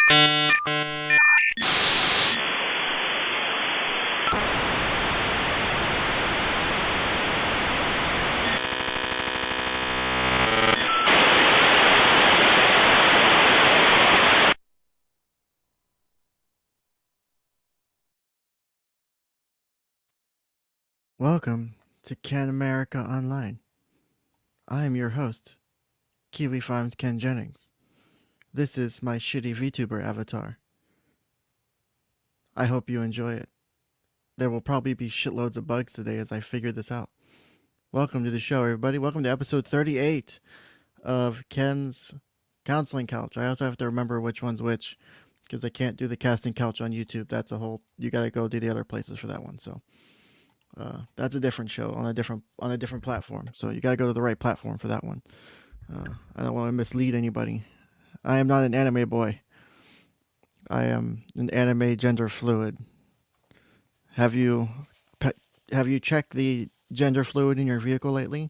Welcome to Can America Online. I am your host, Kiwi Farms Ken Jennings. This is my shitty VTuber avatar. I hope you enjoy it. There will probably be shitloads of bugs today as I figure this out. Welcome to the show, everybody. Welcome to episode 38 of Ken's Counseling Couch. I also have to remember which one's which because I can't do the casting couch on YouTube. That's a whole. You gotta go to the other places for that one. So. That's a different show on a different platform. So you gotta go to the right platform for that one. I don't want to mislead anybody. I am not an anime boy. I am an anime gender fluid. Have you checked the gender fluid in your vehicle lately?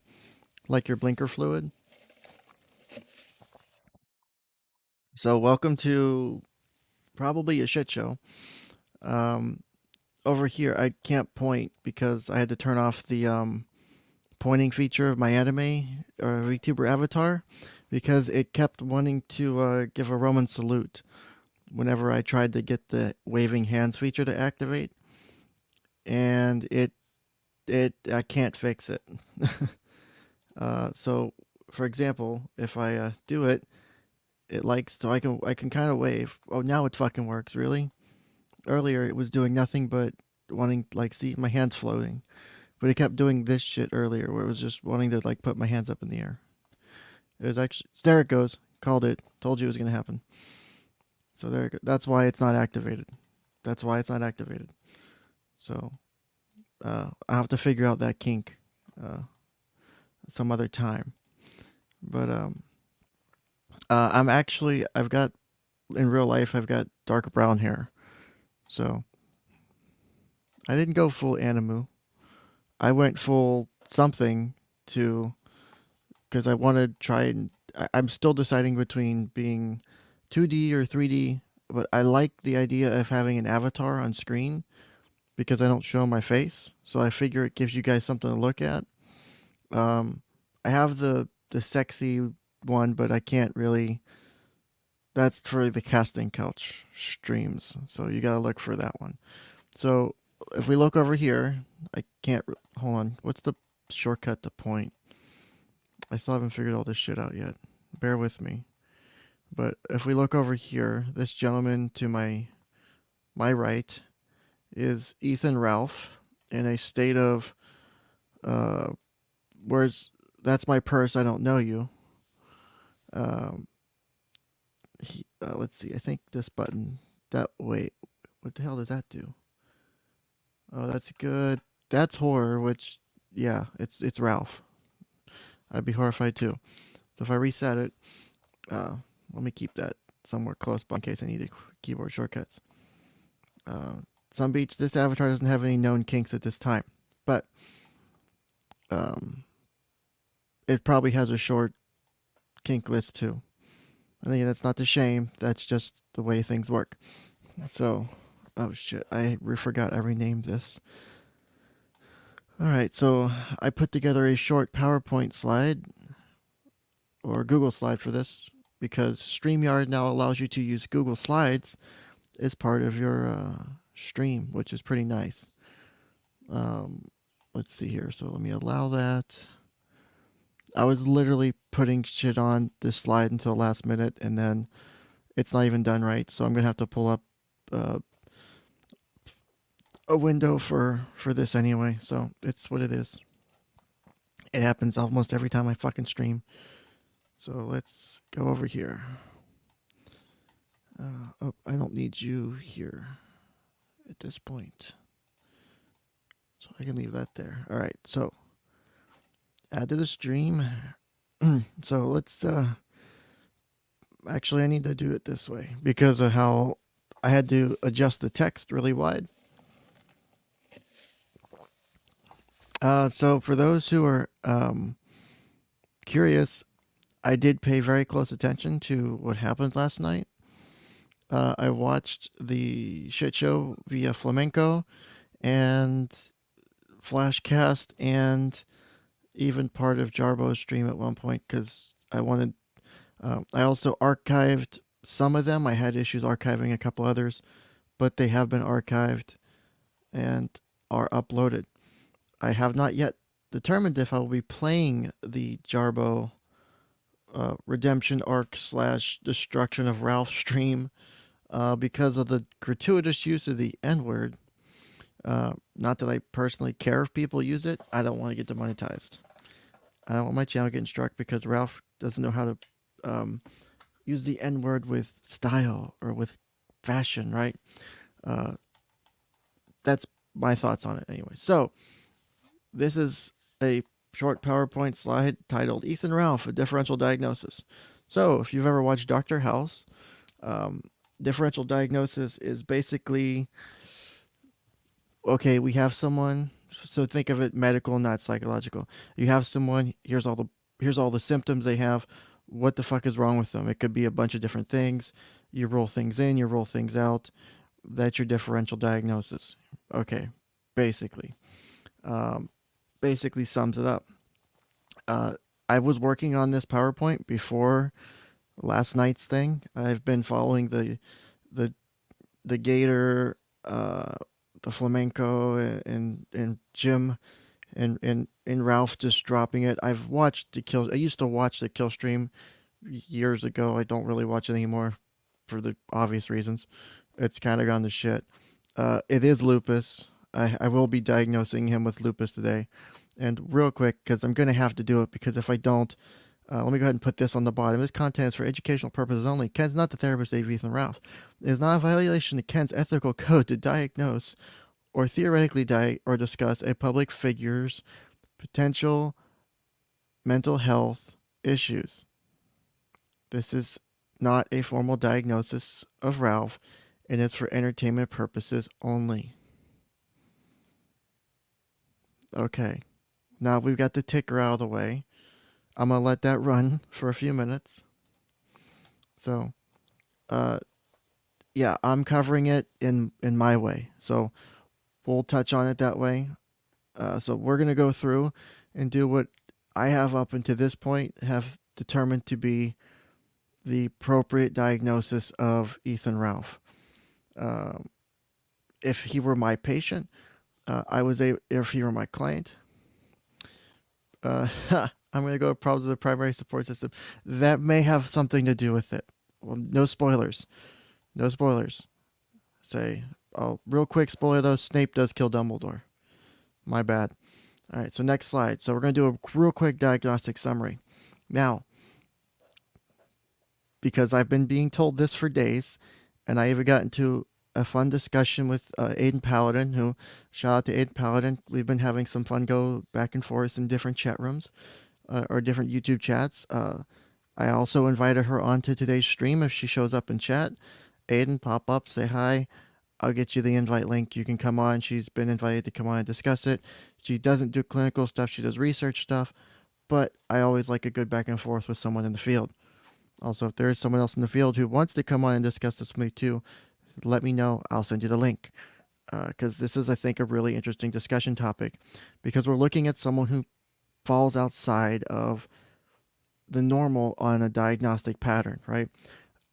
Like your blinker fluid? So welcome to probably a shit show. Over here I can't point because I had to turn off the pointing feature of my anime or VTuber avatar because it kept wanting to give a Roman salute whenever I tried to get the waving hands feature to activate, and it I can't fix it. So, for example, if I do it, it likes so I can kind of wave. Oh, now it fucking works. Really? Earlier it was doing nothing but wanting like see my hands floating. But it kept doing this shit earlier where it was just wanting to like put my hands up in the air. It was actually there it goes. Called it. Told you it was gonna happen. So there it goes. That's why it's not activated. That's why it's not activated. So I have to figure out that kink some other time. But I've got in real life I've got dark brown hair. So I didn't go full animu. I went full something to because I want to try and I'm still deciding between being 2D or 3D, but I like the idea of having an avatar on screen because I don't show my face. So I figure it gives you guys something to look at. I have the sexy one, but I can't really. That's for the casting couch streams, so you gotta look for that one. So if we look over here, I can't. Hold on. What's the shortcut to point? I still haven't figured all this shit out yet. Bear with me. But if we look over here, this gentleman to my right is Ethan Ralph in a state of where's that's my purse, I don't know you. Let's see. I think this button that wait, what the hell does that do? Oh, that's good. That's horror, which yeah, it's Ralph. I'd be horrified too. So if I reset it, let me keep that somewhere close by in case I need keyboard shortcuts. Some Beach, this avatar doesn't have any known kinks at this time, but it probably has a short kink list too. I think that's not the shame. That's just the way things work. So, oh shit, I forgot I renamed this. Alright, so I put together a short PowerPoint slide, or Google slide for this, because StreamYard now allows you to use Google Slides as part of your stream, which is pretty nice. Let's see here, so let me allow that. I was literally putting shit on this slide until the last minute, and then it's not even done right, so I'm going to have to pull up a window for this anyway, so it's what it is. It happens almost every time I fucking stream. So let's go over here. Oh, I don't need you here at this point. So I can leave that there. All right, so add to the stream. So let's actually I need to do it this way because of how I had to adjust the text really wide. So for those who are curious, I did pay very close attention to what happened last night. I watched the shit show via Flamenco and Flashcast and even part of Jarbo's stream at one point because I wanted. I also archived some of them. I had issues archiving a couple others, but they have been archived and are uploaded. I have not yet determined if I will be playing the Jarbo redemption arc slash destruction of Ralph stream because of the gratuitous use of the N word. Not that I personally care if people use it. I don't want to get demonetized. I don't want my channel getting struck because Ralph doesn't know how to use the N word with style or with fashion, right? Uh, that's my thoughts on it anyway. So, this is a short PowerPoint slide titled Ethan Ralph, a differential diagnosis. So, if you've ever watched Dr. House, um, differential diagnosis is basically okay, we have someone, so think of it medical, not psychological. You have someone, here's all the symptoms they have. What the fuck is wrong with them? It could be a bunch of different things. You roll things in, you roll things out. That's your differential diagnosis. Okay, basically. Um, basically sums it up. Uh, I was working on this PowerPoint before last night's thing. I've been following the the Gator, the Flamenco, and Jim and Ralph just dropping it. I've watched the kill. I used to watch the kill stream years ago. I don't really watch it anymore for the obvious reasons. It's kind of gone to shit. It is lupus. I will be diagnosing him with lupus today. And real quick, because I'm going to have to do it, because if I don't, let me go ahead and put this on the bottom. This content is for educational purposes only. Ken's not the therapist of Ethan Ralph. It is not a violation of Ken's ethical code to diagnose or theoretically or discuss a public figure's potential mental health issues. This is not a formal diagnosis of Ralph, and it's for entertainment purposes only. Okay, now we've got the ticker out of the way. I'm gonna let that run for a few minutes. So, uh, yeah, I'm covering it in my way. So we'll touch on it that way. So we're gonna go through and do what I have up until this point have determined to be the appropriate diagnosis of Ethan Ralph. Um, if he were my patient, if he were my client, I'm going to go problems with the primary support system. That may have something to do with it. Well, no spoilers. No spoilers. Say, oh, real quick spoiler though, Snape does kill Dumbledore. My bad. All right, so next slide. So we're going to do a real quick diagnostic summary. Now, because I've been being told this for days, and I even got into a fun discussion with Aiden Paladin, who, shout out to Aiden Paladin. We've been having some fun go back and forth in different chat rooms or different YouTube chats. I also invited her onto today's stream if she shows up in chat. Aiden, pop up, say hi. I'll get you the invite link. You can come on. She's been invited to come on and discuss it. She doesn't do clinical stuff. She does research stuff. But I always like a good back and forth with someone in the field. Also, if there is someone else in the field who wants to come on and discuss this with me too, let me know. I'll send you the link. Because this is, I think, a really interesting discussion topic. Because we're looking at someone who falls outside of the normal on a diagnostic pattern, right?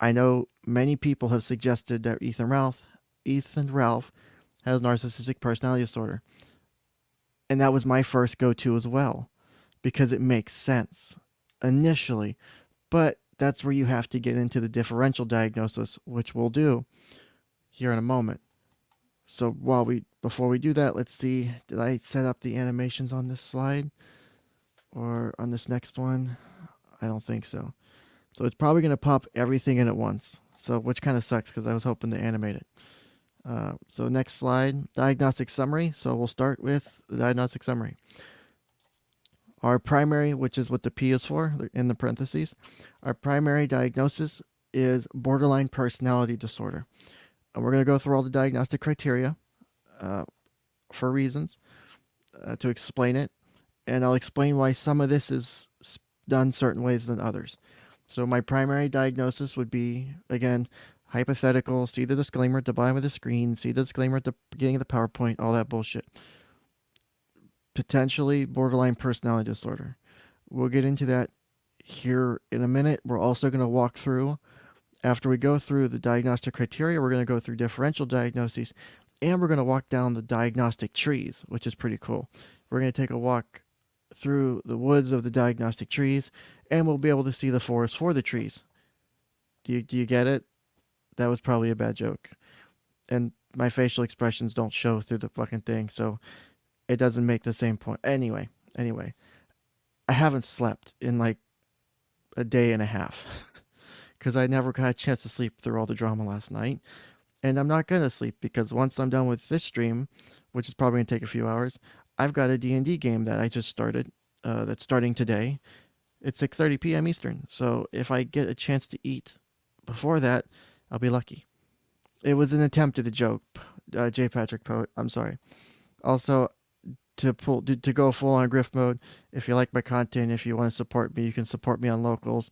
I know many people have suggested that Ethan Ralph has narcissistic personality disorder. And that was my first go-to as well, because it makes sense initially. But that's where you have to get into the differential diagnosis, which we'll do here in a moment. So before we do that, let's see, did I set up the animations on this slide or on this next one? I don't think so. So it's probably going to pop everything in at once. So which kind of sucks because I was hoping to animate it. So next slide, diagnostic summary. So we'll start with the diagnostic summary. Our primary, which is what the P is for in the parentheses, our primary diagnosis is borderline personality disorder. And we're going to go through all the diagnostic criteria for reasons to explain it. And I'll explain why some of this is done certain ways than others. So my primary diagnosis would be, again, hypothetical, see the disclaimer at the bottom of the screen, see the disclaimer at the beginning of the PowerPoint, all that bullshit. Potentially borderline personality disorder. We'll get into that here in a minute. We're also going to walk through, after we go through the diagnostic criteria, we're going to go through differential diagnoses, and we're going to walk down the diagnostic trees, which is pretty cool. We're going to take a walk through the woods of the diagnostic trees, and we'll be able to see the forest for the trees. Do you get it? That was probably a bad joke. And my facial expressions don't show through the fucking thing, so it doesn't make the same point. Anyway, I haven't slept in like a day and a half because I never got a chance to sleep through all the drama last night. And I'm not gonna sleep because once I'm done with this stream, which is probably gonna take a few hours, I've got a D&D game that I just started. That's starting today. It's 6:30 p.m. Eastern. So if I get a chance to eat before that, I'll be lucky. It was an attempt at a joke, J. Patrick Poet. I'm sorry. Also, to go full on grift mode. If you like my content, if you want to support me, you can support me on locals.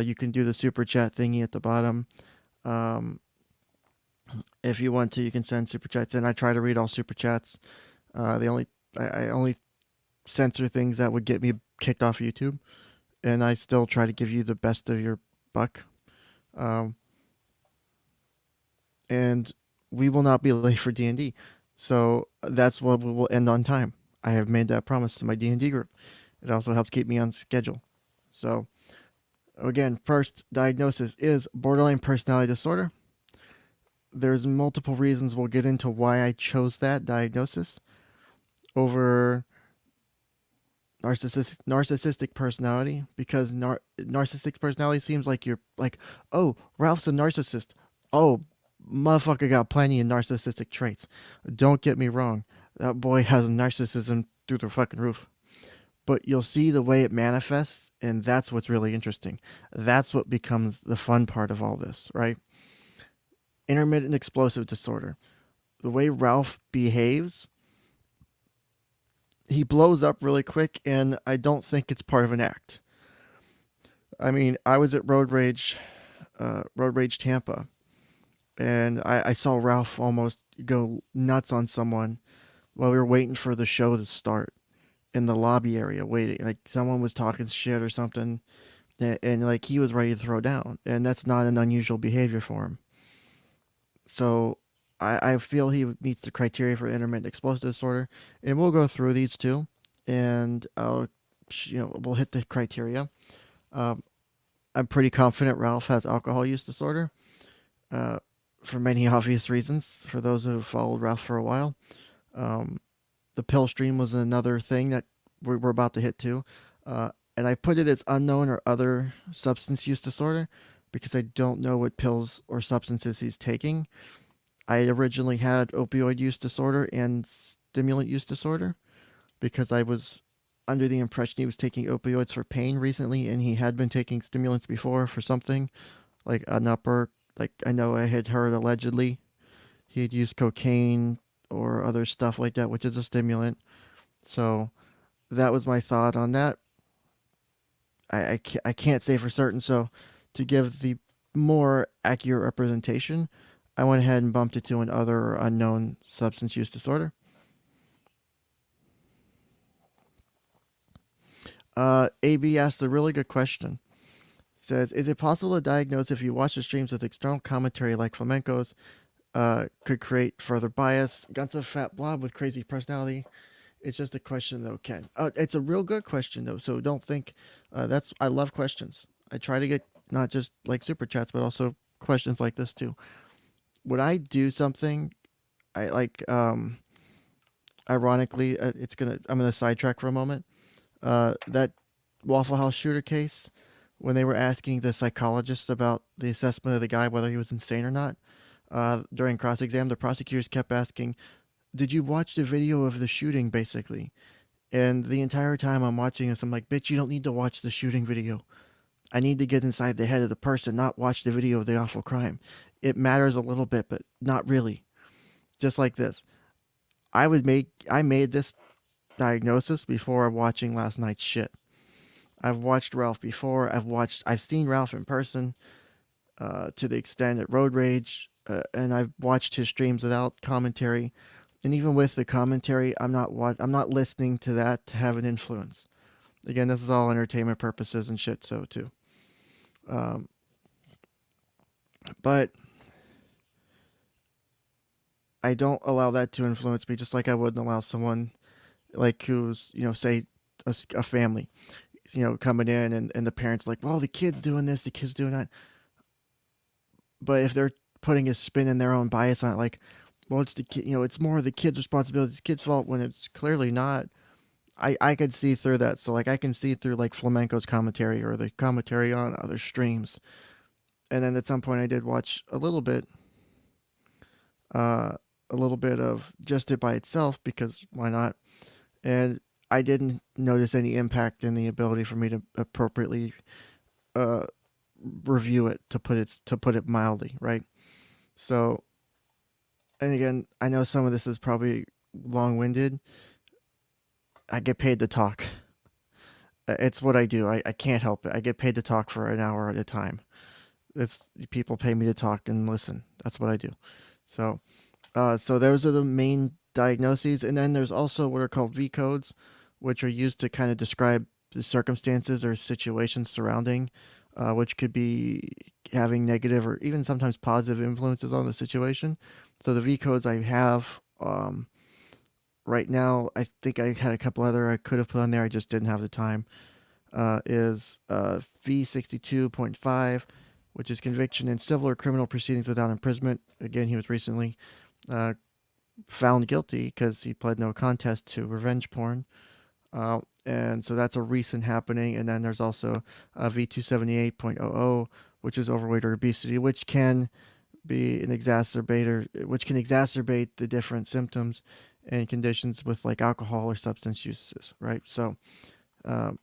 You can do the super chat thingy at the bottom. Um, if you want to, you can send super chats in. I try to read all super chats. I only censor things that would get me kicked off YouTube, and I still try to give you the best of your buck. And we will not be late for D&D. So that's what we will end on time. I have made that promise to my D&D group. It also helps keep me on schedule. So again, first diagnosis is borderline personality disorder. There's multiple reasons we'll get into why I chose that diagnosis over narcissistic personality, because narcissistic personality seems like you're like, oh, Ralph's a narcissist. Oh, motherfucker got plenty of narcissistic traits. Don't get me wrong. That boy has narcissism through the fucking roof. But you'll see the way it manifests, and that's what's really interesting. That's what becomes the fun part of all this, right? Intermittent explosive disorder. The way Ralph behaves, he blows up really quick, and I don't think it's part of an act. I mean, I was at Road Rage Tampa, and I saw Ralph almost go nuts on someone while we were waiting for the show to start in the lobby area, waiting. Like someone was talking shit or something, and like he was ready to throw down, and that's not an unusual behavior for him. So I feel he meets the criteria for intermittent explosive disorder, and we'll go through these two, and we'll hit the criteria. Um, I'm pretty confident Ralph has alcohol use disorder, for many obvious reasons. For those who have followed Ralph for a while, the KillStream was another thing that we're about to hit too, and I put it as unknown or other substance use disorder because I don't know what pills or substances he's taking. I originally had opioid use disorder and stimulant use disorder because I was under the impression he was taking opioids for pain recently, and he had been taking stimulants before for something like an upper. Like I know I had heard allegedly he had used cocaine or other stuff like that, which is a stimulant. So that was my thought on that. I can't say for certain. So to give the more accurate representation, I went ahead and bumped it to an other or unknown substance use disorder. AB asked a really good question. Says, is it possible to diagnose if you watch the streams with external commentary like flamencos could create further bias? Gunt's a fat blob with crazy personality. It's just a question, though, Ken. It's a real good question, though, so don't think I love questions. I try to get not just like super chats, but also questions like this, too. When I do something, I like, ironically, I'm gonna sidetrack for a moment. That Waffle House shooter case, when they were asking the psychologist about the assessment of the guy, whether he was insane or not, during cross-exam, the prosecutors kept asking, did you watch the video of the shooting, basically? And the entire time I'm watching this, I'm like, bitch, you don't need to watch the shooting video. I need to get inside the head of the person, not watch the video of the awful crime. It matters a little bit, but not really. Just like this. I made this diagnosis before watching last night's shit. I've watched Ralph before. I've seen Ralph in person. to the extent that road rage, and I've watched his streams without commentary, and even with the commentary, I'm not listening to that to have an influence. Again, this is all entertainment purposes and shit, so too. Um, but I don't allow that to influence me, just like I wouldn't allow someone like who's say a family coming in and the parents like, well, the kid's doing this, the kid's doing that. But if they're putting a spin in their own bias on it, like, well, it's the kid, it's more the kid's responsibility, it's the kid's fault, when it's clearly not. I could see through that. So like I can see through like flamenco's commentary or the commentary on other streams. And then at some point I did watch uh, a little bit of just it by itself, because why not? And I didn't notice any impact in the ability for me to appropriately uh, review it, to put it mildly, right? So, and again, I know some of this is probably long-winded. I get paid to talk. It's what I do. I can't help it. I get paid to talk for an hour at a time. It's People pay me to talk and listen. That's what I do. So, so those are the main diagnoses, and then there's also what are called V codes, which are used to kind of describe the circumstances or situations surrounding, which could be having negative or even sometimes positive influences on the situation. So the V codes I have right now, I think I had a couple other I could have put on there. I just didn't have the time. Is V62.5, which is conviction in civil or criminal proceedings without imprisonment. Again, he was recently uh, found guilty because he pled no contest to revenge porn. And so that's a recent happening. And then there's also V278.00, which is overweight or obesity, which can be an exacerbator, which can exacerbate the different symptoms and conditions with like alcohol or substance uses, right? So, um,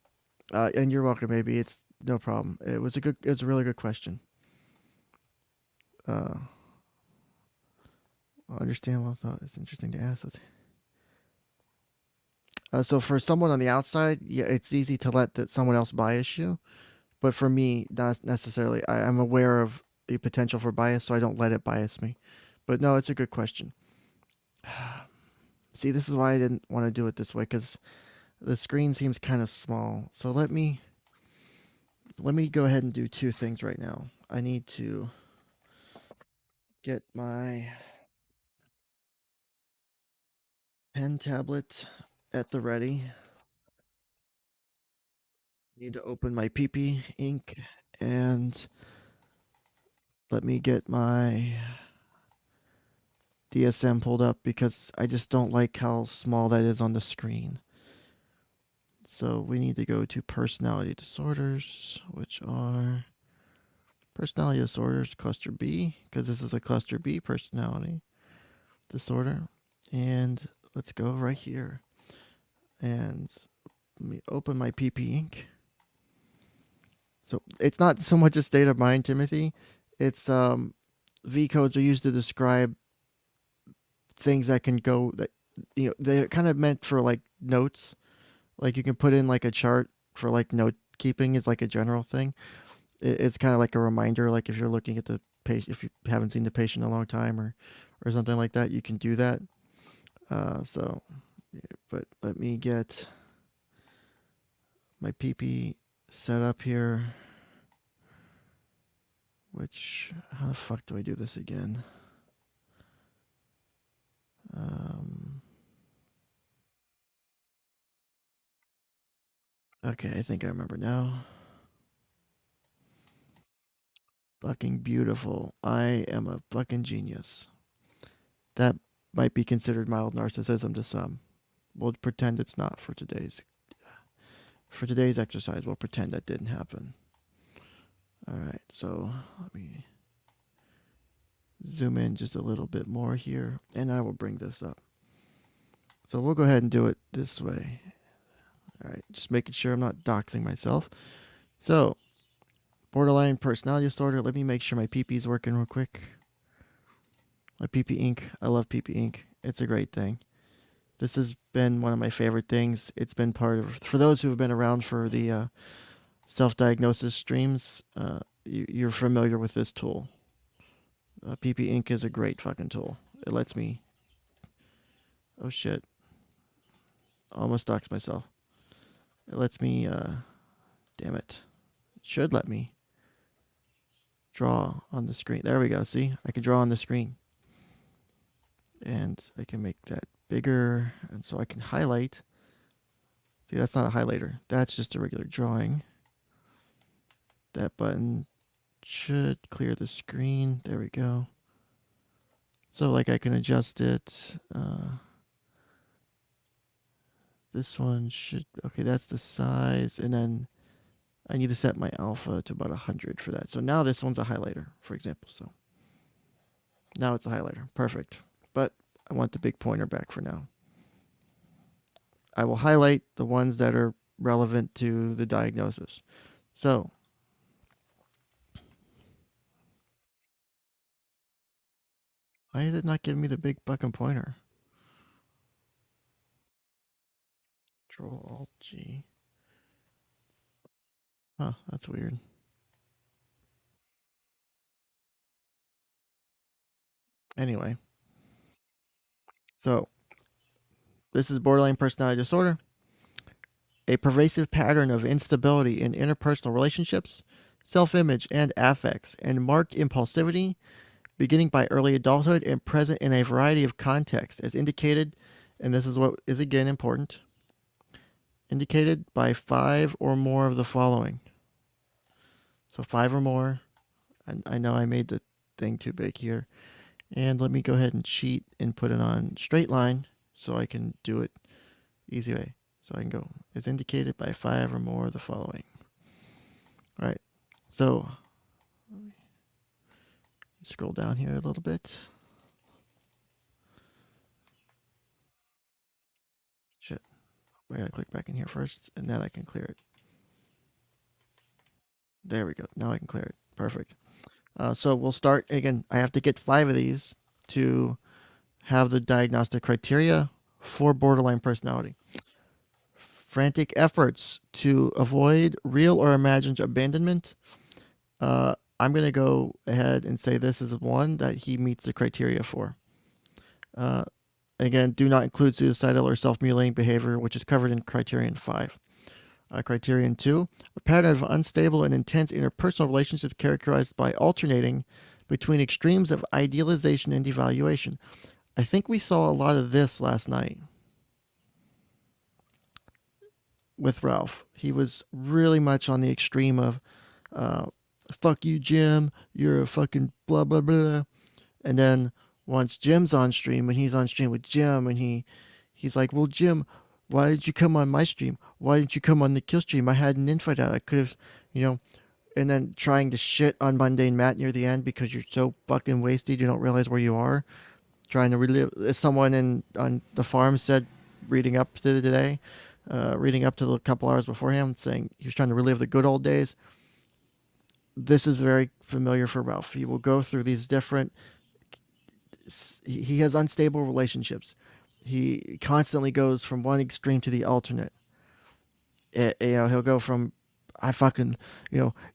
and you're welcome, maybe it's no problem. It was a really good question. Uh, I understand. Well, it's interesting to ask. So for someone on the outside, yeah, it's easy to let that someone else bias you. But for me, not necessarily. I'm aware of the potential for bias, so I don't let it bias me. But no, it's a good question. See, this is why I didn't want to do it this way, because the screen seems kind of small. So let me go ahead and do two things right now. I need to get my pen tablet at the ready. Need to open my PP ink, and let me get my DSM pulled up, because I just don't like how small that is on the screen. So we need to go to personality disorders, which are personality disorders cluster B, because this is a cluster B personality disorder. And let's go right here. And let me open my PP ink. So it's not so much a state of mind, Timothy. It's V codes are used to describe things that can go that they're kind of meant for like notes. Like you can put in like a chart for like note keeping is like a general thing. It's kind of like a reminder. Like if you're looking at the patient, if you haven't seen the patient in a long time or something like that, you can do that. So, but let me get my PP set up here. Which, how the fuck do I do this again? Um, okay, I think I remember now. Fucking beautiful. I am a fucking genius. That might be considered mild narcissism to some. We'll pretend it's not for today's exercise. We'll pretend that didn't happen. All right, so let me zoom in just a little bit more here, and I will bring this up. So we'll go ahead and do it this way. All right, just making sure I'm not doxing myself. So, borderline personality disorder. Let me make sure my PP is working real quick. My PP ink. I love PP ink. It's a great thing. This has been one of my favorite things. It's been part of, for those who have been around for the self-diagnosis streams, you're familiar with this tool. PP Ink is a great fucking tool. It lets me. Oh shit! Almost doxed myself. It lets me. Damn it! It should let me draw on the screen. There we go. See, I can draw on the screen, and I can make that bigger, and so I can highlight. See, that's not a highlighter. That's just a regular drawing. That button should clear the screen. There we go. So like I can adjust it. This one should, okay, that's the size. And then I need to set my alpha to about 100 for that. So now this one's a highlighter, for example. So now it's a highlighter. Perfect. But I want the big pointer back for now. I will highlight the ones that are relevant to the diagnosis. So why is it not giving me the big fucking pointer? Control Alt G. Huh, that's weird. Anyway, so this is borderline personality disorder, a pervasive pattern of instability in interpersonal relationships, self image, and affects, and marked impulsivity beginning by early adulthood and present in a variety of contexts, as indicated, and this is what is again important, indicated by 5 or more of the following. So 5 or more. I know I made the thing too big here. And let me go ahead and cheat and put it on straight line so I can do it easy way. So I can go, it's indicated by 5 or more of the following. All right. So scroll down here a little bit. Shit. I gotta click back in here first, and then I can clear it. There we go. Now I can clear it. Perfect. So we'll start again. I have to get 5 of these to have the diagnostic criteria for borderline personality. Frantic efforts to avoid real or imagined abandonment. I'm going to go ahead and say this is one that he meets the criteria for. Again, do not include suicidal or self-mutilating behavior, which is covered in criterion 5. Criterion 2, a pattern of unstable and intense interpersonal relationships characterized by alternating between extremes of idealization and devaluation. I think we saw a lot of this last night with Ralph. He was really much on the extreme of, fuck you, Jim, you're a fucking blah, blah, blah. And then once Jim's on stream, when he's on stream with Jim, and he's like, well, Jim, why did you come on my stream? Why didn't you come on the kill stream? I had an invite out. I could have, and then trying to shit on Mundane Matt near the end because you're so fucking wasted, you don't realize where you are. Trying to relive, as someone on the farm said, reading up to today, reading up to the couple hours beforehand, saying he was trying to relive the good old days. This is very familiar for Ralph. He will go through these different. He has unstable relationships. He constantly goes from one extreme to the alternate. He'll go from, I fucking,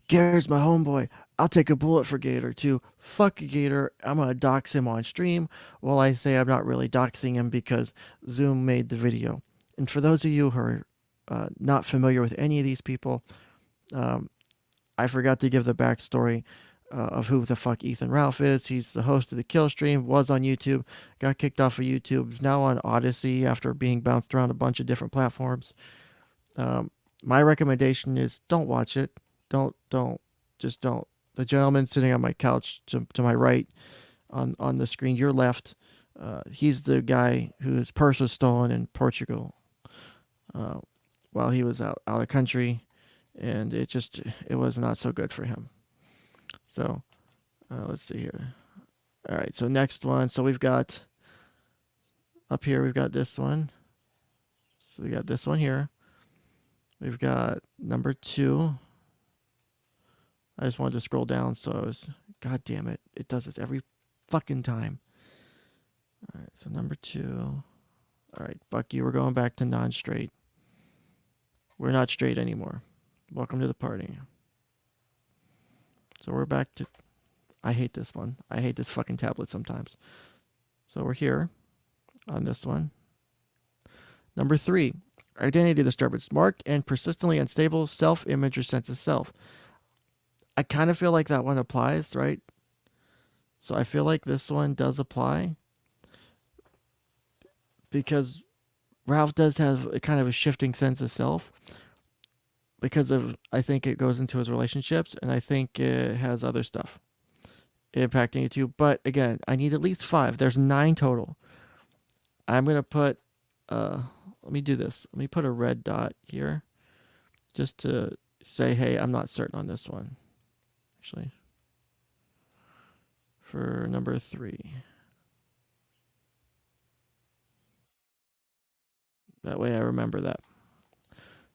Gator's my homeboy. I'll take a bullet for Gator, to fuck Gator. I'm going to dox him on stream. Well, I say I'm not really doxing him because Zoom made the video. And for those of you who are not familiar with any of these people, I forgot to give the backstory of who the fuck Ethan Ralph is. He's the host of the KillStream, was on YouTube, got kicked off of YouTube, is now on Odyssey after being bounced around a bunch of different platforms. My recommendation is don't watch it. Just don't. The gentleman sitting on my couch to my right on the screen, your left, he's the guy whose purse was stolen in Portugal while he was out of the country, and it was not so good for him. So let's see here. All right, so next one. So we've got up here, we've got this one. So we got this one here. We've got number 2. I just wanted to scroll down, so I was, god damn it, it does this every fucking time. All right, so number 2. All right, Bucky, we're going back to non-straight. We're not straight anymore. Welcome to the party. So we're back to. I hate this one. I hate this fucking tablet sometimes. So we're here on this one. Number 3, identity disturbance, marked and persistently unstable self-image or sense of self. I kind of feel like that one applies, right? So I feel like this one does apply because Ralph does have a kind of a shifting sense of self because of, I think it goes into his relationships, and I think it has other stuff impacting it too. But again, I need at least 5. There's 9 total. I'm going to put, let me do this. Let me put a red dot here just to say, hey, I'm not certain on this one. Actually, for number 3. That way I remember that.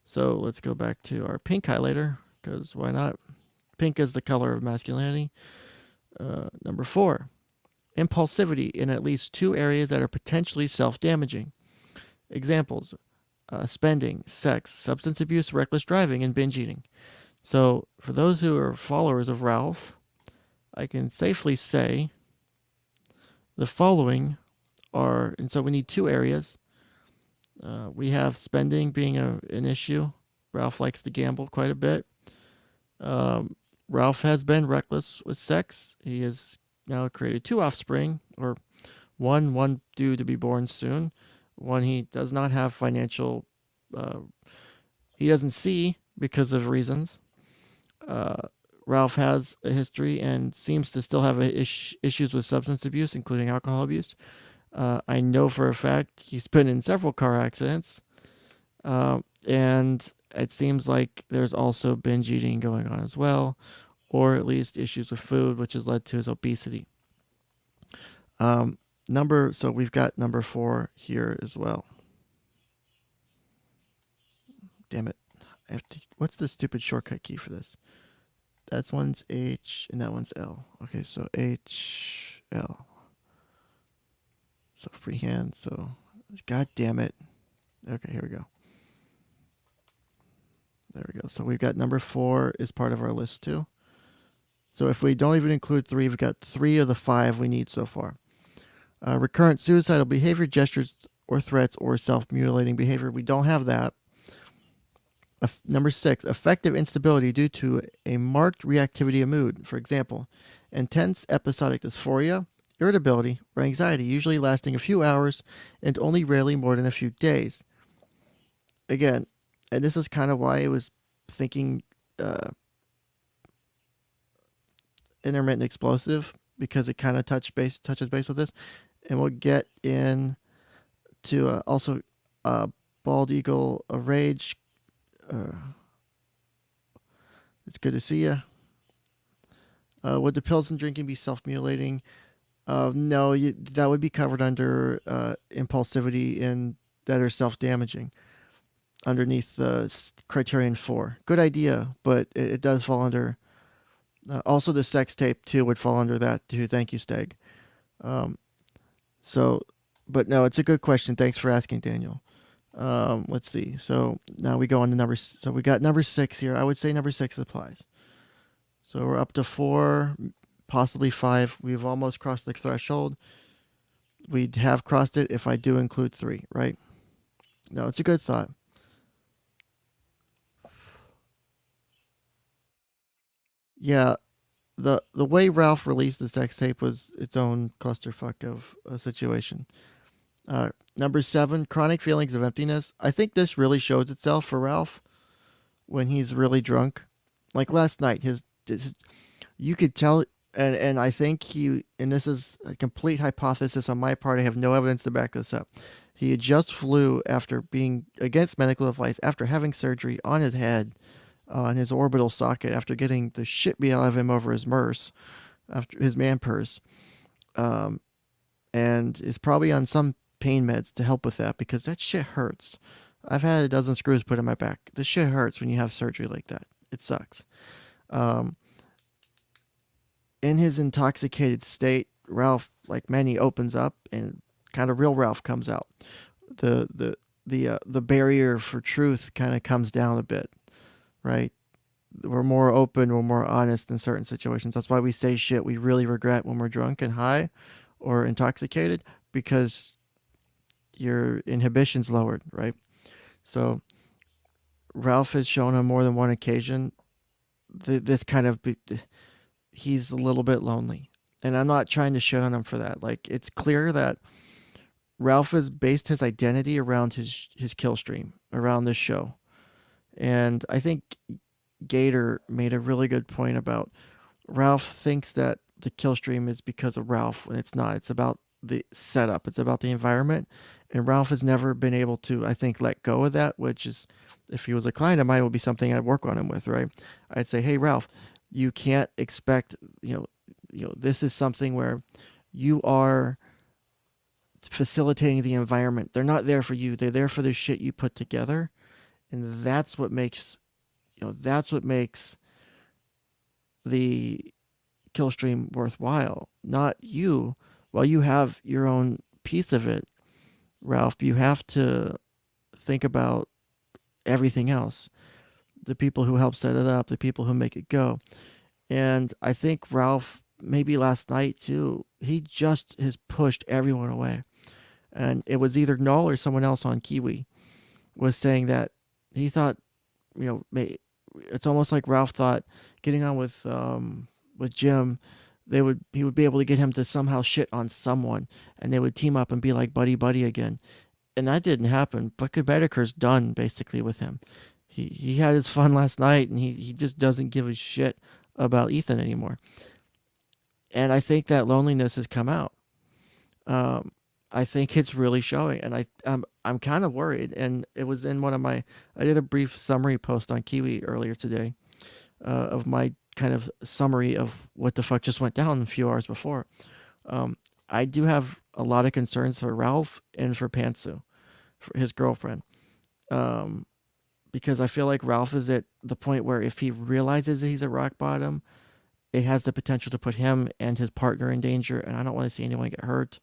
So let's go back to our pink highlighter, because why not? Pink is the color of masculinity. Number 4, impulsivity in at least 2 areas that are potentially self-damaging. Examples, spending, sex, substance abuse, reckless driving, and binge eating. So for those who are followers of Ralph, I can safely say the following are, and so we need 2 areas. We have spending being an issue. Ralph likes to gamble quite a bit. Ralph has been reckless with sex. He has now created 2 offspring, or one due to be born soon. One he does not have financial, he doesn't see because of reasons. Ralph has a history and seems to still have issues with substance abuse, including alcohol abuse. I know for a fact he's been in several car accidents. And it seems like there's also binge eating going on as well, or at least issues with food, which has led to his obesity. So we've got number 4 here as well. Damn it. What's the stupid shortcut key for this? That one's H and that one's L. Okay, so H, L. So freehand, so god damn it. Okay, here we go. There we go. So we've got number 4 is part of our list too. So if we don't even include 3, we've got 3 of the 5 we need so far. Recurrent suicidal behavior, gestures or threats, or self-mutilating behavior. We don't have that. Number 6, affective instability due to a marked reactivity of mood. For example, intense episodic dysphoria, irritability, or anxiety, usually lasting a few hours and only rarely more than a few days. Again, and this is kind of why I was thinking intermittent explosive, because it kind of touches base with this. And we'll get in to also bald eagle, a rage. It's good to see you. Would the pills and drinking be self-mutilating? No, that would be covered under impulsivity and that are self-damaging underneath criterion 4. Good idea, but it does fall under. Also, the sex tape too would fall under that too. Thank you, Steg. But no, it's a good question. Thanks for asking, Daniel. Let's see. So now we go on to number. So we got number 6 here. I would say number 6 applies. So we're up to 4, possibly 5. We've almost crossed the threshold. We'd have crossed it if I do include 3, right? No, it's a good thought. Yeah, the way Ralph released the sex tape was its own clusterfuck of a situation. Number 7, chronic feelings of emptiness. I think this really shows itself for Ralph when he's really drunk. Like last night, his you could tell, and I think and this is a complete hypothesis on my part. I have no evidence to back this up. He had just flew after being against medical advice, after having surgery on his head, on his orbital socket, after getting the shit beat out of him over his MERS, after his man purse, and is probably on some pain meds to help with that, because that shit hurts. I've had a dozen screws put in my back. The shit hurts when you have surgery like that. It sucks. In his intoxicated state, Ralph, like many, opens up, and kind of real Ralph comes out. The barrier for truth kind of comes down a bit, right? we're more open, we're more honest in certain situations. That's why we say shit we really regret when we're drunk and high or intoxicated, because your inhibitions lowered, right? So Ralph has shown on more than one occasion this kind of he's a little bit lonely, and I'm not trying to shit on him for that. Like, it's clear that Ralph has based his identity around his kill stream, around this show, and I think Gator made a really good point about Ralph thinks that the kill stream is because of Ralph, when it's not. It's about the setup. It's about the environment, and Ralph has never been able to, I think, let go of that. Which is, if he was a client of mine, would be something I'd work on him with. Right? I'd say, hey, Ralph, you can't expect, this is something where you are facilitating the environment. They're not there for you. They're there for the shit you put together, and that's what makes the kill stream worthwhile, not you. While you have your own piece of it, Ralph, you have to think about everything else. The people who help set it up, the people who make it go. And I think Ralph, maybe last night too, he just has pushed everyone away. And it was either Null or someone else on Kiwi was saying that he thought, it's almost like Ralph thought getting on with Jim, he would be able to get him to somehow shit on someone, and they would team up and be like buddy buddy again. And that didn't happen. But Medicre's done basically with him. He had his fun last night, and he just doesn't give a shit about Ethan anymore. And I think that loneliness has come out. Um, I think it's really showing, and I'm kind of worried. And it was in one of my I did a brief summary post on Kiwi earlier today, of my kind of summary of what the fuck just went down a few hours before. Um, I do have a lot of concerns for Ralph and for Pantsu, for his girlfriend, um, because I feel like Ralph is at the point where if he realizes that he's at rock bottom, it has the potential to put him and his partner in danger, and I don't want to see anyone get hurt.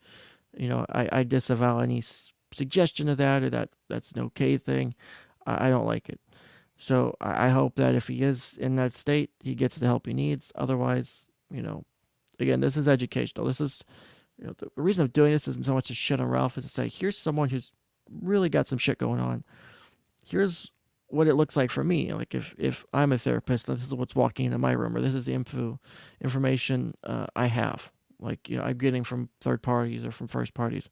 I disavow any suggestion of that, or that's an okay thing. I don't like it. So I hope that if he is in that state, he gets the help he needs. Otherwise, again, this is educational. This is, the reason I'm doing this isn't so much to shit on Ralph, is to say, here's someone who's really got some shit going on. Here's what it looks like for me. Like, if I'm a therapist, and this is what's walking into my room, or this is the information I have. Like, I'm getting from third parties or from first parties.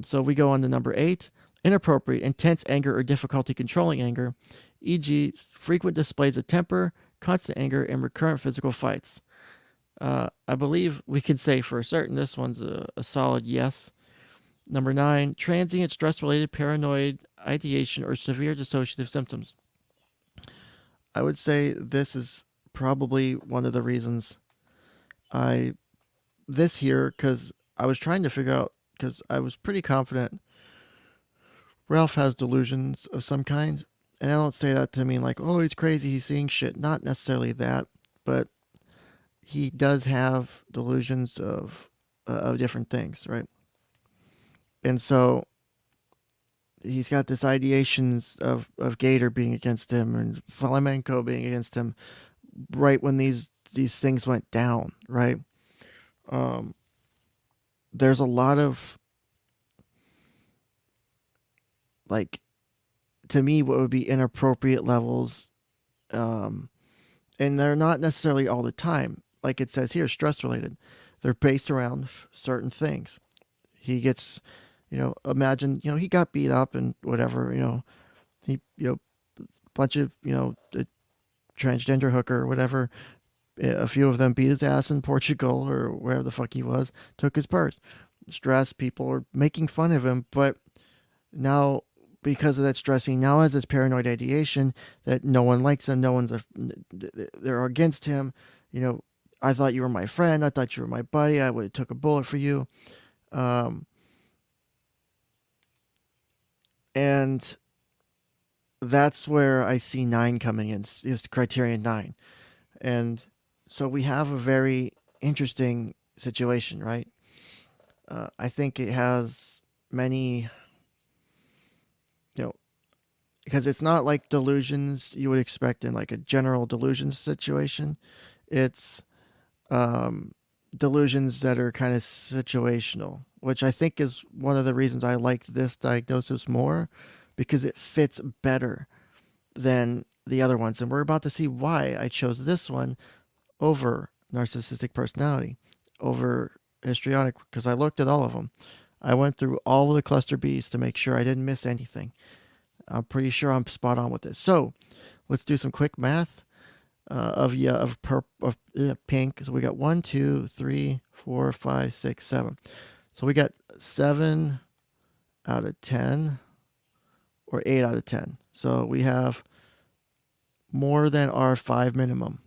So we go on to number 8. Inappropriate, intense anger or difficulty controlling anger, e.g., frequent displays of temper, constant anger, and recurrent physical fights. I believe we can say for certain this one's a solid yes. Number 9, transient stress-related paranoid ideation or severe dissociative symptoms. I would say this is probably one of the reasons because I was trying to figure out, because I was pretty confident Ralph has delusions of some kind. And I don't say that to mean like, oh, he's crazy, he's seeing shit. Not necessarily that, but he does have delusions of different things, right? And so he's got this ideations of Gator being against him and Flamenco being against him right when these things went down, right? Um, there's a lot of, like, to me, what would be inappropriate levels, um, and they're not necessarily all the time. Like it says here, stress related. They're based around certain things. He gets, imagine, he got beat up and whatever, he, a bunch of, a transgender hooker or whatever, a few of them beat his ass in Portugal or wherever the fuck he was, took his purse. Stress, people are making fun of him, but now, because of that stress, he now has this paranoid ideation that no one likes him, they're against him. I thought you were my friend, I thought you were my buddy, I would have took a bullet for you. Um, and that's where I see 9 coming in, is criterion 9. And so we have a very interesting situation, right? I think it has many, you know, because it's not like delusions you would expect in like a general delusions situation. It's um, delusions that are kind of situational, which I think is one of the reasons I like this diagnosis more, because it fits better than the other ones. And we're about to see why I chose this one over narcissistic personality, over histrionic, because I looked at all of them. I went through all of the cluster Bs to make sure I didn't miss anything. I'm pretty sure I'm spot on with this. So let's do some quick math of pink. So we got 1, 2, 3, 4, 5, 6, 7. So we got 7 out of 10 or 8 out of 10. So we have more than our 5 minimum.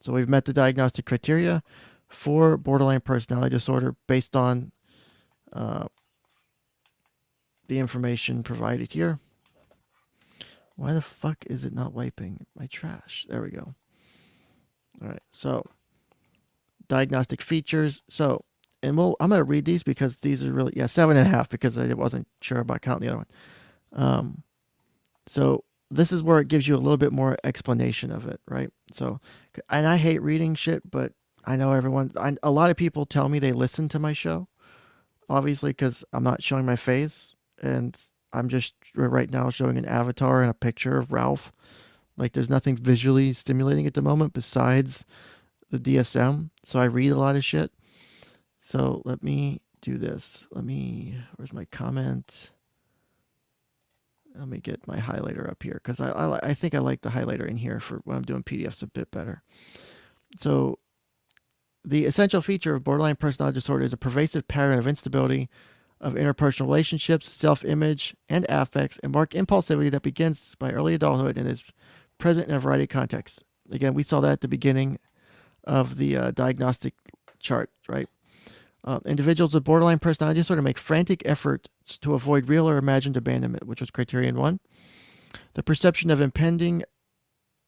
So we've met the diagnostic criteria for borderline personality disorder based on uh, the information provided here. Why the fuck is it not wiping my trash? There we go. All right. So diagnostic features. So, and I'm going to read these because these are really, 7.5 because I wasn't sure about counting the other one. So this is where it gives you a little bit more explanation of it, right? So, and I hate reading shit, but I know a lot of people tell me they listen to my show, obviously, because I'm not showing my face. And I'm just right now showing an avatar and a picture of Ralph. Like there's nothing visually stimulating at the moment besides the DSM. So I read a lot of shit. So let me do this. Where's my comment? Let me get my highlighter up here because I think I like the highlighter in here for when I'm doing PDFs a bit better. So the essential feature of borderline personality disorder is a pervasive pattern of instability of interpersonal relationships, self-image, and affects, and marked impulsivity that begins by early adulthood and is present in a variety of contexts. Again, we saw that at the beginning of the diagnostic chart, right? Individuals with borderline personality disorder make frantic efforts to avoid real or imagined abandonment, which was criterion 1. The perception of impending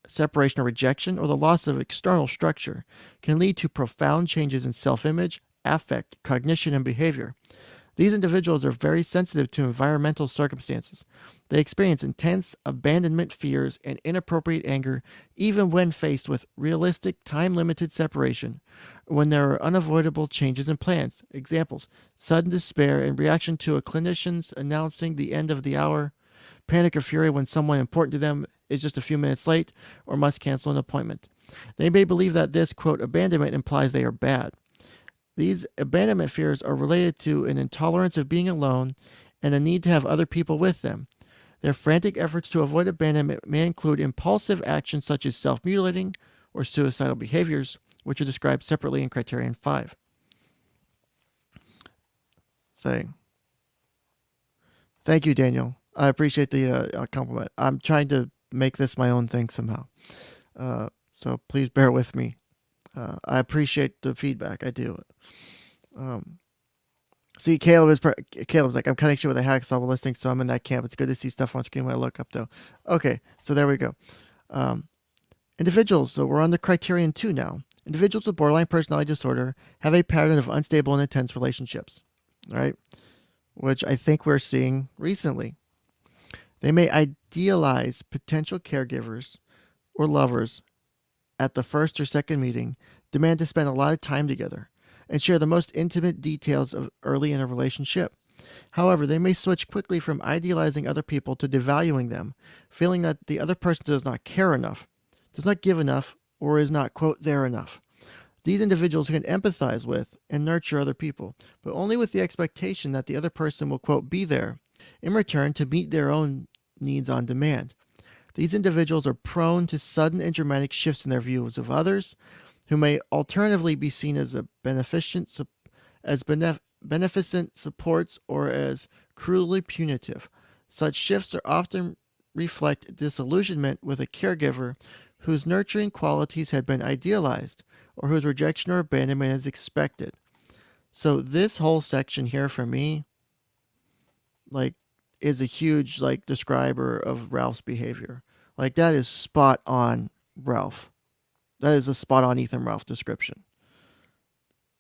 separation or rejection or the loss of external structure can lead to profound changes in self-image, affect, cognition, and behavior. These individuals are very sensitive to environmental circumstances. They experience intense abandonment fears and inappropriate anger even when faced with realistic, time-limited separation or when there are unavoidable changes in plans. Examples: sudden despair in reaction to a clinician's announcing the end of the hour, panic or fury when someone important to them is just a few minutes late or must cancel an appointment. They may believe that this, quote, abandonment implies they are bad. These abandonment fears are related to an intolerance of being alone and a need to have other people with them. Their frantic efforts to avoid abandonment may include impulsive actions such as self-mutilating or suicidal behaviors, which are described separately in Criterion 5. Saying, thank you, Daniel. I appreciate the compliment. I'm trying to make this my own thing somehow. So please bear with me. I appreciate the feedback. I do. See, Caleb's like, I'm cutting shit with a hacksaw while listening, so I'm in that camp. It's good to see stuff on screen when I look up, though. Okay, so there we go. Individuals, so we're on the criterion 2 now. Individuals with borderline personality disorder have a pattern of unstable and intense relationships, right? Which I think we're seeing recently. They may idealize potential caregivers or lovers at the first or second meeting, demand to spend a lot of time together, and share the most intimate details of early in a relationship. However, they may switch quickly from idealizing other people to devaluing them, feeling that the other person does not care enough, does not give enough, or is not, quote, there enough. These individuals can empathize with and nurture other people, but only with the expectation that the other person will, quote, be there in return to meet their own needs on demand. These individuals are prone to sudden and dramatic shifts in their views of others, who may alternatively be seen as beneficent supports or as cruelly punitive. Such shifts are often reflect disillusionment with a caregiver whose nurturing qualities had been idealized or whose rejection or abandonment is expected. So this whole section here for me, like, is a huge like describer of Ralph's behavior. Like that is spot on Ralph. That is a spot on Ethan Ralph description.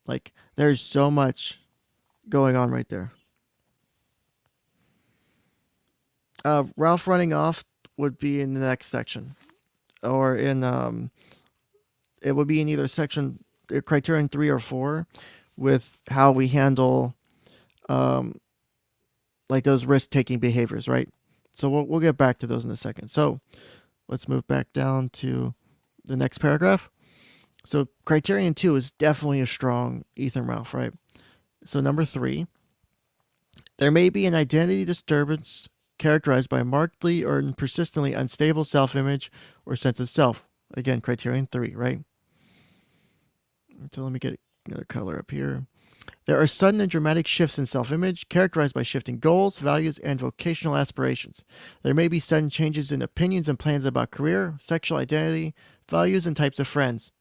Like there's so much going on right there. Ralph running off would be in the next section, or in it would be in either section criterion 3 or 4, with how we handle um, like those risk taking behaviors, right? So we'll get back to those in a second. So let's move back down to the next paragraph. So criterion 2 is definitely a strong Ethan Ralph, right? So number 3, there may be an identity disturbance characterized by markedly or persistently unstable self-image or sense of self. Again, criterion 3, right? So let me get another color up here. There are sudden and dramatic shifts in self-image characterized by shifting goals, values, and vocational aspirations. There may be sudden changes in opinions and plans about career, sexual identity, values, and types of friends.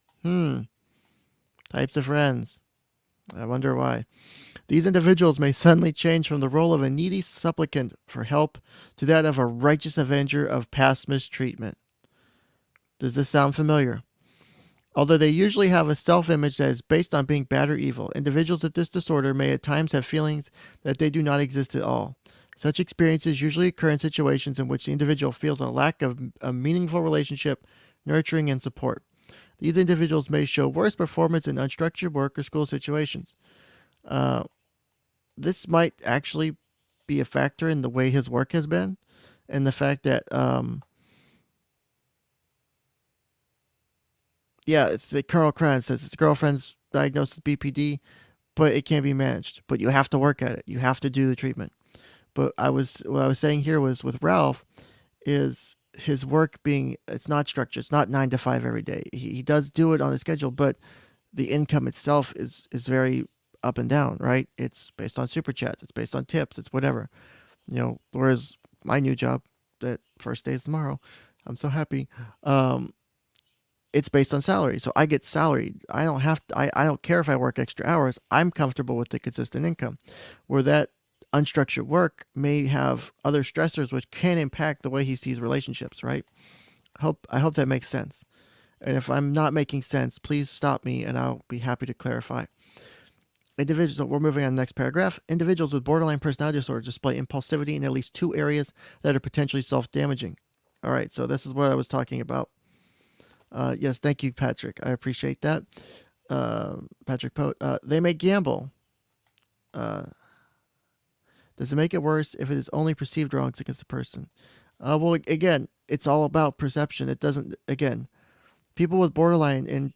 Types of friends. I wonder why. These individuals may suddenly change from the role of a needy supplicant for help to that of a righteous avenger of past mistreatment. Does this sound familiar? Although they usually have a self-image that is based on being bad or evil, individuals with this disorder may at times have feelings that they do not exist at all. Such experiences usually occur in situations in which the individual feels a lack of a meaningful relationship, nurturing, and support. These individuals may show worse performance in unstructured work or school situations. Uh, this might actually be a factor in the way his work has been, and the fact that it's the Colonel Kran says his girlfriend's diagnosed with BPD, but it can't be managed. But you have to work at it. You have to do the treatment. But what I was saying here was with Ralph is his work being, it's not structured. It's not 9 to 5 every day. He does do it on a schedule, but the income itself is very up and down, right? It's based on super chats. It's based on tips. It's whatever, whereas my new job, that first day is tomorrow. I'm so happy. It's based on salary. So I get salaried. I don't have to, I don't care if I work extra hours. I'm comfortable with the consistent income. Where that unstructured work may have other stressors which can impact the way he sees relationships, right? I hope that makes sense. And if I'm not making sense, please stop me and I'll be happy to clarify. Individuals, we're moving on to the next paragraph. Individuals with borderline personality disorder display impulsivity in at least 2 areas that are potentially self-damaging. All right, so this is what I was talking about. Yes, thank you, Patrick. I appreciate that. Patrick Pote. They may gamble. Does it make it worse if it is only perceived wrongs against the person? Well, again, it's all about perception. It doesn't, again, people with borderline, and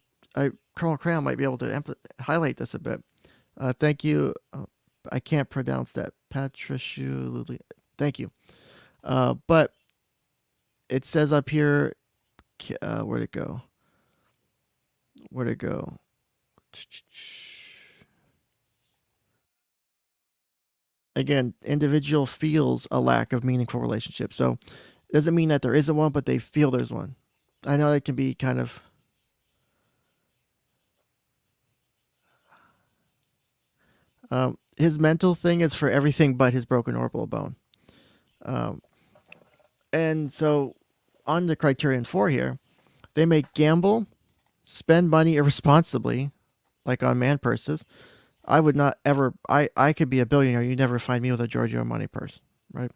Colonel Cram might be able to highlight this a bit. Thank you. I can't pronounce that. Patricia. Thank you. But it says up here, where'd it go? Where'd it go? Again, individual feels a lack of meaningful relationship. So it doesn't mean that there isn't one, but they feel there's one. I know that can be kind of his mental thing is for everything but his broken orbital bone. And so on the criterion 4 here, they may gamble, spend money irresponsibly, like on man purses. I would not ever, I could be a billionaire. You never find me with a Giorgio money purse, right?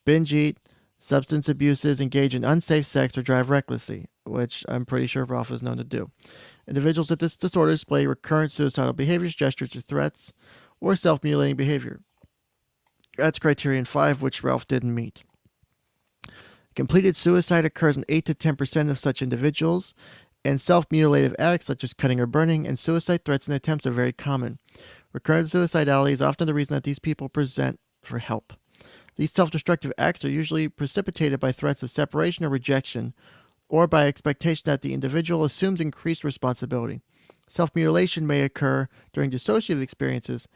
Binge eat, substance abuses, engage in unsafe sex, or drive recklessly, which I'm pretty sure Ralph is known to do. Individuals with this disorder display recurrent suicidal behaviors, gestures, or threats, or self-mutilating behavior. That's criterion 5, which Ralph didn't meet. Completed suicide occurs in 8 to 10% of such individuals, and self-mutilative acts such as cutting or burning and suicide threats and attempts are very common. Recurrent suicidality is often the reason that these people present for help. These self-destructive acts are usually precipitated by threats of separation or rejection, or by expectation that the individual assumes increased responsibility. Self-mutilation may occur during dissociative experiences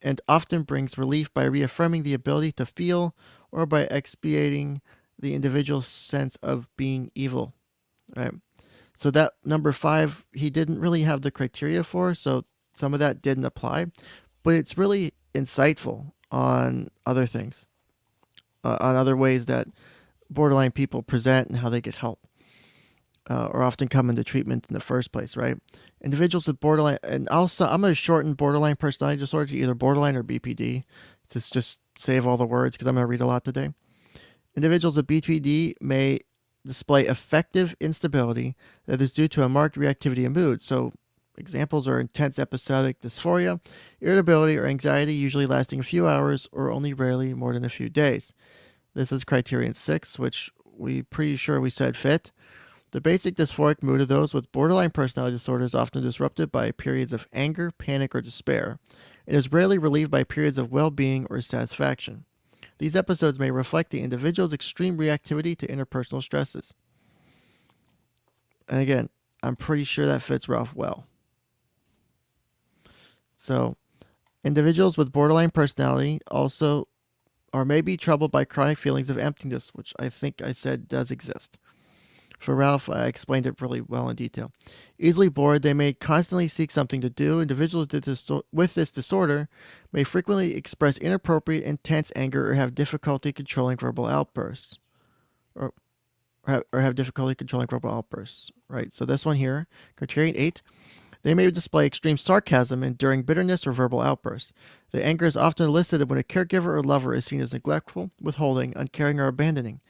and often brings relief by reaffirming the ability to feel or by expiating the individual's sense of being evil. Right? So that number 5, he didn't really have the criteria for, so some of that didn't apply, but it's really insightful on other things, on other ways that borderline people present and how they get help, or often come into treatment in the first place, right? Individuals with borderline, and also I'm going to shorten borderline personality disorder to either borderline or BPD to just save all the words because I'm going to read a lot today. Individuals with BPD may display affective instability that is due to a marked reactivity in mood. So, examples are intense episodic dysphoria, irritability, or anxiety, usually lasting a few hours or only rarely more than a few days. This is criterion 6, which we pretty sure we said fit. The basic dysphoric mood of those with borderline personality disorder is often disrupted by periods of anger, panic, or despair. It is rarely relieved by periods of well-being or satisfaction. These episodes may reflect the individual's extreme reactivity to interpersonal stresses. And again, I'm pretty sure that fits Ralph well. So, individuals with borderline personality also or may be troubled by chronic feelings of emptiness, which I think I said does exist. For Ralph, I explained it really well in detail. Easily bored, they may constantly seek something to do. Individuals with this disorder may frequently express inappropriate, intense anger or have difficulty controlling verbal outbursts. Or have difficulty controlling verbal outbursts, right? So this one here, criterion 8, they may display extreme sarcasm enduring bitterness or verbal outbursts. The anger is often elicited when a caregiver or lover is seen as neglectful, withholding, uncaring, or abandoning.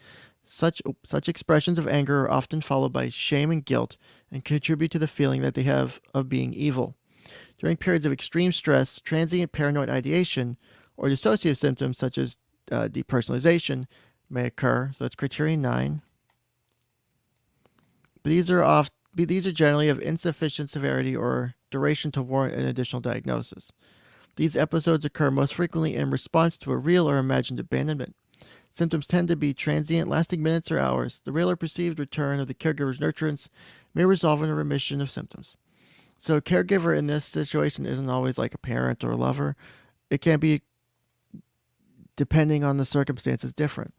Such expressions of anger are often followed by shame and guilt and contribute to the feeling that they have of being evil. During periods of extreme stress, transient paranoid ideation or dissociative symptoms such as depersonalization may occur. So that's criterion 9. But these are generally of insufficient severity or duration to warrant an additional diagnosis. These episodes occur most frequently in response to a real or imagined abandonment. Symptoms tend to be transient, lasting minutes or hours. The real or perceived return of the caregiver's nurturance may resolve in a remission of symptoms. So a caregiver in this situation isn't always like a parent or a lover. It can be, depending on the circumstances, different.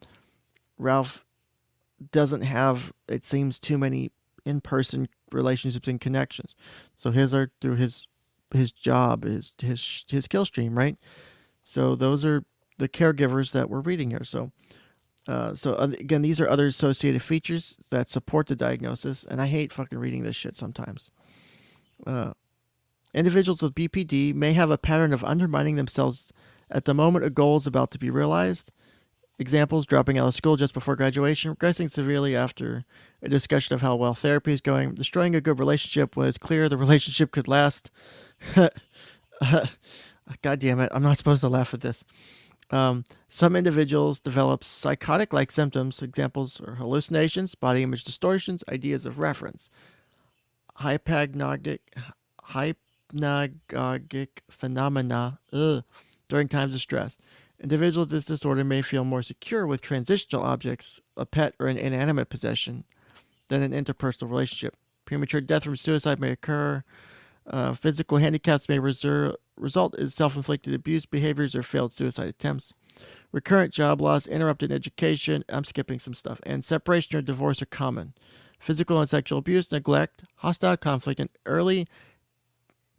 Ralph doesn't have, it seems, too many in-person relationships and connections. So his are through his job, his KillStream, right? So those are the caregivers that we're reading here. So again, these are other associated features that support the diagnosis, and I hate fucking reading this shit sometimes. Individuals with BPD may have a pattern of undermining themselves at the moment a goal is about to be realized. Examples: dropping out of school just before graduation, regressing severely after a discussion of how well therapy is going, destroying a good relationship when it's clear the relationship could last. God damn it, I'm not supposed to laugh at this. Some individuals develop psychotic-like symptoms. Examples are hallucinations, body image distortions, ideas of reference. Hypnagogic phenomena during times of stress. Individuals with this disorder may feel more secure with transitional objects, a pet or an inanimate possession, than an interpersonal relationship. Premature death from suicide may occur. Physical handicaps may result in self-inflicted abuse behaviors or failed suicide attempts. Recurrent job loss, interrupted education, I'm skipping some stuff, and separation or divorce are common. Physical and sexual abuse, neglect, hostile conflict, and early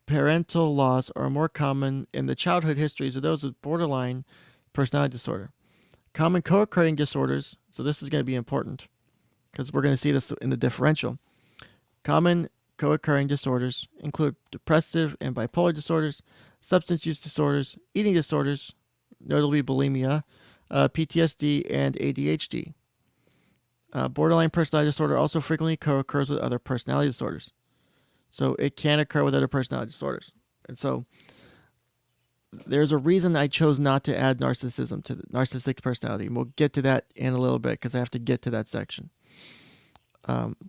parental loss are more common in the childhood histories of those with borderline personality disorder. Common co-occurring disorders, so this is going to be important because we're going to see this in the differential. Common co-occurring disorders include depressive and bipolar disorders, substance use disorders, eating disorders, notably bulimia, PTSD, and ADHD. Borderline personality disorder also frequently co-occurs with other personality disorders. So it can occur with other personality disorders. And so there's a reason I chose not to add narcissism to the narcissistic personality. And we'll get to that in a little bit because I have to get to that section.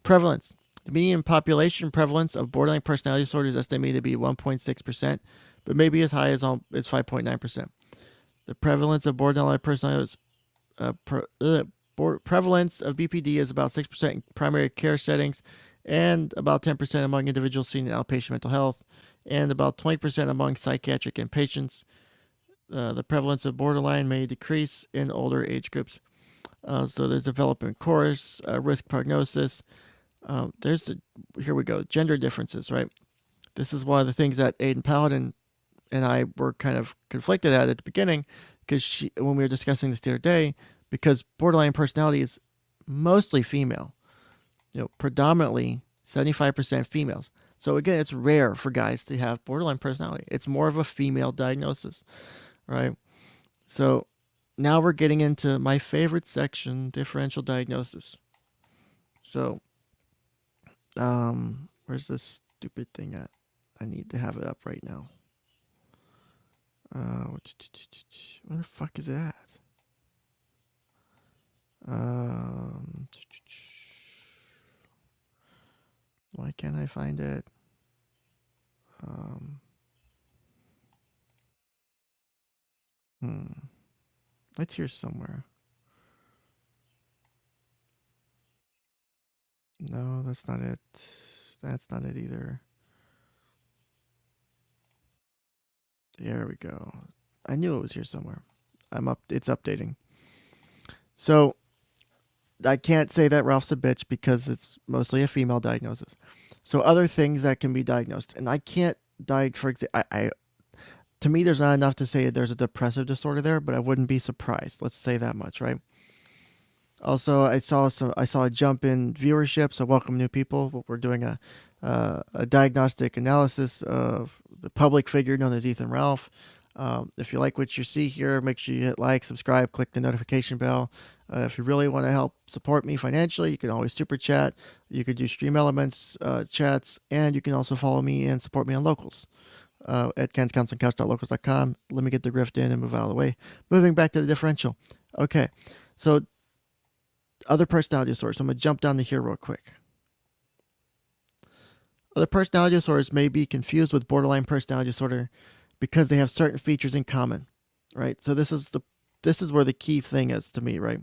Prevalence. The median population prevalence of borderline personality disorder is estimated to be 1.6%, but maybe as high as 5.9%. The prevalence of borderline personality prevalence of BPD is about 6% in primary care settings, and about 10% among individuals seen in outpatient mental health, and about 20% among psychiatric inpatients. The prevalence of borderline may decrease in older age groups. So there's development course, risk prognosis. Here we go, gender differences, right? This is one of the things that Aiden Paladin and I were kind of conflicted at the beginning, because when we were discussing this the other day, because borderline personality is mostly female, predominantly 75% females. So again, it's rare for guys to have borderline personality. It's more of a female diagnosis, right? So now we're getting into my favorite section, differential diagnosis. So, where's this stupid thing at? I need to have it up right now. Where the fuck is that? Um, why can't I find it? Um, hmm. It's here somewhere. No, that's not it. That's not it either. There we go. I knew it was here somewhere. I'm up. It's updating. So I can't say that Ralph's a bitch because it's mostly a female diagnosis. So other things that can be diagnosed, and I can't for example, to me, there's not enough to say there's a depressive disorder there, but I wouldn't be surprised. Let's say that much, right? Also, I saw a jump in viewership, so welcome new people. We're doing a diagnostic analysis of the public figure known as Ethan Ralph. If you like what you see here, make sure you hit like, subscribe, click the notification bell. If you really want to help support me financially, you can always super chat. You could do Stream Elements chats, and you can also follow me and support me on Locals at kenscounselandcouch.locals.com. Let me get the grift in and move out of the way. Moving back to the differential. Okay, so other personality disorders. I'm going to jump down to here real quick. Other personality disorders may be confused with borderline personality disorder because they have certain features in common, right? So this is where the key thing is to me, right?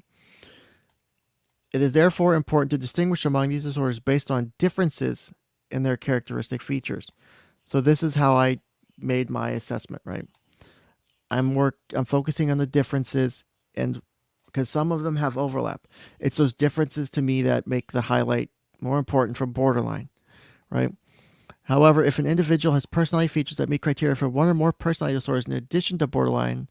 It is therefore important to distinguish among these disorders based on differences in their characteristic features. So this is how I made my assessment, right? I'm focusing on the differences, and because some of them have overlap. It's those differences to me that make the highlight more important for borderline, right? However, if an individual has personality features that meet criteria for one or more personality disorders in addition to borderline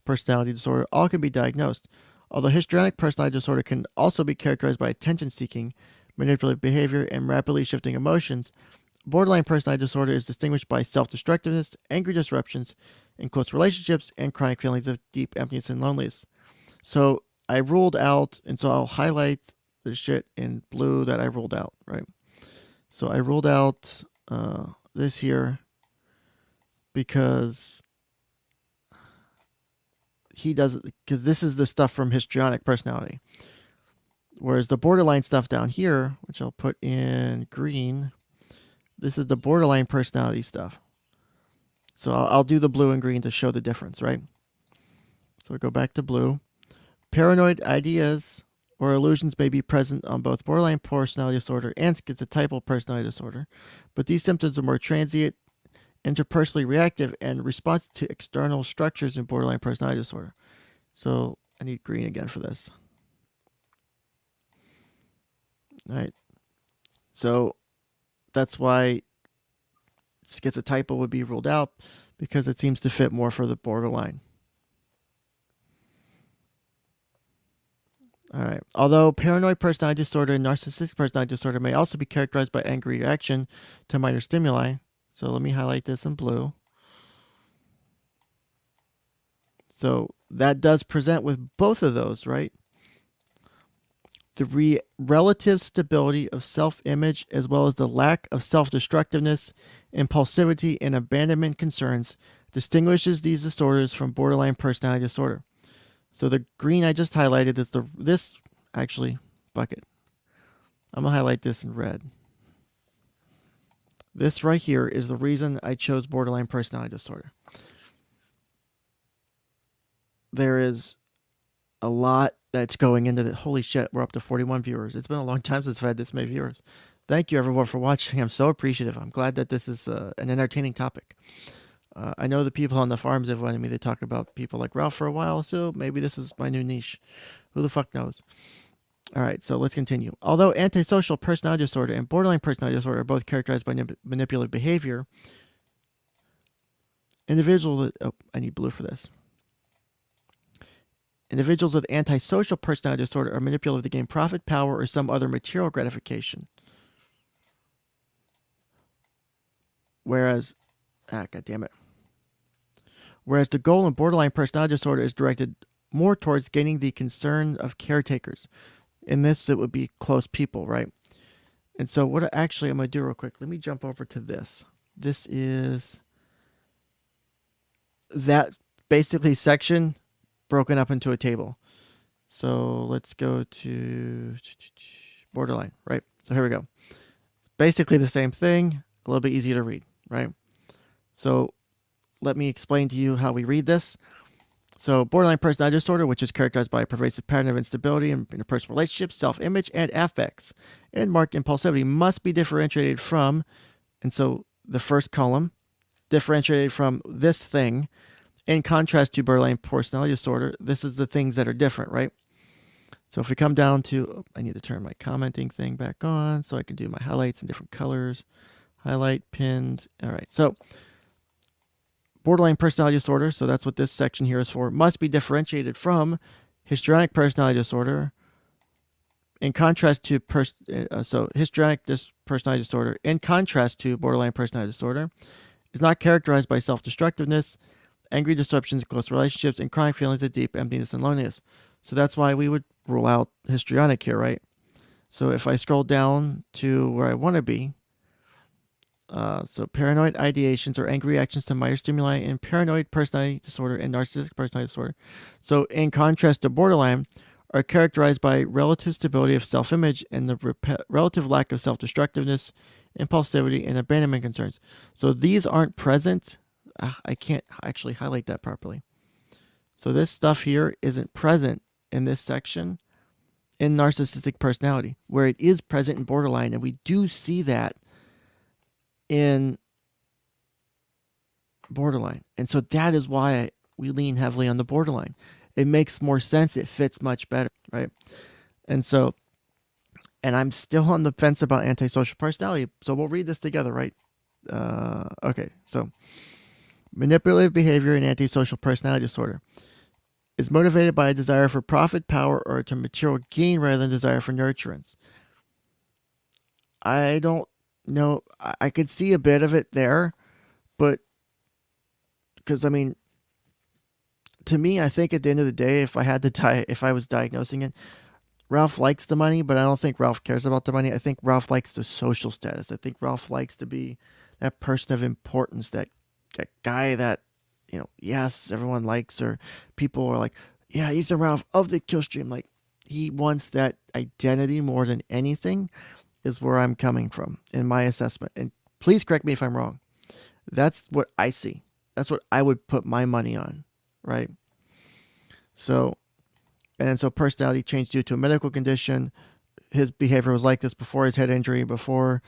personality disorder, all can be diagnosed. Although histrionic personality disorder can also be characterized by attention-seeking, manipulative behavior, and rapidly shifting emotions, borderline personality disorder is distinguished by self-destructiveness, angry disruptions in close relationships, and chronic feelings of deep emptiness and loneliness. So I ruled out, and so I'll highlight the shit in blue that I ruled out, right? So I ruled out this here because because this is the stuff from histrionic personality. Whereas the borderline stuff down here, which I'll put in green, this is the borderline personality stuff. So I'll do the blue and green to show the difference, right? So I go back to blue. Paranoid ideas or illusions may be present on both borderline personality disorder and schizotypal personality disorder, but these symptoms are more transient, interpersonally reactive, and responsive to external structures in borderline personality disorder. So I need green again for this. All right. So that's why schizotypal would be ruled out, because it seems to fit more for the borderline. All right. Although paranoid personality disorder and narcissistic personality disorder may also be characterized by angry reaction to minor stimuli. So let me highlight this in blue. So that does present with both of those, right? The relative stability of self-image, as well as the lack of self-destructiveness, impulsivity, and abandonment concerns, distinguishes these disorders from borderline personality disorder. So the green I just highlighted is this actually bucket. I'm gonna highlight this in red. This right here is the reason I chose borderline personality disorder. There is a lot that's going into the. Holy shit, we're up to 41 viewers. It's been a long time since I've had this many viewers. Thank you everyone for watching. I'm so appreciative. I'm glad that this is an entertaining topic. I know the people on the farms have wanted me to talk about people like Ralph for a while, so maybe this is my new niche. Who the fuck knows? All right, so let's continue. Although antisocial personality disorder and borderline personality disorder are both characterized by manipulative behavior, individuals. Oh, I need blue for this. Individuals with antisocial personality disorder are manipulative to gain profit, power, or some other material gratification. Whereas, God damn it. Whereas the goal in borderline personality disorder is directed more towards gaining the concern of caretakers. In this, it would be close people, right? And so what actually I'm going to do real quick, let me jump over to this. This is that basically section broken up into a table. So let's go to borderline, right? So here we go. Basically the same thing, a little bit easier to read, right? So let me explain to you how we read this. So borderline personality disorder, which is characterized by a pervasive pattern of instability in interpersonal relationships, self-image, and affects, and marked impulsivity, must be differentiated from, and so the first column, differentiated from this thing. In contrast to borderline personality disorder, this is the things that are different, right? So if we come down to, I need to turn my commenting thing back on so I can do my highlights in different colors. Highlight, pinned. All right. So borderline personality disorder, so that's what this section here is for, must be differentiated from histrionic personality disorder. In contrast to histrionic personality disorder, in contrast to borderline personality disorder, is not characterized by self-destructiveness, angry disruptions in close relationships, and chronic feelings of deep emptiness and loneliness. So that's why we would rule out histrionic here, right? So if I scroll down to where I want to be, so paranoid ideations or angry reactions to minor stimuli in paranoid personality disorder and narcissistic personality disorder. So in contrast to borderline, are characterized by relative stability of self-image and the relative lack of self-destructiveness, impulsivity, and abandonment concerns. So these aren't present. I can't actually highlight that properly. So this stuff here isn't present in this section in narcissistic personality, where it is present in borderline, and we do see that in borderline. And so that is why we lean heavily on the borderline. It makes more sense. It fits much better, right? And so, and I'm still on the fence about antisocial personality. So we'll read this together, right? Okay, so manipulative behavior in antisocial personality disorder is motivated by a desire for profit, power, or to material gain rather than desire for nurturance. I don't know. I could see a bit of it there, but because I mean, to me, I think at the end of the day, if I was diagnosing it, Ralph likes the money, but I don't think Ralph cares about the money. I think Ralph likes the social status. I think Ralph likes to be that person of importance, that guy that, yes, everyone likes, or people are like, yeah, he's the Ralph of the KillStream. Like, he wants that identity more than anything, is where I'm coming from in my assessment. And please correct me if I'm wrong. That's what I see. That's what I would put my money on, right? So, and so personality changed due to a medical condition. His behavior was like this before his head injury, before,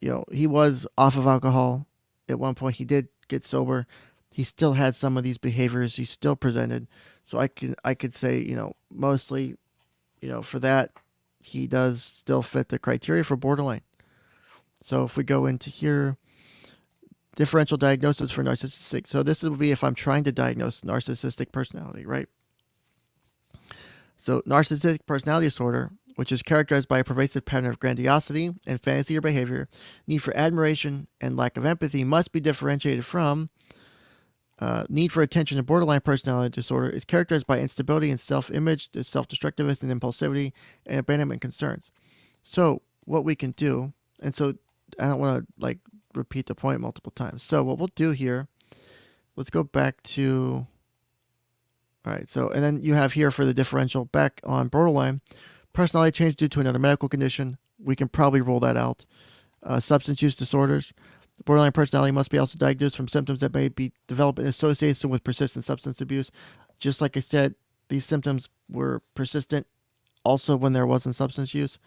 he was off of alcohol. At one point, he did get sober. He still had some of these behaviors. He still presented. So I could say, mostly, for that, he does still fit the criteria for borderline. So if we go into here, differential diagnosis for narcissistic. So this would be if I'm trying to diagnose narcissistic personality, right? So narcissistic personality disorder, which is characterized by a pervasive pattern of grandiosity and fantasy or behavior, need for admiration, and lack of empathy, must be differentiated from need for attention. And borderline personality disorder is characterized by instability in self-image, self-destructiveness, and impulsivity, and abandonment concerns. So what we can do, and so I don't want to repeat the point multiple times. So what we'll do here, let's go back to, all right, so, and then you have here for the differential back on borderline, personality change due to another medical condition. We can probably rule that out. Substance use disorders. Borderline personality must be also diagnosed from symptoms that may be developed in association with persistent substance abuse. Just like I said, these symptoms were persistent also when there wasn't substance use.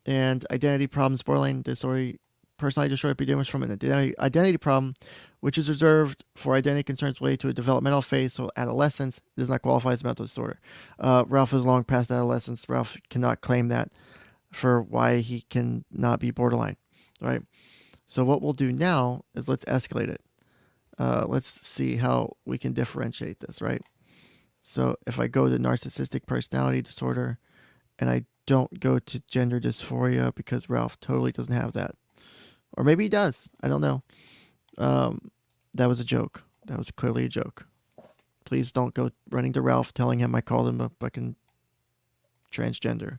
And identity problems, borderline disorder, personality disorder begins from an identity problem, which is reserved for identity concerns related to a developmental phase. So adolescence does not qualify as a mental disorder. Ralph is long past adolescence. Ralph cannot claim that for why he can not be borderline, right? So what we'll do now is let's escalate it. Let's see how we can differentiate this, right? So if I go to narcissistic personality disorder and I don't go to gender dysphoria because Ralph totally doesn't have that. Or maybe he does. I don't know. That was a joke. That was clearly a joke. Please don't go running to Ralph telling him I called him a fucking transgender.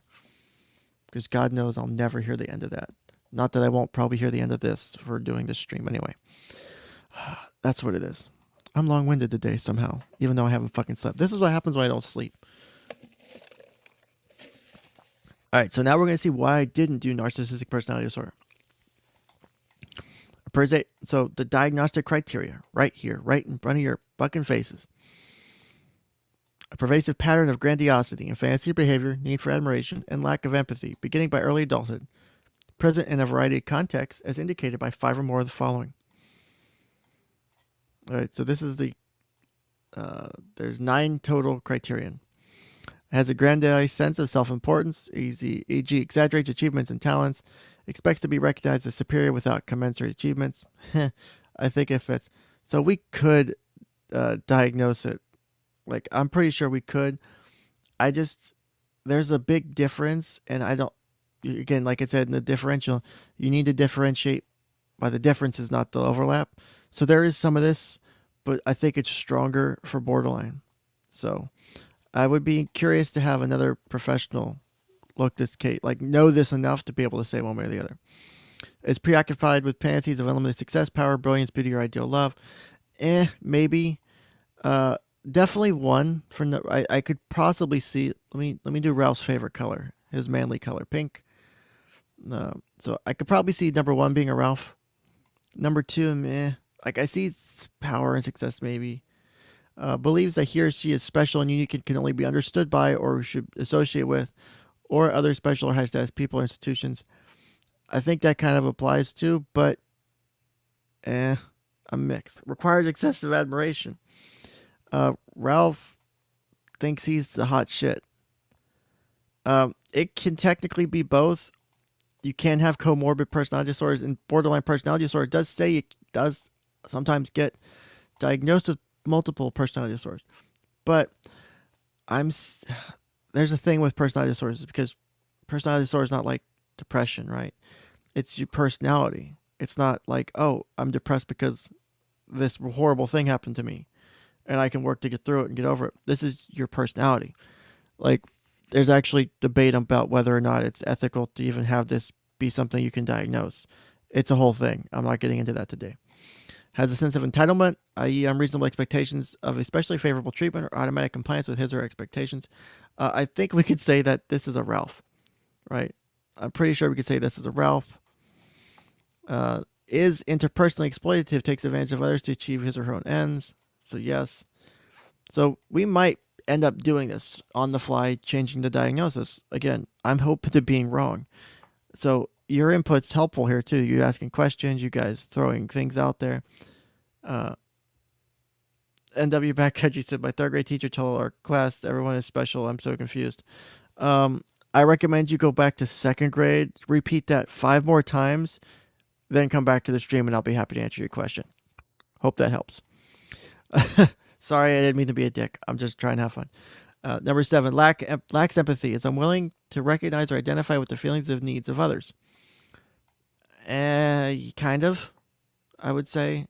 Because God knows I'll never hear the end of that. Not that I won't probably hear the end of this for doing this stream anyway. That's what it is. I'm long-winded today somehow, even though I haven't fucking slept. This is what happens when I don't sleep. All right, so now we're going to see why I didn't do narcissistic personality disorder. So the diagnostic criteria, right here, right in front of your fucking faces. A pervasive pattern of grandiosity and fancy behavior, need for admiration, and lack of empathy, beginning by early adulthood, present in a variety of contexts, as indicated by 5 or more of the following. All right, so this is there's 9 total criterion. It has a grandiose sense of self-importance, e.g. exaggerates achievements and talents, expects to be recognized as superior without commensurate achievements. I think it fits. So we could diagnose it. Like, I'm pretty sure we could. There's a big difference, and again, like I said in the differential, you need to differentiate by the differences, not the overlap. So there is some of this, but I think it's stronger for borderline. So I would be curious to have another professional look this case, like know this enough to be able to say one way or the other. Is preoccupied with fantasies of unlimited success, power, brilliance, beauty, or ideal love. Maybe. Definitely one for I could possibly see. Let me do Ralph's favorite color, his manly color, pink. So I could probably see number 1 being a Ralph. Number 2, like I see power and success maybe. Believes that he or she is special and unique and can only be understood by or should associate with or other special or high status people or institutions. I think that kind of applies too, but I'm mixed. Requires excessive admiration. Ralph thinks he's the hot shit. It can technically be both. You can have comorbid personality disorders, and borderline personality disorder does say it does sometimes get diagnosed with multiple personality disorders. But there's a thing with personality disorders, because personality disorder is not like depression, right? It's your personality. It's not like, oh, I'm depressed because this horrible thing happened to me and I can work to get through it and get over it. This is your personality. Like, there's actually debate about whether or not it's ethical to even have this be something you can diagnose. It's a whole thing. I'm not getting into that today. Has a sense of entitlement, i.e. unreasonable expectations of especially favorable treatment or automatic compliance with his or her expectations. I think we could say that this is a Ralph, right? I'm pretty sure we could say this is a Ralph. Is interpersonally exploitative, takes advantage of others to achieve his or her own ends. So yes. So we might end up doing this on the fly, changing the diagnosis. Again, I'm open to being wrong. So your input's helpful here too. You asking questions, you guys throwing things out there. NW Backcountry said, my 3rd grade teacher told our class everyone is special. I'm so confused. I recommend you go back to 2nd grade, repeat that 5 more times, then come back to the stream and I'll be happy to answer your question. Hope that helps. Sorry, I didn't mean to be a dick. I'm just trying to have fun. Number 7, lacks empathy. Is unwilling to recognize or identify with the feelings and needs of others. Kind of, I would say.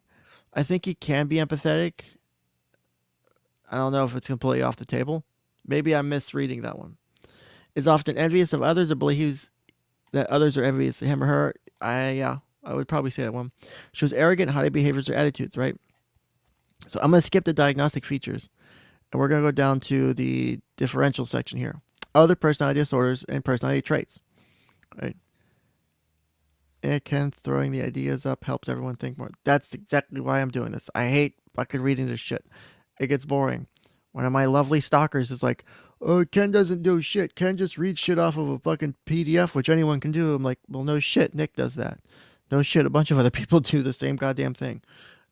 I think he can be empathetic. I don't know if it's completely off the table. Maybe I'm misreading that one. Is often envious of others or believes that others are envious of him or her. I would probably say that one. Shows arrogant, haughty behaviors or attitudes, right? So I'm going to skip the diagnostic features, and we're going to go down to the differential section here. Other personality disorders and personality traits, right? Throwing the ideas up helps everyone think more. That's exactly why I'm doing this. I hate fucking reading this shit. It gets boring. One of my lovely stalkers is like, oh, Ken doesn't do shit. Ken just reads shit off of a fucking PDF, which anyone can do. I'm like, well, no shit. Nick does that. No shit. A bunch of other people do the same goddamn thing.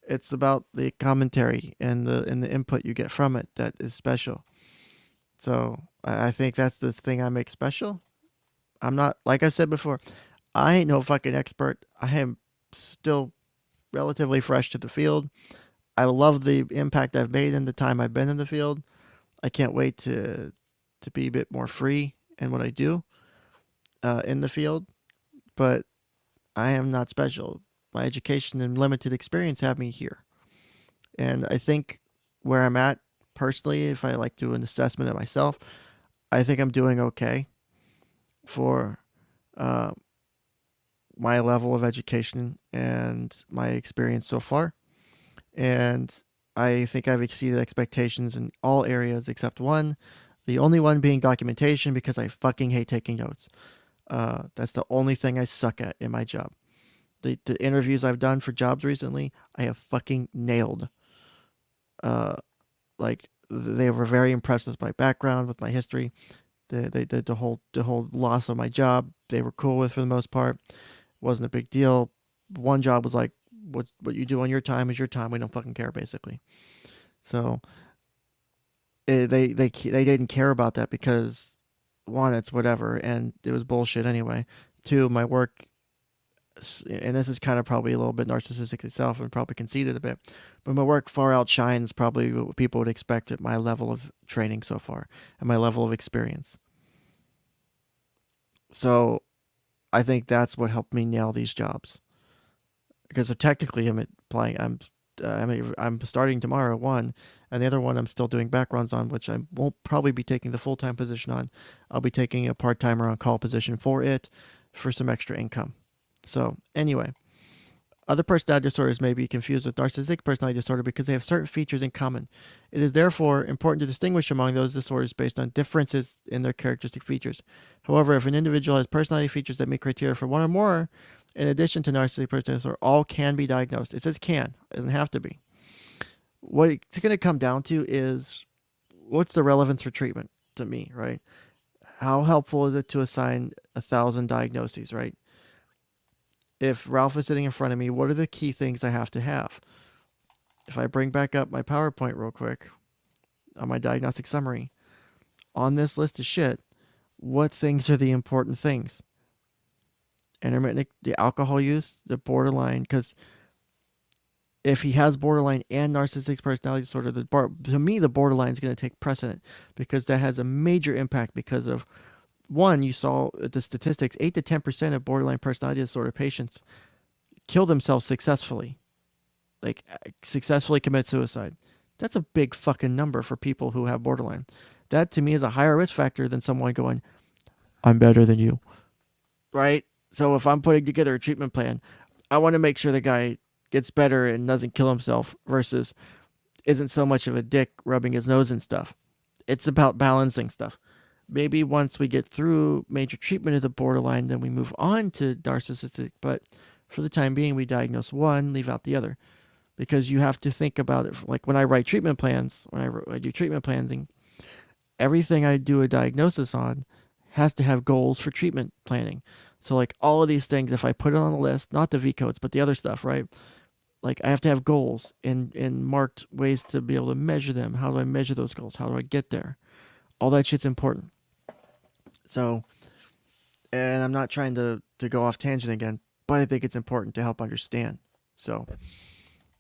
It's about the commentary and the input you get from it that is special. So I think that's the thing I make special. I'm not, like I said before, I ain't no fucking expert. I am still relatively fresh to the field. I love the impact I've made in the time I've been in the field. I can't wait to be a bit more free in what I do in the field. But I am not special. My education and limited experience have me here. And I think where I'm at personally, if I like do an assessment of myself, I think I'm doing okay for uh, my level of education and my experience so far. And I think I've exceeded expectations in all areas except one, the only one being documentation because I fucking hate taking notes. That's the only thing I suck at in my job. The interviews I've done for jobs recently, I have fucking nailed. Uh, like they were very impressed with my background, with my history. The whole loss of my job, they were cool with for the most part. Wasn't a big deal. One job was like, what you do on your time is your time. We don't fucking care, basically. So they didn't care about that because one, it's whatever, and it was bullshit anyway. Two, my work, and this is kind of probably a little bit narcissistic itself and probably conceited a bit, but my work far outshines probably what people would expect at my level of training so far and my level of experience. So I think that's what helped me nail these jobs because technically I'm applying. I'm starting tomorrow one, and the other one I'm still doing backgrounds on, which I won't probably be taking the full time position on. I'll be taking a part timer on call position for it, for some extra income. So anyway, other personality disorders may be confused with narcissistic personality disorder because they have certain features in common. It is therefore important to distinguish among those disorders based on differences in their characteristic features. However, if an individual has personality features that meet criteria for one or more, in addition to narcissistic personality disorder, all can be diagnosed. It says can, it doesn't have to be. What it's going to come down to is what's the relevance for treatment to me, right? How helpful is it to assign 1,000 diagnoses, right? If Ralph is sitting in front of me, what are the key things I have to have? If I bring back up my PowerPoint real quick on my diagnostic summary, on this list of shit, what things are the important things? Intermittent, the alcohol use, the borderline, because if he has borderline and narcissistic personality disorder, to me, the borderline is going to take precedent because that has a major impact because of one, you saw the statistics 8 to 10% of borderline personality disorder patients kill themselves successfully, like successfully commit suicide. That's a big fucking number for people who have borderline. That to me is a higher risk factor than someone going, I'm better than you, right? So if I'm putting together a treatment plan, I want to make sure the guy gets better and doesn't kill himself versus isn't so much of a dick rubbing his nose and stuff. It's about balancing stuff. Maybe once we get through major treatment of the borderline, then we move on to narcissistic. But for the time being, we diagnose one, leave out the other. Because you have to think about it. Like when I write treatment plans, I do treatment planning, everything I do a diagnosis on has to have goals for treatment planning. So like all of these things, if I put it on the list, not the V codes, but the other stuff, right? Like I have to have goals and marked ways to be able to measure them. How do I measure those goals? How do I get there? All that shit's important. So, and I'm not trying to go off tangent again, but I think it's important to help understand. So,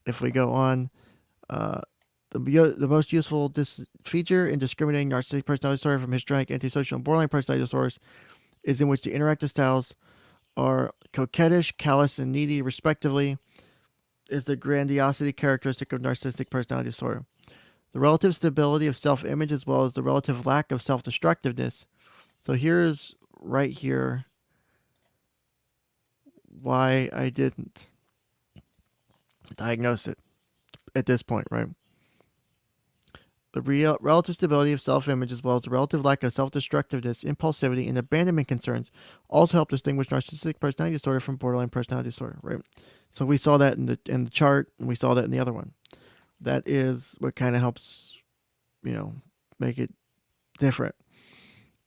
if we go on, uh, the most useful feature in discriminating narcissistic personality disorder from histrionic, antisocial, and borderline personality disorders is in which the interactive styles are coquettish, callous, and needy, respectively, is the grandiosity characteristic of narcissistic personality disorder. The relative stability of self image as well as the relative lack of self destructiveness. So here's right here why I didn't diagnose it at this point, right? The relative stability of self image, as well as the relative lack of self destructiveness, impulsivity, and abandonment concerns, also help distinguish narcissistic personality disorder from borderline personality disorder, right? So we saw that in the chart, and we saw that in the other one. That is what kind of helps, make it different.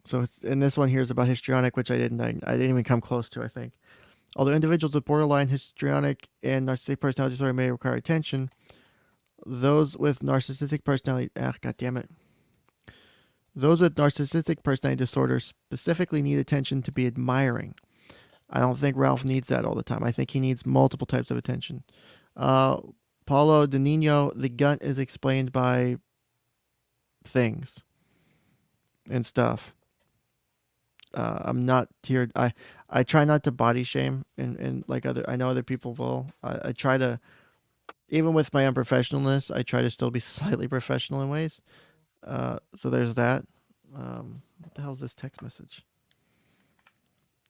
So and this one here is about histrionic, which I didn't even come close to, I think. Although individuals with borderline, histrionic, and narcissistic personality disorder may require attention, those with narcissistic personality, god damn it. Those with narcissistic personality disorder specifically need attention to be admiring. I don't think Ralph needs that all the time. I think he needs multiple types of attention. Paulo De Nino, the gut is explained by things and stuff. I'm not here. I try not to body shame and like I know other people will. I try to even with my unprofessionalness, I try to still be slightly professional in ways. So there's that. What the hell's this text message?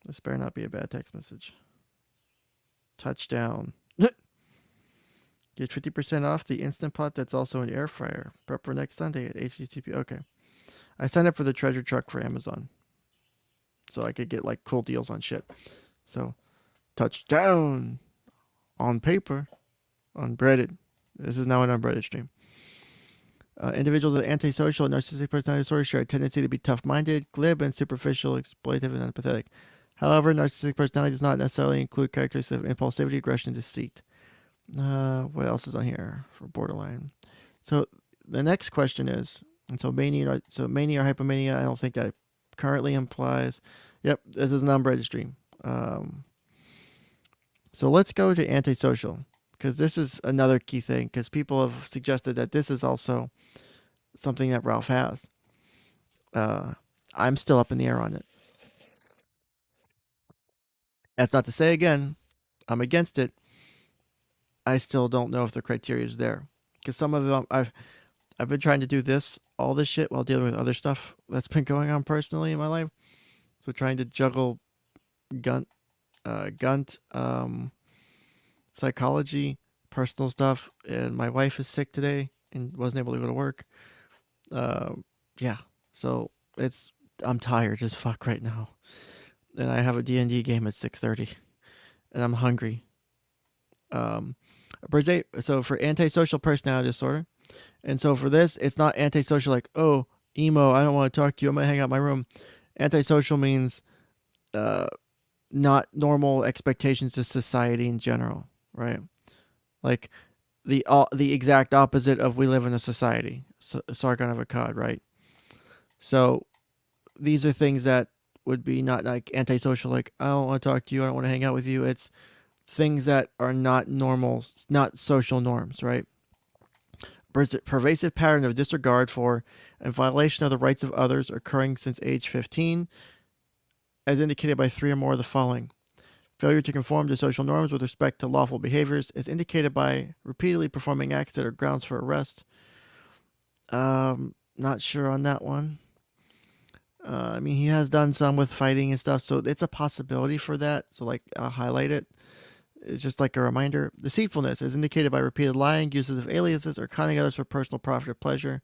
This better not be a bad text message. Touchdown. Get 50% off the Instant Pot that's also an air fryer. Prep for next Sunday at HTTP. Okay. I signed up for the treasure truck for Amazon. So I could get like cool deals on shit. So, touchdown on paper, unbreaded. This is now an unbreaded stream. Individuals with antisocial and narcissistic personality disorder share a tendency to be tough-minded, glib, and superficial, exploitative, and empathetic. However, narcissistic personality does not necessarily include characteristics of impulsivity, aggression, and deceit. What else is on here for borderline? So the next question is, and so mania or hypomania, I don't think that currently implies. Yep, this is an unbreaded stream. So let's go to antisocial, because this is another key thing, because people have suggested that this is also something that Ralph has. I'm still up in the air on it. That's not to say, again, I'm against it. I still don't know if the criteria is there, because some of them I've been trying to do all this shit while dealing with other stuff that's been going on personally in my life. So trying to juggle gunt, psychology, personal stuff, and my wife is sick today and wasn't able to go to work. Yeah, so I'm tired as fuck right now, and I have a D&D game at 6:30, and I'm hungry. So for antisocial personality disorder, and so for this, it's not antisocial like, oh, emo, I don't want to talk to you, I'm gonna hang out in my room. Antisocial means not normal expectations to society in general, right? Like the exact opposite of we live in a society, Sargon of Akkad, right? So these are things that would be not like antisocial, like I don't want to talk to you, I don't want to hang out with you. It's things that are not normal, not social norms, right? Pervasive pattern of disregard for and violation of the rights of others occurring since age 15, as indicated by three or more of the following. Failure to conform to social norms with respect to lawful behaviors is indicated by repeatedly performing acts that are grounds for arrest. Not sure on that one. I mean, he has done some with fighting and stuff, so it's a possibility for that. So, like, I'll highlight it. It's just like a reminder. Deceitfulness is indicated by repeated lying, uses of aliases, or conning others for personal profit or pleasure.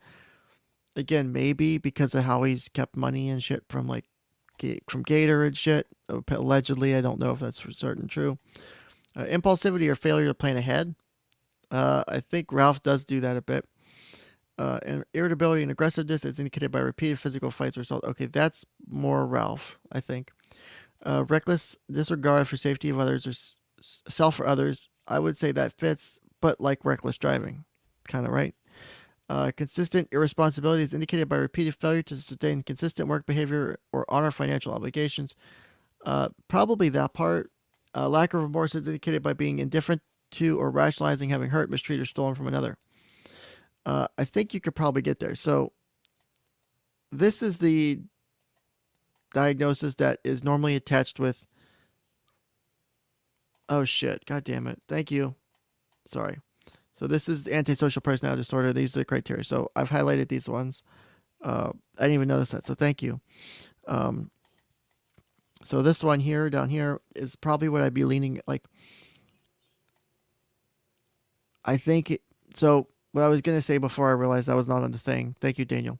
Again, maybe because of how he's kept money and shit from Gator and shit. Allegedly, I don't know if that's for certain true. Impulsivity or failure to plan ahead. I think Ralph does do that a bit. And irritability and aggressiveness is indicated by repeated physical fights or assault. Okay, that's more Ralph, I think. Reckless disregard for safety of others or self or others. I would say that fits, but like reckless driving, kind of, right? Consistent irresponsibility is indicated by repeated failure to sustain consistent work behavior or honor financial obligations. Probably that part. Lack of remorse is indicated by being indifferent to or rationalizing having hurt, mistreated, or stolen from another. I think you could probably get there. So this is the diagnosis that is normally attached with. Oh shit! God damn it! Thank you. Sorry. So this is the antisocial personality disorder. These are the criteria. So I've highlighted these ones. I didn't even notice that. So thank you. So this one here, down here, is probably what I'd be leaning like. I think so. What I was gonna say before I realized that was not on the thing. Thank you, Daniel.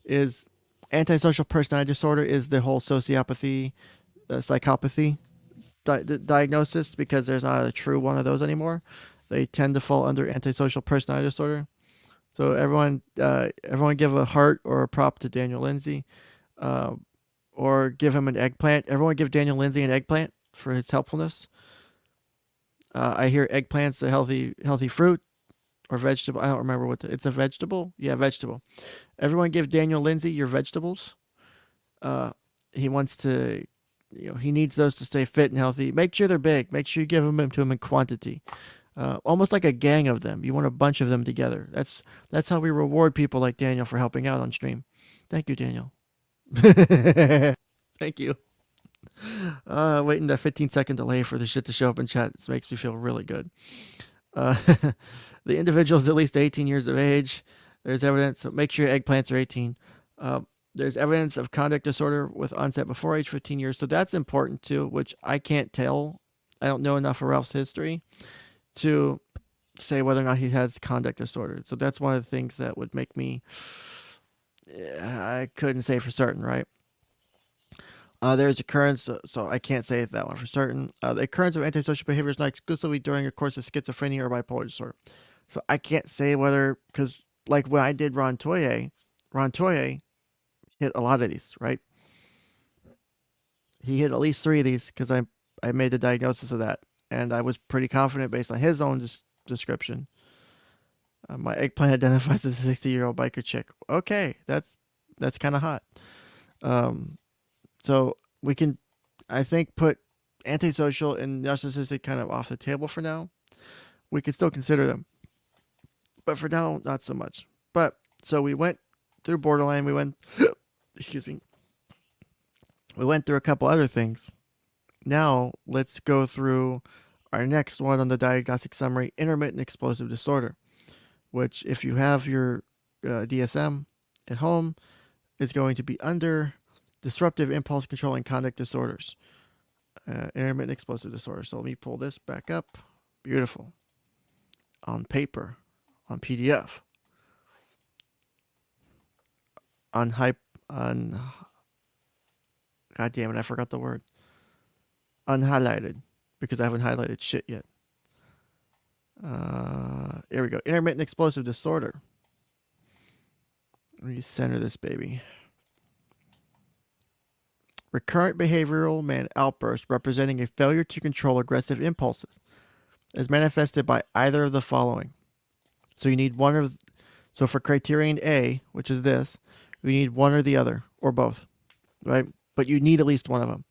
Is antisocial personality disorder is the whole sociopathy, psychopathy diagnosis, because there's not a true one of those anymore. They tend to fall under antisocial personality disorder. So everyone give a heart or a prop to Daniel Lindsay, or give him an eggplant. Everyone give Daniel Lindsay an eggplant for his helpfulness. I hear eggplant's a healthy fruit or vegetable. I don't remember it's a vegetable. Yeah, vegetable. Everyone give Daniel Lindsay your vegetables. He wants to, he needs those to stay fit and healthy. Make sure they're big. Make sure you give them to him in quantity. Almost like a gang of them. You want a bunch of them together. That's how we reward people like Daniel for helping out on stream. Thank you, Daniel. Thank you. Waiting that 15-second delay for the shit to show up in chat. This makes me feel really good. Uh, the individual is at least 18 years of age. There's evidence, so make sure your eggplants are 18. Uh, there's evidence of conduct disorder with onset before age 15 years. So that's important too, which I can't tell. I don't know enough of Ralph's history to say whether or not he has conduct disorder. So that's one of the things that would make me, I couldn't say for certain, right? There's occurrence, so I can't say that one for certain. The occurrence of antisocial behavior is not exclusively during a course of schizophrenia or bipolar disorder. So I can't say whether, because like when I did Ron Toye hit a lot of these, right? He hit at least 3 of these because I made the diagnosis of that, and I was pretty confident based on his own description. My eggplant identifies as a 60-year-old biker chick. Okay, that's kind of hot. Um, so we can, I think, put antisocial and narcissistic kind of off the table for now. We can still consider them, but for now, not so much. But so we went through borderline. We went, excuse me. We went through a couple other things. Now let's go through our next one on the diagnostic summary: intermittent explosive disorder, which, if you have your DSM at home, is going to be under disruptive impulse control and conduct disorders. Intermittent explosive disorder. So let me pull this back up. Beautiful. On paper, on PDF, on hype, on. God damn it, I forgot the word. Unhighlighted, because I haven't highlighted shit yet. Here we go. Intermittent explosive disorder. Let me center this baby. Recurrent behavioral man outburst representing a failure to control aggressive impulses is manifested by either of the following. So you need one of, so for criterion A, which is this, you need one or the other, or both, right? But you need at least one of them.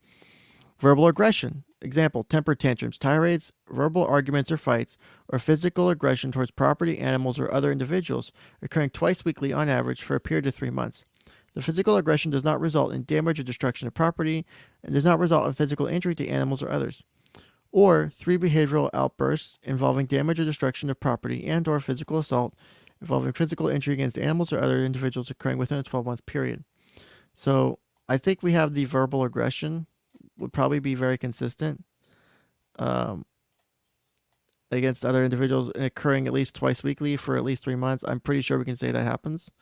Verbal aggression. Example, temper tantrums, tirades, verbal arguments or fights, or physical aggression towards property, animals, or other individuals, occurring twice weekly on average for a period of 3 months. The physical aggression does not result in damage or destruction of property and does not result in physical injury to animals or others. Or 3 behavioral outbursts involving damage or destruction of property and or physical assault involving physical injury against animals or other individuals occurring within a 12-month period. So I think we have the verbal aggression would probably be very consistent against other individuals and occurring at least twice weekly for at least 3 months. I'm pretty sure we can say that happens.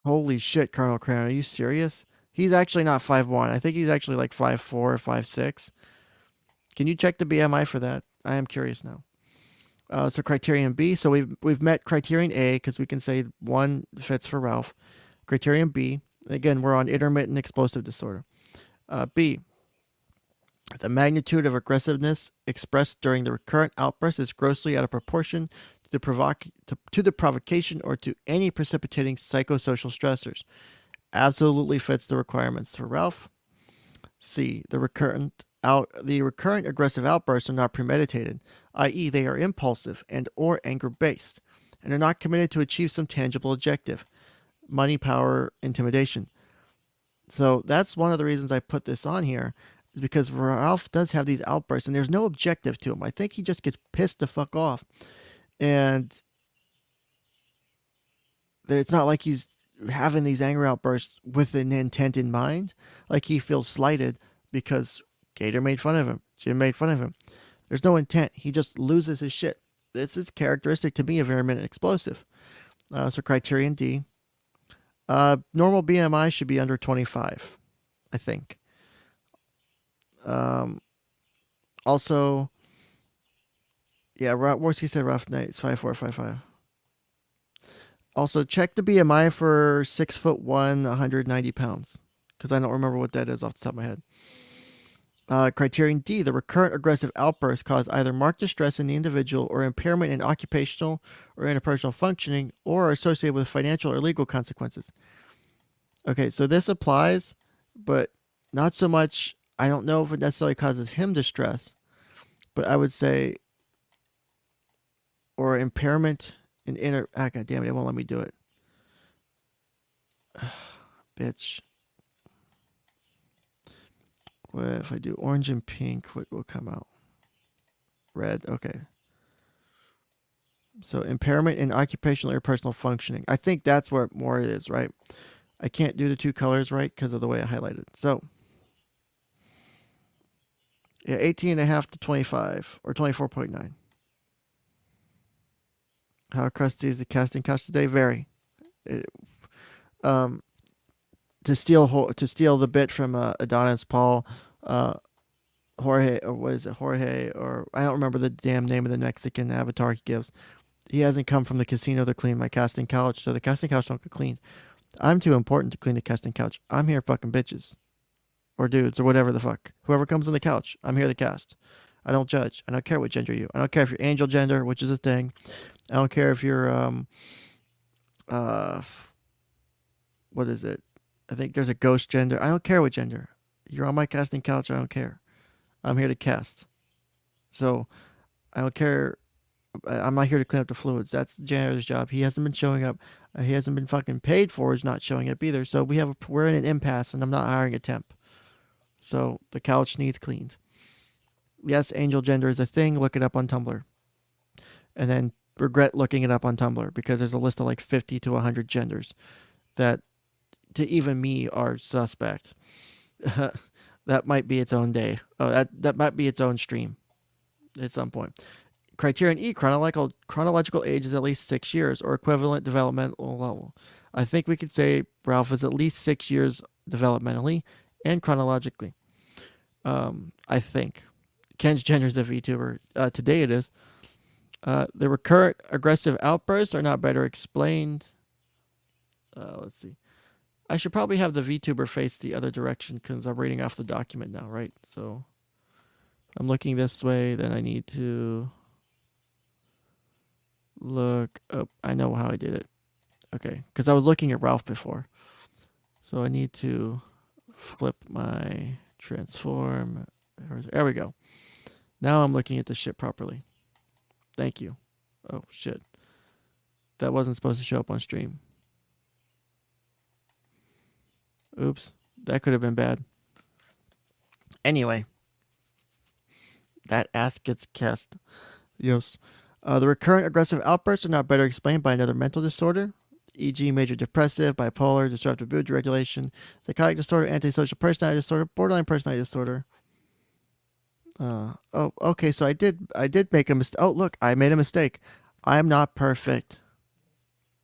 Holy shit, Colonel Cran, are you serious? He's actually not 5'1". I think he's actually like 5'4" or 5'6". Can you check the BMI for that? I am curious now. So criterion B. So we've met criterion A because we can say one fits for Ralph. Criterion B. Again, we're on intermittent explosive disorder. B. The magnitude of aggressiveness expressed during the recurrent outburst is grossly out of proportion to the provocation or to any precipitating psychosocial stressors. Absolutely fits the requirements for Ralph. C. The recurrent aggressive outbursts are not premeditated, i.e., they are impulsive and or anger based, and are not committed to achieve some tangible objective: money, power, intimidation. So that's one of the reasons I put this on here, is because Ralph does have these outbursts, and there's no objective to him. I think he just gets pissed the fuck off, and it's not like he's having these anger outbursts with an intent in mind. Like he feels slighted because Gator made fun of him, Jim made fun of him. There's no intent. He just loses his shit. This is characteristic to me of intermittent explosive. So criterion D. Normal BMI should be under 25, I think. Also, yeah, Worski said rough night. It's 5'4", 5'5". Also, check the BMI for 6'1", 190 pounds, because I don't remember what that is off the top of my head. Criterion D, the recurrent aggressive outbursts cause either marked distress in the individual or impairment in occupational or interpersonal functioning, or are associated with financial or legal consequences. Okay, so this applies, but not so much. I don't know if it necessarily causes him distress, but I would say, or impairment in God damn it, it won't let me do it. Bitch. What if I do orange and pink? What will come out? Red. Okay. So impairment in occupational or personal functioning. I think that's where more it is, right? I can't do the two colors right because of the way I highlighted. So yeah, 18.5 to 25 or 24.9. How crusty is the casting couch today? Very. It, um, to steal the bit from Adonis Paul, uh, Jorge, or what is it, Jorge, or I don't remember the damn name of the Mexican avatar he gives. He hasn't come from the casino to clean my casting couch, so the casting couch don't get cleaned. I'm too important to clean the casting couch. I'm here fucking bitches. Or dudes, or whatever the fuck. Whoever comes on the couch, I'm here to cast. I don't judge. I don't care what gender you. I don't care if you're angel gender, which is a thing. I don't care if you're uh what is it? I think there's a ghost gender. I don't care what gender. You're on my casting couch, I don't care. I'm here to cast. So I don't care. I'm not here to clean up the fluids. That's the janitor's job. He hasn't been showing up. He hasn't been fucking paid for his not showing up either. So we're in an impasse, and I'm not hiring a temp. So the couch needs cleaned. Yes, angel gender is a thing. Look it up on Tumblr, and then regret looking it up on Tumblr because there's a list of like 50 to 100 genders that, to even me, are suspect. That might be its own day. Oh, that might be its own stream at some point. Criterion E, chronological age is at least 6 years or equivalent developmental level. I think we could say Ralph is at least 6 years developmentally and chronologically. I think. Ken's gender is a VTuber. Today it is. The recurrent aggressive outbursts are not better explained. Let's see. I should probably have the VTuber face the other direction because I'm reading off the document now, right? So I'm looking this way, then I need to look up. I know how I did it. Okay, because I was looking at Ralph before. So I need to flip my transform. There we go. Now I'm looking at the shit properly. Thank you. Oh, shit. That wasn't supposed to show up on stream. Oops. That could have been bad. Anyway. That ass gets cast. Yes. The recurrent aggressive outbursts are not better explained by another mental disorder, e.g. major depressive, bipolar, disruptive mood regulation, psychotic disorder, antisocial personality disorder, borderline personality disorder. Okay, so I did make a mistake. Oh, look, I made a mistake. I am not perfect.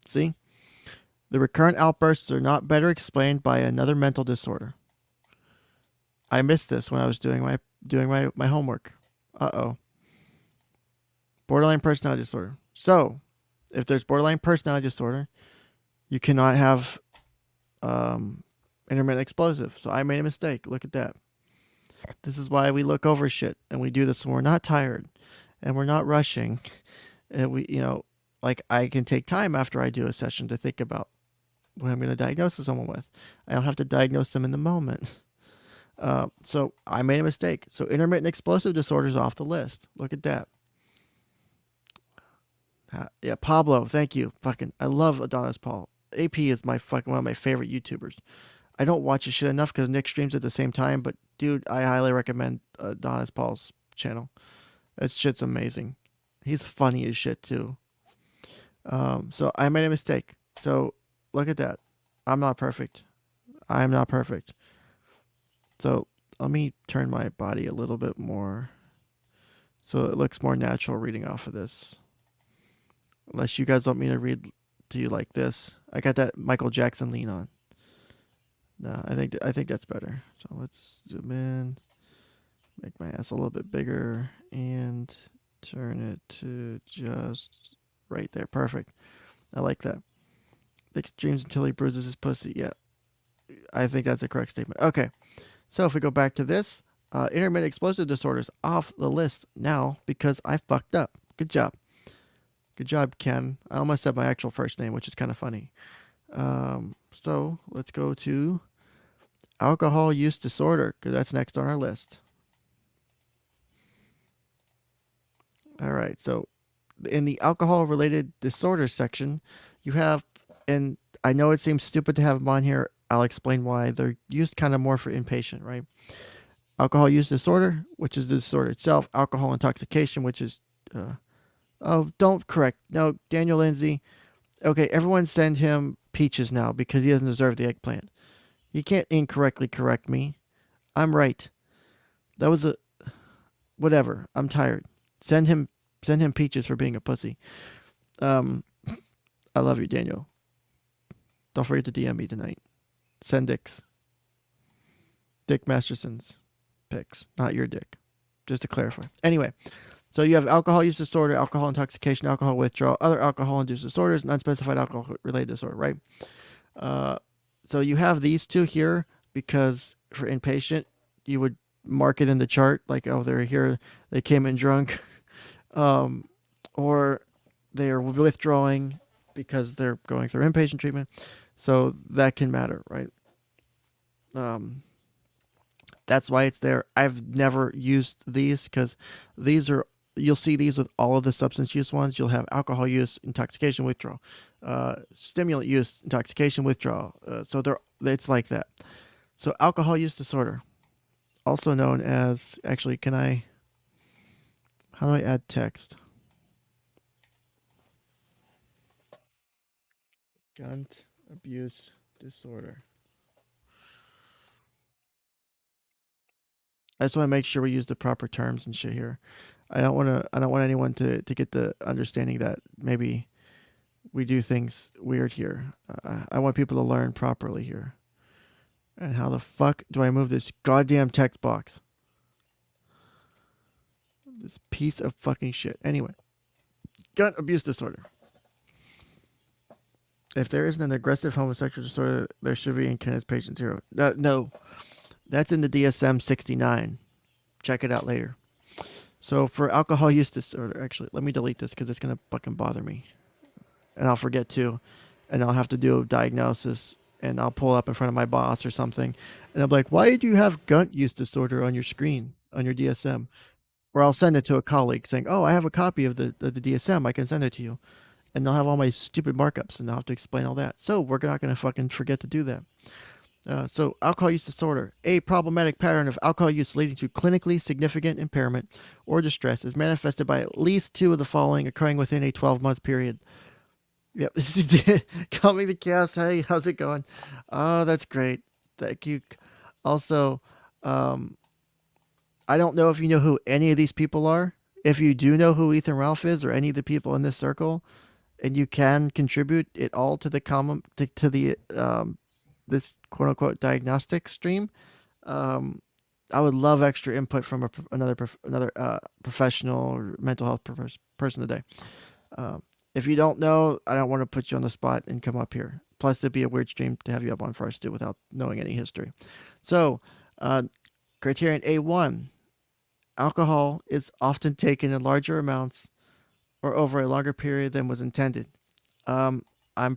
See? The recurrent outbursts are not better explained by another mental disorder. I missed this when I was doing my homework. Uh-oh. Borderline personality disorder. So, if there's borderline personality disorder, you cannot have intermittent explosive. So I made a mistake. Look at that. This is why we look over shit and we do this when we're not tired and we're not rushing. And like I can take time after I do a session to think about what I'm going to diagnose someone with. I don't have to diagnose them in the moment. So I made a mistake. So intermittent explosive disorder is off the list. Look at that. Yeah, Pablo, thank you. Fucking, I love Adonis Paul. AP is one of my favorite YouTubers. I don't watch his shit enough because Nick streams at the same time, but dude, I highly recommend Adonis Paul's channel. That shit's amazing. He's funny as shit too. So I made a mistake. So look at that. I'm not perfect. I'm not perfect. So let me turn my body a little bit more so it looks more natural reading off of this. Unless you guys want me to read to you like this. I got that Michael Jackson lean on. No, I think that's better. So let's zoom in, make my ass a little bit bigger, and turn it to just right there. Perfect. I like that. Nick streams until he bruises his pussy. Yeah, I think that's a correct statement. Okay, so if we go back to this, intermittent explosive disorders off the list now because I fucked up. Good job. Good job, Ken. I almost said my actual first name, which is kind of funny. So let's go to alcohol use disorder because that's next on our list. All right. So in the alcohol related disorders section, you have, and I know it seems stupid to have them on here. I'll explain why. They're used kind of more for inpatient, right? Alcohol use disorder, which is the disorder itself. Alcohol intoxication, which is oh, don't correct. No, Daniel Lindsay. Okay, everyone send him peaches now because he doesn't deserve the eggplant. You can't incorrectly correct me. I'm right. That was a whatever. I'm tired. Send him peaches for being a pussy. Um I love you, Daniel. Don't forget to DM me tonight. Send dicks. Dick Masterson's pics, not your dick. Just to clarify. Anyway, so you have alcohol use disorder, alcohol intoxication, alcohol withdrawal, other alcohol-induced disorders, and unspecified alcohol-related disorder, right? Uh, so you have these two here because for inpatient, you would mark it in the chart like, oh, they're here, they came in drunk, um, or they're withdrawing because they're going through inpatient treatment. So that can matter, right? Um, that's why it's there. I've never used these because these are you'll see these with all of the substance use ones. You'll have alcohol use, intoxication, withdrawal, stimulant use, intoxication, withdrawal. So it's like that. So alcohol use disorder, also known as actually, can I? How do I add text? Gun abuse disorder. I just want to make sure we use the proper terms and shit here. I don't want to. I don't want anyone to get the understanding that maybe we do things weird here. I want people to learn properly here. And how the fuck do I move this goddamn text box? This piece of fucking shit. Anyway, gun abuse disorder. If there isn't an aggressive homosexual disorder, there should be in Kenneth's patient zero. No, that's in the DSM 69. Check it out later. So for alcohol use disorder, actually, let me delete this because it's gonna fucking bother me, and I'll forget too, and I'll have to do a diagnosis, and I'll pull up in front of my boss or something, and I'm like, why do you have gun use disorder on your screen on your DSM? Or I'll send it to a colleague saying, oh, I have a copy of the DSM, I can send it to you, and they'll have all my stupid markups, and I'll have to explain all that. So we're not gonna fucking forget to do that. So alcohol use disorder, a problematic pattern of alcohol use leading to clinically significant impairment or distress is manifested by at least two of the following occurring within a 12-month period. Yep. Coming to chaos. Hey, how's it going? Oh, that's great. Thank you. Also, I don't know if you know who any of these people are. If you do know who Ethan Ralph is or any of the people in this circle, and you can contribute it all to the to the this quote unquote diagnostic stream, I would love extra input from another professional or mental health person today. If you don't know, I don't want to put you on the spot and come up here. Plus, it'd be a weird stream to have you up on first too without knowing any history. So, criterion A1: alcohol is often taken in larger amounts or over a longer period than was intended. I'm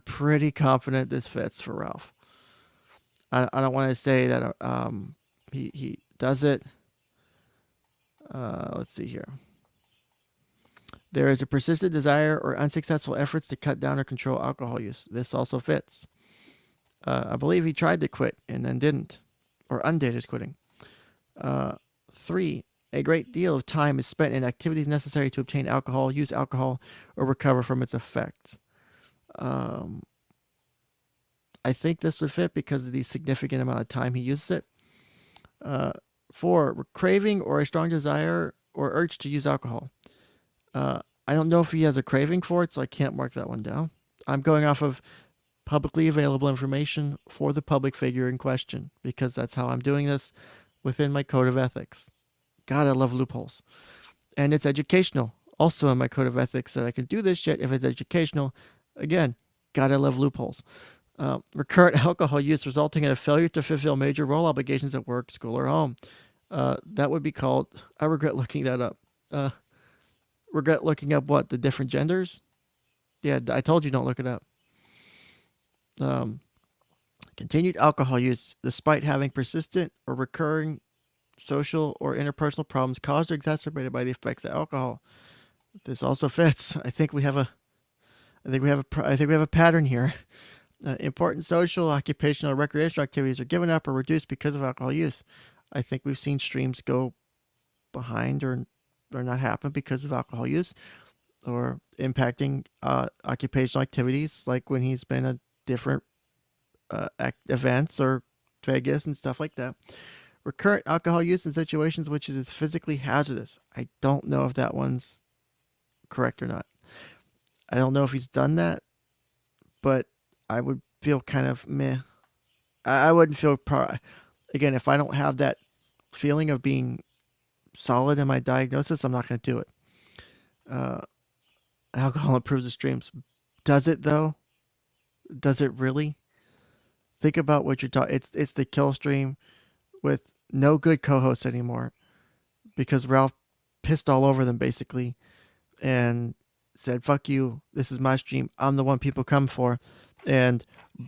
pretty confident this fits for Ralph. I don't want to say that he does it. Let's see here. There is a persistent desire or unsuccessful efforts to cut down or control alcohol use. This also fits. I believe he tried to quit and then didn't, or undid his quitting. 3. A great deal of time is spent in activities necessary to obtain alcohol, use alcohol, or recover from its effects. I think this would fit because of the significant amount of time he uses it. 4. Craving or a strong desire or urge to use alcohol. I don't know if he has a craving for it, so I can't mark that one down. I'm going off of publicly available information for the public figure in question because that's how I'm doing this within my code of ethics. God, I love loopholes. And it's educational. Also in my code of ethics that I can do this shit if it's educational. Again, God, I love loopholes. Recurrent alcohol use resulting in a failure to fulfill major role obligations at work, school, or home. That would be called, I regret looking that up. Regret looking up what? The different genders? Yeah, I told you don't look it up. Continued alcohol use despite having persistent or recurring social or interpersonal problems caused or exacerbated by the effects of alcohol. This also fits. I think we have a pattern here. Important social, occupational, or recreational activities are given up or reduced because of alcohol use. I think we've seen streams go behind or not happen because of alcohol use or impacting occupational activities, like when he's been at different events or Vegas and stuff like that. Recurrent alcohol use in situations which is physically hazardous. I don't know if that one's correct or not. I don't know if he's done that, but I would feel kind of meh. I wouldn't feel again, if I don't have that feeling of being solid in my diagnosis, I'm not going to do it. Uh, Alcohol improves the streams. Does it though? Does it really? Think about what you're talking. It's the KillStream with no good co-hosts anymore because Ralph pissed all over them basically and said, "Fuck you. This is my stream. I'm the one people come for." And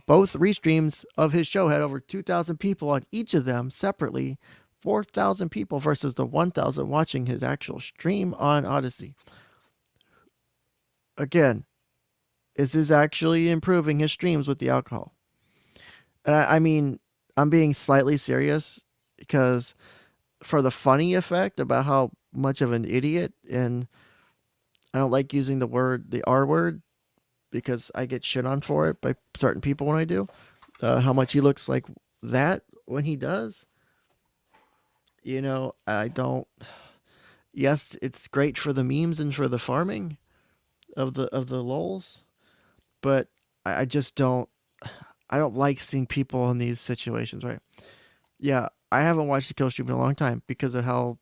both restreams of his show had over 2,000 people on each of them separately, 4,000 people versus the 1,000 watching his actual stream on Odyssey. Again, is this actually improving his streams with the alcohol? And I mean, I'm being slightly serious because for the funny effect about how much of an idiot, and I don't like using the R word because I get shit on for it by certain people when I do. How much he looks like that when he does. I don't. Yes, it's great for the memes and for the farming of the lols, but I just don't. I don't like seeing people in these situations, right? Yeah, I haven't watched the KillStream in a long time because of how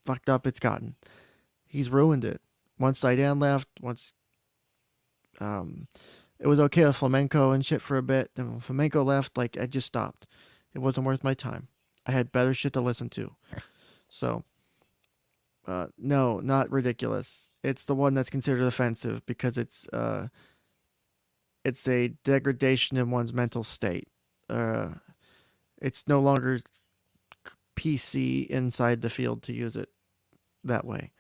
fucked up it's gotten. He's ruined it. Once Zidane left, once it was okay with Flamenco and shit for a bit. Then when Flamenco left, like I just stopped. It wasn't worth my time. I had better shit to listen to. So, no, not ridiculous. It's the one that's considered offensive because it's a degradation in one's mental state. Uh, it's no longer PC inside the field to use it that way.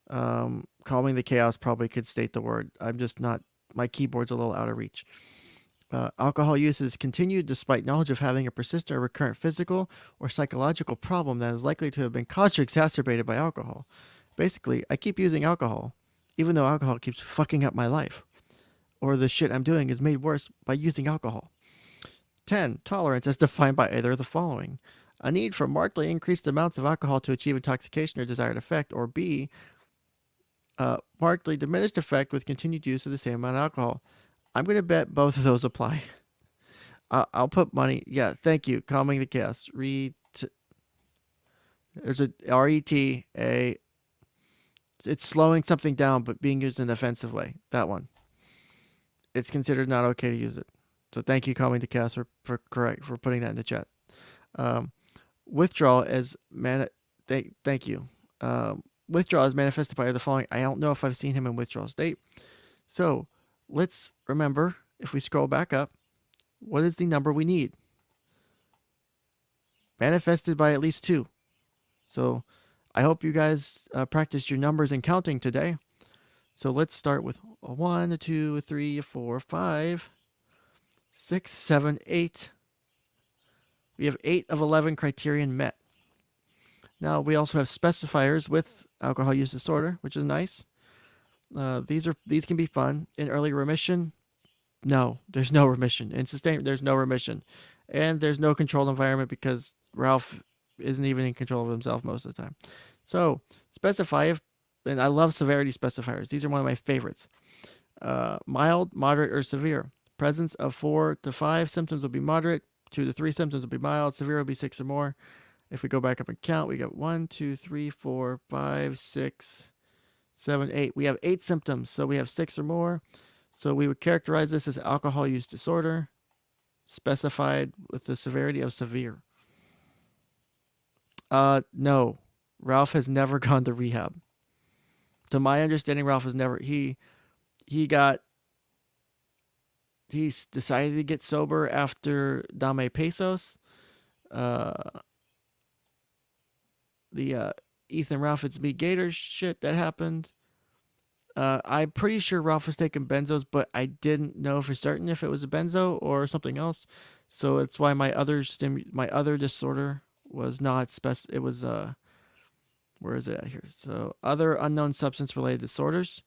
Calming the chaos probably could state the word. I'm just not. My keyboard's a little out of reach. Alcohol use is continued despite knowledge of having a persistent or recurrent physical or psychological problem that is likely to have been caused or exacerbated by alcohol. Basically, I keep using alcohol, even though alcohol keeps fucking up my life. Or the shit I'm doing is made worse by using alcohol. 10. Tolerance as defined by either of the following: a need for markedly increased amounts of alcohol to achieve intoxication or desired effect, or B, markedly diminished effect with continued use of the same amount of alcohol. I'm going to bet both of those apply. I'll put money. Yeah, thank you. Calming the chaos. There's a RETA. It's slowing something down, but being used in an offensive way. That one. It's considered not okay to use it. So thank you, Calming the Chaos, for putting that in the chat. Withdrawal as thank you. Withdrawal is manifested by the following. I don't know if I've seen him in withdrawal state. So let's remember, if we scroll back up, what is the number we need? Manifested by at least 2. So I hope you guys practiced your numbers and counting today. So let's start with 1, 2, 3, 4, 5, 6, 7, 8. We have 8 of 11 criterion met. Now we also have specifiers with alcohol use disorder, which is nice. These can be fun. In early remission, no, there's no remission. In sustained, there's no remission, and there's no controlled environment because Ralph isn't even in control of himself most of the time. So specify if, and I love severity specifiers. These are one of my favorites. Mild, moderate, or severe. Presence of 4 to 5 symptoms will be moderate. 2 to 3 symptoms will be mild. Severe will be 6 or more. If we go back up and count, we got 1, 2, 3, 4, 5, 6, 7, 8. We have 8 symptoms, so we have 6 or more. So we would characterize this as alcohol use disorder, specified with the severity of severe. No, Ralph has never gone to rehab. To my understanding, Ralph has never. He decided to get sober after Dame Pesos. The Ethan Ralph It's Me Gators shit that happened. I'm pretty sure Ralph was taking benzos, but I didn't know for certain if it was a benzo or something else. So it's why my other disorder was not it was where is it at here? So other unknown substance related disorders.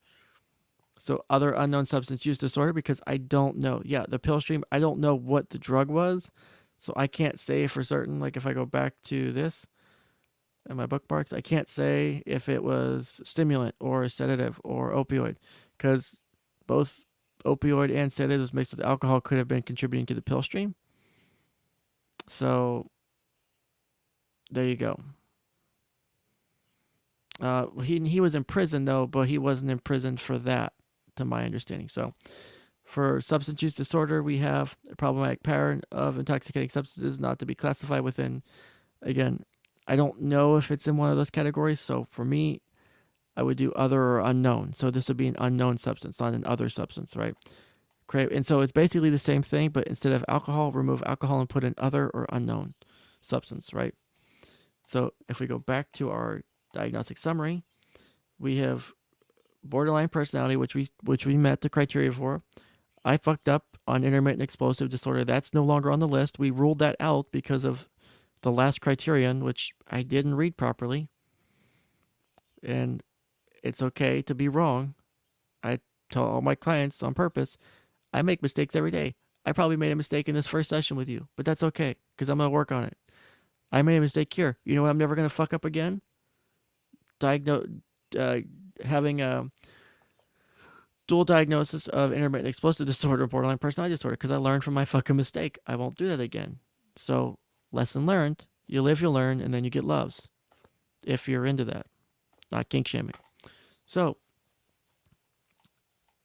So other unknown substance use disorder, because I don't know. Yeah, the KillStream, I don't know what the drug was. So I can't say for certain. Like if I go back to this and my bookmarks, I can't say if it was stimulant or a sedative or opioid, because both opioid and sedatives mixed with alcohol could have been contributing to the KillStream. So there you go. He was in prison though, but he wasn't in prison for that, to my understanding. So for substance use disorder, we have a problematic pattern of intoxicating substances not to be classified within. Again, I don't know if it's in one of those categories. So for me, I would do other or unknown. So this would be an unknown substance, not an other substance, right? And so it's basically the same thing, but instead of alcohol, remove alcohol and put in other or unknown substance, right? So if we go back to our diagnostic summary, we have borderline personality, which we met the criteria for. I fucked up on intermittent explosive disorder. That's no longer on the list. We ruled that out because of the last criterion, which I didn't read properly. And it's okay to be wrong. I tell all my clients on purpose, I make mistakes every day. I probably made a mistake in this first session with you, but that's okay because I'm going to work on it. I made a mistake here. You know what I'm never going to fuck up again? Having a dual diagnosis of intermittent explosive disorder and borderline personality disorder, because I learned from my fucking mistake. I won't do that again. So, lesson learned. You live, you learn, and then you get loves. If you're into that. Not kink shaming. So,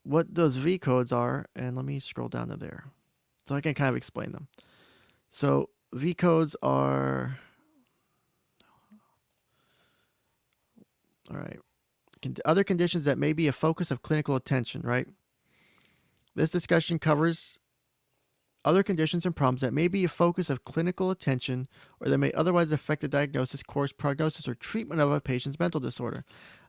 what those V codes are, and let me scroll down to there so I can kind of explain them. So, V codes are... All right. Other conditions that may be a focus of clinical attention, right? This discussion covers other conditions and problems that may be a focus of clinical attention or that may otherwise affect the diagnosis, course, prognosis, or treatment of a patient's mental disorder.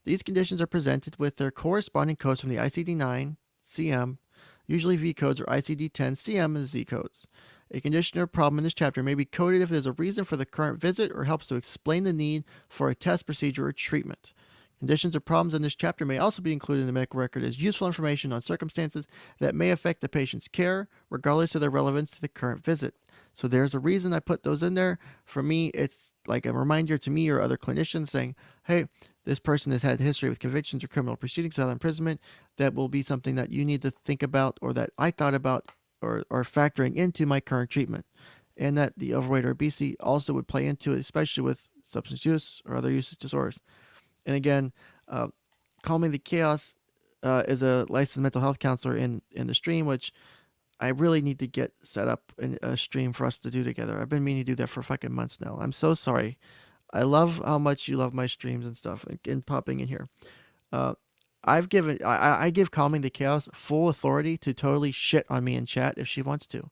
These conditions are presented with their corresponding codes from the ICD-9, CM, usually V codes, or ICD-10, CM, and Z codes. A condition or problem in this chapter may be coded if there's a reason for the current visit or helps to explain the need for a test, procedure, or treatment. Conditions or problems in this chapter may also be included in the medical record as useful information on circumstances that may affect the patient's care, regardless of their relevance to the current visit. So there's a reason I put those in there. For me, it's like a reminder to me or other clinicians saying, hey, this person has had a history with convictions or criminal proceedings without imprisonment. That will be something that you need to think about, or that I thought about, or factoring into my current treatment. And that the overweight or obesity also would play into it, especially with substance use or other use disorders. And again, Calming the Chaos is a licensed mental health counselor in the stream, which I really need to get set up in a stream for us to do together. I've been meaning to do that for fucking months now. I'm so sorry. I love how much you love my streams and stuff and popping in here. I give Calming the Chaos full authority to totally shit on me in chat if she wants to,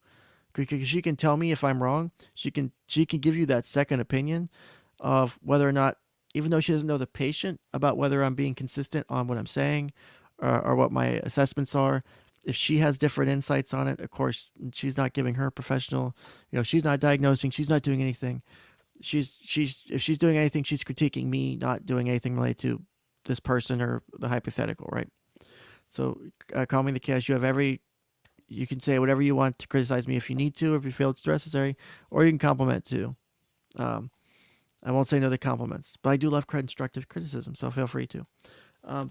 because she can tell me if I'm wrong. She can give you that second opinion of whether or not, even though she doesn't know the patient, about whether I'm being consistent on what I'm saying or what my assessments are. If she has different insights on it, of course, she's not giving her professional, she's not diagnosing, she's not doing anything. If she's doing anything, she's critiquing me, not doing anything related to this person or the hypothetical, right? So, Calming the Chaos, you can say whatever you want to criticize me if you need to, if you feel it's necessary, or you can compliment too. I won't say no to compliments, but I do love constructive criticism, so feel free to.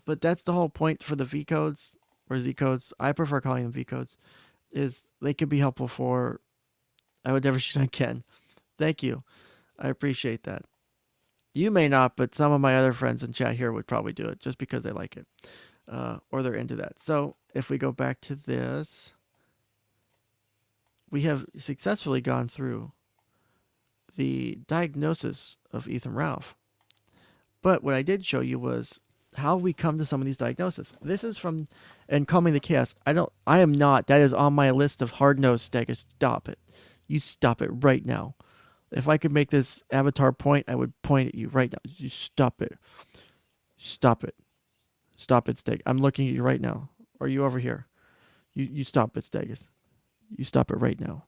But that's the whole point for the V codes or Z codes. I prefer calling them V codes. Is they can be helpful for. I would never shit on Ken. Thank you. I appreciate that. You may not, but some of my other friends in chat here would probably do it just because they like it, or they're into that. So if we go back to this, we have successfully gone through the diagnosis of Ethan Ralph. But what I did show you was how we come to some of these diagnoses. This is from, and Calming the Chaos. I am not, that is on my list of hard-nosed staggers. Stop it. You stop it right now. If I could make this avatar point, I would point at you right now. You stop it. Stop it. Stop it, Steg. I'm looking at you right now. Or are you over here? You stop it, Stegus. You stop it right now.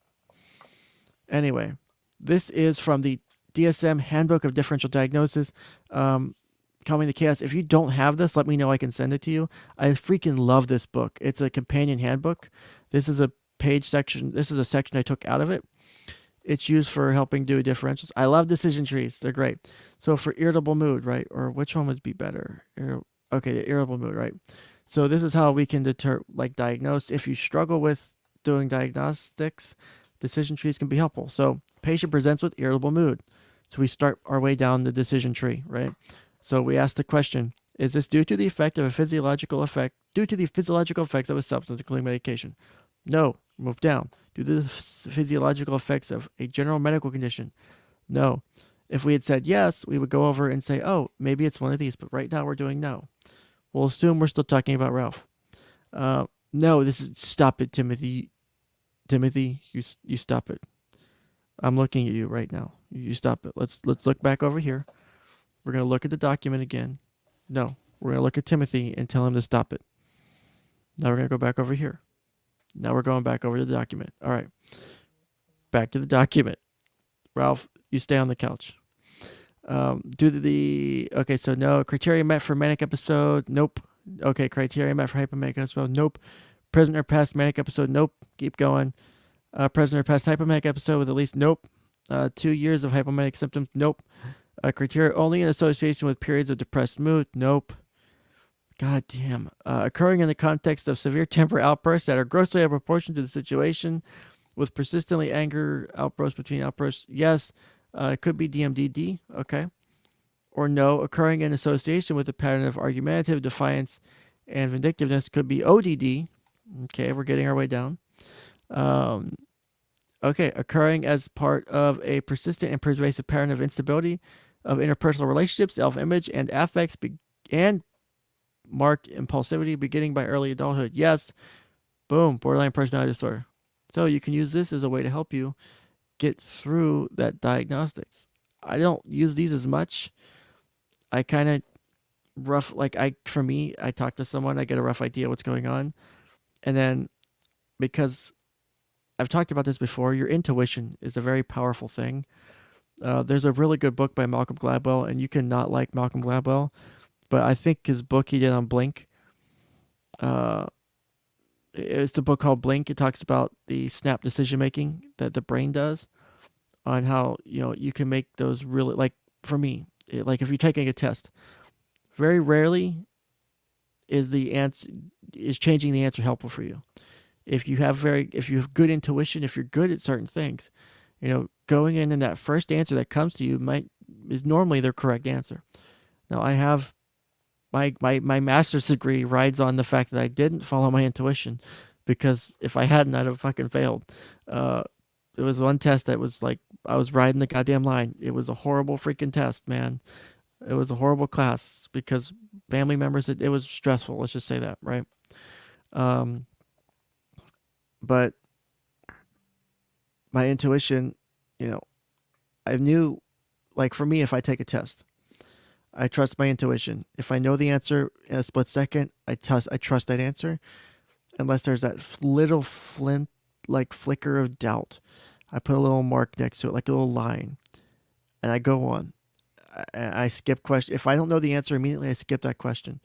Anyway, this is from the DSM Handbook of Differential Diagnosis. Calming the Chaos. If you don't have this, let me know. I can send it to you. I freaking love this book. It's a companion handbook. This is a page section. This is a section I took out of it. It's used for helping do differentials. I love decision trees. They're great. So for irritable mood, right? Or which one would be better? Okay, the irritable mood, right? So this is how we can diagnose. If you struggle with doing diagnostics, decision trees can be helpful. So patient presents with irritable mood. So we start our way down the decision tree, right? So we ask the question, is this due to the effect of a physiological effect, due to the physiological effects of a substance, including medication? No, move down. Due to the physiological effects of a general medical condition? No. If we had said yes, we would go over and say, oh, maybe it's one of these, but right now we're doing no. We'll assume we're still talking about Ralph. No, this is, stop it, Timothy. Timothy, you stop it. I'm looking at you right now. You stop it. Let's look back over here. We're going to look at the document again. No, we're going to look at Timothy and tell him to stop it. Now we're going to go back over here. Now we're going back over to the document. All right. Back to the document. Ralph, you stay on the couch. Okay, so no. Criteria met for manic episode. Nope. Okay, criteria met for hypomanic episode. Nope. Present or past manic episode. Nope. Keep going. Present or past hypomanic episode with at least. Nope. 2 years of hypomanic symptoms. Nope. Criteria only in association with periods of depressed mood. Nope. God damn. Occurring in the context of severe temper outbursts that are grossly out of proportion to the situation, with persistently anger outbursts between outbursts. Yes. It could be DMDD. Okay. Or no. Occurring in association with a pattern of argumentative defiance and vindictiveness. Could be ODD. Okay. We're getting our way down. Okay. Occurring as part of a persistent and pervasive pattern of instability of interpersonal relationships, self-image, and affects, and marked impulsivity beginning by early adulthood. Yes. Boom. Borderline personality disorder. So you can use this as a way to help you get through that diagnostics. I don't use these as much. I kind of for me, I talk to someone, I get a rough idea what's going on. And then because I've talked about this before, your intuition is a very powerful thing. There's a really good book by Malcolm Gladwell, and you can not like Malcolm Gladwell, but I think his book he did on Blink, it's the book called Blink. It talks about the snap decision making that the brain does, on how you can make those really, like for me, like if you're taking a test, very rarely is changing the answer helpful for you. If you have good intuition, if you're good at certain things, going in and that first answer that comes to you is normally the correct answer. Now I have my master's degree rides on the fact that I didn't follow my intuition, because if I hadn't, I'd have fucking failed. It was one test that was like, I was riding the goddamn line. It was a horrible freaking test, man. It was a horrible class because family members, it was stressful. Let's just say that, right? But my intuition, I knew, like for me, if I take a test, I trust my intuition. If I know the answer in a split second, I trust that answer, unless there's that little flicker of doubt. I put a little mark next to it, like a little line, and I go on. I skip question. If I don't know the answer immediately, I skip that question.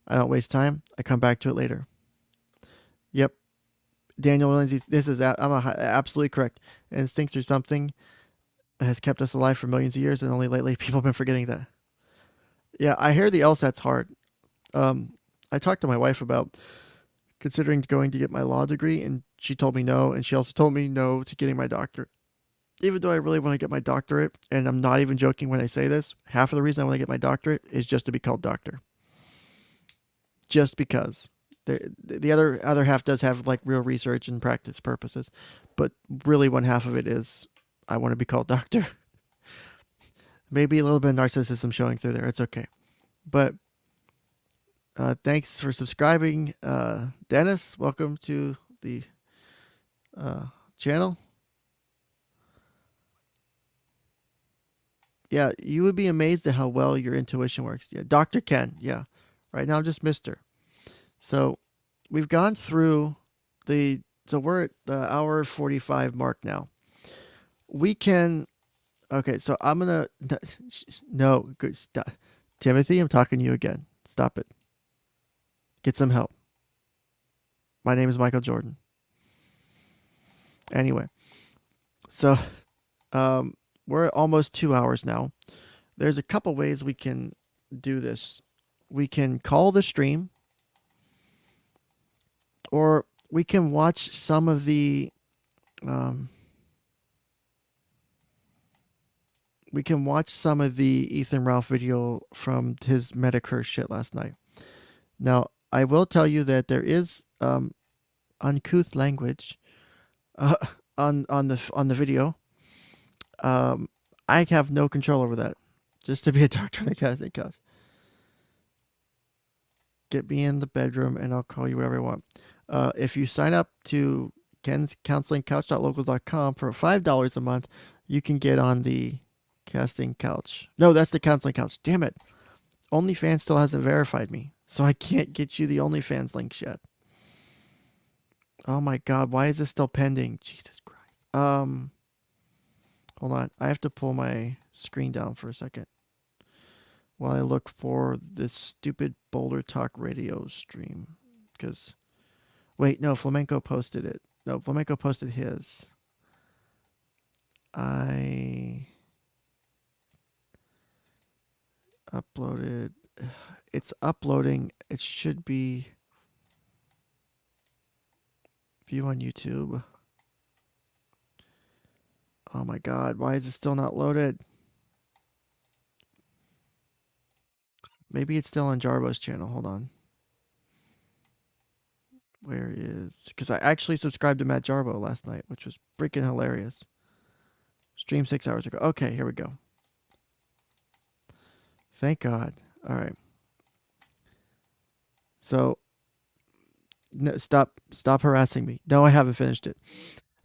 I don't waste time. I come back to it later. Yep. Daniel Lindsay, absolutely correct. Instincts are something that has kept us alive for millions of years, and only lately people have been forgetting that. Yeah, I hear the LSAT's hard. I talked to my wife about considering going to get my law degree, and she told me no, and she also told me no to getting my doctorate. Even though I really want to get my doctorate, and I'm not even joking when I say this, half of the reason I want to get my doctorate is just to be called doctor. Just because. The other half does have like real research and practice purposes, but really one half of it is I want to be called doctor. Maybe a little bit of narcissism showing through there. It's okay. But thanks for subscribing. Dennis, welcome to the channel. Yeah, you would be amazed at how well your intuition works. Yeah, Dr. Ken. Yeah. Right now I'm just Mr. So we've gone through so we're at the hour 45 mark now. We can Okay, so I'm gonna no good stop. Timothy, I'm talking to you again. Stop it. Get some help. My name is Michael Jordan. Anyway, so um, we're at almost 2 hours now. There's a couple ways we can do this. We can call the stream, or we can watch some of the um, Ethan Ralph video from his Medicare shit last night. Now, I will tell you that there is uncouth language uh, on the video. Um, I have no control over that. Just to be a doctor on a casting couch. Get me in the bedroom and I'll call you whatever I want. If you sign up to kenscounselingcouch.locals.com for $5 a month, you can get on the casting couch. No, that's the counseling couch. Damn it. OnlyFans still hasn't verified me, so I can't get you the OnlyFans links yet. Oh my god, why is this still pending? Jesus Christ. Hold on. I have to pull my screen down for a second while I look for this stupid Boulder Talk radio stream. Because, wait, no, Flamenco posted it. No, Flamenco posted his. I uploaded. It's uploading. It should be view on YouTube. Oh my god, why is it still not loaded? Maybe it's still on Jarbo's channel. Hold on. Where is. Because I actually subscribed to Matt Jarbo last night, which was freaking hilarious. Stream 6 hours ago. Okay, here we go. Thank God. All right. So, no, stop harassing me. No, I haven't finished it.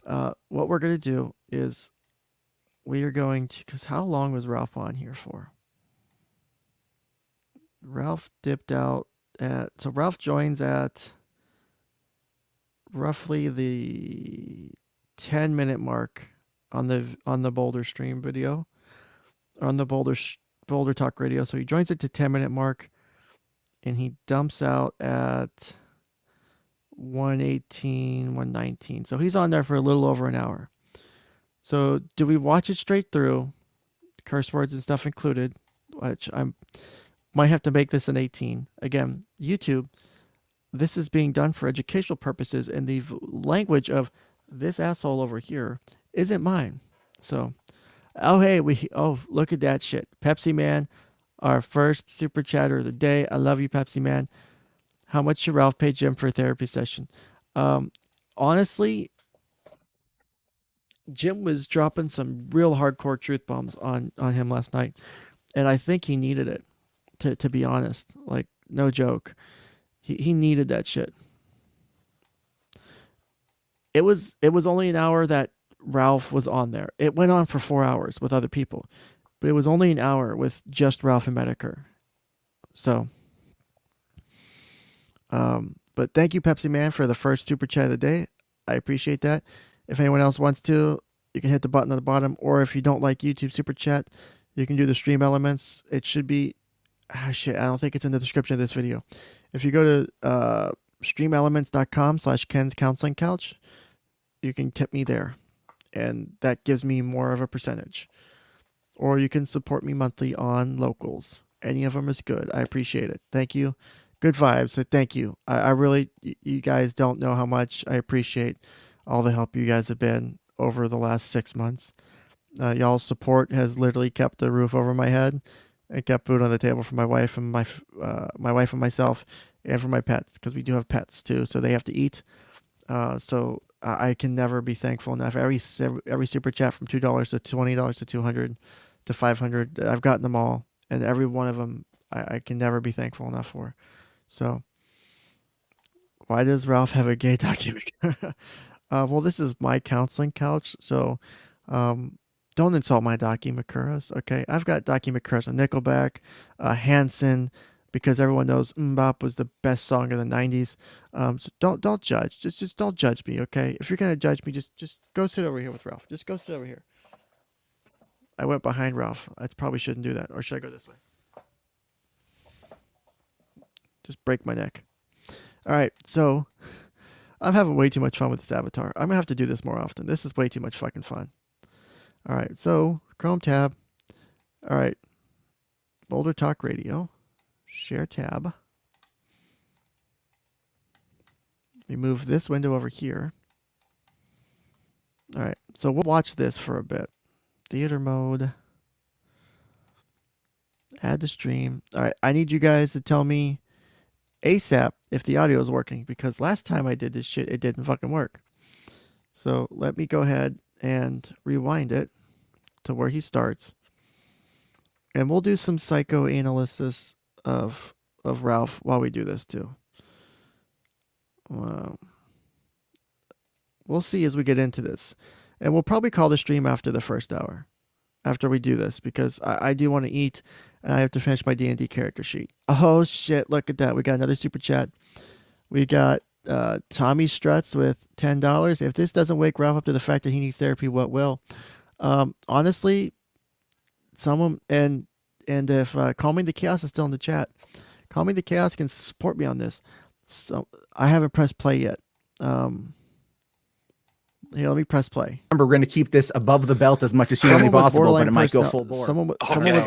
What we're going to do is we are going to. Because how long was Ralph on here for? Ralph dipped out at. So, Ralph joins at roughly the 10-minute mark on the Boulder stream video, on the Boulder Talk radio. So he joins it to 10-minute mark, and he dumps out at 118, 119. So he's on there for a little over an hour. So do we watch it straight through, curse words and stuff included, which I might have to make this an 18. Again, YouTube, this is being done for educational purposes, and the language of this asshole over here isn't mine. So, oh hey, look at that shit. Pepsi Man, our first super chatter of the day. I love you, Pepsi Man. How much should Ralph pay Jim for a therapy session? Honestly, Jim was dropping some real hardcore truth bombs on him last night, and I think he needed it. To be honest, like no joke, he needed that shit. It was only an hour that Ralph was on there. It went on for 4 hours with other people, but it was only an hour with just Ralph and Medicare. So, but thank you, Pepsi Man, for the first super chat of the day. I appreciate that. If anyone else wants to, you can hit the button at the bottom, or if you don't like YouTube super chat, you can do the stream elements. It should be, shit, I don't think it's in the description of this video. If you go to streamelements.com/Ken's Counseling Couch, you can tip me there, and that gives me more of a percentage. Or you can support me monthly on locals. Any of them is good. I appreciate it. Thank you. Good vibes. So thank you. I really, you guys don't know how much I appreciate all the help you guys have been over the last 6 months. Y'all's support has literally kept the roof over my head and kept food on the table for my wife and my wife and myself, and for my pets, because we do have pets too, so they have to eat. So I can never be thankful enough. Every super chat from $2 to $20 to 200 to 500, I've gotten them all, and every one of them I can never be thankful enough for. So why does Ralph have a gay document? Well, this is my counseling couch, so don't insult my Docu Makuras, okay? I've got Docu Makuras on Nickelback, Hanson, because everyone knows Mbop was the best song of the 90s. So don't judge. Just don't judge me, okay? If you're gonna judge me, just go sit over here with Ralph. Just go sit over here. I went behind Ralph. I probably shouldn't do that. Or should I go this way? Just break my neck. All right, so I'm having way too much fun with this avatar. I'm gonna have to do this more often. This is way too much fucking fun. All right, so Chrome tab. All right, Boulder Talk Radio. Share tab. We move this window over here. All right, so we'll watch this for a bit. Theater mode. Add to stream. All right, I need you guys to tell me ASAP if the audio is working, because last time I did this shit, it didn't fucking work. So let me go ahead and rewind it to where he starts. And we'll do some psychoanalysis of Ralph while we do this too. We'll see as we get into this. And we'll probably call the stream after the first hour, after we do this, because I do want to eat and I have to finish my D&D character sheet. Oh shit, look at that. We got another super chat. We got Tommy Struts with $10. If this doesn't wake Ralph up to the fact that he needs therapy, what will? Honestly, someone, and if Calming the Chaos is still in the chat, Calming the Chaos can support me on this. So I haven't pressed play yet. Here, let me press play. Remember, we're going to keep this above the belt as much as humanly possible, but it might go full bore. Someone with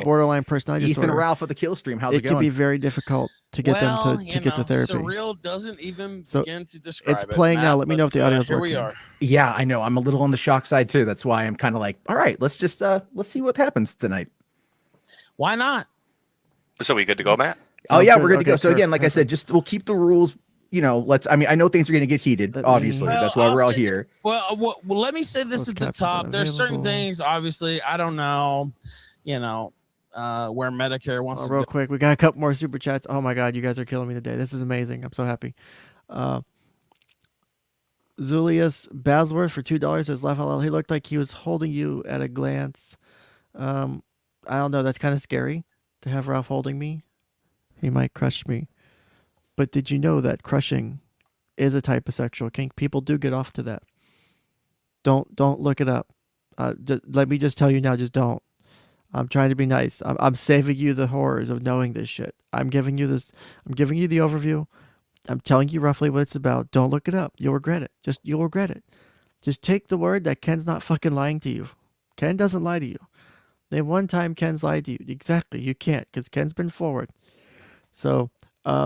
borderline personality disorder. Ethan Ralph of the KillStream, how's it going? It can be very difficult to get them to get the therapy. Surreal doesn't even begin to describe it. It's playing now. Let me know if the audio is working. Here we are. Yeah, I know. I'm a little on the shock side too. That's why I'm kind of like, all right, let's just let's see what happens tonight. Why not? So we good to go, Matt? Oh yeah, we're good to go. So again, like I said, just we'll keep the rules. You know, I know things are going to get heated, obviously. That's why we're all here. Well, let me say this at the top. There's certain things, obviously, I don't know, where Medicare wants to real quick, we got a couple more super chats. Oh my God, you guys are killing me today. This is amazing. I'm so happy. Zulius Basworth for $2 says, laugh out loud. He looked like he was holding you at a glance. I don't know. That's kind of scary to have Ralph holding me. He might crush me. But did you know that crushing is a type of sexual kink? People do get off to that. Don't look it up. Let me just tell you now, just don't. I'm trying to be nice. I'm saving you the horrors of knowing this shit. I'm giving you this. I'm giving you the overview. I'm telling you roughly what it's about. Don't look it up. You'll regret it. You'll regret it. Just take the word that Ken's not fucking lying to you. Ken doesn't lie to you. Name one time Ken's lied to you. Exactly. You can't, because Ken's been forward. So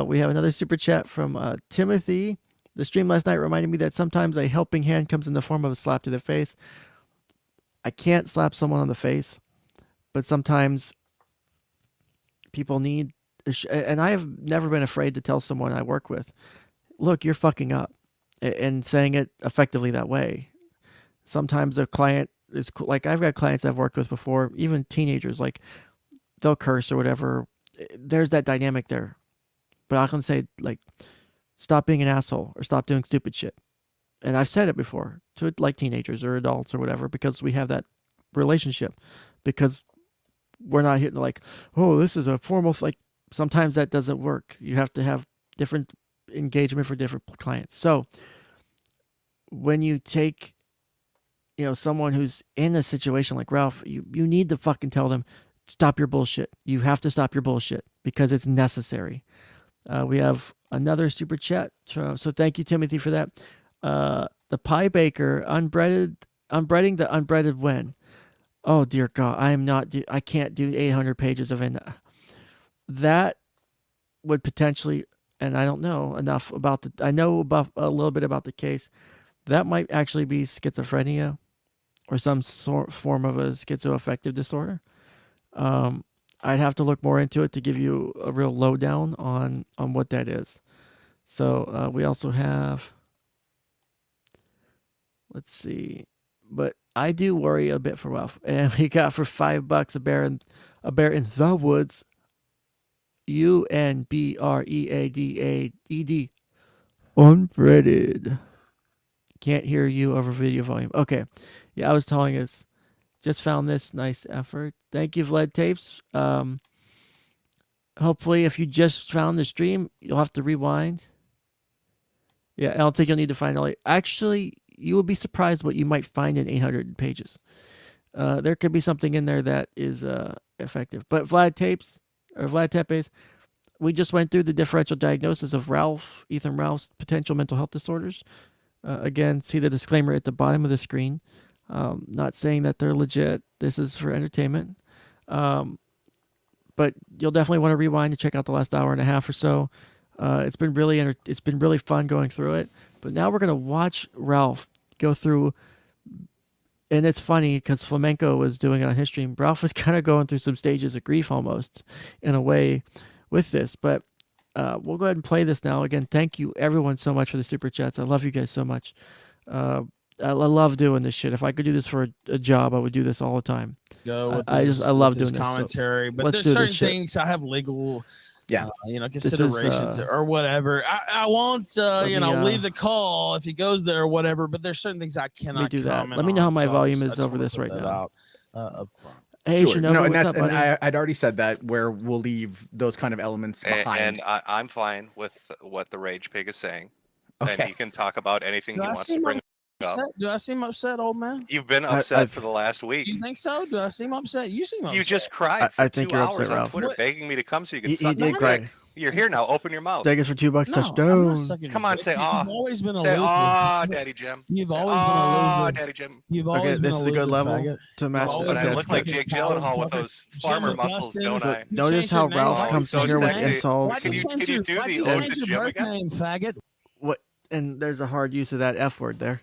we have another super chat from Timothy. The stream last night reminded me that sometimes a helping hand comes in the form of a slap to the face. I can't slap someone on the face, but sometimes people need, and I have never been afraid to tell someone I work with, look, you're fucking up, and saying it effectively that way. Sometimes the client is like, I've got clients I've worked with before, even teenagers, like they'll curse or whatever. There's that dynamic there. But I can say, like, stop being an asshole or stop doing stupid shit. And I've said it before to like teenagers or adults or whatever, because we have that relationship, because we're not here to like, oh, this is a formal, like, sometimes that doesn't work. You have to have different engagement for different clients. So when you take, someone who's in a situation like Ralph, you need to fucking tell them, stop your bullshit. You have to stop your bullshit because it's necessary. We have another super chat. So thank you, Timothy, for that. The Pie Baker, unbreading the unbreaded when. Oh, dear God. I can't do 800 pages of it. That would potentially, and I don't know enough about I know about a little bit about the case. That might actually be schizophrenia or some form of a schizoaffective disorder. I'd have to look more into it to give you a real lowdown on what that is. So we also have, let's see, but I do worry a bit for Ralph. And we got for $5 a bear in the woods. UNBREADAED. Unbreaded. Can't hear you over video volume. Okay. Yeah, I was telling us. Just found this nice effort. Thank you, Vlad Tapes. Hopefully, if you just found the stream, you'll have to rewind. Yeah, I don't think you'll need to find all. Actually, you will be surprised what you might find in 800 pages. there could be something in there that is effective. But Vlad Tepes, we just went through the differential diagnosis of Ethan Ralph's potential mental health disorders. Again, see the disclaimer at the bottom of the screen. Not saying that they're legit. This is for entertainment. But you'll definitely want to rewind to check out the last hour and a half or so. It's been really fun going through it. But now we're gonna watch Ralph go through, and it's funny because Flamenco was doing it on his stream. Ralph was kind of going through some stages of grief almost, in a way, with this. But we'll go ahead and play this now. Again, thank you everyone so much for the super chats. I love you guys so much. I love doing this shit. If I could do this for a job, I would do this all the time. I love doing this. Commentary, so but there's certain things I have legal, considerations or whatever. I won't, leave the call if he goes there or whatever. But there's certain things I cannot do that. comment Let me know how on, my so volume I is just over wanna this put right that now. out, up front. Hey, Sure. Shinobu, No, and what's that's up, buddy? and I'd already said that where we'll leave those kind of elements behind. And I'm fine with what the Rage Pig is saying. Okay. And he can talk about anything he wants to bring up. Do I seem upset, old man? You've been upset for the last week. You think so? Do I seem upset? You seem upset. You just cried for I think 2 you're hours upset, on Ralph. Twitter, What? begging me to come so you could He suck did my cry. dick. You're here now. Open your mouth. Steak is for $2 No, I'm not touchdown. sucking Come your on, dick. say You've always been a Say, loser. Daddy Jim. You've Say, always been a loser. Daddy Jim. You've always Okay, been this a is a loser, good level faggot. to match Oh, the but I okay, look that's like good. Jake Gyllenhaal with those farmer muscles, don't I? You Notice changed how your name. Ralph Why'd you comes in change here your with name? insults. Why'd you Can change you your- do why'd the you ode change to your Jim birth again? name, faggot? What? And there's a hard use of that F word there.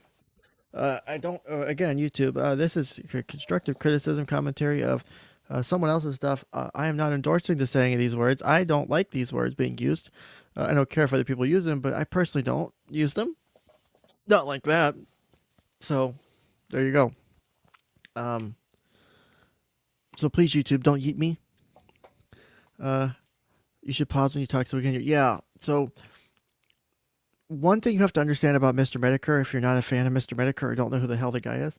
I don't. Again, YouTube. This is constructive criticism commentary of someone else's stuff. I am not endorsing the saying of these words. I don't like these words being used. I don't care if other people use them, but I personally don't use them. Not like that. So, there you go. So please, YouTube, don't yeet me. You should pause when you talk so we can hear. Yeah. So one thing you have to understand about Mr. Medicare, if you're not a fan of Mr. Medicare or don't know who the hell the guy is,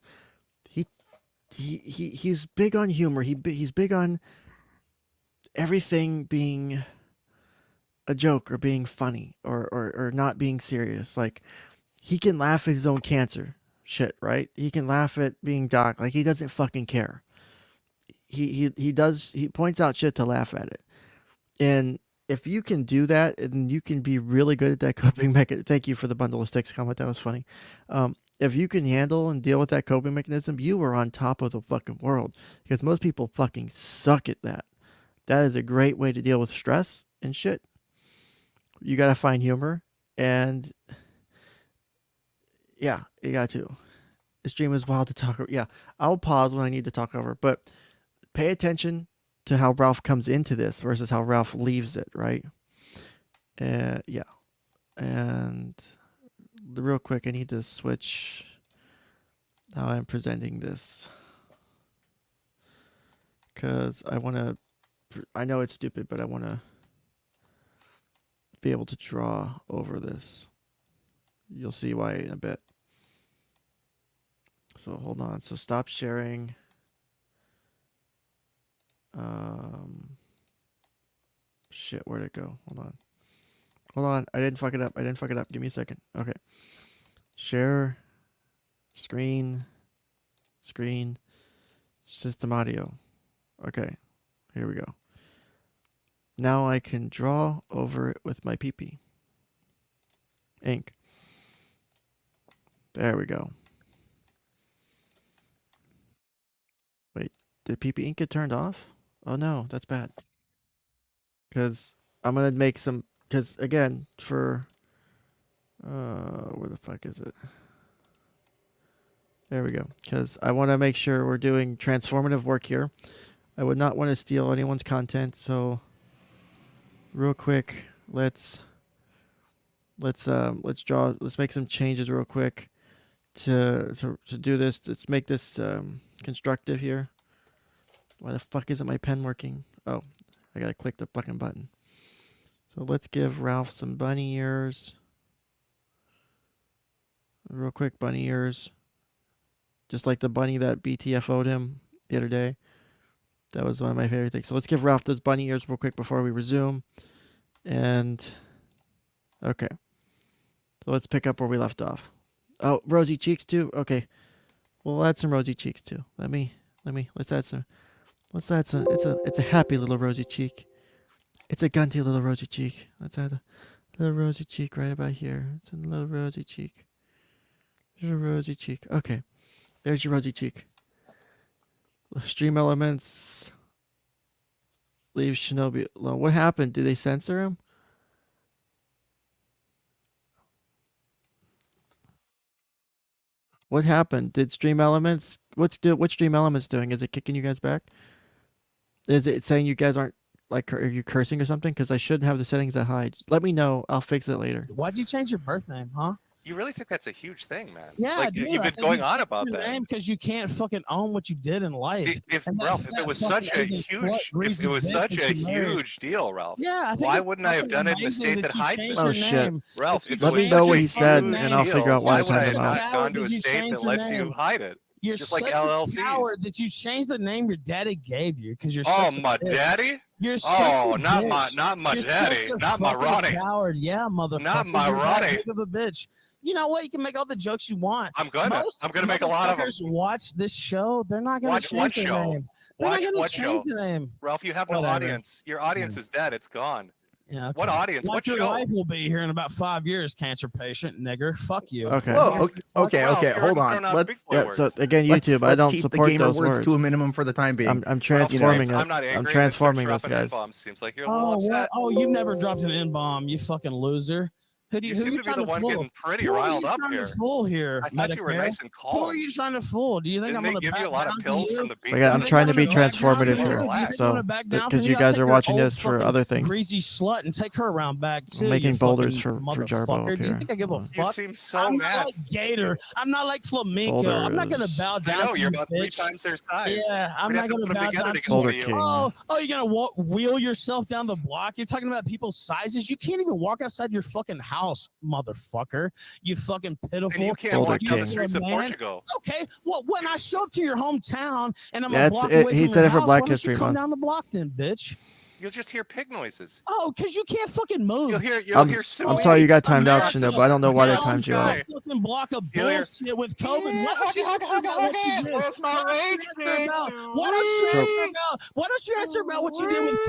he's big on humor. He's big on everything being a joke or being funny or not being serious. Like, he can laugh at his own cancer shit, right? He can laugh at being Doc. Like, he doesn't fucking care. He points out shit to laugh at it. And if you can do that, and you can be really good at that coping mechanism. Thank you for the bundle of sticks comment. That was funny. If you can handle and deal with that coping mechanism, you are on top of the fucking world. Because most people fucking suck at that. That is a great way to deal with stress and shit. You gotta find humor, and yeah, you got to. The stream is wild to talk over. Yeah, I'll pause when I need to talk over, but pay attention to how Ralph comes into this versus how Ralph leaves it, right? Yeah. And real quick, I need to switch how I'm presenting this. Because I know it's stupid, but I want to be able to draw over this. You'll see why in a bit. So hold on. So stop sharing. Shit, where'd it go? Hold on. I didn't fuck it up. Give me a second. Okay. Share. Screen. System audio. Okay. Here we go. Now I can draw over it with my PP. Ink. There we go. Wait, did PP ink get turned off? Oh no, that's bad. Because I'm going to make some, because again, for, where the fuck is it? There we go. Because I want to make sure we're doing transformative work here. I would not want to steal anyone's content, so real quick, let's make some changes real quick to do this. Let's make this constructive here. Why the fuck isn't my pen working? Oh, I gotta click the fucking button. So let's give Ralph some bunny ears. Real quick, bunny ears. Just like the bunny that BTFO'd him the other day. That was one of my favorite things. So let's give Ralph those bunny ears real quick before we resume. And, okay. So let's pick up where we left off. Oh, rosy cheeks too? Okay. We'll add some rosy cheeks too. Let me Let's add some. It's a happy little rosy cheek. It's a gunty little rosy cheek. Let's add a little rosy cheek right about here. It's a little rosy cheek. There's a rosy cheek. Okay. There's your rosy cheek. Stream elements. Leave Shinobi alone. What happened? Did they censor him? What happened? Did Stream Elements? What's Stream Elements doing? Is it kicking you guys back? Is it saying you guys aren't like? Are you cursing or something? Because I should have the settings that hide. Let me know. I'll fix it later. Why'd you change your birth name, huh? You really think that's a huge thing, man? Yeah, like, you've been going on about that. Because you can't fucking own what you did in life. If it was such a huge deal, Ralph. Yeah, why wouldn't I have done it in a state that hides it? Oh shit, Ralph! Let me know what he said, and I'll figure out why I would I timed have him out. not gone to a state that lets you hide it? You're just such like a LLCs. coward that you changed the name your daddy gave you because you're. Oh, such a my bitch. daddy! You're Oh, such a not bitch. my You're daddy, such a not my fucking Ronnie. Coward, yeah, motherfucker. Not my You're that Ronnie. big of a bitch. You know what? You can make all the jokes you want. I'm gonna make a lot of them. Watch this show. They're not gonna Watch change what their show? name. They're not Watch gonna what change show? the name. Ralph, you have no Whatever. audience. Your audience is dead. It's gone. Yeah. Okay. What audience? Like What your show? life will be here in about 5 years, cancer patient, nigger. Fuck you. Okay. Whoa, okay, Ralph, okay. you're Hold throwing on. out Let's big boy Yeah. words. So again, let's YouTube. I don't keep support the gamer those words words. to a minimum for the time being. I'm transforming I'm it. not angry. I'm and transforming start this, dropping guys. N-bombs. Seems like you're a little Oh, upset. what? Oh, you've never dropped an N-bomb, you fucking loser. Who do You who seem you to be trying the one fool? getting pretty Who are riled you up trying here. to fool here? I thought you were Medicare? nice and Who are calm. you trying to fool? Do you think Didn't I'm they gonna give back you a lot of down pills you? from the beat? I'm trying to be transformative You here. think I'm So, gonna back down because from you I'll guys take are your watching old this for fucking other things. Greasy slut and take her around back too. I'm making you boulders fucking for Jarbo motherfucker. up Do you here. think I give a You fuck? seem so I'm mad. not like Gator. I'm not like Flamenco. I'm not gonna Boulders. bow I down. know to you're you, about 3 bitch. times their size. Yeah, I'm We'd not have to gonna put them bow together down to to get Boulder to you. King. Oh, you're gonna wheel yourself down the block? You're talking about people's sizes. You can't even walk outside your fucking house, motherfucker. You fucking pitiful. And you can't Boulder walk down the King. streets of man. Portugal. Okay, well, when I show up to your hometown and I'm Yeah, a block it's- away he from said your it for house, Black why don't History you come Month. down the block then, bitch? You'll just hear pig noises. Oh, because you can't fucking move. You'll hear I'm suing. sorry you got timed out, Across the Shinobu. I don't know why they town timed you out. sky. Fucking block of You'll hear- bullshit with COVID. Why don't you answer about what you did? Where's my rage being Why don't you So- answer about? Why don't you answer about what you did with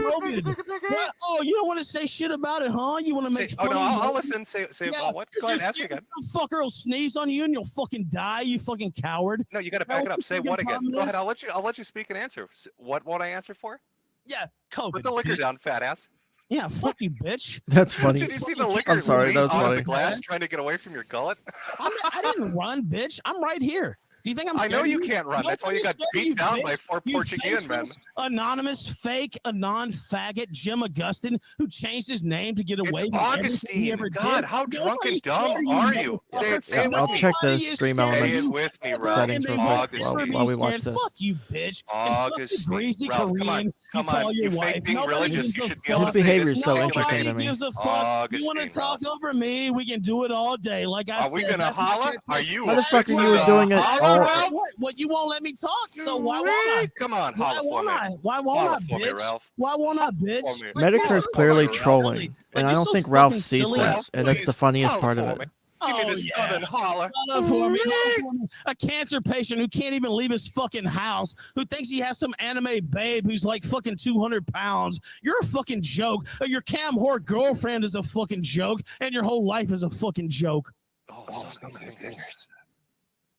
COVID? What? Oh, you don't want to say shit about it, huh? You want to make Oh fun no, of I'll me? listen. Say Yeah, what? 'cause Go ahead, you're ask me scared again. some fucker will sneeze on you and you'll fucking die. You fucking coward. No, you got to Know back it what up. the Say fucking what again? problem Go ahead. is? I'll let you speak and answer. What won't I answer for? Yeah, COVID. Put the liquor bitch. down, fat ass. Yeah, fuck you, bitch. That's funny. Did you see the liquor I'm sorry, leak that was out of funny. the glass trying to get away from your gullet? I didn't run, bitch. I'm right here. Do you think I'm I know scared you of can't run. That's why you got Nobody's scared of beat you, down bitch. by 4 You Portuguese men. faceless, anonymous, fake, faggot Jim Augustine who changed his name to get away It's from everything he Augustine. ever God, did. how drunk Nobody's and dumb scared of are you? motherfucker. Say it I'll with me. check the Nobody is stream scared of Say elements it you. with me, Ever, Ralph. and settings they real won't quick ever while be we watch scared. this. Fuck you, bitch. And fuck the Augustine. greasy Ralph, come Korean on. you Come call on. your You wife. fake being Nobody religious. gives You a should be able fuck. to say behavior this is so and interesting Nobody to me. gives a fuck. You want to Augustine, talk Ralph. over me? We can do it all day. Like I Are said. we gonna that's my holler? text. Are you Motherfucker, fixing you were to doing it holler, all- Ralph? What? You won't let me talk, so why won't I? Come on, Why holler for won't me. I? Why won't Holler I, for me, bitch? Ralph. Why won't I, bitch? for me. Like, you're Medicare's so clearly fucking trolling, silly. and Like, I you're don't so think Ralph fucking sees silly. this, and that's the funniest Holler part of for it. me. Give me Oh, this yeah. southern holler. Holler for me, holler for me. A cancer patient who can't even leave his fucking house, who thinks he has some anime babe who's like fucking 200 pounds. You're a fucking joke. Your cam whore girlfriend is a fucking joke, and your whole life is a fucking joke.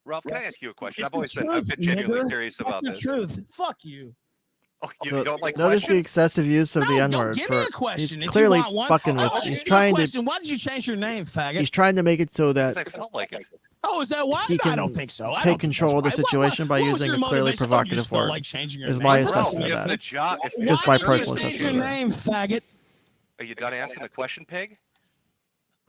Ralph, can I ask you a question? It's I've the been truth, genuinely nigger. curious That's about the this. truth. Fuck you. Oh, you don't like Notice the questions? excessive use of the No, N don't word. give me a question. He's If clearly you want one, fucking with. I'll He's give you a trying to. question. Why did you change your name, faggot? He's trying to make it so Because that I felt like it. Oh, is that why? he I can don't think so. I don't take think control of the that's right. situation by what was using your a clearly motivation? Oh, you provocative just felt word. like changing your is name. my Ralph, assessment Ralph, of if that. the job, if Just why my did personal you change assessment your of that. name, faggot? Are you done asking the question, pig?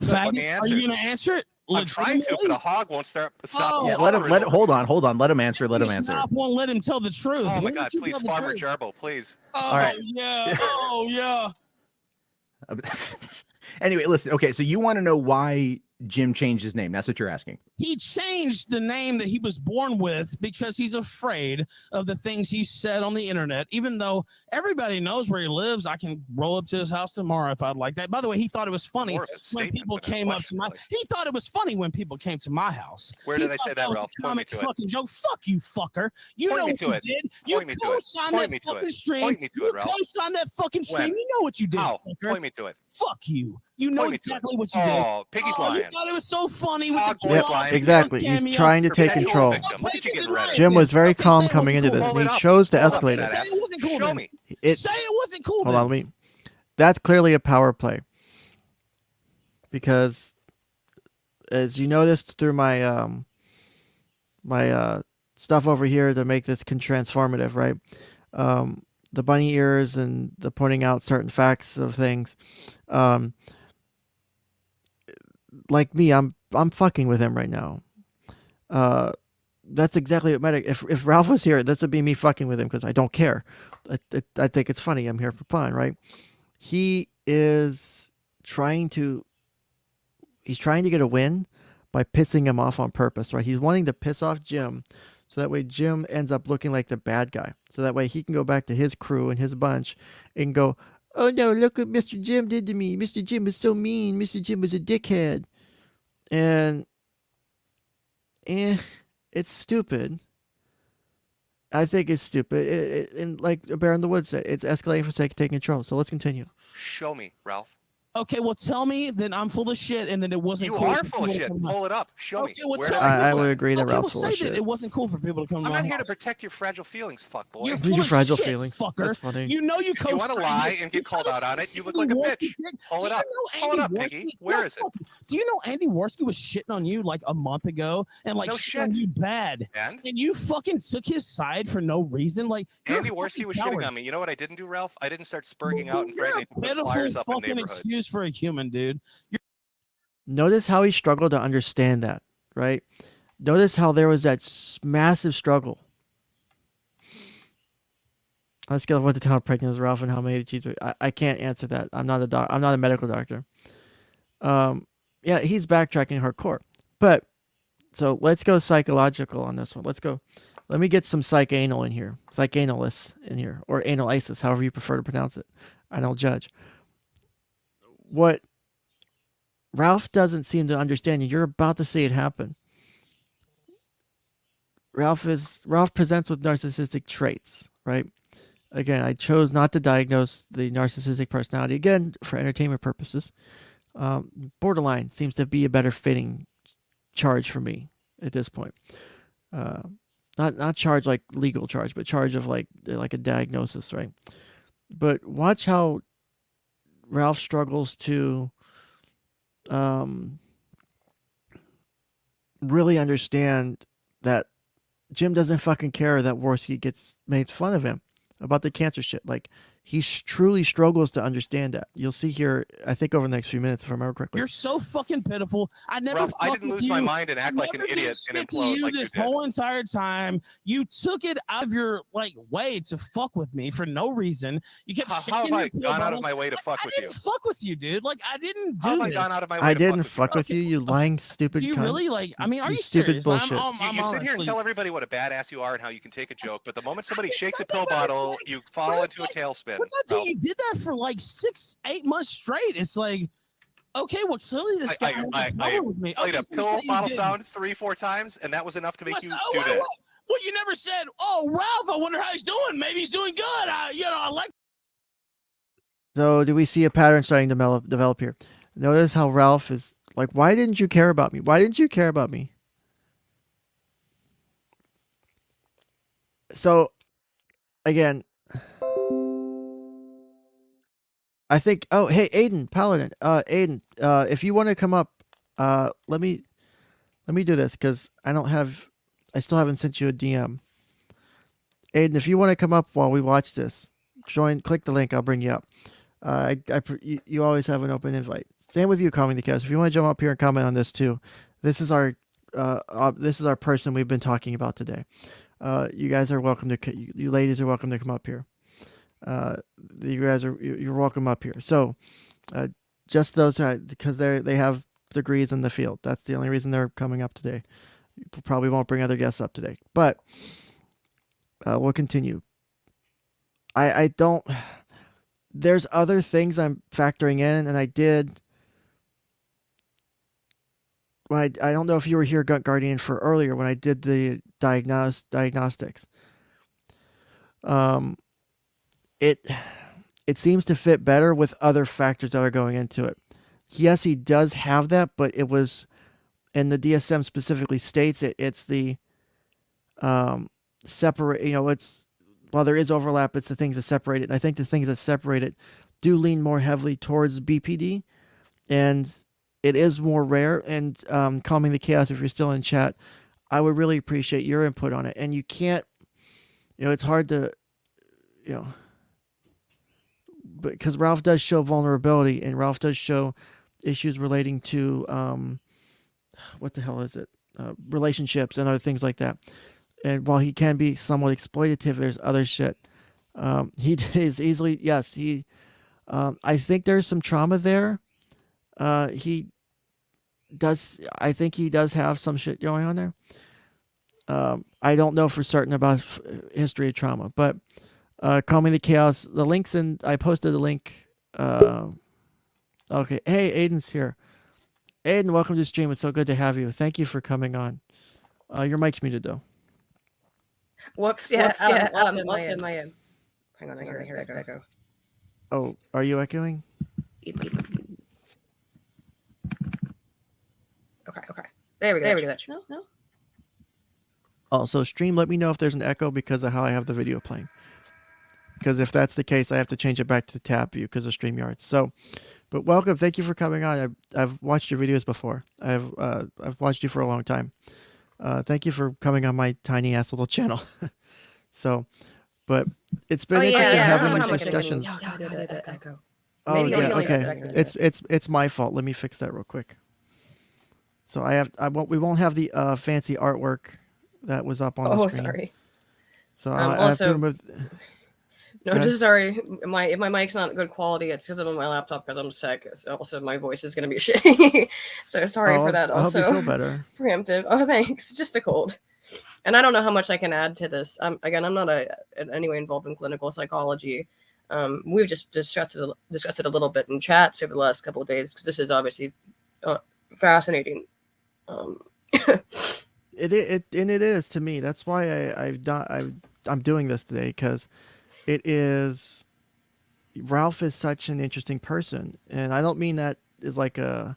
Faggot. let me Are answer. you going to answer it? I'm trying to, but a hog won't stop. Oh, Yeah, let let him. Hold on. Let him answer. Let him His answer. mouth won't let him tell the truth. Oh my Why God! don't you Please, tell the Farmer truth? Jarbo, please. Oh, All right. yeah. Oh, yeah. Anyway, listen. Okay, so you want to know why Jim changed his name? That's what you're asking. He changed the name that he was born with because he's afraid of the things he said on the internet. Even though everybody knows where he lives, I can roll up to his house tomorrow if I'd like that. By the way, he thought it was funny when people came up to my. He thought it was funny when people came to my house. Where did I say that, Ralph? Point me to it. Fucking joke. Fuck you, fucker. You know what you did. You co-signed that fucking stream. You co-signed that fucking stream. You know what you did. Point me to it. Fuck you. You know exactly what you did. Oh, Piggy's lying. You thought it was so funny with the lying. Exactly. He's trying to take control. Jim was very calm coming into this, and he chose to escalate it. Say it wasn't cool. Show me. Say it wasn't cool. Hold on, that's clearly a power play. Because, as you noticed through my stuff over here to make this transformative, right? The bunny ears and the pointing out certain facts of things. Like me, I'm fucking with him right now. That's exactly what Medic. If Ralph was here, this would be me fucking with him because I don't care. I think it's funny. I'm here for fun, right? He is trying to. He's trying to get a win by pissing him off on purpose, right? He's wanting to piss off Jim, so that way Jim ends up looking like the bad guy. So that way he can go back to his crew and his bunch and go, "Oh no, look what Mr. Jim did to me. Mr. Jim was so mean. Mr. Jim was a dickhead." And it's stupid. I think it's stupid. And like a bear in the woods said, it's escalating for sake of taking control. So let's continue. Show me, Ralph. Okay, well, tell me that I'm full of shit and that it wasn't cool. You are full of shit. Pull it up. Show me. Well, I would agree that Ralph's full of shit. It wasn't cool for people to come to my house. I'm not here to protect your fragile feelings, fuckboy. You're fragile shit, feelings. Fucker. That's funny. You know you If you want to lie and get called out on it, you look like a bitch. Pull it up. Pull it up, Piggy. Where is it? Do you know Andy Worski was shitting on you like a month ago and like shitting on you bad? And you fucking took his side for no reason? Like Andy Worski was shitting on me. You know what I didn't do, Ralph? I didn't start spurging out and threatening to put flyers up in neighborhoods. Excuse for a human, dude. Notice how he struggled to understand that, right? Notice how there was that massive struggle. On a scale of 1 to how pregnant is Ralph and how many cheats? I can't answer that. I'm not a medical doctor. Yeah, he's backtracking hardcore. But so let's go psychological on this one. Let me get some psychanal in here, psychanalysts in here, or anal ISIS, however you prefer to pronounce it. I don't judge. What Ralph doesn't seem to understand, and you're about to see it happen. Ralph presents with narcissistic traits, right? Again, I chose not to diagnose the narcissistic personality, again, for entertainment purposes. Borderline seems to be a better fitting charge for me at this point. Not charge like legal charge, but charge of like a diagnosis, right? But watch how Ralph struggles to really understand that Jim doesn't fucking care that Worski gets made fun of him about the cancer shit. Like, he truly struggles to understand that. You'll see here, I think, over the next few minutes, if I remember correctly. You're so fucking pitiful. I didn't lose my mind and act like an idiot and implode like you did. This whole entire time, you took it out of your way to fuck with me for no reason. You kept how have I gone out of my way to fuck with you? I didn't fuck with you, dude. Like, I didn't do how have this. I gone out of my way I to didn't fuck with you, you lying stupid cunt. Do you cunt. really? Like, I mean, are you stupid serious? bullshit. You sit here and tell everybody what a badass you are and how you can take a joke, but the moment somebody shakes a pill bottle, you fall into a tailspin. You did that for like 6-8 months straight. It's like, okay, well, clearly this guy with me. Played a pill bottle sound 3-4 times, and that was enough to make you do that. Well, you never said, "Oh, Ralph, I wonder how he's doing. Maybe he's doing good." I like. So, do we see a pattern starting to develop here? Notice how Ralph is like, "Why didn't you care about me? Why didn't you care about me?" So, again, I think. Oh, hey, Aiden Paladin. Aiden, if you want to come up, let me do this because I still haven't sent you a DM. Aiden, if you want to come up while we watch this, click the link. I'll bring you up. You always have an open invite. Same with you, Calming the Cast. If you want to jump up here and comment on this too, this is our person we've been talking about today. You guys are welcome to. You ladies are welcome to come up here. You're welcome up here. So, just those because they have degrees in the field. That's the only reason they're coming up today. Probably won't bring other guests up today, but we'll continue. I don't. There's other things I'm factoring in, and I did. When I don't know if you were here, Gut Guardian, for earlier when I did the diagnostics. It seems to fit better with other factors that are going into it. Yes, he does have that, but it was, and the DSM specifically states it. It's the separate. It's while there is overlap, it's the things that separate it. And I think the things that separate it do lean more heavily towards BPD, and it is more rare. And Calming the Chaos, if you're still in chat, I would really appreciate your input on it. And you can't, it's hard to, because Ralph does show vulnerability, and Ralph does show issues relating to what the hell is it? Relationships and other things like that. And while he can be somewhat exploitative, there's other shit. He is easily, yes, he, I think there's some trauma there. I think he does have some shit going on there. I don't know for certain about history of trauma, but Calming the Chaos, the links I posted a link. Okay. Hey, Aiden's here. Aiden, welcome to the stream. It's so good to have you. Thank you for coming on. Your mic's muted though. Whoops. Also my hang on, I hear echo. Oh, are you echoing? Okay. There we go. No. Also, stream, let me know if there's an echo because of how I have the video playing. Because if that's the case, I have to change it back to tab view because of StreamYard. So, but welcome. Thank you for coming on. I've watched your videos before. I've watched you for a long time. Thank you for coming on my tiny ass little channel. So, but it's been interesting having these discussions. Oh yeah, okay. It's my fault. Let me fix that real quick. So we won't have the fancy artwork that was up on the screen. Oh, sorry. So I have to remove. No, just sorry. If my mic's not good quality, it's because I'm on my laptop because I'm sick. Also, my voice is gonna be shitty. So sorry for that. I hope you feel better. Preemptive. Oh, thanks. It's just a cold. And I don't know how much I can add to this. Again, I'm not in any way involved in clinical psychology. We've just discussed it a little bit in chats over the last couple of days because this is obviously fascinating. It is to me. That's why I'm doing this today, because it is. Ralph is such an interesting person, and I don't mean that is in a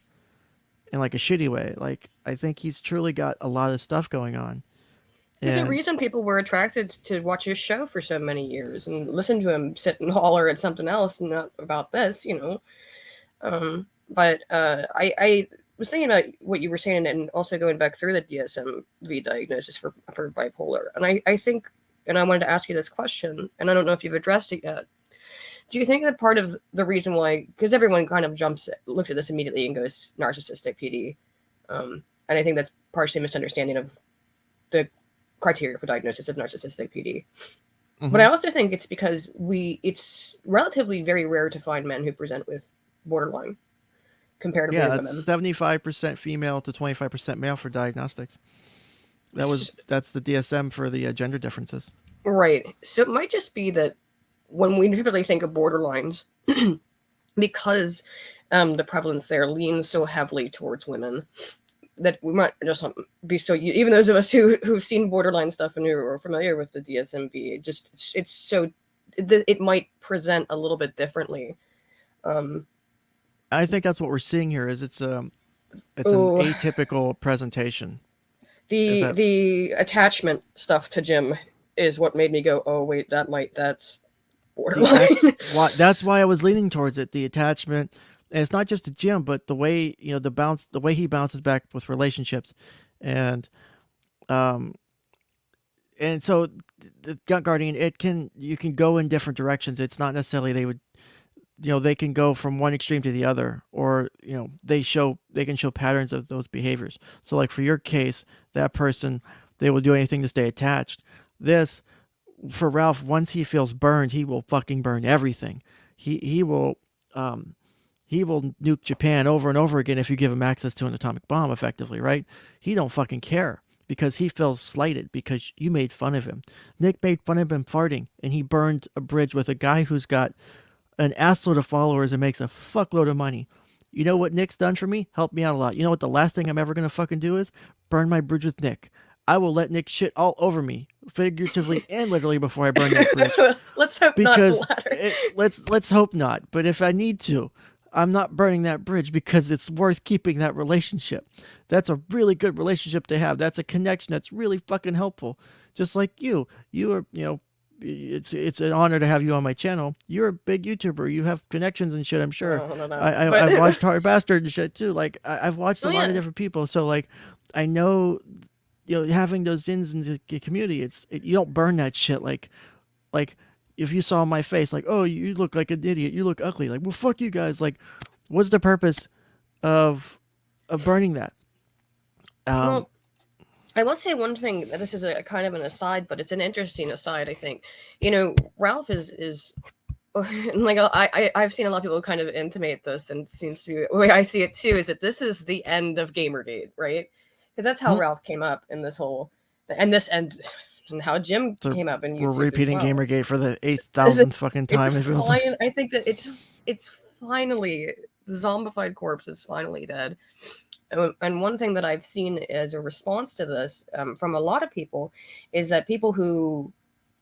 shitty way. Like, I think he's truly got a lot of stuff going on. There's a reason people were attracted to watch his show for so many years and listen to him sit and holler at something else, not about this, But I was thinking about what you were saying, and also going back through the DSM-V diagnosis for bipolar. And I think, and I wanted to ask you this question, and I don't know if you've addressed it yet. Do you think that part of the reason why, because everyone kind of looks at this immediately and goes narcissistic PD, and I think that's partially a misunderstanding of the criteria for diagnosis of narcissistic PD. Mm-hmm. But I also think it's because it's relatively very rare to find men who present with borderline comparatively to women. Yeah, it's 75% female to 25% male for diagnostics. That's the DSM for the gender differences. Right. So it might just be that when we typically think of borderlines, because the prevalence there leans so heavily towards women, that we might just be so, even those of us who've seen borderline stuff and who are familiar with the DSM-V, it might present a little bit differently. I think that's what we're seeing here. Is it's an atypical presentation. The attachment stuff to Jim is what made me go, oh wait, that's borderline. That's why I was leaning towards it. The attachment. And it's not just to Jim, but the way the way he bounces back with relationships, and so the Gut Guardian, you can go in different directions. It's not necessarily they can go from one extreme to the other, or they can show patterns of those behaviors. So like for your case, that person, they will do anything to stay attached. This, for Ralph, once he feels burned, he will fucking burn everything. He will. he will nuke Japan over and over again if you give him access to an atomic bomb, effectively, right? He don't fucking care because he feels slighted because you made fun of him. Nick made fun of him farting, and he burned a bridge with a guy who's got an assload of followers and makes a fuckload of money. You know what Nick's done for me? Helped me out a lot. You know what the last thing I'm ever going to fucking do is? Burn my bridge with Nick. I will let Nick shit all over me, figuratively and literally, before I burn that bridge. Let's hope Because not the latter. let's hope not. But if I need to, I'm not burning that bridge because it's worth keeping that relationship. That's a really good relationship to have. That's a connection that's really fucking helpful. Just like you are, it's an honor to have you on my channel. You're a big YouTuber. You have connections and shit, I'm sure. No. I've watched Hard Bastard and shit too. Like I've watched a lot of different people. So like I know, having those ins in the community, you don't burn that shit. Like if you saw my face, like, oh, you look like an idiot, you look ugly. Like, well, fuck you guys. Like, what's the purpose of burning that? Well, I will say one thing. This is a kind of an aside, but it's an interesting aside. I think, Ralph is like I've seen a lot of people kind of intimate this, and it seems to be the way I see it too. Is that this is the end of Gamergate, right? Because that's how Ralph came up in this whole and how Jim came up in YouTube. We're repeating as well. Gamergate for the 8,000th fucking time. I think that it's finally the zombified corpse is finally dead. And one thing that I've seen as a response to this from a lot of people is that people who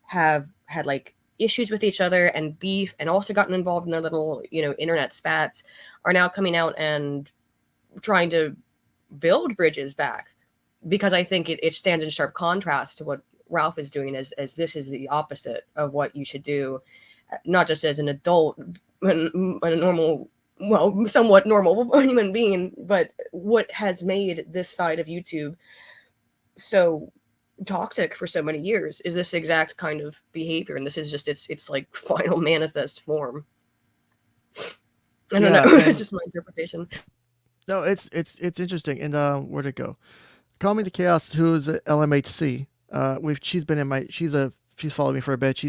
have had like issues with each other and beef and also gotten involved in their little, internet spats are now coming out and trying to build bridges back, because I think it stands in sharp contrast to what Ralph is doing, as this is the opposite of what you should do, not just as an adult and a normal, well, somewhat normal human being, but what has made this side of YouTube so toxic for so many years is this exact kind of behavior, and this is just its like final manifest form. I don't know. It's just my interpretation. No, it's interesting. And where'd it go? Call Me the Chaos, who is a LMHC. She's been in my she's followed me for a bit.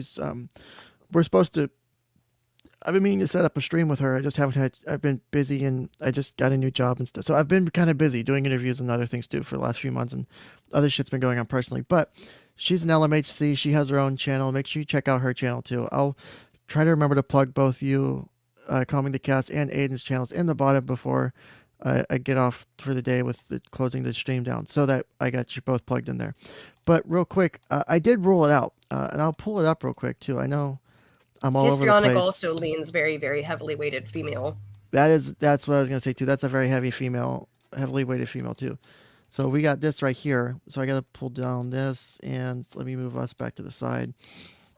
We're supposed to. I've been meaning to set up a stream with her. I just haven't had. I've been busy and I just got a new job and stuff. So I've been kind of busy doing interviews and other things too for the last few months, and other shit's been going on personally. But she's an LMHC. She has her own channel. Make sure you check out her channel too. I'll try to remember to plug both you, Call Me the Chaos, and Aiden's channels in the bottom before I get off for the day with closing the stream down, so that I got you both plugged in there. But real quick, I did rule it out, and I'll pull it up real quick too. I know I'm all over the place. Histrionic also leans very, very heavily weighted female. That's what I was gonna say too. That's a very heavily weighted female too. So we got this right here. So I gotta pull down this, and let me move us back to the side.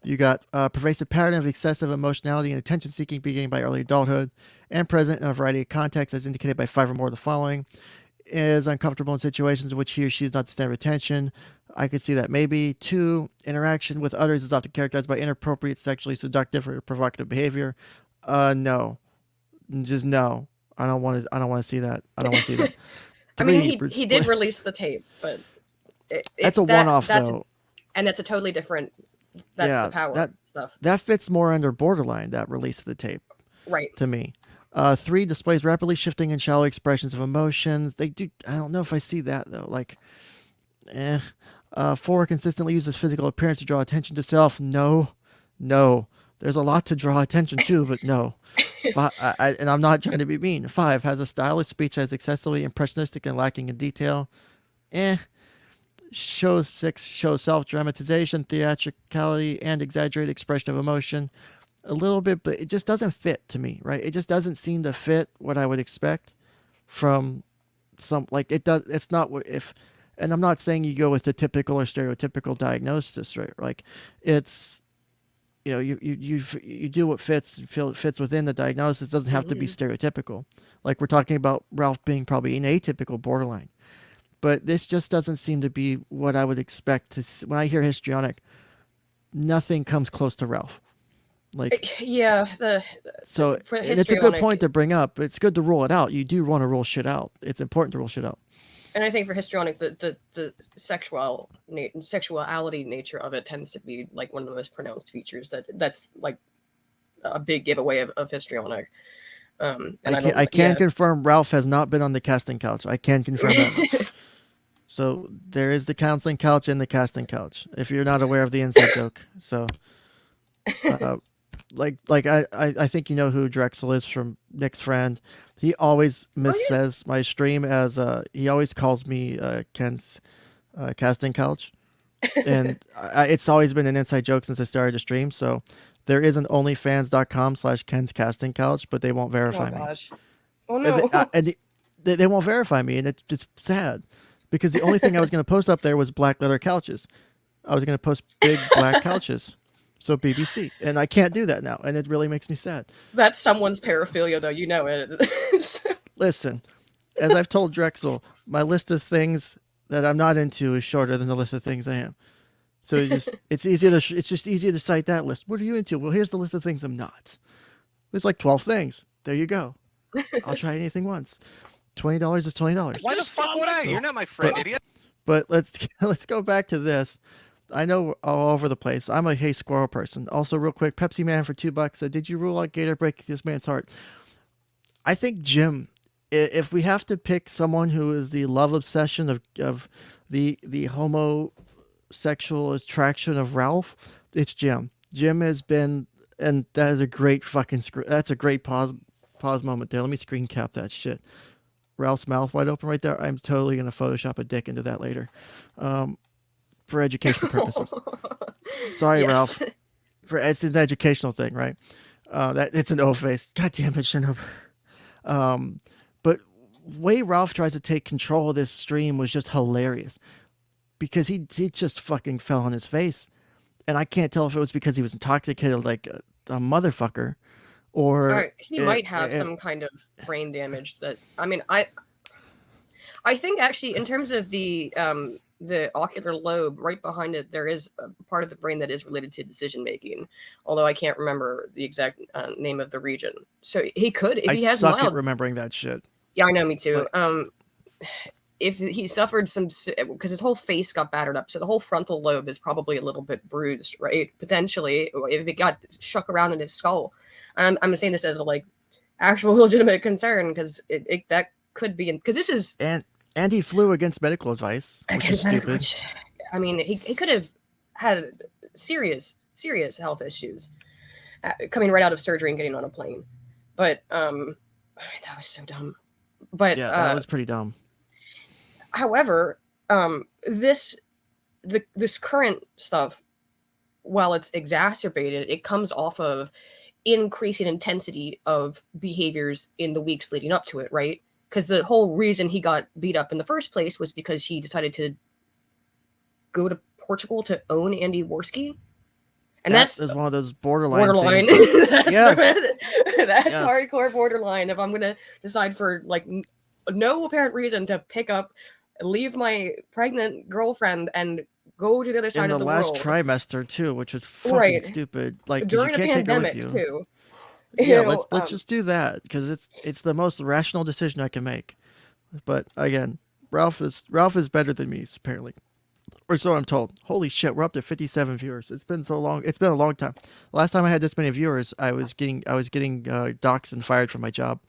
You got a pervasive pattern of excessive emotionality and attention seeking beginning by early adulthood and present in a variety of contexts, as indicated by 5 or more of the following. Is uncomfortable in situations in which he or she is not the center of attention. I could see that maybe. 2, interaction with others is often characterized by inappropriate, sexually seductive, or provocative behavior. No. Just no. I don't want to see that. I don't want to see that. 3, I mean, he did release the tape, but that's a one-off though. And that's a totally different. That's the power stuff. That fits more under borderline, that release of the tape. Right. To me. 3, displays rapidly shifting and shallow expressions of emotions. They do. I don't know if I see that though. 4, consistently uses physical appearance to draw attention to self. No. There's a lot to draw attention to, but no. 5, and I'm not trying to be mean. 5, has a style of speech that is excessively impressionistic and lacking in detail. Shows self-dramatization, theatricality, and exaggerated expression of emotion. A little bit, but it just doesn't fit to me, right? It just doesn't seem to fit what I would expect from it's not what if, and I'm not saying you go with the typical or stereotypical diagnosis, right? Like it's, you do what fits, feel it fits within the diagnosis. It doesn't have to be stereotypical. Like we're talking about Ralph being probably an atypical borderline. But this just doesn't seem to be what I would expect to see. When I hear histrionic, nothing comes close to Ralph. Like, yeah. And it's a good point to bring up. It's good to rule it out. You do want to rule shit out. It's important to rule shit out. And I think for histrionic, the sexuality nature of it tends to be like one of the most pronounced features. That's like a big giveaway of histrionic. And I can confirm Ralph has not been on the casting couch. I can confirm that much. So there is the counseling couch and the casting couch. If you're not aware of the inside joke, so I think you know who Drexel is from Nick's friend. He always missays my stream as he always calls me Ken's casting couch, and it's always been an inside joke since I started to stream. So there is an OnlyFans.com/Ken's casting couch, but they won't verify me. Oh no! And they won't verify me, and it's sad because the only thing I was going to post up there was black leather couches. I was going to post big black couches. So BBC, and I can't do that now, and it really makes me sad. That's someone's paraphilia, though. You know it. Listen, as I've told Drexel, my list of things that I'm not into is shorter than the list of things I am. So it's just easier to cite that list. What are you into? Well, here's the list of things I'm not. There's like 12 things. There you go. I'll try anything once. $20 is $20. Why the fuck would I? You're not my friend, idiot. But let's go back to this. I know we're all over the place. I'm a Hey Squirrel person. Also, real quick, Pepsi Man for $2 said, "Did you rule out Gator breaking this man's heart?" I think Jim. If we have to pick someone who is the love obsession of the homosexual attraction of Ralph, it's Jim. Jim has been, and that is a great fucking that's a great pause moment there. Let me screen cap that shit. Ralph's mouth wide open right there. I'm totally gonna Photoshop a dick into that later. For educational purposes. Sorry, yes. Ralph. It's an educational thing, right? That it's an O face. God damn it, Chernobyl. But way Ralph tries to take control of this stream was just hilarious because he just fucking fell on his face, and I can't tell if it was because he was intoxicated like a motherfucker, or he might have some kind of brain damage. That I mean, I think actually in terms of the ocular lobe right behind it, there is a part of the brain that is related to decision making, although I can't remember the exact name of the region. So he could, if he has suck at remembering that shit. Yeah, I know, me too. But, if he suffered some, because his whole face got battered up, so the whole frontal lobe is probably a little bit bruised, right? Potentially, if it got shook around in his skull. I'm saying this as a like actual legitimate concern because that could be, because this is And he flew against medical advice, which is stupid. I mean, he could have had serious health issues coming right out of surgery and getting on a plane. But that was so dumb. But yeah, that was pretty dumb. However, this current stuff, while it's exacerbated, it comes off of increasing intensity of behaviors in the weeks leading up to it, right? Because the whole reason he got beat up in the first place was because he decided to go to Portugal to own Andy Worski. And that's one of those borderline things. That's yes. Hardcore borderline. If I'm going to decide for like no apparent reason to pick up, leave my pregnant girlfriend and go to the other side of the world. In the last trimester too, which is fucking stupid. Like during you can't a pandemic take her with you. too. Yeah, let's just do that because it's the most rational decision I can make. But again, Ralph is better than me apparently, or so I'm told. Holy shit, we're up to 57 viewers. It's been so long. It's been a long time. Last time I had this many viewers, I was getting doxxed and fired from my job.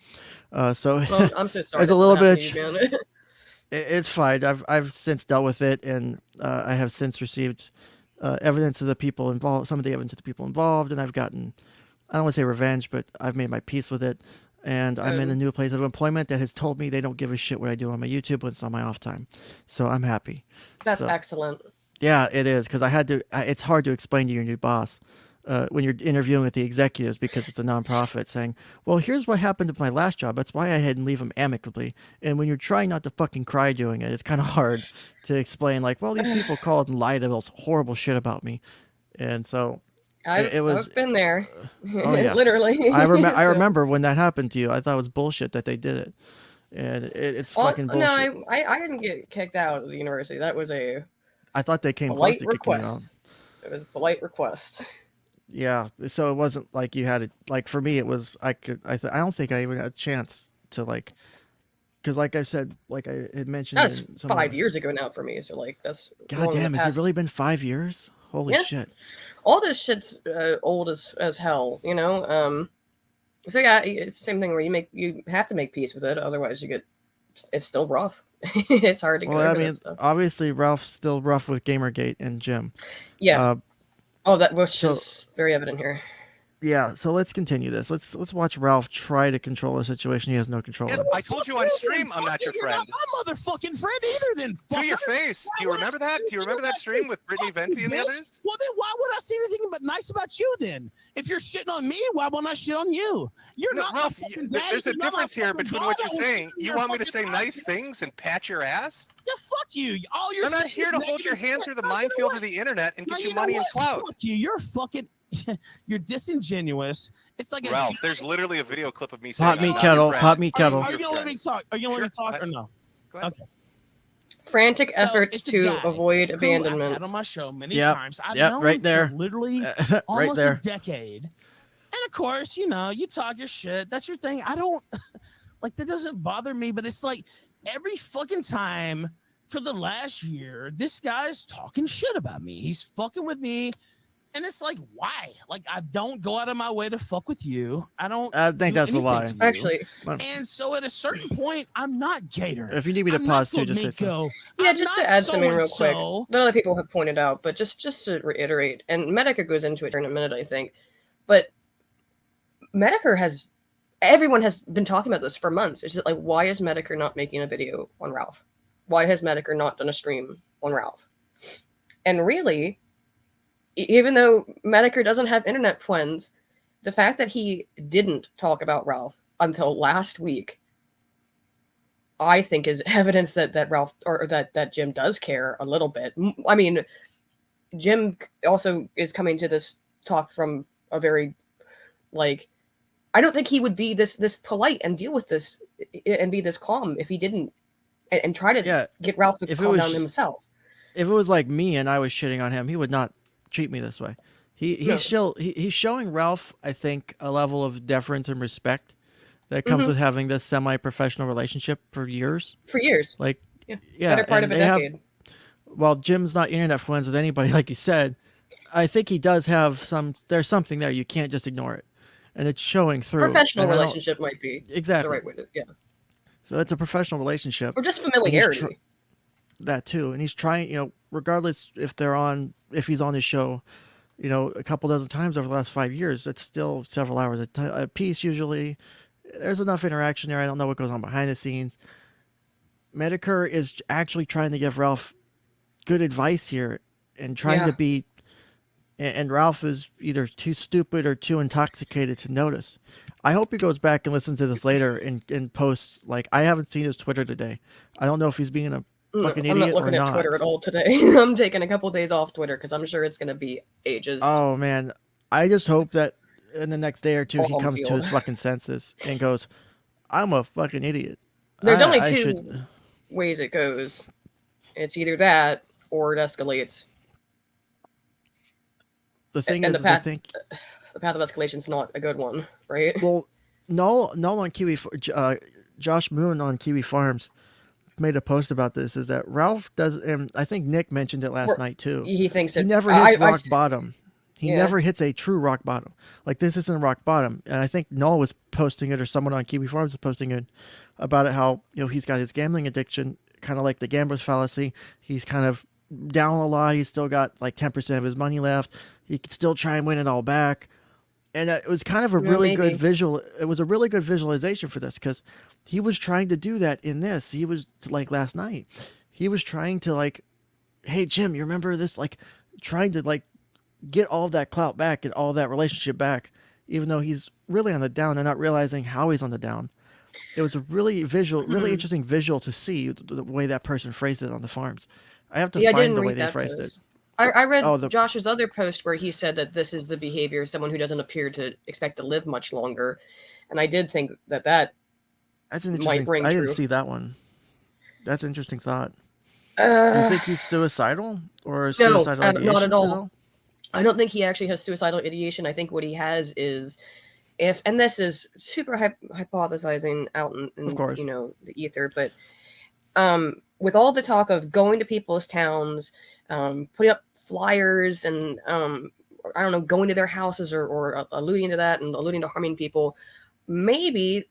So well, I'm so sorry. It's a little bit. It's fine. I've since dealt with it, and I have since received evidence of the people involved. Some of the evidence of the people involved, and I've gotten. I don't want to say revenge, but I've made my peace with it. And I'm in a new place of employment that has told me they don't give a shit what I do on my YouTube when it's on my off time. So I'm happy. That's excellent. Yeah, it is. Because I had to, it's hard to explain to your new boss when you're interviewing with the executives because it's a nonprofit saying, well, here's what happened at my last job. That's why I had to leave them amicably. And when you're trying not to fucking cry doing it, it's kind of hard to explain like, well, these people called and lied about horrible shit about me. And so... I've been there. Oh yeah, literally. I remember when that happened to you. I thought it was bullshit that they did it, and it's fucking bullshit. No, I didn't get kicked out of the university. That was I thought they came close to kicking you out. It was a polite request. Yeah, so it wasn't like you had it. Like for me, it was I don't think I even had a chance to like, because like I said, like I had mentioned, that's 5 years ago now for me. So like that's God damn, has it really been 5 years? Holy shit. All this shit's old as hell, you know? So yeah, it's the same thing where you have to make peace with it, otherwise it's still rough. It's hard to get Well, I over that mean, stuff. obviously Ralph's still rough with Gamergate and Jim. Yeah. That was so- just very evident here. Yeah, so let's continue this. Let's watch Ralph try to control a situation he has no control Yeah, of. I told you on stream I'm not your You're friend. not my motherfucking friend either. Then To your fucker. face. Do you remember that? Do you remember that stream with Brittany Venti and the Bitch. others? Well, then why would I say anything but nice about you then? If you're shitting on me, why won't I shit on you? You're No, not Ralph, my fucking daddy, there's a you're not my difference here fucking between what you're daughter, saying. and You you're want me to fucking say nice things and pat your ass? Yeah, fuck you. All you're I'm not saying here is to hold your negative hand shit. through the No, you know minefield what? of the internet and No, get you you know money and what? clout. Fuck you. You're fucking. You're disingenuous. It's like Ralph, a. there's literally a video clip of me saying Hot I'm meat not your kettle, friend. hot meat kettle. Are you gonna let me talk? Are you gonna let me Sure, talk or no? Go ahead. Okay. Frantic So, efforts it's a to guy avoid who I've abandonment. had on my show many Yep, times. I've yep, known right him there. for literally right almost there. a decade. And of course, you know, you talk your shit. That's your thing. I don't like that doesn't bother me, but it's like every fucking time for the last year, this guy's talking shit about me. He's fucking with me. And it's like, why? Like, I don't go out of my way to fuck with you. I don't. I think do that's a anything lie. to you. Actually, And so at a certain point, I'm not Gator. If you need me to I'm pause not too, just say so. Flamenco. yeah, I'm just not to add something real quick so-and-so. that other people have pointed out, but just to reiterate, and Medicare goes into it in a minute, I think, but everyone has been talking about this for months. It's just like, why is Medicare not making a video on Ralph? Why has Medicare not done a stream on Ralph? And really, even though Medicare doesn't have internet friends, the fact that he didn't talk about Ralph until last week, I think, is evidence that Ralph or that Jim does care a little bit. I mean, Jim also is coming to this talk from a very, like, I don't think he would be this polite and deal with this and be this calm if he didn't and try to get Ralph to calm down himself. If it was like me and I was shitting on him, he would not treat me this way. He's showing Ralph, I think, a level of deference and respect that comes with having this semi-professional relationship for years. For years. Like, yeah better part of a decade. While Jim's not internet friends with anybody, like you said, I think he does have there's something there. You can't just ignore it. And it's showing through. Professional relationship might be exactly the right way to, So it's a professional relationship. Or just familiarity. That too. And he's trying, regardless if he's on his show, a couple dozen times over the last 5 years, it's still several hours a piece usually. There's enough interaction there. I don't know what goes on behind the scenes. Medicare is actually trying to give Ralph good advice here and trying to be, and Ralph is either too stupid or too intoxicated to notice. I hope he goes back and listens to this later and posts, like, I haven't seen his Twitter today. I don't know if he's being a fucking idiot or not. I'm not looking at Twitter at all today. I'm taking a couple days off Twitter because I'm sure it's going to be ages. Oh, man. I just hope that in the next day or two, he comes to his fucking senses and goes, I'm a fucking idiot. There's only two ways it goes. It's either that or it escalates. The thing and is, the path, I think the path of escalation is not a good one, right? Well, no on Kiwi, Josh Moon on Kiwi Farms made a post about this. Is that Ralph does, and I think Nick mentioned it last night too. He thinks he never hits rock bottom. He never hits a true rock bottom. Like, this isn't rock bottom. And I think Noel was posting it, or someone on Kiwi Farms was posting it about it. How he's got his gambling addiction, kind of like the gambler's fallacy. He's kind of down a lot. He's still got like 10% of his money left. He could still try and win it all back. And it was kind of a really good visual. It was a really good visualization for this because he was trying to do that in this. He was like last night. He was trying to like, hey Jim, you remember this? Like trying to like get all that clout back and all that relationship back, even though he's really on the down and not realizing how he's on the down. It was a really really interesting visual to see the way that person phrased it on the farms. I have to find the way they phrased it. I read Josh's other post where he said that this is the behavior of someone who doesn't appear to expect to live much longer. And I did think that that's an interesting. I didn't see that one. That's an interesting thought. Do you think he's suicidal or suicidal ideation? Not at all. I don't think he actually has suicidal ideation. I think what he has is, and this is super hypothesizing out in of course, the ether, but with all the talk of going to people's towns, putting up flyers and I don't know, going to their houses or alluding to that and alluding to harming people, maybe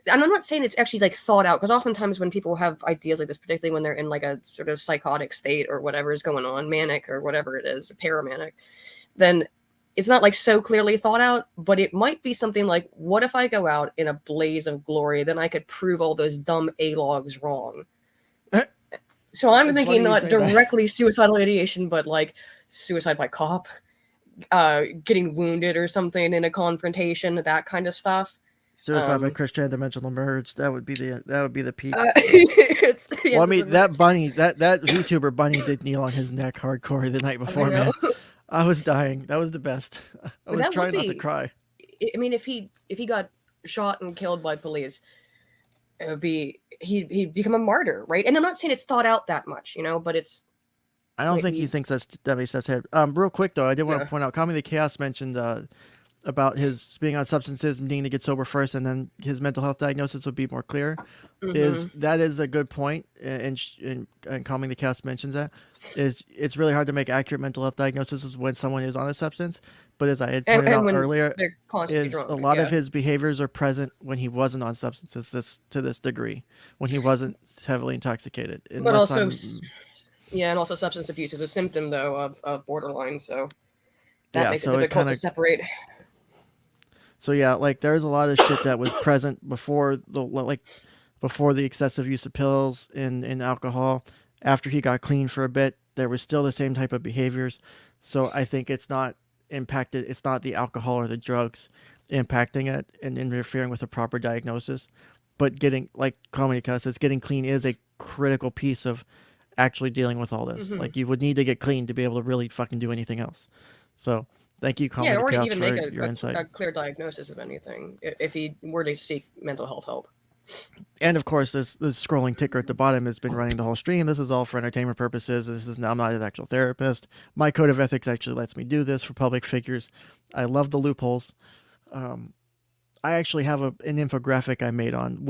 and I'm not saying it's actually like thought out, because oftentimes when people have ideas like this, particularly when they're in like a sort of psychotic state or whatever is going on, manic or whatever it is, paramanic, then it's not like so clearly thought out, but it might be something like, what if I go out in a blaze of glory, then I could prove all those dumb A-logs wrong. So I'm thinking not directly suicidal ideation, but like suicide by cop, getting wounded or something in a confrontation, that kind of stuff. Suicide by Christian Dimensional Merge. That would be the peak. Well, I mean, that bunny, that VTuber bunny did kneel on his neck hardcore the night before, man. I was dying. That was the best. I was trying not to cry. I mean, if he got shot and killed by police, it would be he'd become a martyr, right? And I'm not saying it's thought out that much, but it's. I don't think he thinks that makes sense. Real quick though, I did want to point out, Comedy the Chaos mentioned about his being on substances and needing to get sober first, and then his mental health diagnosis would be more clear. That is a good point, and Calming the Chaos mentions that it's really hard to make accurate mental health diagnoses when someone is on a substance. But as I had pointed out earlier, a lot of his behaviors are present when he wasn't on substances to this degree, when he wasn't heavily intoxicated. But also, and also substance abuse is a symptom though of borderline, so that makes it difficult to separate. So yeah, like there's a lot of shit that was present before the excessive use of pills and alcohol. After he got clean for a bit, there was still the same type of behaviors. So I think it's not impacted. It's not the alcohol or the drugs impacting it and interfering with a proper diagnosis. But getting, like Comedy Chaos says, getting clean is a critical piece of actually dealing with all this. Like you would need to get clean to be able to really fucking do anything else. So thank you, Comedy or to Chaos, even for make your insight. a clear diagnosis of anything if he were to seek mental health help. And of course, this scrolling ticker at the bottom has been running the whole stream. This is all for entertainment purposes. I'm not an actual therapist. My code of ethics actually lets me do this for public figures. I love the loopholes. I actually have an infographic I made on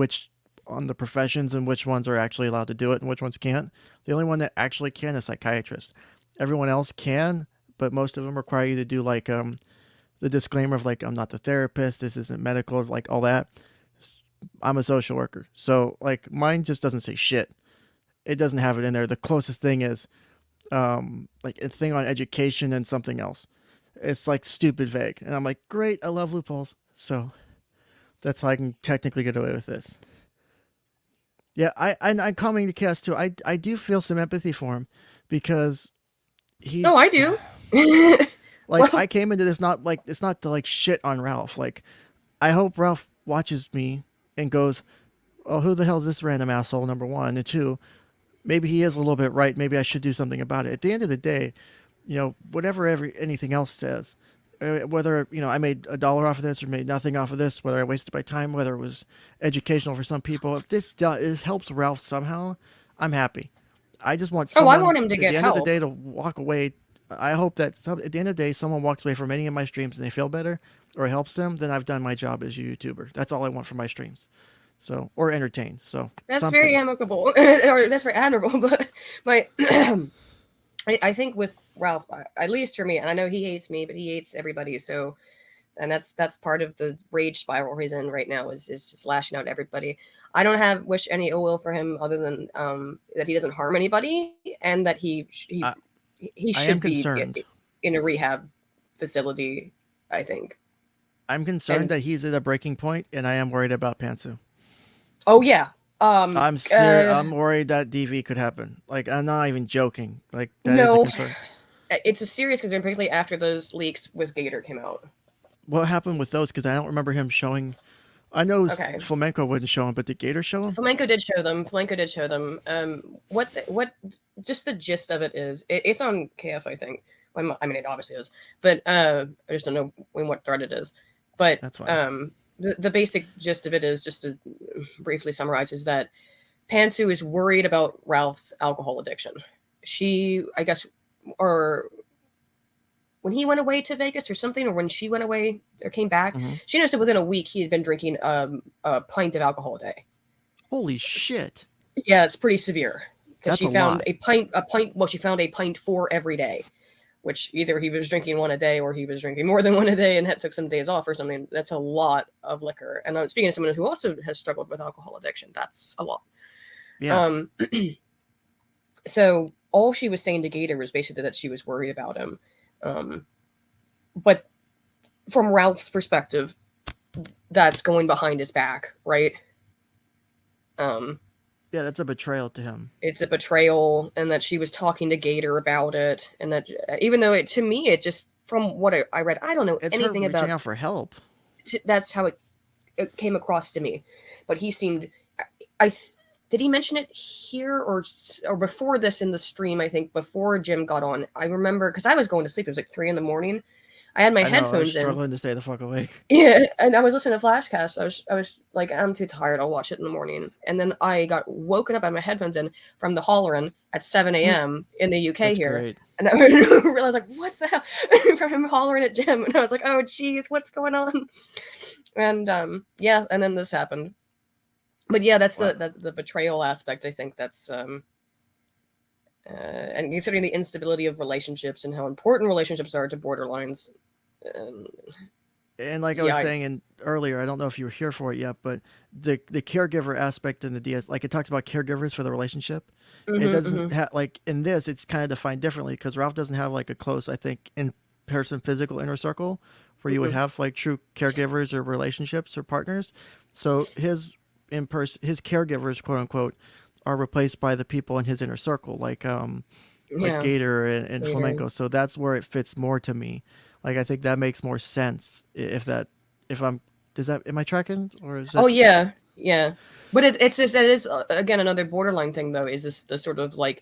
the professions and which ones are actually allowed to do it and which ones can't. The only one that actually can is psychiatrist. Everyone else can, but most of them require you to do like the disclaimer of like, I'm not the therapist, this isn't medical, like all that. I'm a social worker. So like mine just doesn't say shit. It doesn't have it in there. The closest thing is like a thing on education and something else. It's like stupid vague. And I'm like, great, I love loopholes. So that's how I can technically get away with this. Yeah, I'm Coming to Chaos too. I do feel some empathy for him because he's. Oh, I do. Like I came into this it's not to like shit on Ralph. Like I hope Ralph watches me and goes, oh, who the hell is this random asshole, number one? And two, maybe he is a little bit right. Maybe I should do something about it. At the end of the day, whatever anything else says, whether, I made $1 off of this or made nothing off of this, whether I wasted my time, whether it was educational for some people, if this helps Ralph somehow, I'm happy. I just want someone, I want him to get help. At the end of the day, to walk away. I hope that at the end of the day, someone walks away from any of my streams and they feel better or it helps them, then I've done my job as a YouTuber. That's all I want from my streams. So, or entertain. So that's very amicable, or that's very admirable. But I think with Ralph, at least for me, and I know he hates me, but he hates everybody. So, and that's part of the rage spiral he's in right now is just lashing out at everybody. I don't wish any ill will for him other than that he doesn't harm anybody and that he should be in a rehab facility, I think. I'm concerned that he's at a breaking point, and I am worried about Pantsu. Oh yeah. I'm worried that DV could happen. Like I'm not even joking. Like that is a concern. It's a serious concern, particularly after those leaks with Gator came out. What happened with those? Because I don't remember him showing. I know Flamenco wouldn't show him, but did Gator show him? Flamenco did show them. What? Just the gist of it is, it's on KF, I think. I mean, it obviously is, but I just don't know in what thread it is. But that's fine. The basic gist of it is, just to briefly summarize, is that Pantsu is worried about Ralph's alcohol addiction. She, I guess, or when he went away to Vegas or something, or when she went away or came back, she noticed that within a week he had been drinking a pint of alcohol a day. Holy shit! Yeah, it's pretty severe because she found lot. a pint. Well, she found a pint for every day. which either he was drinking one a day or he was drinking more than one a day and had took some days off or something. That's a lot of liquor. And I'm speaking to someone who also has struggled with alcohol addiction. That's a lot. Yeah. So all she was saying to Gator was basically that she was worried about him. But from Ralph's perspective, that's going behind his back, right? Yeah, that's a betrayal to him. It's a betrayal, and that she was talking to Gator about it, and that even though to me, it just from what I read, I don't know It's anything her about. reaching out for help. That's how it came across to me, but he seemed. Did he mention it here or before this in the stream? I think before Jim got on. I remember because I was going to sleep. It was like 3 a.m. I had my I was headphones in. struggling to stay the fuck awake. Yeah, and I was listening to Flashcast. I was like, I'm too tired. I'll watch it in the morning. And then I got woken up by my headphones in from the hollering at 7 a.m. in the UK That's here. great. And I realized, like, what the hell? From him hollering at Jim. And I was like, oh, geez, what's going on? And yeah, and then this happened. But yeah, that's the betrayal aspect. I think that's and considering the instability of relationships and how important relationships are to borderlines. And like I was saying earlier, I don't know if you were here for it yet, but the caregiver aspect in the DS, like it talks about caregivers for the relationship. It doesn't have like in this, it's kind of defined differently because Ralph doesn't have like a close, I think, in-person physical inner circle where you would have like true caregivers or relationships or partners. So his caregivers, quote unquote, are replaced by the people in his inner circle, like Gator and Flamenco. So that's where it fits more to me. Like I think that makes more sense am I tracking or is that? Oh yeah. But it is again another borderline thing though. Is this the sort of like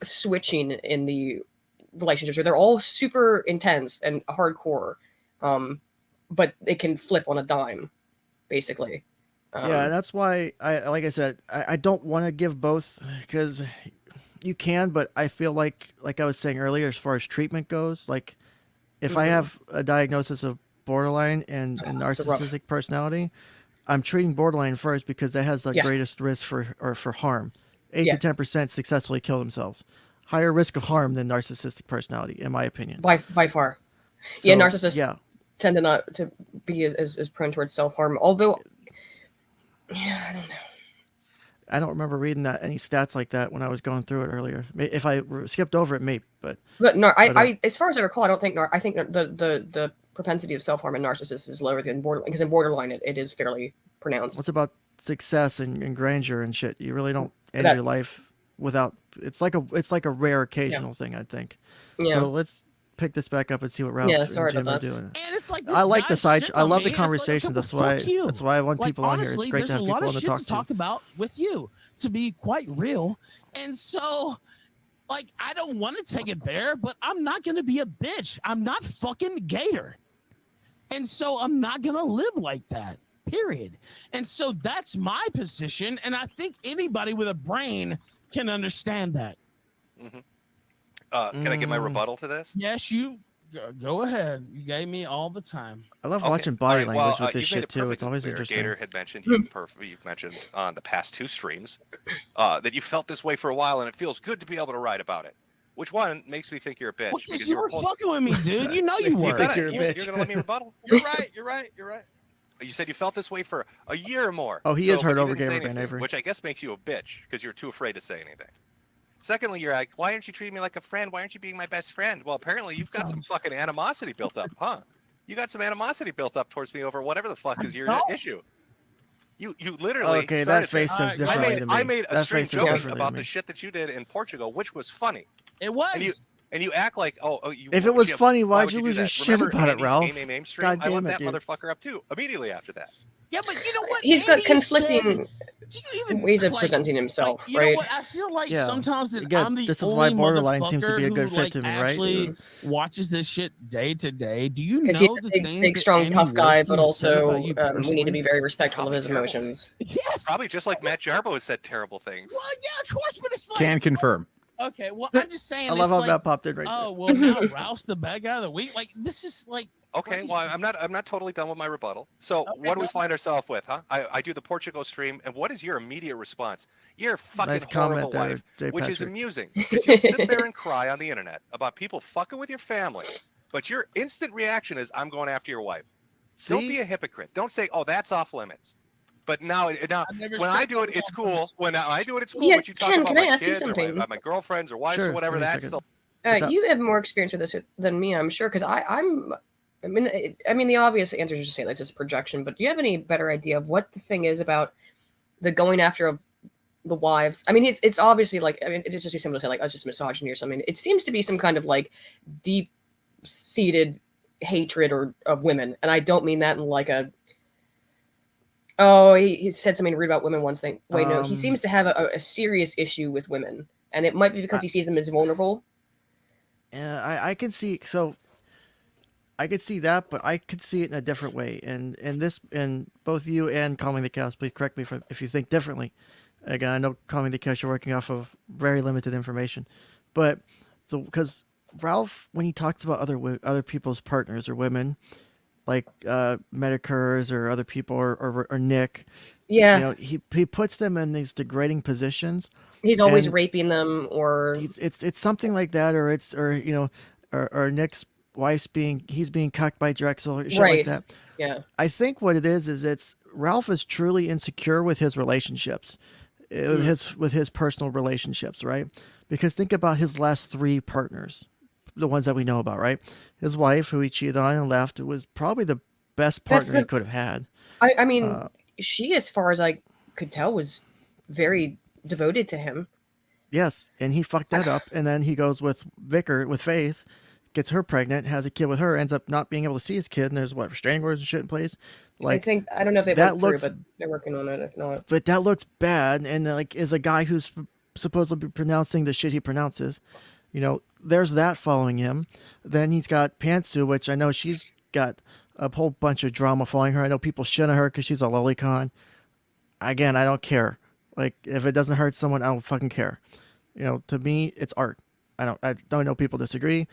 switching in the relationships where they're all super intense and hardcore, but it can flip on a dime, basically. Yeah, that's why like I said, I don't want to give both because you can, but I feel like I was saying earlier, as far as treatment goes, like if I have a diagnosis of borderline and narcissistic personality, I'm treating borderline first because that has the greatest risk for harm. 8 to 10% successfully kill themselves. Higher risk of harm than narcissistic personality, in my opinion. By far. So, narcissists tend to not to be as prone towards self-harm. Although, I don't know. I don't remember reading any stats like that when I was going through it earlier. If I skipped over it, maybe. But no, I as far as I recall, I don't think I think the propensity of self-harm in narcissists is lower than borderline, because in borderline it is fairly pronounced. What's about success and grandeur and shit? You really don't end your life without. It's like a rare occasional thing, I think. Yeah. So let's pick this back up and see what Ralph and Jim are doing. And it's like I like the side. I love the Like, conversations. That's why I want people on here. It's great to have people on to talk to. Talk about with you, to be quite real. And so, like, I don't want to take it there, but I'm not going to be a bitch. I'm not fucking Gator. And so I'm not going to live like that, period. And so that's my position. And I think anybody with a brain can understand that. Mm-hmm. Can I get my rebuttal to this? Yes, you go ahead. You gave me all the time. I love watching body language with this shit too. It's always interesting. Gator had mentioned you've mentioned on the past 2 streams that you felt this way for a while, and it feels good to be able to write about it. Which one makes me think you're a bitch? Well, because you were fucking with me, dude. You know you were. You're gonna let me rebuttal? You're right. You said you felt this way for a year or more. Oh, he is hurt over Gamer Van Avery. Which I guess makes you a bitch because you're too afraid to say anything. Secondly, you're like, why aren't you treating me like a friend? Why aren't you being my best friend? Well, apparently you've got some fucking animosity built up, huh? You got some animosity built up towards me over whatever the fuck is your issue. You literally. Okay, that face says differently to me. I made a strange joke about the shit that you did in Portugal, which was funny. It was. And you act like, if it was funny, why'd you lose your shit about it, Ralph? God damn I let that motherfucker up too immediately after that. Yeah, but you know what? He's got conflicting even, ways of presenting himself, you right? know what? I feel like sometimes that I'm the this is only why borderline seems to motherfucker be a good who, fit to me, right? Actually watches this shit day to day. Do you know He's the a things big, that strong, Andy tough guy, Wilson but said also about you we need to personally? be very respectful of his emotions. Yes. Probably just like Matt Jarbo has said terrible things. Well, yeah, of course, but it's like Can confirm. Okay, well, I'm just saying. I love how like, that popped in right oh, well, now Ralph's the bad guy of the week. Like, this is like Okay, well, I'm not totally done with my rebuttal. So what do we find ourselves with, huh? I do the Portugal stream, and what is your immediate response? You're a fucking Nice horrible comment there, wife, J. which is Patrick. amusing because you'll sit there and cry on the internet about people fucking with your family, but your instant reaction is, "I'm going after your wife." Don't be a hypocrite. Don't say, "Oh, that's off limits." But now when I do it, it's cool. When I do it, it's cool. Yeah, But you talk Ken, about can I my ask you kids or something? my girlfriends or wives Sure, or whatever, give me a that's second. the What's up? You have more experience with this than me, I'm sure, because I mean, the obvious answer is just saying that's just projection. But do you have any better idea of what the thing is about the going after of the wives? I mean, it's obviously like, I mean, it's just too simple to say like, oh, it's just misogyny or something. It seems to be some kind of like deep-seated hatred of women, and I don't mean that in like a, oh, he said something rude about women once thing. Wait, no, he seems to have a serious issue with women, and it might be because he sees them as vulnerable. I can see, so I could see that, but I could see it in a different way. And both you and Calming the Chaos, please correct me if you think differently. Again, I know Calming the Chaos, you're working off of very limited information, but because Ralph, when he talks about other people's partners or women, like Medicars or other people or Nick, Yeah, he puts them in these degrading positions. he's always And raping them, or it's something like that, or Nick's wife's he's being cucked by Drexel or shit like right. that. Yeah, I think what it is it's Ralph is truly insecure with his relationships, with his personal relationships, right? Because think about his last three partners, the ones that we know about, right? His wife, who he cheated on and left, was probably the best that's partner he could have had. I mean, she, as far as I could tell, was very devoted to him. Yes, and he fucked that up, and then he goes with Faith, gets her pregnant, has a kid with her, ends up not being able to see his kid, and there's restraining orders and shit in place. Like, I don't know if they that went through, looks, but they're working on it. If not, but that looks bad, and like is a guy who's supposed to be pronouncing the shit he pronounces, there's that following him. Then he's got Pantsu, which I know she's got a whole bunch of drama following her. I know people shit on her because she's a lolicon. Again, I don't care. Like, if it doesn't hurt someone, I don't fucking care. To me, it's art. I don't know, people disagree,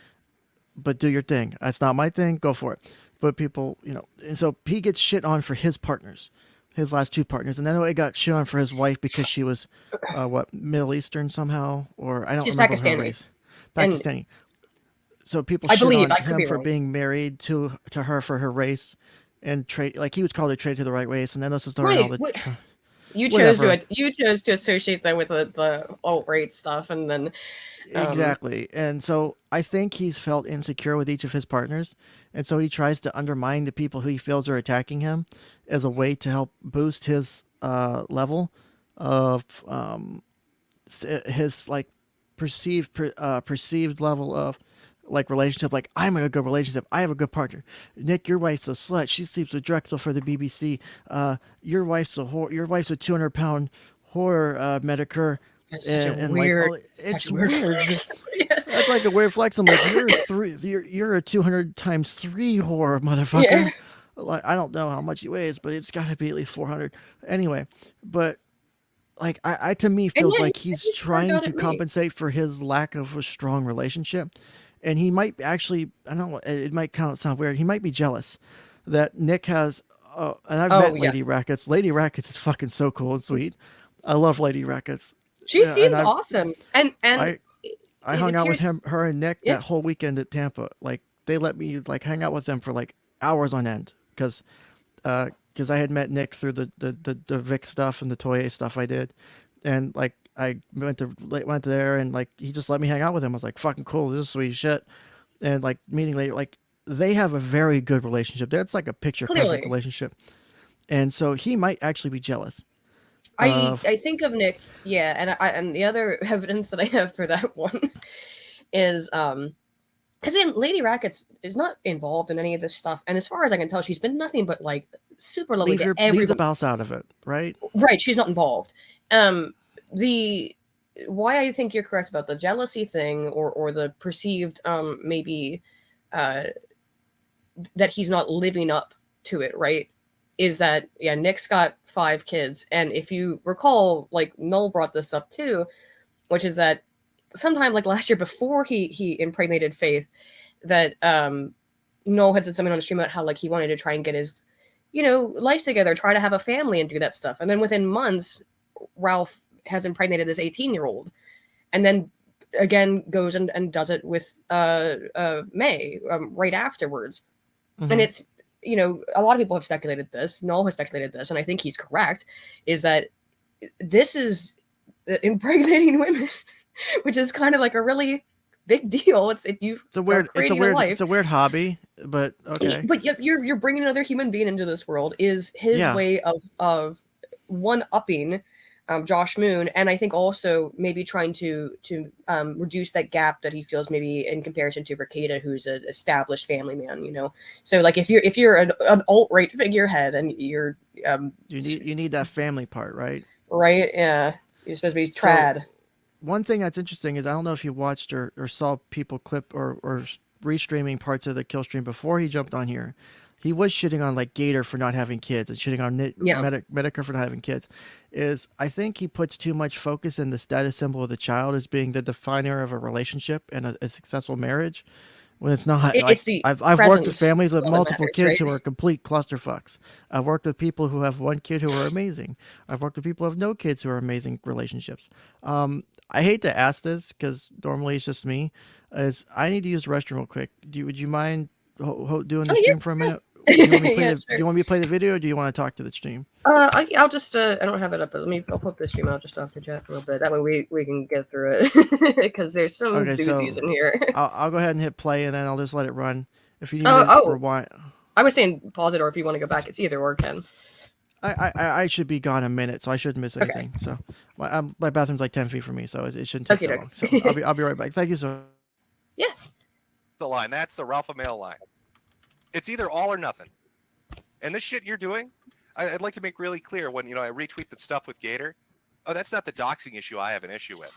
but do your thing. That's not my thing. Go for it. But people, and so he gets shit on for his partners, his last two partners, and then he got shit on for his wife because she was, Middle Eastern somehow, or I don't she's remember her Pakistani. race. Pakistani. So people I shit believe, on I could him be for wrong. being married to her for her race, and trade, like he was called a traitor to the right race, and then there's the story all the. You chose Whatever. to associate that with the alt-right stuff, and then Exactly. And so I think he's felt insecure with each of his partners. And so he tries to undermine the people who he feels are attacking him as a way to help boost his level of his like perceived level of like relationship. Like, I'm in a good relationship. I have a good partner. Nick, your wife's a slut. She sleeps with Drexel for the BBC. Your wife's a whore. Your wife's a 200-pound whore, Medicare. that's such a And weird. like, it's weird. That's like a weird flex. I'm like, you're a 200 times 3 whore, motherfucker. Yeah. Like, I don't know how much he weighs, but it's got to be at least 400. Anyway, but like, I to me feels like he's trying to compensate for his lack of a strong relationship, and he might actually, I don't know, it might sound weird. He might be jealous that Nick has. And I've met Lady Rackets. Lady Rackets is fucking so cool and sweet. I love Lady Rackets. She seems awesome, and I hung out with her and Nick Yeah. that whole weekend at Tampa. Like, they let me like hang out with them for like hours on end because I had met Nick through the Vic stuff and the Toye stuff I did, and like I went there and like he just let me hang out with him. I was like, fucking cool, this is sweet shit. And like meeting later, like they have a very good relationship. That's like a picture perfect relationship, and so he might actually be jealous. I think of Nick, yeah, and the other evidence that I have for that one is because Lady Rackets is not involved in any of this stuff, and as far as I can tell, she's been nothing but like super lovely to everyone. Leave the spouse out of it, right? Right, she's not involved. The why I think you're correct about the jealousy thing, or the perceived maybe that he's not living up to it, right? Is that Nick's got 5 kids, and if you recall, like Noel brought this up too, which is that sometime like last year before he impregnated Faith, that Noel had said something on the stream about how like he wanted to try and get his, life together, try to have a family and do that stuff. And then within months, Ralph has impregnated this 18-year-old, and then again goes and does it with May right afterwards. And it's, a lot of people have speculated this. Noel has speculated this, and I think he's correct, is that this is impregnating women, which is kind of like a really big deal. It's a weird hobby, but okay. But you're bringing another human being into this world. Is his way of one-upping Josh Moon, and I think also maybe trying to reduce that gap that he feels maybe in comparison to Ricada, who's an established family man. So like if you're an alt-right figurehead and you're you need that family part, right? Right, yeah. You're supposed to be trad. So, one thing that's interesting is I don't know if you watched or saw people clip or restreaming parts of the KillStream before he jumped on here. He was shitting on like Gator for not having kids and shitting on Medicare for not having kids. I think he puts too much focus in the status symbol of the child as being the definer of a relationship and a successful marriage, when it's not. I've worked with families with multiple kids who are complete clusterfucks. I've worked with people who have one kid who are amazing. I've worked with people who have no kids who are amazing relationships. I hate to ask this because normally it's just me. I need to use the restroom real quick. Would you mind doing the stream for a minute? Do you want me to play the video, or do you want to talk to the stream? I'll just I don't have it up, but I'll put the stream out just off the chat a little bit. That way we can get through it because there's some doozies in here. I'll go ahead and hit play, and then I'll just let it run. If you need to rewind, I was saying pause it, or if you want to go back, it's either or, Ken. I should be gone a minute, so I shouldn't miss anything. Okay. So my bathroom's like 10 feet from me, so it shouldn't take that long. So I'll be right back. Thank you, sir. Yeah. The line. That's the Ralph Mail line. It's either all or nothing. And this shit you're doing, I'd like to make really clear when, I retweet the stuff with Gator. Oh, that's not the doxing issue I have an issue with.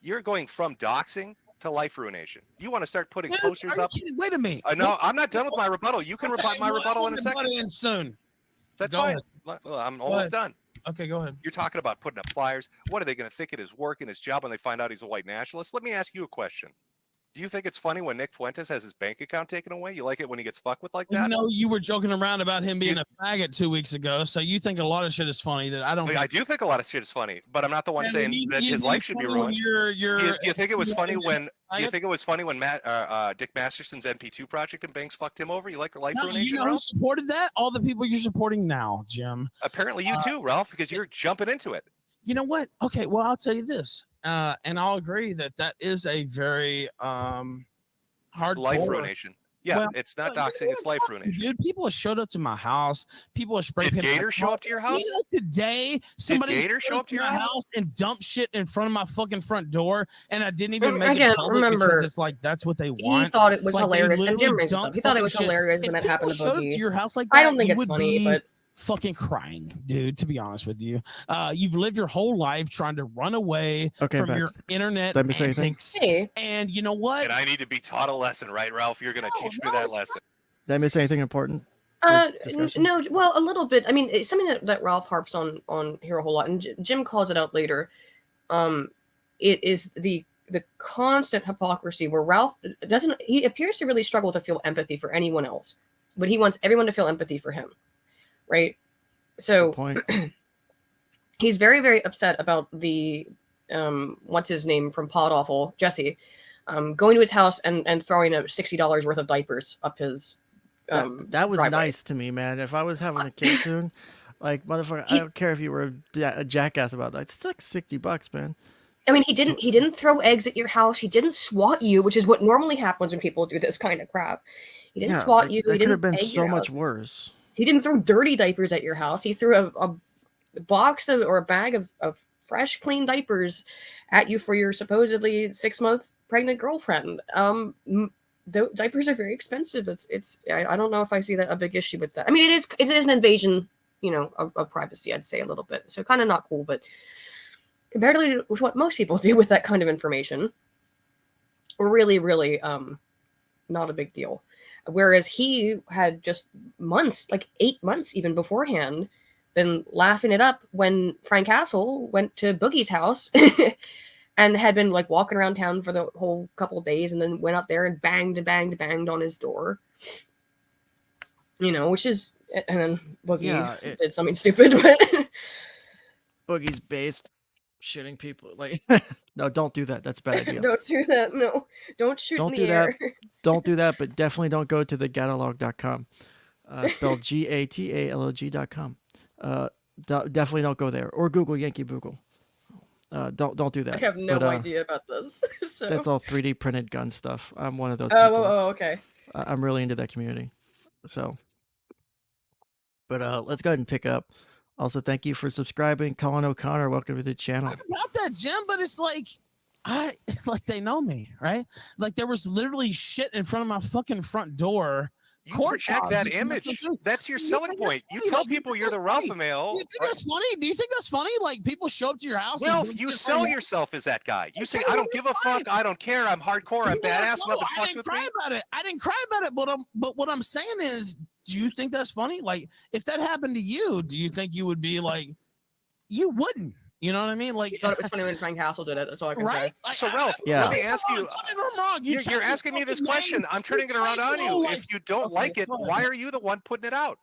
You're going from doxing to life ruination. You want to start putting posters up. Wait a minute. No, I'm not done with my rebuttal. You can rebut my rebuttal in a second. In soon. That's fine. I'm almost done. Okay, go ahead. You're talking about putting up flyers. What are they going to think it is work in his job when they find out he's a white nationalist? Let me ask you a question. Do you think it's funny when Nick Fuentes has his bank account taken away? You like it when he gets fucked with like that? You were joking around about him being a faggot 2 weeks ago, so you think a lot of shit is funny that I don't. I do think a lot of shit is funny, but I'm not the one saying that his life should be ruined. Do you think it was funny when? Do you think it was funny when Dick Masterson's NP2 project and banks fucked him over? You like life ruination? You know who supported that? All the people you're supporting now, Jim. Apparently you too, Ralph, because you're jumping into it. You know what? Okay, well I'll tell you this, and I'll agree that is a very hard life ruination. Yeah, well, it's not doxing, it's life ruination. Dude, people have showed up to my house. People have sprayed painted. Did Gator show up to your house? Today, somebody did Gator show up to your house and dump shit in front of my fucking front door, and I didn't even make it public because it's like that's what they want. He thought it was hilarious, and Jim brings up. He thought it was hilarious when that happened to Boogie. To your house like that, I don't think it's funny, but fucking crying, dude, to be honest with you. You've lived your whole life trying to run away from your internet antics. And you know what? And I need to be taught a lesson, right, Ralph? You're going to teach me that lesson. Did I miss anything important? No, well, a little bit. I mean, it's something that Ralph harps on here a whole lot, and Jim calls it out later. It is the constant hypocrisy where Ralph he appears to really struggle to feel empathy for anyone else, but he wants everyone to feel empathy for him. Right, so he's very, very upset about the what's his name from Pod Awful, Jesse, going to his house and throwing $60 worth of diapers up his. That was driveway. Nice to me, man. If I was having a kid soon, like motherfucker, I don't care if you were a jackass about that. It's like $60, man. I mean, he didn't throw eggs at your house. He didn't swat you, which is what normally happens when people do this kind of crap. He didn't swat you. That could have been egg so your much house. Worse. He didn't throw dirty diapers at your house. He threw a box or a bag of fresh, clean diapers at you for your supposedly 6-month pregnant girlfriend. Diapers are very expensive. I don't know if I see that a big issue with that. I mean, it is an invasion, of privacy, I'd say a little bit. So kind of not cool, but comparatively to what most people do with that kind of information, really, really not a big deal. Whereas he had just months, like 8 months even beforehand, been laughing it up when Frank Castle went to Boogie's house and had been like walking around town for the whole couple of days and then went out there and banged on his door. You know, which is, and then Boogie Yeah, did something stupid, but Boogie's based shitting people. Like, no, don't do that. That's a bad idea. don't do that. No, don't shoot Don't in do the that. air. Don't do that, but definitely don't go to thegatalog.com. Spelled GATALOG.com. Definitely don't go there. Or Google Yankee Boogle. Don't do I that. have no But, idea about this. So. that's all 3D printed gun stuff. I'm one of those Oh, people. okay. I'm really into that community. So, but let's go ahead and pick up. Also, thank you for subscribing, Colin O'Connor. Welcome to the channel. About that, Jim, but it's like like they know me, right? Like there was literally shit in front of my fucking front door. You project that image. That's your selling point. You tell people you're the Ralph male. Do you think that's funny? Do you think that's funny? Like people show up to your house. Well, you sell yourself as that guy. You say, I don't give a fuck. I don't care. I'm hardcore. I'm badass. Nothing fucks with me. I didn't cry about it, but what I'm saying is, do you think that's funny? Like if that happened to you, do you think you would be like, you wouldn't? You know what I mean? Like, You thought it was funny when Frank Castle did it. That's all I can right? say. Like, So Ralph, Yeah. let me ask you. Tell me if I'm wrong. You're asking me this question. I'm turning it around on you. If you don't like it, why are you the one putting it out?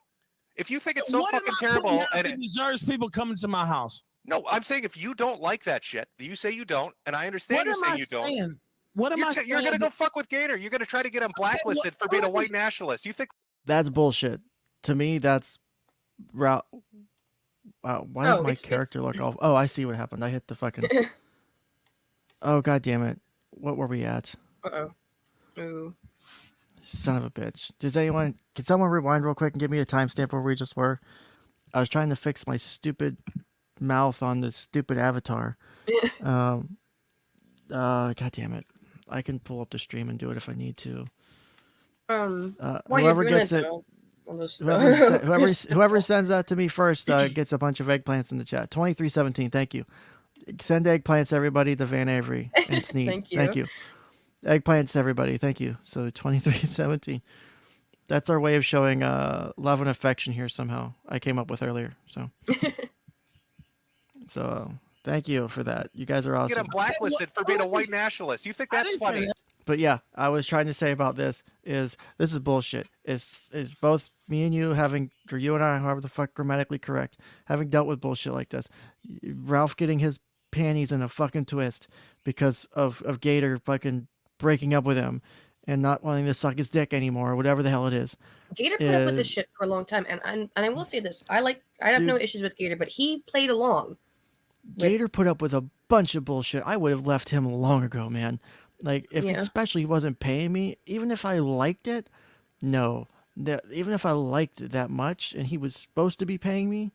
If you think it's so fucking terrible, and it deserves people coming to my house. No, I'm saying if you don't like that shit, you say you don't, and I understand you're saying you don't. What am I saying? You're gonna go fuck with Gator. You're gonna try to get him blacklisted for being a white nationalist. You think That's bullshit. To me, that's Wow, why does my character look off? Oh, I see what happened. I hit the fucking. Oh, god damn it! What were we at? Ooh. Son of a bitch. Can someone rewind real quick and give me a timestamp where we just were? I was trying to fix my stupid mouth on this stupid avatar. God damn it! I can pull up the stream and do it if I need to. Whoever gets it. Whoever sends that to me first gets a bunch of eggplants in the chat. 2317, thank you. Send eggplants, everybody, to Van Avery and Sneed. Thank you. Eggplants, everybody. Thank you. So 2317. That's our way of showing love and affection here somehow. I came up with earlier. So thank you for that. You guys are awesome. Get him blacklisted for being a white nationalist. You think that's funny? But yeah, I was trying to say about this is bullshit. Is both me and you or you and I, however the fuck grammatically correct, having dealt with bullshit like this. Ralph getting his panties in a fucking twist because of Gator fucking breaking up with him and not wanting to suck his dick anymore or whatever the hell it is. Gator put up with this shit for a long time, and I will say this: I have no issues with Gator, but he played along. Gator put up with a bunch of bullshit. I would have left him long ago, man. Like, especially he wasn't paying me, even if I liked it, no. Even if I liked it that much, and he was supposed to be paying me,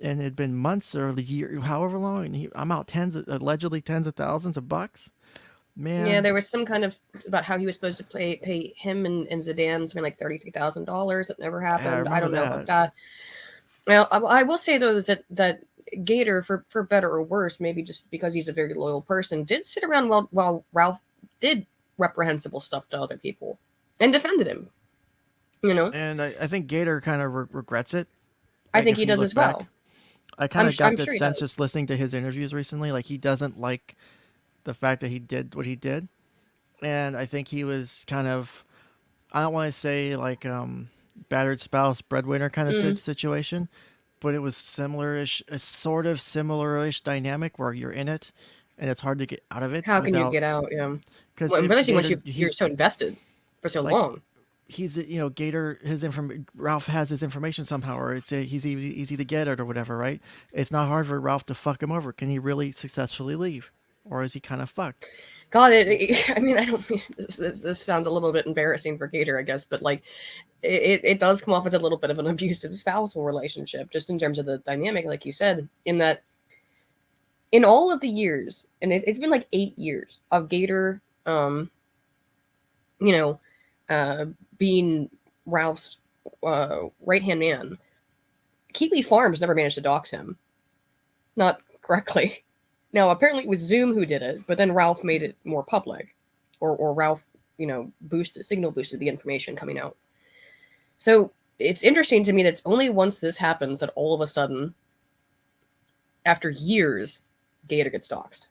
and it had been months or a year, however long, and I'm out allegedly tens of thousands of bucks, man. Yeah, there was some kind of about how he was supposed to pay him and Zidane something like $33,000. That never happened. I don't know about that. Well, I will say though that Gator, for better or worse, maybe just because he's a very loyal person, did sit around while Ralph did reprehensible stuff to other people and defended him. You know, and I think Gator kind of regrets it. I think he does as well. I kind of got that sense just listening to his interviews recently. Like he doesn't like the fact that he did what he did, and I think he was kind of, I don't want to say like battered spouse breadwinner kind of situation, but it was similar-ish, a sort of similar-ish dynamic where you're in it and it's hard to get out of it. How can you get out? Yeah, because especially once you're so invested for so long. He's, Gator, Ralph has his information somehow, or it's he's easy to get it or whatever, right? It's not hard for Ralph to fuck him over. Can he really successfully leave, or is he kind of fucked? God, I mean, I don't mean this sounds a little bit embarrassing for Gator, I guess, but like it does come off as a little bit of an abusive spousal relationship, just in terms of the dynamic, like you said, in that in all of the years, and it's been like 8 years of Gator, being Ralph's right-hand man, Keeley Farms never managed to dox him. Not correctly. Now, apparently it was Zoom who did it, but then Ralph made it more public. Or Ralph, boosted the information coming out. So it's interesting to me that it's only once this happens that all of a sudden, after years, Gator gets doxed.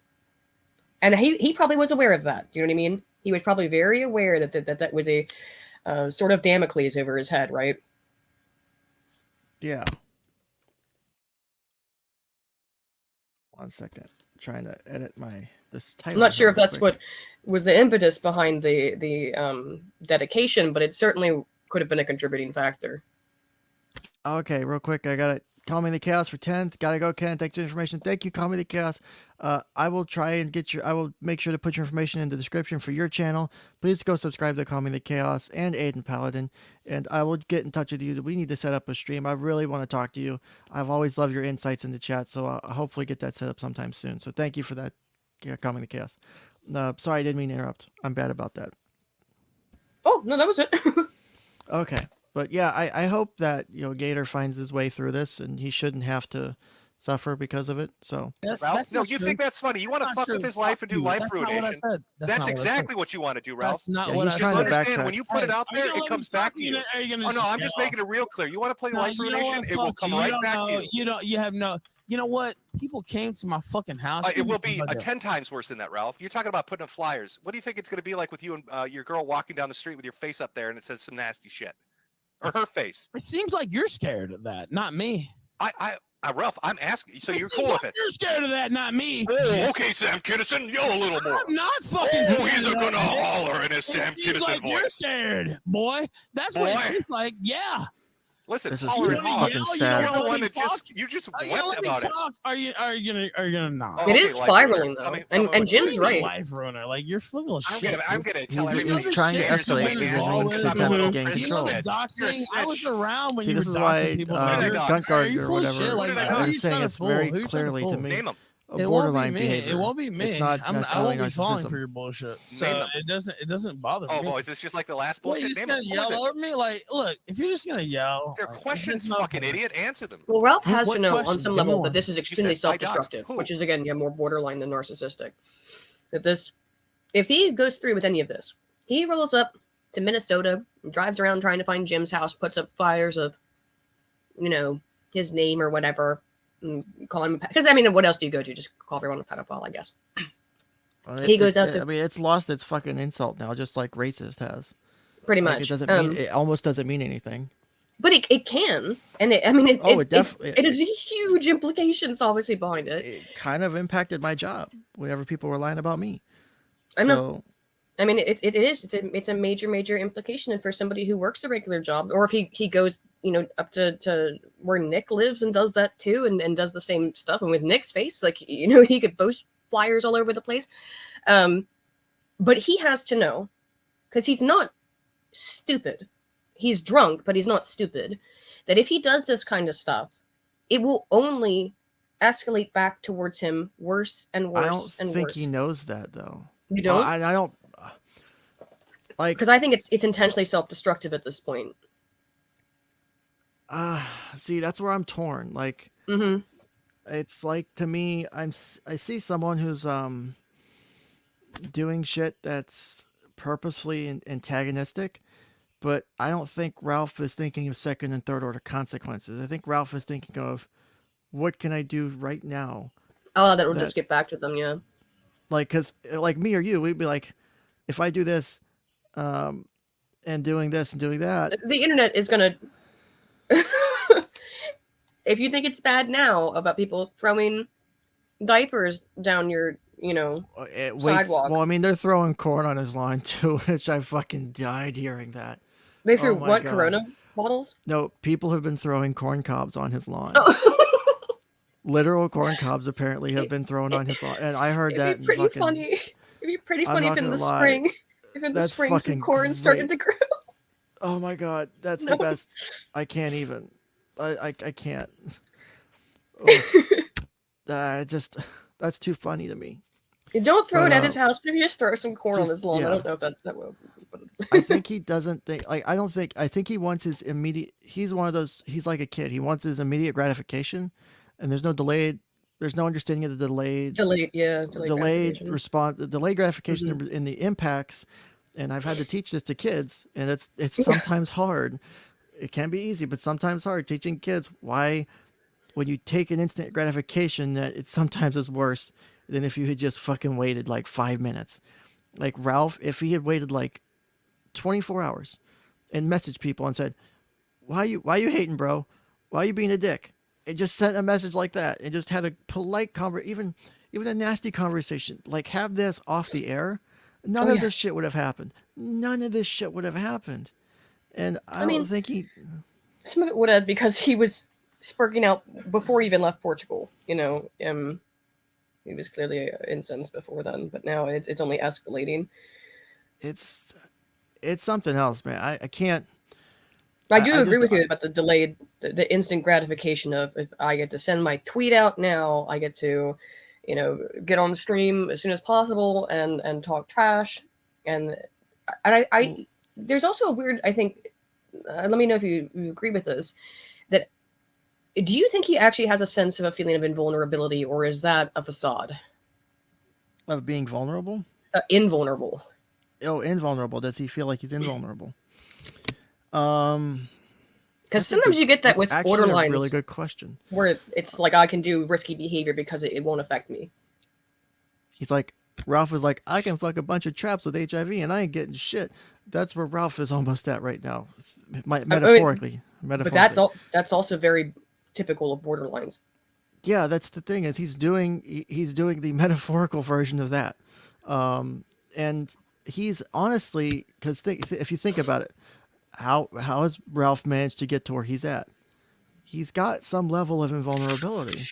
And he probably was aware of that. You know what I mean? He was probably very aware that was a sort of Damocles over his head, right? Yeah. 1 second. Trying to edit this title. I'm not sure here if real that's quick. what was the impetus behind the dedication, but it certainly could have been a contributing factor. Okay, real quick. I got it. Call me the Chaos for 10th. Gotta go, Ken. Thanks for the information. Thank you, Call me the Chaos. I will try and I will make sure to put your information in the description for your channel. Please go subscribe to Call me the Chaos and Aiden Paladin, and I will get in touch with you. We need to set up a stream. I really want to talk to you. I've always loved your insights in the chat, so I'll hopefully get that set up sometime soon. So thank you for that, Call me the Chaos. Sorry, I didn't mean to interrupt. I'm bad about that. Oh, no, that was it. Okay. But yeah, I hope that, Gator finds his way through this and he shouldn't have to suffer because of it. So Ralph, no, you think that's funny. You want to fuck with his life and do life ruination. That's exactly what you want to do, Ralph. That's not Yeah, what he's I trying said. to Understand, backtrack. when you put it out Are you there, gonna it let comes me back talk? to you. Are you gonna Oh no, I'm just yell? making it real clear. You want to play No, life you know ruination, what? it will Fuck come you. right don't back know. to you. You don't. You have no. You know what? People came to my fucking house. It will be 10 times worse than that, Ralph. You're talking about putting up flyers. What do you think it's going to be like with you and your girl walking down the street with your face up there and it says some nasty shit? Or her face. It seems like you're scared of that, not me. Ralph, I'm asking. So you're seems cool like with it. You're scared of that, not me. Oh, okay, Sam Kinison, yell a little more. I'm not fucking. Oh, he's scared of gonna that, bitch. holler in his Sam It seems Kinison like You're voice. scared, boy. That's what Boy. it seems like. Yeah. Listen, this is holler too and holler. fucking yell? You sad. don't You're the wanna one let that me talk? you just Are you gonna wept let me about it. talk? Are you gonna not? Oh, It okay, is life spiraling ruiner. though, Tell me and What do Jim's you mean right. life ruiner. Like you're full of I'm shit. gonna tell He's- everybody. he's trying to You're so escalate nasty because he wants because to I'm a attempt to little gain Chris control. snitch. You're a Doxing. I was snitch. around when See, you this were is doxing why people. What did I dox? Are Guntguard you or full of whatever shit? Like, What did I who dox? are I'm you saying trying to it's fool? very Who are you trying to clearly to fool? me Name them. a It won't be borderline me. behavior. It won't be me. It's not I necessarily won't be falling narcissism. for your bullshit. So Name them. it doesn't bother Oh, me. boy, is this just like the last What, bullshit? you just Name gonna them. What was yell it? over me? Like, look, if you're just gonna yell, They're like, questions, there's no fucking point. idiot. Answer them. Well, Ralph has What to know on question? some Give me level one. that this is extremely said, "I doxed self-destructive, who?" which is again, more borderline than narcissistic. That this, if he goes through with any of this, he rolls up to Minnesota, drives around trying to find Jim's house, puts up flyers of, his name or whatever, and call him, because I mean, what else do you go to? Just call everyone a pedophile, I guess. He goes out to- I mean, it's lost its fucking insult now, just like racist has. Pretty Like, much. it doesn't mean. It almost doesn't mean anything. But it can, and it has huge implications, obviously, behind it. It kind of impacted my job whenever people were lying about me. I know. I mean, it's a major implication, and for somebody who works a regular job, or if he goes, up to where Nick lives and does that too, and does the same stuff, and with Nick's face, like, he could post flyers all over the place. But he has to know, because he's not stupid. He's drunk, but he's not stupid, that if he does this kind of stuff, it will only escalate back towards him worse and worse. I don't and think worse. he knows that though. You don't? I don't. Like, because I think it's intentionally self-destructive at this point. See, that's where I'm torn. Like, it's like, to me, I see someone who's doing shit that's purposefully antagonistic, but I don't think Ralph is thinking of second and third order consequences. I think Ralph is thinking of, what can I do right now? Oh, that will just get back to them, yeah. Like, because like me or you, we'd be like, if I do this, and doing this and doing that. The internet is gonna. If you think it's bad now about people throwing diapers down your, sidewalk. Well, I mean, they're throwing corn on his lawn too, which I fucking died hearing that. They threw Oh my what? God. Corona bottles? No, people have been throwing corn cobs on his lawn. Oh. Literal corn cobs apparently have been thrown on his lawn, and I heard that. It'd be pretty funny. It'd be pretty funny if in the spring, That's some fucking corn started great. to grow. Oh my God, that's No. the best. I can't even. I can't. Oh. That's too funny to me. You don't throw But, it at his house, but if you just throw some corn on just- his lawn, yeah. I don't know if that's that will. I think he doesn't think, like, I think he wants his immediate, he's one of those, he's like a kid. He wants his immediate gratification, and there's no understanding of the delayed Delayed response, the delayed gratification in the impacts. And I've had to teach this to kids, and it's sometimes hard. It can be easy, but sometimes hard teaching kids why, when you take an instant gratification, that it sometimes is worse than if you had just fucking waited like 5 minutes. Like Ralph, if he had waited like 24 hours and messaged people and said, why you hating, bro? Why are you being a dick? And just sent a message like that and just had a polite even a nasty conversation. Like, have this off the air. None Oh, of yeah. this shit would have happened. None of this shit would have happened. And I don't mean, think he. some of it would have, because he was sparking out before he even left Portugal. He was clearly incensed before then, but now it's only escalating. It's something else, man. I can't. I do I agree just with you about the instant gratification of, if I get to send my tweet out now, I get to, get on stream as soon as possible and talk trash, and I there's also a weird, I think. Let me know if you agree with this. That, do you think he actually has a sense of a feeling of invulnerability, or is that a facade? Of being vulnerable. Invulnerable. Oh, invulnerable. Does he feel like he's invulnerable? Because sometimes you get that with borderlines. A really good question. Where it's like, I can do risky behavior because it won't affect me. He's like, Ralph is like, I can fuck a bunch of traps with HIV and I ain't getting shit. That's where Ralph is almost at right now, metaphorically. But that's also very typical of borderlines. Yeah, that's the thing, is he's doing the metaphorical version of that, and he's honestly, because if you think about it, how has Ralph managed to get to where he's at? He's got some level of invulnerability.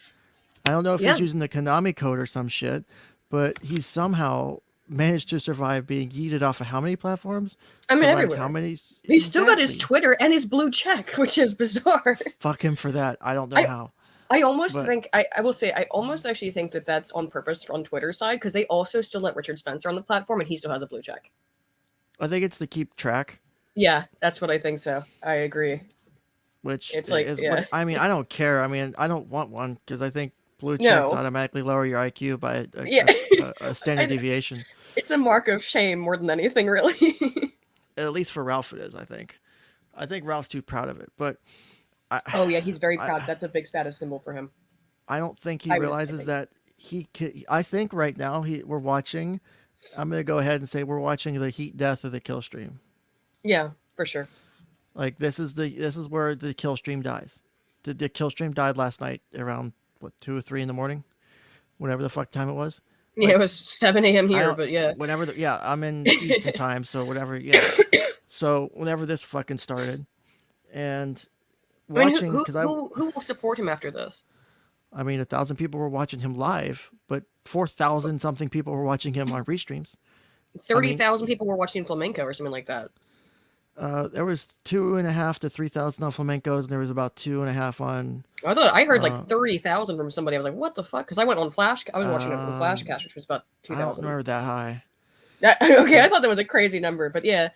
I don't know if he's using the Konami code or some shit, but he's somehow managed to survive being yeeted off of how many platforms? I mean, everywhere. How many? He's still got his Twitter and his blue check, which is bizarre. Fuck him for that. I don't know how. I almost think, I will say, I almost actually think that that's on purpose on Twitter's side, because they also still let Richard Spencer on the platform, and he still has a blue check. I think it's to keep track. Yeah, that's what I think. So I agree. Which it's like, I mean, I don't care. I mean, I don't want one, because I think blue checks automatically lower your IQ by a standard deviation. It's a mark of shame more than anything, really. At least for Ralph, it is. I think Ralph's too proud of it, but. He's very proud. That's a big status symbol for him. I don't think he realizes that I think right now we're watching. I'm gonna go ahead and say we're watching the heat death of the KillStream. Yeah, for sure. Like, this is where the KillStream dies. The KillStream died last night around 2 or 3 in the morning, whatever the fuck time it was. Yeah, it was 7 a.m. here, but yeah. Whenever I'm in Eastern time, so whatever. Yeah. So whenever this fucking started, and. Watching, who will support him after this? I mean, 1,000 people were watching him live, but 4,000 something people were watching him on restreams. 30,000 people were watching Flamenco or something like that. There was 2,500 to 3,000 on Flamencos, and there was about 2,500 on. I heard like 30,000 from somebody. I was like, what the fuck? Because I went on Flash. I was watching it on Flashcast, which was about 2,000. I don't remember that high. Okay, I thought that was a crazy number, but yeah.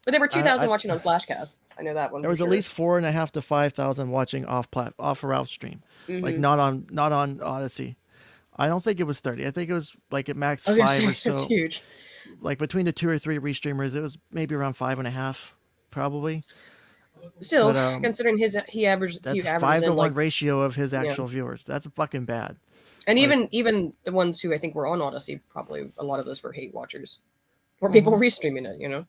But there were 2,000 watching on Flashcast. I know that one. There was at least 4,500 to 5,000 watching off Ralph's stream, like not on Odyssey. I don't think it was 30. I think it was like at max 5 or so. That's huge. Like between the 2 or 3 restreamers, it was maybe around 5.5, probably. Still, considering he averaged 5 to 1 ratio of his actual viewers. That's fucking bad. And even the ones who I think were on Odyssey, probably a lot of those were hate watchers, or people restreaming it.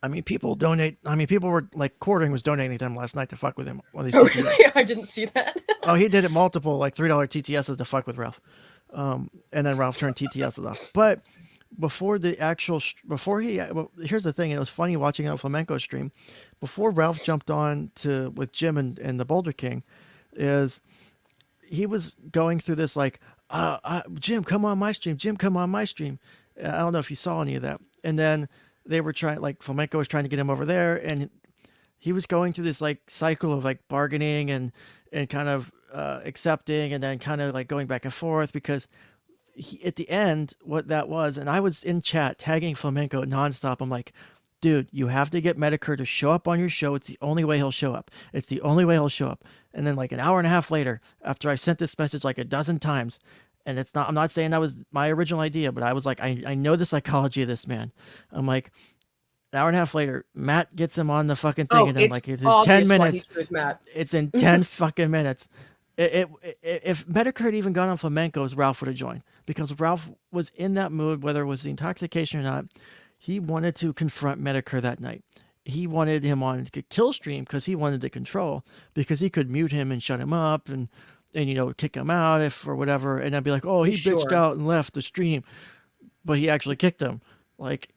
I mean, people donate. I mean, people were like, Quartering was donating to him last night to fuck with him on these. Oh, really? I didn't see that. Oh, he did it multiple like $3 TTSs to fuck with Ralph, and then Ralph turned TTSs off. But before here's the thing. It was funny watching a Flamenco stream before Ralph jumped on with Jim and the Boulder King, is he was going through this like, Jim, come on my stream. Jim, come on my stream. I don't know if you saw any of that, and then. They were trying, like, Flamenco was trying to get him over there, and he was going through this like cycle of like bargaining and kind of accepting, and then kind of like going back and forth, because at the end, what that was, and I was in chat tagging Flamenco nonstop. I'm like, dude, you have to get Medicare to show up on your show. It's the only way he'll show up. It's the only way he'll show up. And then like an hour and a half later, after I sent this message like a dozen times, and I'm not saying that was my original idea, but I was like, I know the psychology of this man. I'm like, an hour and a half later, Matt gets him on the fucking thing, and I'm like, it's in 10 minutes. It's in 10 fucking minutes. If Medicare had even gone on Flamenco's, Ralph would have joined, because Ralph was in that mood, whether it was the intoxication or not. He wanted to confront Medicare that night. he wanted him on KillStream because he wanted the control, because he could mute him and shut him up and kick him out if or whatever, and I'd be like, oh, he bitched Sure. out and left the stream, but he actually kicked him. Like,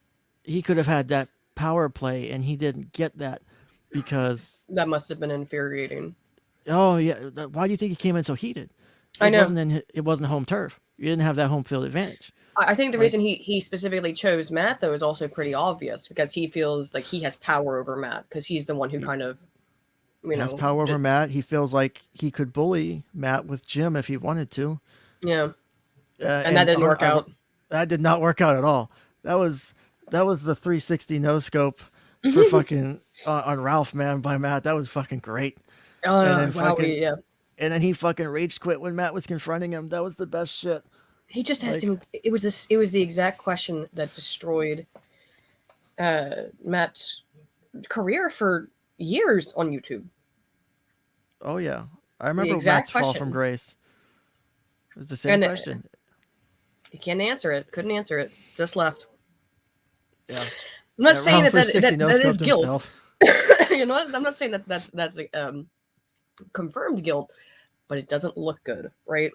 he could have had that power play, and he didn't get that because That must have been infuriating. oh yeah, why do you think he came in so heated? I know. It wasn't home turf. You didn't have that home field advantage. I think the Like- reason he specifically chose Matt, though, is also pretty obvious, because he feels like he has power over Matt, because he's the one who kind of, He has power over Matt. He feels like he could bully Matt with Jim if he wanted to. Yeah. And that didn't work out. That did not work out at all. That was the 360 no scope for fucking on Ralph, man, by Matt. That was fucking great. Oh, And no, then wow, fucking- yeah. And then he fucking rage quit when Matt was confronting him. That was the best shit. He just asked Like- him. It was the exact question that destroyed Matt's career for years on YouTube. Oh yeah, I remember exact Matt's fall question. from grace. It was the same And, question. He can't answer it. Couldn't answer it. Just left. Yeah. I'm not Yeah, saying Ralph that 360 that is no-scoped guilt. himself. You know what? I'm not saying that that's confirmed guilt, but it doesn't look good, right?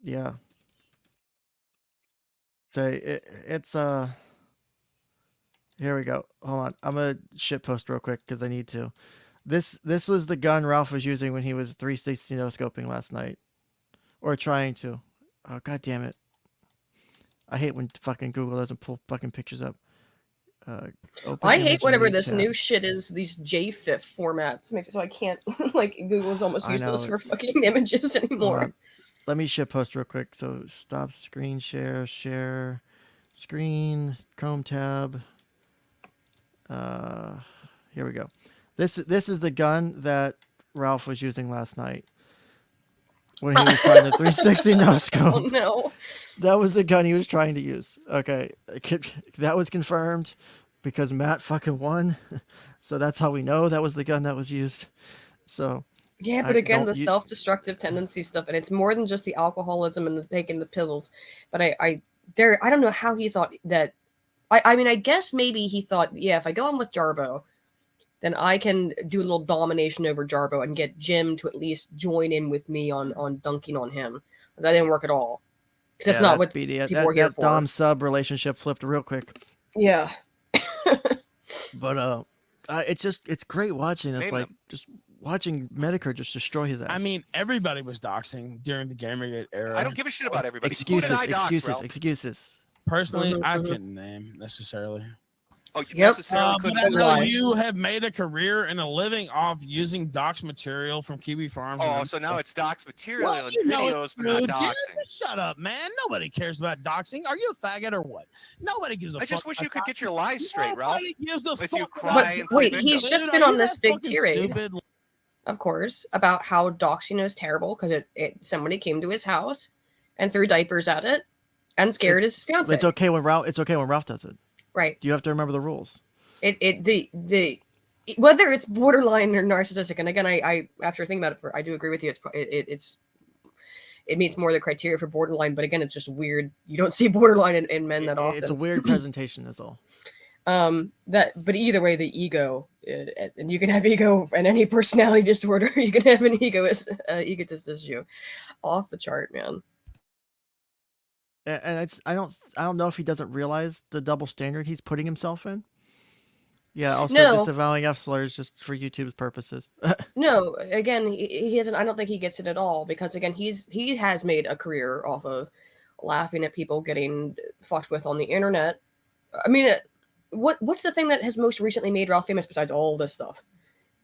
Yeah. So it's here we go. Hold on. I'm gonna shit post real quick because I need to. This was the gun Ralph was using when he was 360 no scoping last night. Or trying to. Oh god damn it. I hate when fucking Google doesn't pull fucking pictures up. Open I image hate and whatever read this tab. new shit is, these JFIF formats. Makes it so I can't, like, Google's almost I know, useless for it's- fucking images Hold anymore. on. Let me shit post real quick. So stop screen share, share screen, Chrome tab. Here we go. This is the gun that Ralph was using last night when he was trying to 360 no Oh scope. no. That was the gun he was trying to use. Okay, that was confirmed because Matt fucking won. So that's how we know that was the gun that was used. So Yeah, but I again, don't- the you- self-destructive tendency stuff, and it's more than just the alcoholism and the taking the pills. But I don't know how he thought that. I mean, I guess maybe he thought, yeah, if I go in with Jarbo, then I can do a little domination over Jarbo and get Jim to at least join in with me on dunking on him. That didn't work at all. Because that's not what BD, people are here that for. Dom sub relationship flipped real quick. Yeah. But it's great watching this, Name like them. just watching Medicare just destroy his ass. I mean, everybody was doxing during the Gamergate era. I don't give a shit about everybody. excuses, Who did I dox, Ralph? excuses. Personally, I Mhm. couldn't name necessarily. Oh, you Yep. necessarily But couldn't. I know lie. you have made a career and a living off using dox material from Kiwi Farms. Oh, and so now it's docs material Well, and you know videos, it's but not true, doxing. Jim. Shut up, man. Nobody cares about doxing. Are you a faggot or what? Nobody gives a I fuck. just wish you about could get your lies straight, Ralph. Nobody gives a Unless fuck. you about cry But and play wait, victim. he's just Dude, been are on you this that big fucking tirade, stupid? of course, about how doxing is terrible because somebody came to his house and threw diapers at it and scared his fiance. It's okay when Ralph does it. Right. You have to remember the rules. The whether it's borderline or narcissistic, and again, I after thinking about it, I do agree with you. It meets more the criteria for borderline, but again, it's just weird. You don't see borderline in men that often. It's a weird presentation. That's all. But either way, the ego, and you can have ego and any personality disorder. You can have an egotist issue, off the chart, man. And I don't know if he doesn't realize the double standard he's putting himself in. Yeah. Also, No. disavowing F slurs just for YouTube's purposes. No, again, he doesn't. I don't think he gets it at all because again, he has made a career off of laughing at people getting fucked with on the internet. I mean, what's the thing that has most recently made Ralph famous besides all this stuff?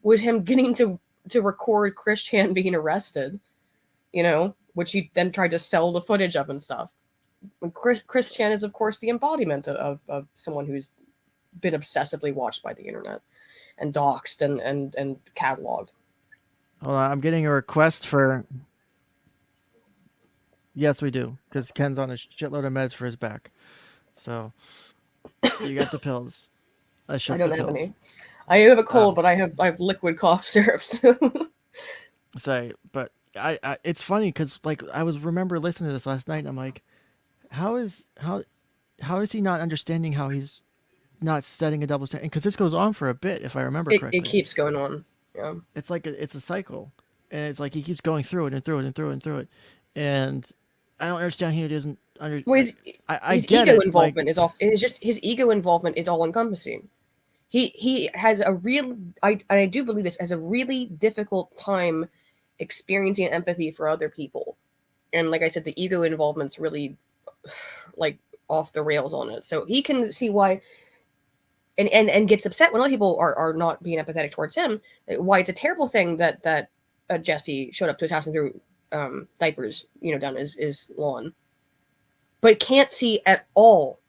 Was him getting to record Chris Chan being arrested, which he then tried to sell the footage of and stuff. Chris Chan is, of course, the embodiment of someone who's been obsessively watched by the internet and doxxed and cataloged. Hold on, I'm getting a request for. Yes, we do, because Ken's on a shitload of meds for his back. So you got the pills. I I don't have any. I have a cold, but I have liquid cough syrups. Say, but I it's funny because like I remember listening to this last night. And I'm like, how is he not understanding how he's not setting a double standard, because this goes on for a bit, if I remember correctly. It keeps going on. Yeah. It's like it's a cycle, and it's like he keeps going through it and through it and through it and through it, and I don't understand how it isn't under. Well, I his get ego it. involvement is off. It's just his ego involvement is all encompassing. He has a real. I do believe this, has a really difficult time experiencing empathy for other people, and like I said, the ego involvement's really like off the rails on it. So he can see why. And gets upset when other people are not being empathetic towards him. Why it's a terrible thing that Jesse showed up to his house and threw diapers, down his lawn, but can't see at all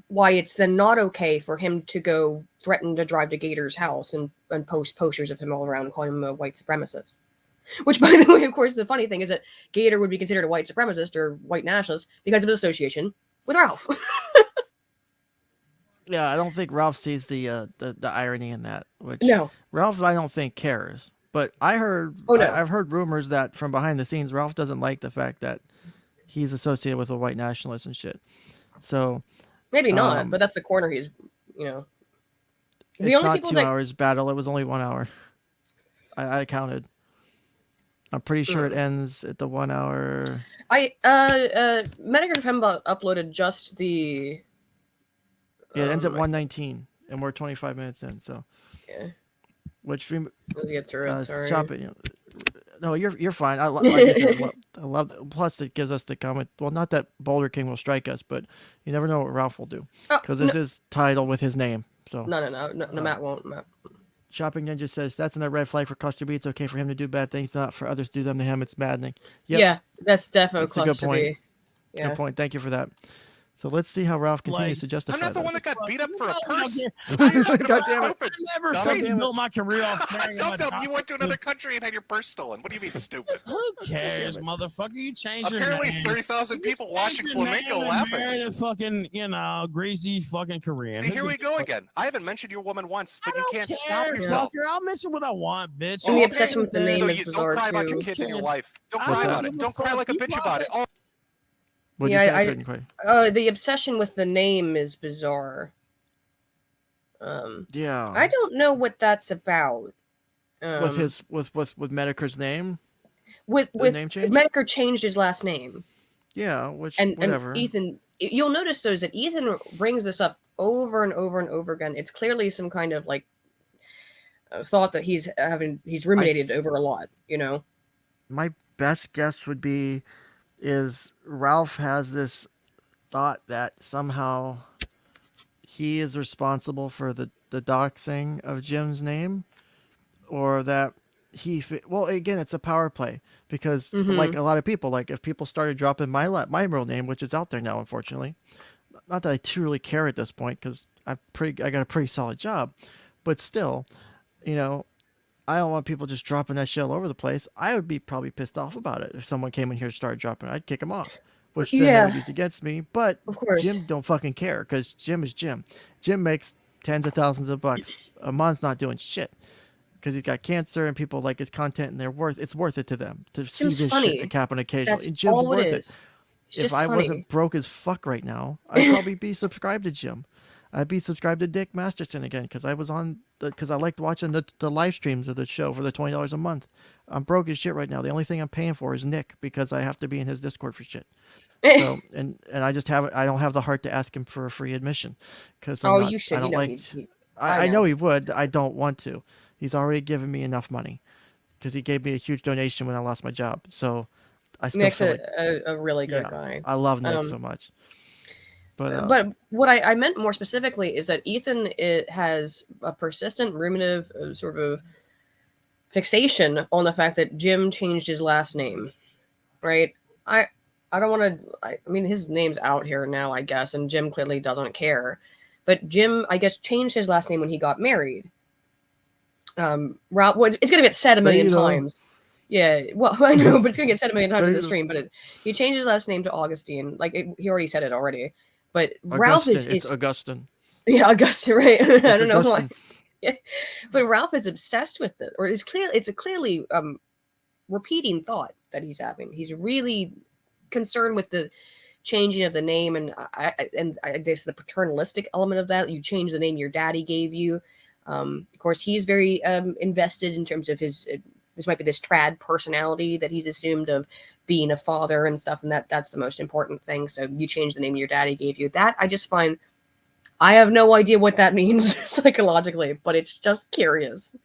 why it's then not okay for him to go threaten to drive to Gator's house and post posters of him all around, calling him a white supremacist. Which, by the way, of course, the funny thing is that Gator would be considered a white supremacist or white nationalist because of his association with Ralph. Yeah, I don't think Ralph sees the irony in that. Which No. Ralph, I don't think cares. But I heard, Oh, no. I've heard rumors that from behind the scenes, Ralph doesn't like the fact that he's associated with a white nationalist and shit. So maybe not, but that's the corner he's, The it's only not people 2 that hours battle. It was only 1 hour. I counted. I'm pretty sure it ends at the 1 hour. Medicare Femba uploaded just the. Yeah, it ends at 1:19, and we're 25 minutes in. So. Yeah. Which Let's get through it. Sorry. Shopping. No, you're fine. Like I said, I love. Plus, it gives us the comment. Well, not that Boulder King will strike us, but you never know what Ralph will do because this is titled with his name. So no, Matt won't. Matt. Shopping Ninja says that's another red flag for Cluster B. It's okay for him to do bad things, but not for others to do them to him. It's maddening. Yep. Yeah, that's definitely That's a good point. B. Yeah. Good point. Thank you for that. So let's see how Ralph continues to justify I'm not the this. one that got beat up for a purse. God damn it. I never fucking built my career off carrying my Dum-dum, you went to another country and had your purse stolen. What do you mean, stupid? Who cares, motherfucker? You changed your Apparently, name. 30,000 people watching Flamenco laughing. Married a fucking, greasy fucking Korean. See, here we go again. I haven't mentioned your woman once, but you can't stop care, yourself. fucker. I'll mention what I want, bitch. And the obsession with the name So is you bizarre don't cry about too. your kids and your wife. Don't I cry don't about give it. a Don't cry fuck. like a You bitch about it. promise. What'd Yeah, you say? I couldn't quite. The obsession with the name is bizarre. Yeah. I don't know what that's about. With his with Medicare's name. with name change? Medicare changed his last name, Yeah, which and whatever. Ethan. You'll notice though is that Ethan brings this up over and over and over again. It's clearly some kind of like thought that he's ruminated over a lot. My best guess would be is Ralph has this thought that somehow he is responsible for the doxing of Jim's name, or that well, again, it's a power play because like a lot of people, like if people started dropping my real name, which is out there now, unfortunately, not that I truly care at this point because I got a pretty solid job, but still, I don't want people just dropping that shit all over the place. I would be probably pissed off about it if someone came in here and started dropping it. I'd kick them off, which then they would use against me. But Of course. Jim don't fucking care because Jim is Jim. Jim makes tens of thousands of bucks a month not doing shit because he's got cancer and people like his content and it's worth it to them to see Jim's this funny. shit happen occasionally. That's And Jim's all worth it it. is. It's If just I funny. wasn't broke as fuck right now, I'd probably be subscribed to Jim. I'd be subscribed to Dick Masterson again because I was on because I liked watching the live streams of the show for the $20 a month. I'm broke as shit right now. The only thing I'm paying for is Nick because I have to be in his Discord for shit. So and I just I don't have the heart to ask him for a free admission because you should. I don't like. I I know. know he would. I don't want to. He's already given me enough money because he gave me a huge donation when I lost my job. So I still Nick's feel like a really good yeah, guy. I love Nick so much. But what I meant more specifically is that Ethan has a persistent ruminative sort of fixation on the fact that Jim changed his last name, right? I don't want to. I mean, his name's out here now, I guess, and Jim clearly doesn't care. But Jim, I guess, changed his last name when he got married. Ralph, it's going to get said a million times. Yeah, well, I know, but it's going to get said a million times in the stream. But he changed his last name to Augustine. He already said it already. But Ralph is it's Augustine. Yeah, Augustine, right? I don't know Augustine. why. But Ralph is obsessed with it, or it's a clearly repeating thought that he's having. He's really concerned with the changing of the name, and I guess the paternalistic element of that. You change the name your daddy gave you. Of course, he's very invested in terms of his. This might be this trad personality that he's assumed of being a father and stuff, and that's the most important thing. So you change the name your daddy gave you. That I just find. I have no idea what that means psychologically, but it's just curious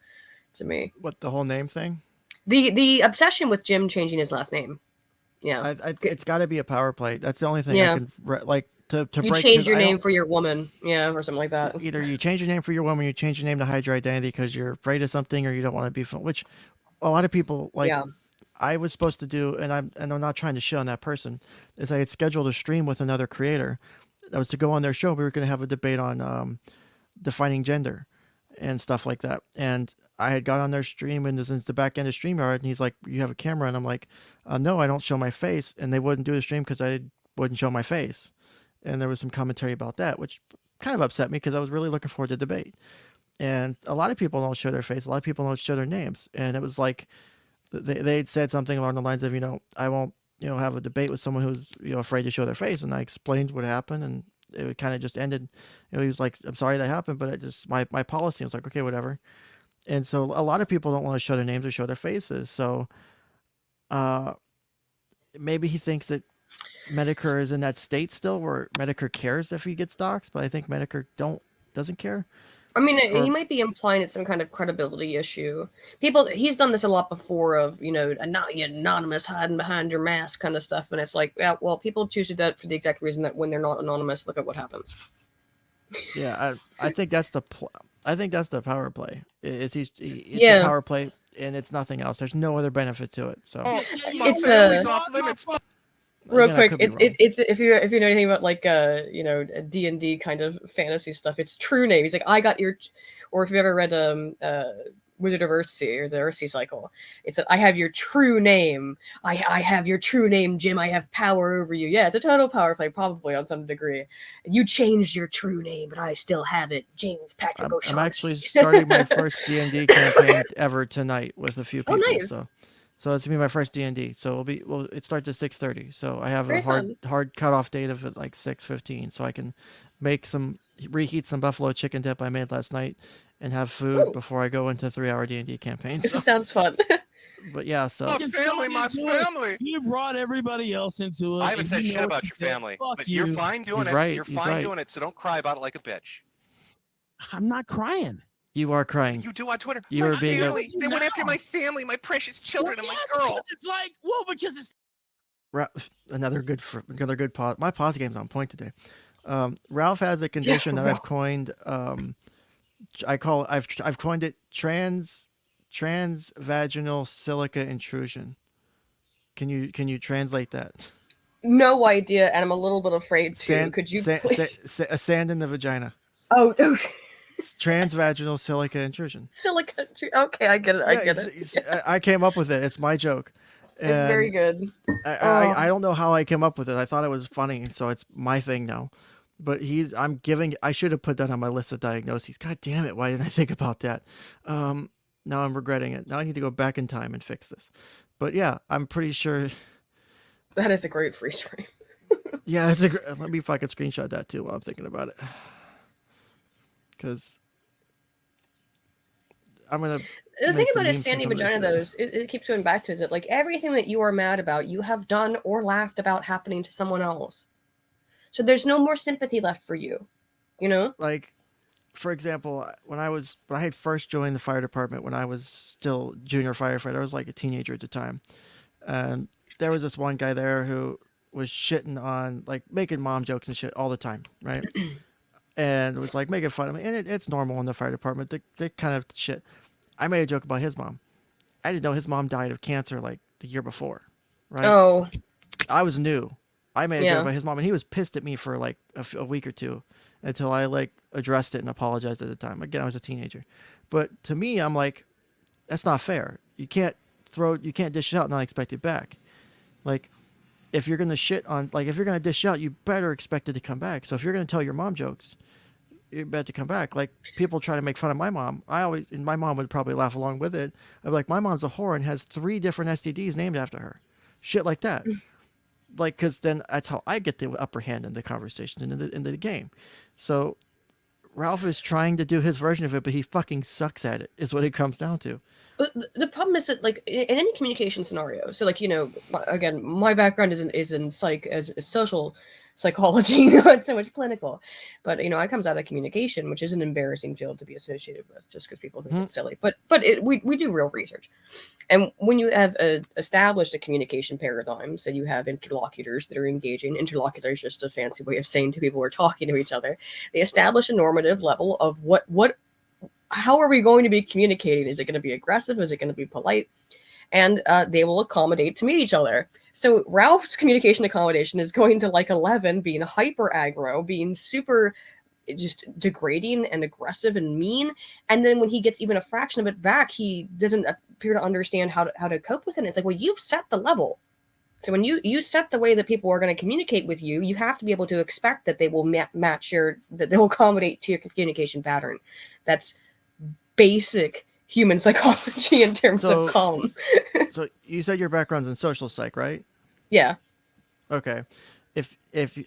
to me. What, the whole name thing? The obsession with Jim changing his last name. Yeah. It's got to be a power play. That's the only thing Yeah. I can like to You break. change your name for your woman, yeah, or something like that. Either you change your name for your woman, you change your name to hide your identity because you're afraid of something or you don't want to be. Which a lot of people like. Yeah. I was supposed to do, and I'm not trying to shit on that person. Is I had scheduled a stream with another creator. That was to go on their show. We were going to have a debate on defining gender and stuff like that. And I had got on their stream and was in the back end of StreamYard, and he's like, "You have a camera?" And I'm like, "No, I don't show my face." And they wouldn't do the stream because I wouldn't show my face. And there was some commentary about that, which kind of upset me because I was really looking forward to debate. And a lot of people don't show their face. A lot of people don't show their names. And it was like they'd said something along the lines of, I won't, have a debate with someone who's, afraid to show their face. And I explained what happened, and it kind of just ended. He was like, "I'm sorry that happened, but it just my policy." I was like, "Okay, whatever." And so a lot of people don't want to show their names or show their faces. So maybe he thinks that Medicare is in that state still where Medicare cares if he gets doxxed, but I think Medicare doesn't care. I mean, he might be implying it's some kind of credibility issue. He's done this a lot before of, not anonymous hiding behind your mask kind of stuff. And it's like, yeah, well, people choose to do that for the exact reason that when they're not anonymous, look at what happens. Yeah, I think that's the power play. It's a power play, and it's nothing else. There's no other benefit to it. So It's family's off limits. real Again, I quick, could be it's if you know anything about like D&D kind of fantasy stuff, it's true name. He's like, I got your, or if you've ever read Wizard of Earthsea or the Earthsea cycle, it's I have your true name. I have your true name, Jim. I have power over you. Yeah, it's a total power play, probably on some degree. You changed your true name, but I still have it, James Patrick O'Shaughnessy. I'm actually starting my first D&D campaign ever tonight with a few people. Oh, nice. So it's gonna be my first D&D. So it starts at 6:30. So I have Very a hard cutoff date of like 6:15. So I can reheat some buffalo chicken dip I made last night and have food before I go into a 3-hour D&D campaign. So, Sounds fun. but yeah, so My family, my family. You brought everybody else into it. I haven't and said you shit know about what your you did. family, Fuck but you. you're fine doing He's it. right, You're he's fine right. doing it, so don't cry about it like a bitch. I'm not crying. you are crying. You do on Twitter. You My are being a- family. They went after my family, my precious children. I'm like, girl. Because it's like, because it's Another good pause. My pause game's on point today. Ralph has a condition that I've coined. I've coined it transvaginal silica intrusion. Can you translate that? No idea, and I'm a little bit afraid too. Could you please? A sand in the vagina. Oh, Transvaginal silica intrusion. silica. Okay, I get it. I get it. I came up with it. It's my joke. It's very good. I don't know how I came up with it. I thought it was funny, so it's my thing now. But I should have put that on my list of diagnoses. God damn it! Why didn't I think about that? Now I'm regretting it. Now I need to go back in time and fix this. But yeah, I'm pretty sure. That is a great freeze frame. Yeah, let me fucking screenshot that too while I'm thinking about it. Because I'm gonna. The thing about a memes from sandy some of this vagina, though, shit. is it keeps going back to is that like everything that you are mad about, you have done or laughed about happening to someone else. So there's no more sympathy left for you, Like, for example, when I had first joined the fire department when I was still junior firefighter, I was like a teenager at the time, and there was this one guy there who was shitting on, like, making mom jokes and shit all the time, right? And was like making fun of me, and it's normal in the fire department. They kind of shit. I made a joke about his mom. I didn't know his mom died of cancer like the year before, right? Oh, I was new. I made a Yeah. joke about his mom, and he was pissed at me for like a week or two until I like addressed it and apologized at the time. Again, I was a teenager, but to me, I'm like, that's not fair. You can't dish it out and not expect it back. Like, if you're gonna if you're gonna dish out, you better expect it to come back. So if you're gonna tell your mom jokes, you better come back. Like, people try to make fun of my mom. And my mom would probably laugh along with it. I'd be like, my mom's a whore and has 3 different STDs named after her. Shit like that. like, because then that's how I get the upper hand in the conversation in the game. So Ralph is trying to do his version of it, but he fucking sucks at it. Is what it comes down to. But the problem is that, like, in any communication scenario, so, like, again, my background is in psych as social psychology, not so much clinical, but I comes out of communication, which is an embarrassing field to be associated with, just because people think it's silly. But we do real research, and when you have established a communication paradigm, so you have interlocutors that are engaging. Interlocutor is just a fancy way of saying two people are talking to each other. They establish a normative level of what how are we going to be communicating? Is it going to be aggressive? Is it going to be polite? And they will accommodate to meet each other. So Ralph's communication accommodation is going to, like, 11, being hyper aggro, being super just degrading and aggressive and mean. And then when he gets even a fraction of it back, he doesn't appear to understand how to cope with it. And it's like, well, you've set the level. So when you set the way that people are going to communicate with you, you have to be able to expect that they will match that they'll accommodate to your communication pattern. That's basic human psychology in terms of calm. So you said your background's in social psych, right? Yeah. Okay. If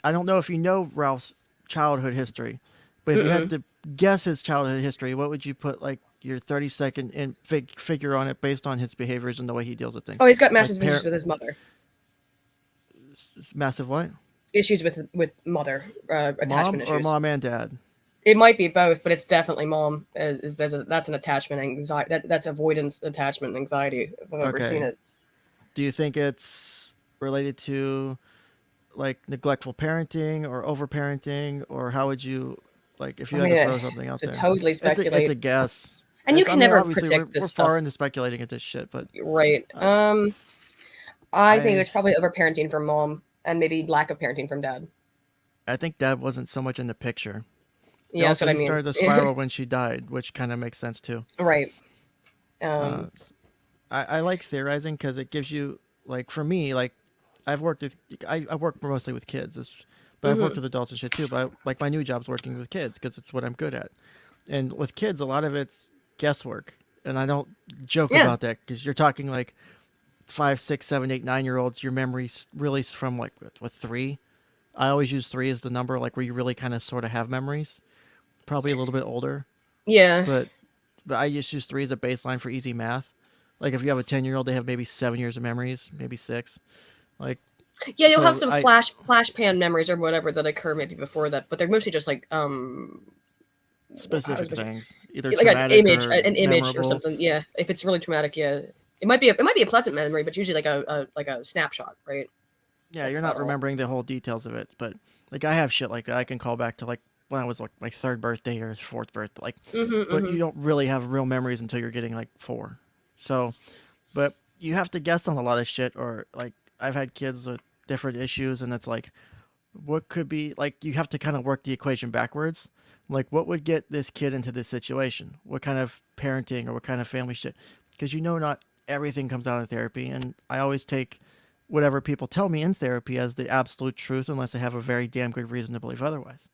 I don't know if you know Ralph's childhood history, but if you had to guess his childhood history, what would you put, like, your 30-second figure on it based on his behaviors and the way he deals with things? Oh, he's got massive issues with his mother. Massive what? Issues with mother attachment mom issues. Or mom and dad? It might be both, but it's definitely mom. That's an attachment anxiety. That's avoidance attachment anxiety. If I've ever seen it. Do you think it's related to, like, neglectful parenting or overparenting, or how would you, like, if you had to throw something out there? Totally speculate. It's a guess. And you can never obviously predict this stuff. We're far into speculating at this shit, but right. I think it's probably overparenting from mom and maybe lack of parenting from dad. I think dad wasn't so much in the picture. Yeah, that's what I mean. He started the spiral when she died, which kind of makes sense too. Right. I like theorizing because it gives you, like, for me, like, I work mostly with kids, but I've worked with adults and shit too. But like, my new job's working with kids because it's what I'm good at. And with kids, a lot of it's guesswork, and I don't joke about that because you're talking like 5, 6, 7, 8, 9-year-olds. Your memories really from, like, with 3. I always use 3 as the number, like, where you really kind of sort of have memories. Probably a little bit older. Yeah. But I just use 3 as a baseline for easy math. Like, if you have a 10-year-old, they have maybe 7 years of memories, maybe 6. Like, yeah, you'll have some flash pan memories or whatever that occur maybe before that, but they're mostly just like specific things, either like an image memorable. or something. Yeah, if it's really traumatic, yeah, it might be a pleasant memory, but usually like a snapshot, right? Yeah, you're not remembering the whole details of it, but, like, I have shit like that I can call back to, like, when I was, like, my 3rd birthday or 4th birthday, like, but you don't really have real memories until you're getting, like, 4. So, but you have to guess on a lot of shit, or, like, I've had kids with different issues, and it's like, what could be, like, you have to kind of work the equation backwards. Like, what would get this kid into this situation? What kind of parenting or what kind of family shit? Because not everything comes out of therapy, and I always take whatever people tell me in therapy as the absolute truth unless I have a very damn good reason to believe otherwise.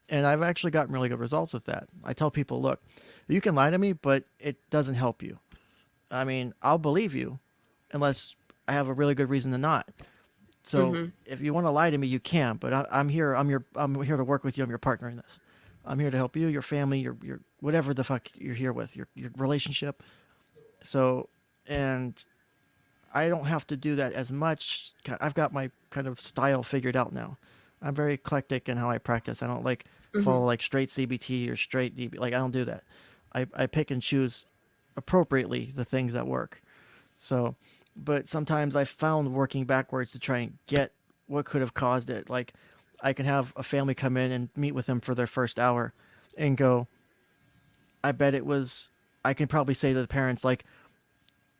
And I've actually gotten really good results with that. I tell people, look, you can lie to me, but it doesn't help you. I mean, I'll believe you unless I have a really good reason to not. So if you want to lie to me, you can, but I'm here. I'm here to work with you. I'm your partner in this. I'm here to help you, your family, your whatever the fuck you're here with, your relationship. So, and I don't have to do that as much. I've got my kind of style figured out now. I'm very eclectic in how I practice. I don't follow like straight CBT or straight DB. Like, I don't do that. I pick and choose appropriately the things that work. So, but sometimes I found working backwards to try and get what could have caused it. Like, I can have a family come in and meet with them for their first hour and go, I bet it was, I can probably say to the parents, like,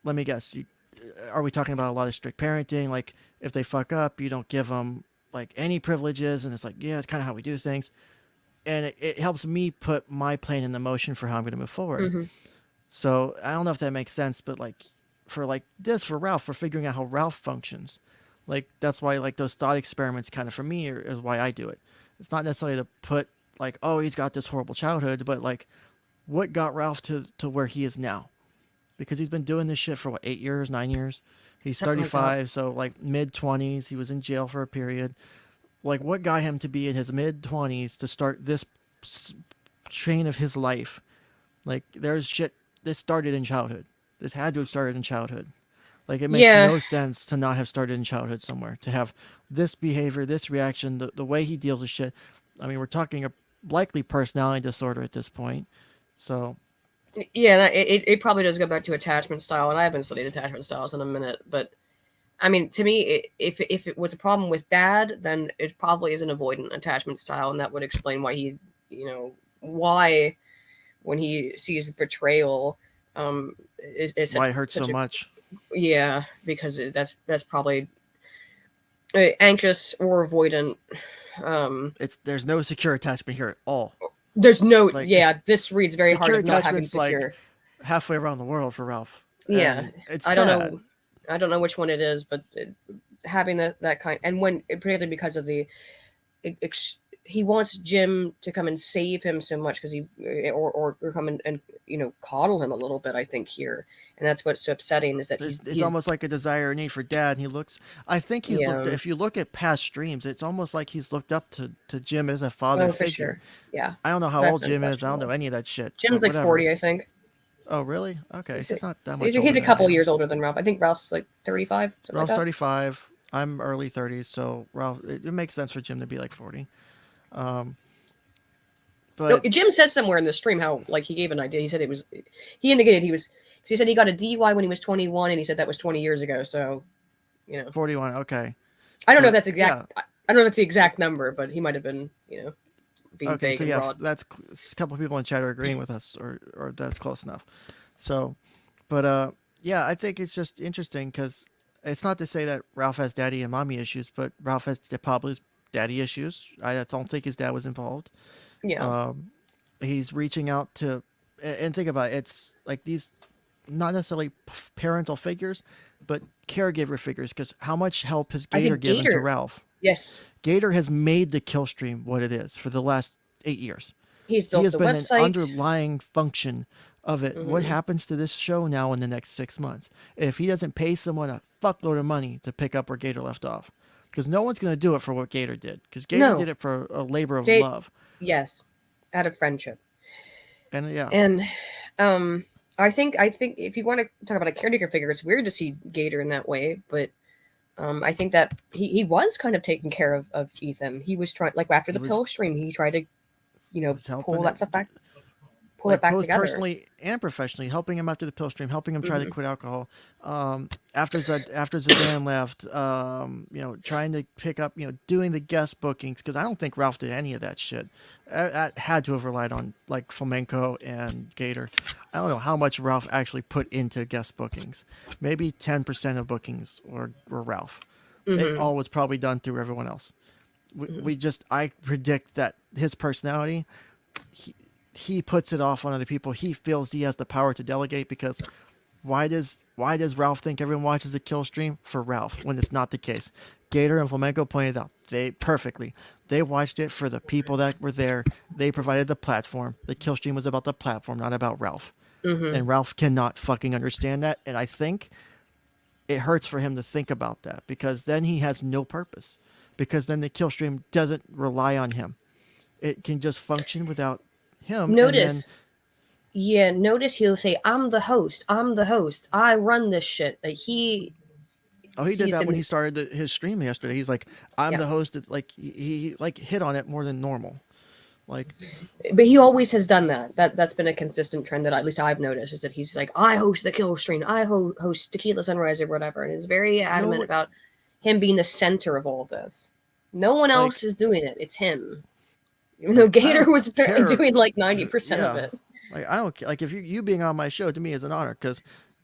let me guess, are we talking about a lot of strict parenting? Like, if they fuck up, you don't give them, like, any privileges. And it's like, yeah, it's kind of how we do things. And it helps me put my plan into motion for how I'm going to move forward. So I don't know if that makes sense, but, like, for Ralph, for figuring out how Ralph functions, like, that's why, like, those thought experiments kind of, for me, is why I do it. It's not necessarily to put, like, oh, he's got this horrible childhood, but, like, what got Ralph to where he is now? Because he's been doing this shit for, what, 8 years, 9 years? He's Something like that. 35, so like mid-20s. He was in jail for a period. Like, what got him to be in his mid-20s to start this train of his life? Like, there's shit. This started in childhood. This had to have started in childhood. Like, it makes Yeah. no sense to not have started in childhood somewhere. To have this behavior, this reaction, the way he deals with shit. I mean, we're talking a likely personality disorder at this point. So, Yeah, it probably does go back to attachment style, and I haven't studied attachment styles in a minute, but I mean, to me, if it was a problem with dad, then it probably is an avoidant attachment style, and that would explain why he, why when he sees betrayal, is why it hurts such so much. Yeah, because that's probably anxious or avoidant. There's no secure attachment here at all. There's no, Like, this reads very hard secure of not having attachment's like secure. halfway around the world for Ralph. Yeah, And it's I don't sad. know. I don't know which one it is, but having that kind, and when particularly because of the, he wants Jim to come and save him so much because or come and coddle him a little bit. I think here, and that's what's so upsetting is that It's almost like a desire or need for dad. And he looks. I think he's Yeah. looked. If you look at past streams, it's almost like he's looked up to Jim as a father oh, for figure. sure. Yeah, I don't know how That's old Jim is. I don't know unquestionable. any of that shit. Jim's but like whatever. 40, I think. Oh, really? Okay, He's- so it's not that much. He's older a than couple I am. years older than Ralph. I think Ralph's like 35. Something Ralph's like that. 35. I'm early 30s, so Ralph. It makes sense for Jim to be like 40. No, But Jim says somewhere in the stream how like he gave an idea. He said he indicated because he said he got a DUI when he was 21, and he said that was 20 years ago. So, 41. Okay. I don't know So, if that's exact. I don't know if it's the exact number, but he might have been, being Okay, vague so and yeah, broad. that's a couple of people in chat are agreeing with us, or that's close enough. So, but yeah, I think it's just interesting because it's not to say that Ralph has daddy and mommy issues, but Ralph has probably daddy issues. I don't think his dad was involved. Yeah. He's reaching out to, and think about it, it's like these, not necessarily parental figures, but caregiver figures. Because how much help has I think Gator given to Gator- Ralph? Yes. Gator has made the KillStream what it is for the last 8 years. He's He built has the been website. an underlying function of it. What Mhm. happens to this show now in the next 6 months? If he doesn't pay someone a fuckload of money to pick up where Gator left off, because no one's going to do it for what Gator did, because Gator No. did it for a labor of Ga- love. Yes. Out of friendship. And yeah, And I think if you want to talk about a caretaker figure, it's weird to see Gator in that way, but I think that he was kind of taking care of Ethan. He was trying, like after the pill stream, he tried to, was helping pull that him- stuff back, pull like it back both together. personally and professionally, helping him after the pill stream, helping him try to quit alcohol. After Zidane left, trying to pick up, doing the guest bookings, because I don't think Ralph did any of that shit. I had to have relied on like Flamenco and Gator. I don't know how much Ralph actually put into guest bookings. Maybe 10% of bookings were Ralph. It all was probably done through everyone else. I predict that his personality, he puts it off on other people. He feels he has the power to delegate, because why does Ralph think everyone watches the kill stream for Ralph when it's not the case? Gator and Flamenco pointed out they watched it for the people that were there. They provided the platform. The kill stream was about the platform, not about Ralph. And Ralph cannot fucking understand that. And I think it hurts for him to think about that, because then he has no purpose, because then the kill stream doesn't rely on him. It can just function without him. Notice he'll say, I'm the host, I run this shit. Like he did sees that in- when he started his stream yesterday. He's like, I'm Yeah. the host. Like he like hit on it more than normal. Like, But he always has done that. That's been a consistent trend that at least I've noticed, is that he's like, I host the kill stream, I host Tequila Sunrise or whatever, and is very adamant about him being the center of all this. No one else is doing it. It's him. Even though Gator was apparently doing like 90% of it. Like, I don't like, if you being on my show to me is an honor, because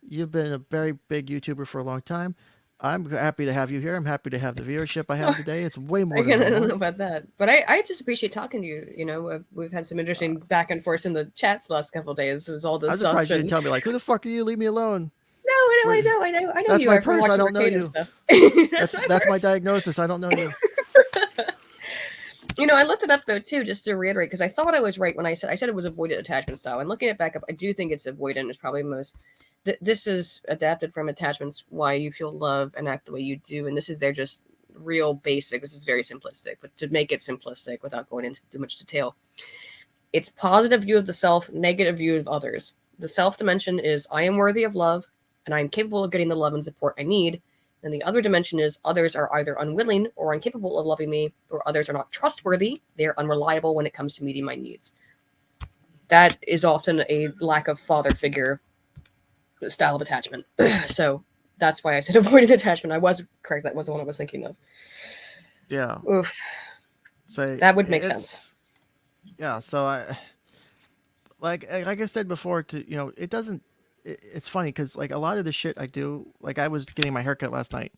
you've been a very big YouTuber for a long time. I'm happy to have you here. I'm happy to have the viewership I have today. It's way more than I don't normal. know about that, but I just appreciate talking to you. We've had some interesting back and forth in the chats the last couple of days. It was all this I'm stuff. surprised you didn't tell me, like, who the fuck are you? Leave me alone. No, I know. That's you my are from purse. I watching don't know Arcade and you. stuff. That's my purse. diagnosis. I don't know you. I looked it up though too, just to reiterate, because I thought I was right when I said it was avoidant attachment style. And looking it back up, I do think it's avoidant is probably most this is adapted from attachments, why you feel love and act the way you do, and this is, they're just real basic. This is very simplistic, but to make it simplistic without going into too much detail, it's positive view of the self, negative view of others. The self dimension is I am worthy of love and I am capable of getting the love and support I need. And the other dimension is others are either unwilling or incapable of loving me, or others are not trustworthy. They are unreliable when it comes to meeting my needs. That is often a lack of father figure style of attachment. So that's why I said avoiding attachment. I was correct. That was the one I was thinking of. Yeah. Oof. So That would make sense. Yeah. So I like I said before, to it doesn't. It's funny because like a lot of the shit I do, like I was getting my haircut last night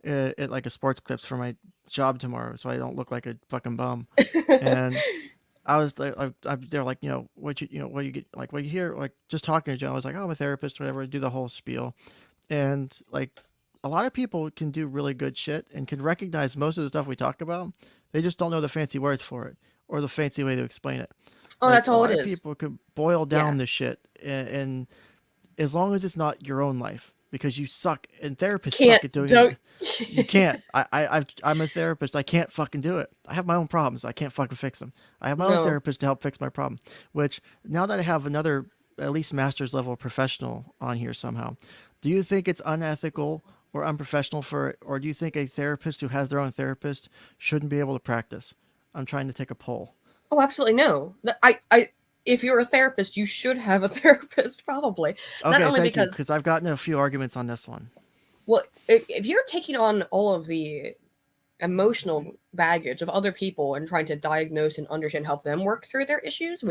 at like a Sports Clips for my job tomorrow, so I don't look like a fucking bum. And I was like, they're like, what what you get, like, what you hear, like, just talking to Joe. I was like, oh, I'm a therapist, whatever. I do the whole spiel, and like, a lot of people can do really good shit and can recognize most of the stuff we talk about. They just don't know the fancy words for it or the fancy way to explain it. Oh, Like that's a all lot it of is. people could boil down Yeah. the shit, and as long as it's not your own life, because you suck and therapists suck at doing Don't. it. You can't. I'm a therapist. I can't fucking do it. I have my own problems. I can't fucking fix them. I have my own No. therapist to help fix my problem. Which now that I have another at least master's level professional on here somehow, do you think it's unethical or unprofessional or do you think a therapist who has their own therapist shouldn't be able to practice? I'm trying to take a poll. Oh, absolutely no. If you're a therapist, you should have a therapist, probably. Not Okay, only thank you, because, because I've gotten a few arguments on this one. well, if you're taking on all of the emotional baggage of other people and trying to diagnose and understand, help them work through their issues,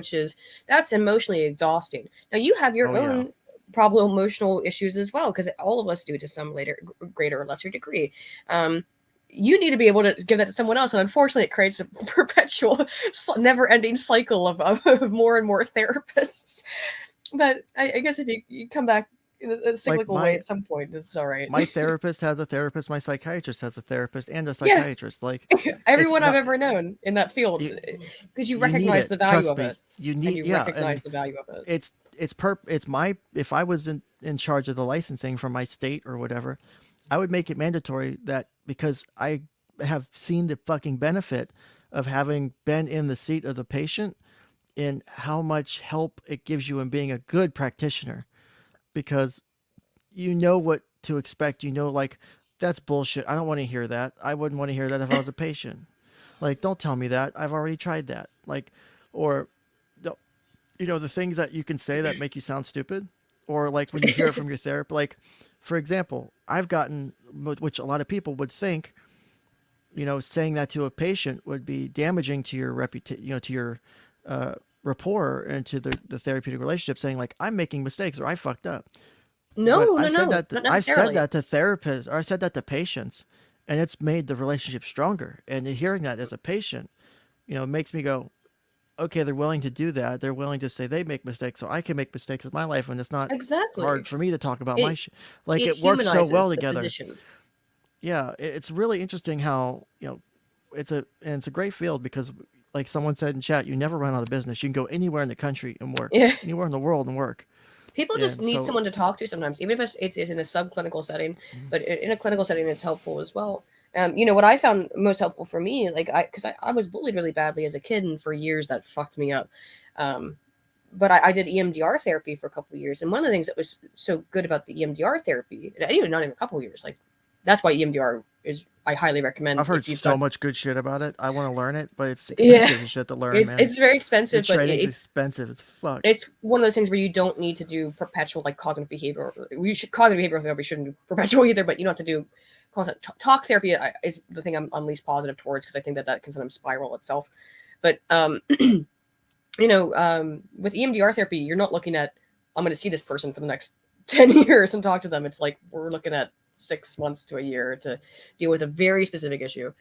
that's emotionally exhausting. Now you have your Oh, yeah. own probably emotional issues as well, because all of us do to some greater or lesser degree. You need to be able to give that to someone else, and unfortunately it creates a perpetual never-ending cycle of more and more therapists. But I guess if you come back in a cyclical way at some point, it's all right. My therapist has a therapist. My psychiatrist has a therapist and a Yeah. psychiatrist. Like Everyone I've not- ever known in that field, because you need recognize it. the value Trust of me. it, You and need you yeah, recognize and the value of it. it's my if I was in charge of the licensing from my state or whatever, I would make it mandatory that because I have seen the fucking benefit of having been in the seat of the patient in how much help it gives you in being a good practitioner, because you know what to expect. Like, that's bullshit. I don't want to hear that. I wouldn't want to hear that if I was a patient. Like, don't tell me that. I've already tried that. Like, or, the things that you can say that make you sound stupid, or like when you hear it from your therapist. Like, for example, I've gotten, which a lot of people would think, saying that to a patient would be damaging to your reputation, to your rapport and to the therapeutic relationship, saying like, I'm making mistakes or I fucked up. But No, I said that not I said necessarily. that to therapists, or I said that to patients, and it's made the relationship stronger. And hearing that as a patient, makes me go, okay, they're willing to do that. They're willing to say they make mistakes, so I can make mistakes in my life, and it's not Exactly. hard for me to talk about my It shit. Like, it it works so humanizes well the together. physician. Yeah, it's really interesting how it's a great field because, like someone said in chat, you never run out of business. You can go anywhere in the country and work, Yeah. anywhere in the world and work. People just And need so- someone to talk to sometimes, even if it's in a subclinical setting. But in a clinical setting, it's helpful as well. What I found most helpful for me, like because I was bullied really badly as a kid, and for years that fucked me up. But I did EMDR therapy for a couple of years, and one of the things that was so good about the EMDR therapy, even not even a couple of years, like that's why EMDR is I highly recommend. I've heard if you've so got, much good shit about it. I want to learn it, but it's expensive as shit to learn, man. it's very expensive, The but training's it's expensive as fuck. it's one of those things where you don't need to do perpetual like cognitive behavior. Cognitive behavioral therapy shouldn't do perpetual either, but you don't have to do constant talk therapy is the thing I'm least positive towards, because I think that can sometimes spiral itself. But with EMDR therapy, you're not looking at I'm going to see this person for the next 10 years and talk to them. It's like we're looking at 6 months to a year to deal with a very specific issue.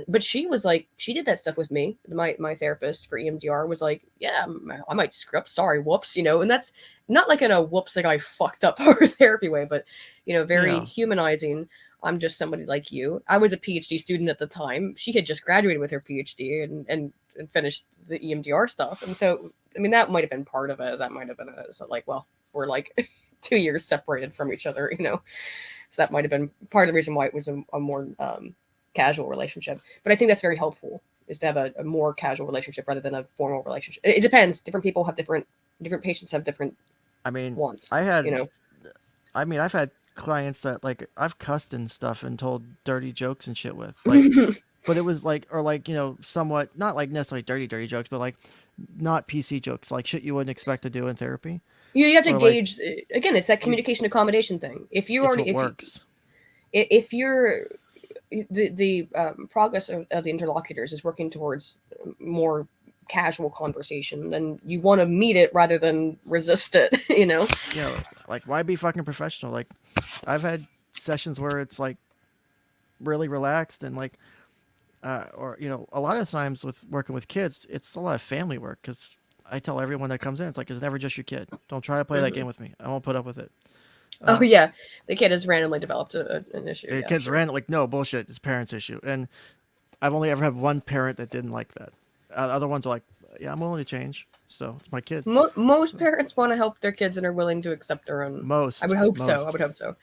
But she was like, she did that stuff with me. My therapist for EMDR was like, yeah, I might screw up. Sorry, whoops, and that's not like in a whoops, like I fucked up our therapy way, but very humanizing. I'm just somebody like you. I was a PhD student at the time. She had just graduated with her PhD and finished the EMDR stuff. And so, I mean, that might have been part of it. That might have been so like, well, we're like 2 years separated from each other, you know. So that might have been part of the reason why it was a more casual relationship. But I think that's very helpful, is to have a more casual relationship rather than a formal relationship. It depends. Different people have different patients have different I mean, wants. I've You had clients that like I've cussed and stuff and told dirty jokes and shit with, like, know. but it was like, or like, somewhat not like necessarily dirty jokes, but like not PC jokes, like shit you wouldn't expect to do in therapy. You have to Or like, gauge again. It's that communication accommodation thing. If you it's already what works. if you're the progress of the interlocutors is working towards more casual conversation, then you want to meet it rather than resist it. You know. Like, why be fucking professional? Like, I've had sessions where it's like really relaxed and like, or a lot of times with working with kids, it's a lot of family work because I tell everyone that comes in, it's like, it's never just your kid. Don't try to play that game with me. I won't put up with it. Oh yeah, the kid has randomly developed an issue. The kid's random, like, no bullshit. It's parents' issue, and I've only ever had one parent that didn't like that. Other ones are like, yeah, I'm willing to change. So it's my kid. Most parents want to help their kids and are willing to accept their own. Most. I would hope so. I would hope so.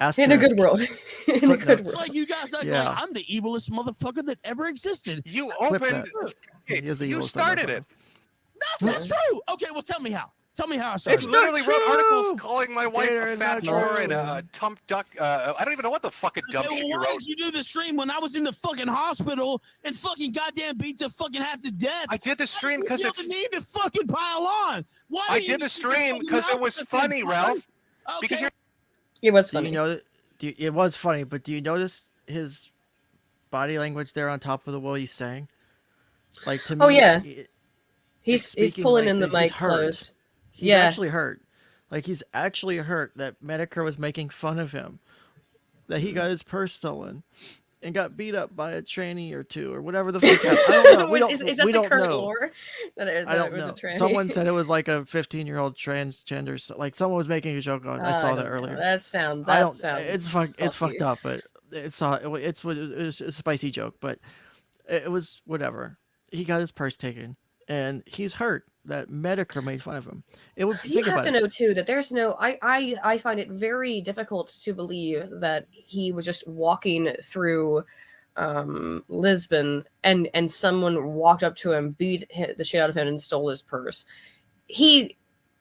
Asterisk. In a good world. In a good It's world. like you guys act Yeah. like I'm the evilest motherfucker that ever existed. You Clip opened. that. He is the You evilest started motherfucker. it. That's not true. Okay, well tell me how. Tell me how I started. It's literally wrote true. articles calling my wife Gator a is fat not drawer true. and a tump duck. I don't even know what the fucking dumb Okay, shit well, you why wrote. did you do the stream when I was in the fucking hospital and fucking goddamn beat to fucking half to death? I did the stream because because you it's. feel the need to fucking pile on. Why I do you did the stick your stream fucking because it mouth was in the funny, thing, Ralph. Okay. Because you're. It was Do funny. you know? It was funny, but do you notice his body language there on top of the wall he's saying? Like, to me, Oh, yeah. it's He's speaking pulling like in the that he's mic hurt. close. He's Yeah. actually hurt. Like, he's actually hurt that Medicare was making fun of him, that he got his purse stolen and got beat up by a tranny or two or whatever the fuck happened. I don't know. We don't. Is that we the don't current know. lore? That I don't it was know. a tranny? Someone said it was like a 15-year-old transgender. Like, someone was making a joke on. I saw that earlier. That sounds. I don't. Sounds It's fucked up, but it's a spicy joke, but it was whatever. He got his purse taken, and he's hurt that Medicare made fun of him. It would You think have about to it. know too that there's no. I find it very difficult to believe that he was just walking through Lisbon and someone walked up to him, beat the shit out of him, and stole his purse.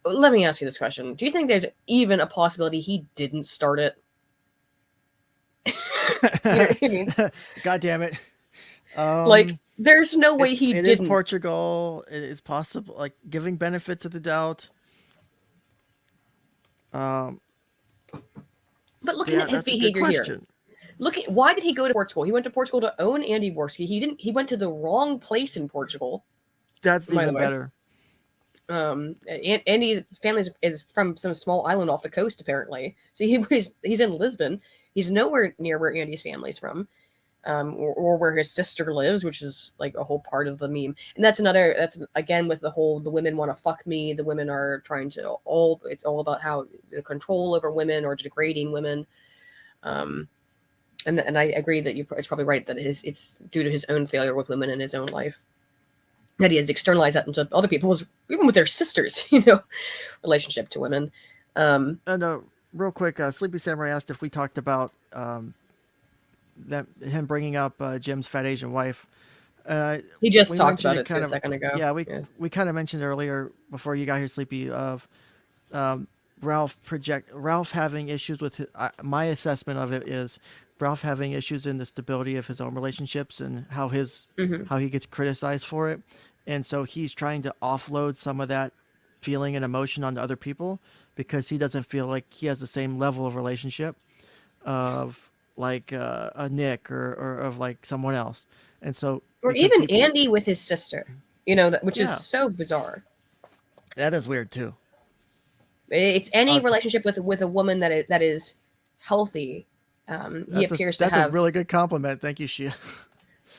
Let me ask you this question: do you think there's even a possibility he didn't start it? You know what I mean? God damn it! Like, there's no way he It didn't. is Portugal. It is possible. Like, giving benefits of the doubt. But looking Yeah, at his that's a good behavior here, question. why did he go to Portugal? He went to Portugal to own Andy Worski. He went to the wrong place in Portugal. That's By the even way. better. Andy's family is from some small island off the coast, apparently. So he's in Lisbon. He's nowhere near where Andy's family's from, or where his sister lives, which is like a whole part of the meme. And that's again with the whole the women want to fuck me. The women are trying to it's all about how the control over women or degrading women. And I agree that it's probably right that it's due to his own failure with women in his own life. That he has externalized that into other people's, even with their sisters, relationship to women. Real quick, Sleepy Samurai asked if we talked about him bringing up Jim's fat Asian wife. He just we talked mentioned about it kind a of- second ago. Yeah, we kind of mentioned earlier before you got here, Sleepy, of Ralph having issues with my assessment of it is Ralph having issues in the stability of his own relationships and how how he gets criticized for it, and so he's trying to offload some of that feeling and emotion onto other people because he doesn't feel like he has the same level of relationship of like a Nick or of like someone else, and so Or because even people- Andy with his sister, which Yeah. is so bizarre. that is weird too. It's any relationship with a woman that is healthy. He appears to have. That's a really good compliment. Thank you, Shia.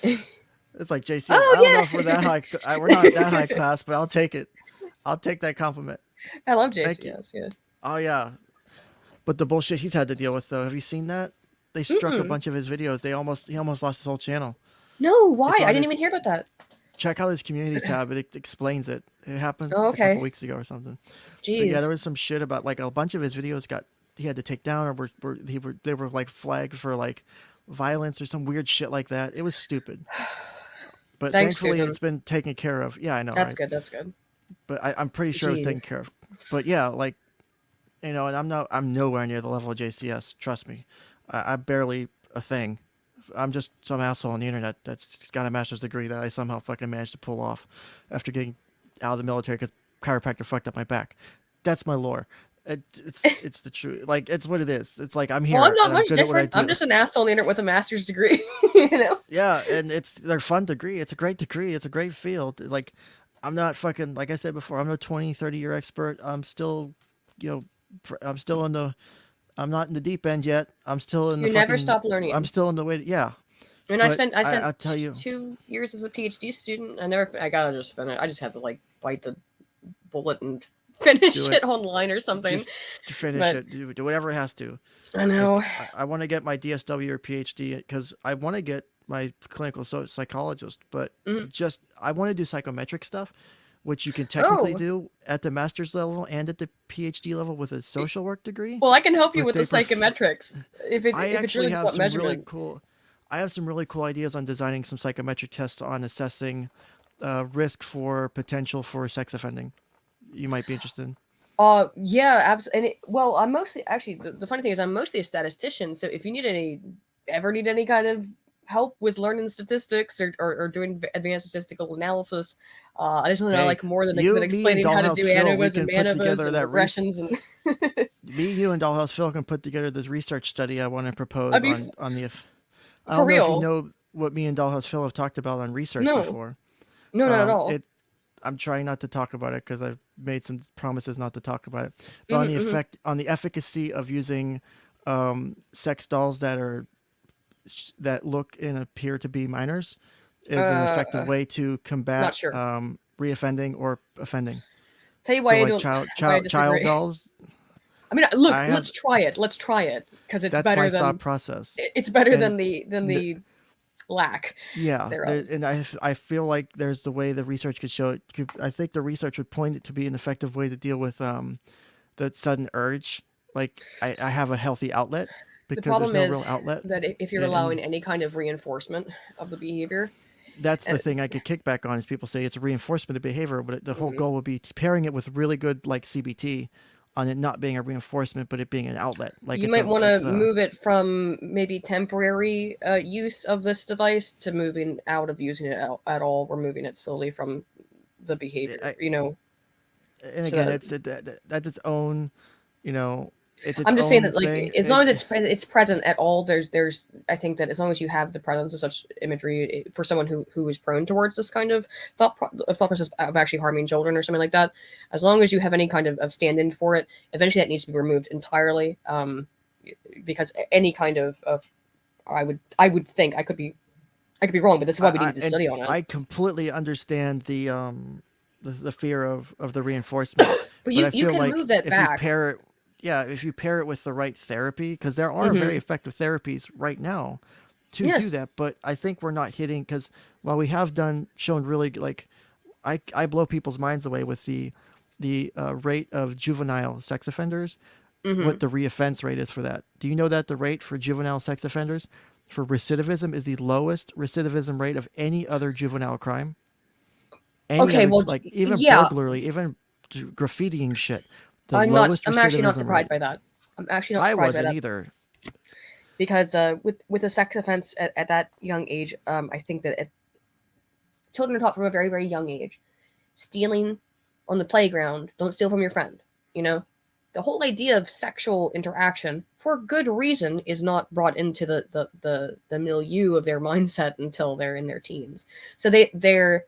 It's like JC. Oh, I don't yeah. know if we're that high. We're not that high class, but I'll take it. I'll take that compliment. I love Thank JC. you. Yes, yeah. Oh yeah, but the bullshit he's had to deal with though. Have you seen that? They struck a Mm-mm. bunch of his videos. He almost lost his whole channel. No, why? It's on I didn't his- even hear about that. check out his community tab. It explains it. It happened Oh, a okay. couple weeks ago or something. But yeah, Jeez. there was some shit about like a bunch of his videos he had to take down, or they were like flagged for like violence or some weird shit like that. It was stupid. But Thanks, thankfully, Susan. it's been taken care of. Yeah, I know, That's right? good. That's good. But I'm pretty sure it was taken Jeez. care of. But yeah, like, and I'm nowhere near the level of JCS. Trust me, I'm barely a thing. I'm just some asshole on the internet that's got a master's degree that I somehow fucking managed to pull off after getting out of the military because chiropractor fucked up my back. That's my lore. It's the truth. Like, it's what it is. It's like I'm here Well, I'm not and I'm much good at what I different. do. I'm just an asshole on the internet with a master's degree. You know. Yeah, and they're fun degree. It's a great degree. It's a great field. Like, I'm not fucking, like I said before, I'm no 20, 30-year expert. I'm still, I'm still in the, I'm not in the deep end yet. I'm still in the You never fucking, stop learning. I'm still in the way, yeah. And But I spent I'll tell you. 2 years as a PhD student. I gotta just finish. I just have to like bite the bullet and finish Do it it. online or something. Just to finish But- it. Do whatever it has to. I know. I want to get my DSW or PhD because I want to get my clinical psychologist, but I want to do psychometric stuff, which you can technically Oh. do at the master's level and at the PhD level with a social work degree. Well, I can help you But with the they pref- psychometrics if I it's actually really have about some really measurement. cool. I have some really cool ideas on designing some psychometric tests on assessing risk for potential for sex offending. You might be interested in. Yeah, absolutely. Well, I'm mostly actually the funny thing is I'm mostly a statistician. So if you ever need any kind of help with learning statistics or doing advanced statistical analysis, there's nothing I Hey, like more than you, me, and explaining how to Dollhouse do Phil, we ANOVAs and can put MANOVAs together and that regressions and Me, you, and Dollhouse Phil can put together this research study I want to propose I'd be on the. I for don't know if you real. know what me and Dollhouse Phil have talked about on research No. before. No, not at all. I'm trying not to talk about it because I've made some promises not to talk about it. But on the efficacy of using sex dolls that look and appear to be minors is an effective way to combat not sure. reoffending or offending. Tell you So why I like don't. child why I child child disagree. dolls. I mean, look, I have- let's try it. Let's try it because it's That's better my than thought process. it's better And than the lack. Yeah, thereof. and I feel like there's the way the research could show it. I think the research would point it to be an effective way to deal with the sudden urge. Like I have a healthy outlet The because problem there's no is real outlet. that if you're and allowing any kind of reinforcement of the behavior, that's the thing I get kickback on is people say it's a reinforcement of behavior, but the whole Mm-hmm. goal would be pairing it with really good like CBT on it not being a reinforcement, but it being an outlet. Like you might want to move it from maybe temporary use of this device to moving out of using it at all. We're moving it slowly from the behavior, And so again, that- that's its own, it's its I'm just saying own that, like, thing. as long as it's present at all, there's I think that as long as you have the presence of such imagery for someone who is prone towards this kind of thought process of actually harming children or something like that, as long as you have any kind of stand-in for it, eventually that needs to be removed entirely. Because any kind of I would think I could be wrong, but this is why we need to study on it. I completely understand the fear of the reinforcement, but I you feel can like move that if back. if you pair it with the right therapy, because there are very effective therapies right now to do that, but I think we're not hitting because while we have shown really like I blow people's minds away with the rate of juvenile sex offenders, what the reoffense rate is for that. Do you know that the rate for juvenile sex offenders for recidivism is the lowest recidivism rate of any other juvenile crime? Like even burglary, even graffitiing shit. I'm actually not surprised by that. I'm actually not surprised by wasn't that either. because with a sex offense at that young age, I think that children are taught from a very, very young age. Stealing on the playground, don't steal from your friend. The whole idea of sexual interaction for good reason is not brought into the milieu of their mindset until they're in their teens. So they're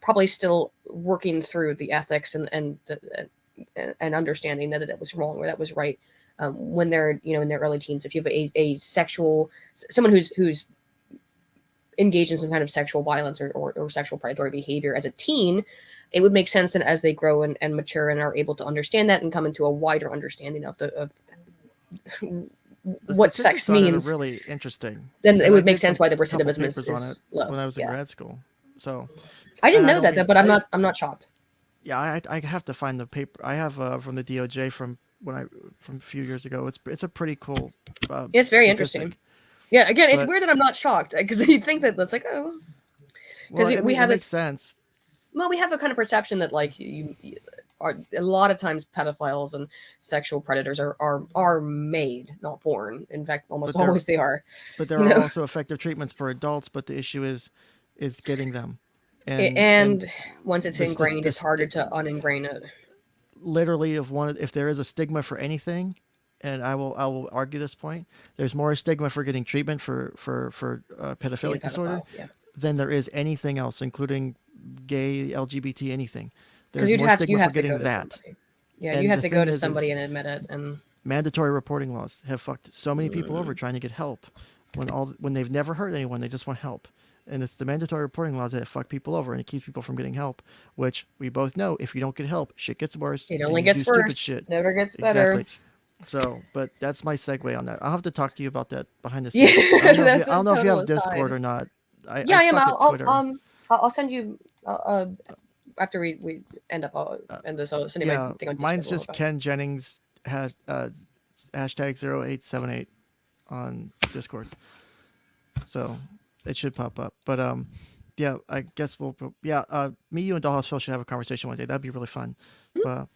probably still working through the ethics and understanding that it was wrong or that was right when they're in their early teens. If you have a sexual someone who's engaged in some kind of sexual violence or sexual predatory behavior as a teen, it would make sense that as they grow and mature and are able to understand that and come into a wider understanding of what sex means, really interesting. then it would make sense why the recidivism is on it low. when I was in grad school. So I didn't and I know don't that, mean- but I- I'm not shocked. Yeah, I have to find the paper. I have from the DOJ from a few years ago. It's a pretty cool. It's very statistic. interesting. Yeah, again, it's But- weird that I'm not shocked because you think that that's like, oh, Well, we have it makes this. sense. Well, we have a kind of perception that like you are a lot of times pedophiles and sexual predators are made, not born. In fact, almost But they're- always they are. But there You are know? also effective treatments for adults. But the issue is getting them. And once it's the st- ingrained, the it's harder st- to uningrain it. Literally, if there is a stigma for anything, and I will argue this point, there's more stigma for getting treatment for pedophilic disorder Yeah. than there is anything else, including gay, LGBT, anything. Because There's more you stigma have for to go getting to that. somebody. Yeah, And you have the to go thing to is somebody and admit it. And mandatory reporting laws have fucked so many people over trying to get help when they've never hurt anyone, they just want help. And it's the mandatory reporting laws that fuck people over and it keeps people from getting help, which we both know if you don't get help, shit gets worse. it and only you do gets stupid worse. shit. Never gets better. Exactly. So, but that's my segue on that. I'll have to talk to you about that behind the Yeah, scenes. I don't know that's I don't know if you total have Discord aside. or not. I Yeah, I am. suck at Twitter. I'll send you after we end up. I'll end this. I'll send you Yeah, my thing on Discord. mine's a little just bit. Ken Jennings hashtag 0878 on Discord. So it should pop up. But yeah, I guess me, you, and Dollhouse Phil should have a conversation one day. That'd be really fun. But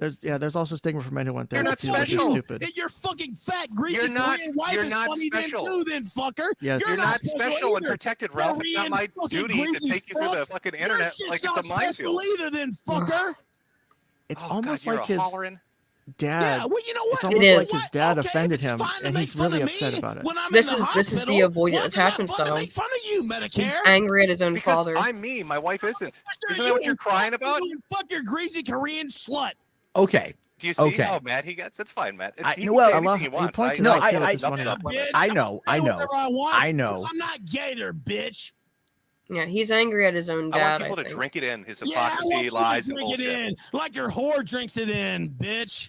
there's also stigma for men who went there. You're not too, which is special. stupid. And your fucking fat, greasy You're not- Korean wife you're is not funny special. then too, then fucker. Yes. You're not special and either. protected, Ralph. It's not my Korean fucking duty to greasy take you through the fuck. fucking Your internet shit's like it's a not special minefield. either, then fucker. It's Oh, almost God, you're like a his hollering. dad. Yeah, well, you know what? It's almost It like is. his dad Okay, offended if it's him, fine to and make he's fun really of upset me about it. when I'm This in the is the hospital, avoidant why is it not attachment fun to style. make fun of you, Medicare. He's angry at his own Because father. I'm me. My wife isn't. Fuck Isn't that what you, you're crying about? Fuck your greasy Korean slut. Okay. Do you see Okay. how mad he gets? That's fine, Matt. I- He can well, say I anything love- he he wants. points it No, out, too, I- which is Up funny. to the limit. I know, Say I know, whatever I want, I know. 'cause I'm not gator, bitch. Yeah, he's angry at his own I dad. want people to think. drink it in. His Yeah, I hypocrisy, want you to lies, and drink it bullshit. in, like your whore drinks it in, bitch.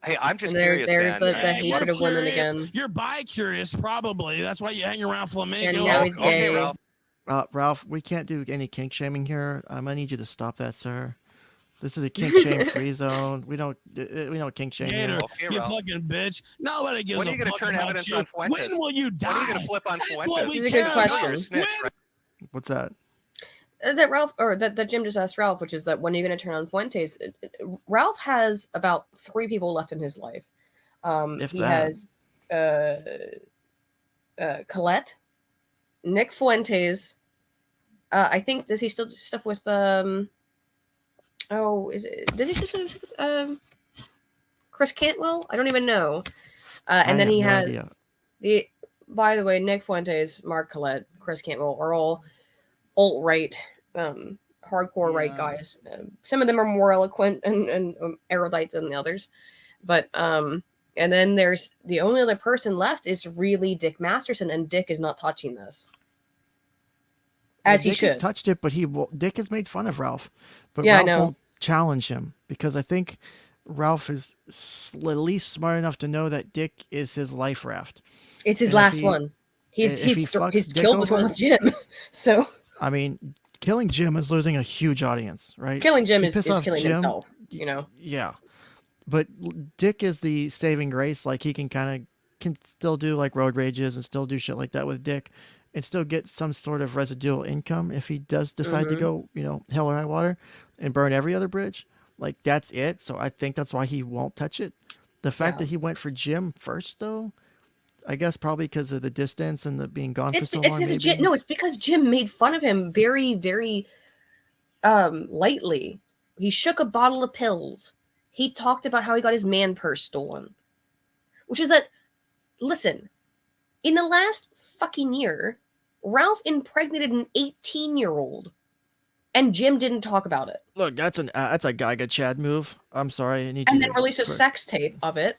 Hey, I'm just And curious, there's man. the Hey, hatred you're of women curious. again. You're bi-curious, probably. That's why you hang around flamingo. And now he's Okay, gay. Ralph. Ralph, we can't do any kink shaming here. I'm gonna need you to stop that, sir. This is a kink shame free zone. We don't kink shame here. Gator, Okay, you Ralph. fucking bitch. Nobody gives When are a you gonna fuck turn about evidence you. on Fuentes? When will you die? When are you gonna flip on That's what Fuentes? This we is a good care question. about. You're a snitch, When- right? What's that? That Ralph, or that Jim just asked Ralph, which is that when are you going to turn on Fuentes? Ralph has about 3 people left in his life. If He that. has Colette, Nick Fuentes. I think does he still do stuff with does he still do stuff with Chris Cantwell? I don't even know. And then I he have has no idea. by the way, Nick Fuentes, Mark Collette, Chris Cantwell are all alt-right, hardcore right guys. Some of them are more eloquent and erudite than the others. But, and then there's the only other person left is really Dick Masterson, and Dick is not touching this. As he Dick has should. touched it, but Dick has made fun of Ralph. But Yeah, I Ralph know. won't challenge him because I think Ralph is at least smart enough to know that Dick is his life raft. It's his and if last he- one. He's if he fucks he's Dick killed this one over- with Jim. So I mean, killing Jim is losing a huge audience, right? killing Jim You is piss off killing Jim, himself. You know. Yeah, but Dick is the saving grace. Like he can still do like road rages and still do shit like that with Dick, and still get some sort of residual income if he does decide to go, hell or high water, and burn every other bridge. Like that's it. So I think that's why he won't touch it. The fact that he went for Jim first, though, I guess probably because of the distance and the being gone for so long. because maybe. Jim, no, it's because Jim made fun of him very, very lightly. He shook a bottle of pills. He talked about how he got his man purse stolen. Which is that, listen, in the last fucking year, Ralph impregnated an 18-year-old, and Jim didn't talk about it. Look, that's a Geiga Chad move. I'm sorry, I need you And then to released a correct- sex tape of it.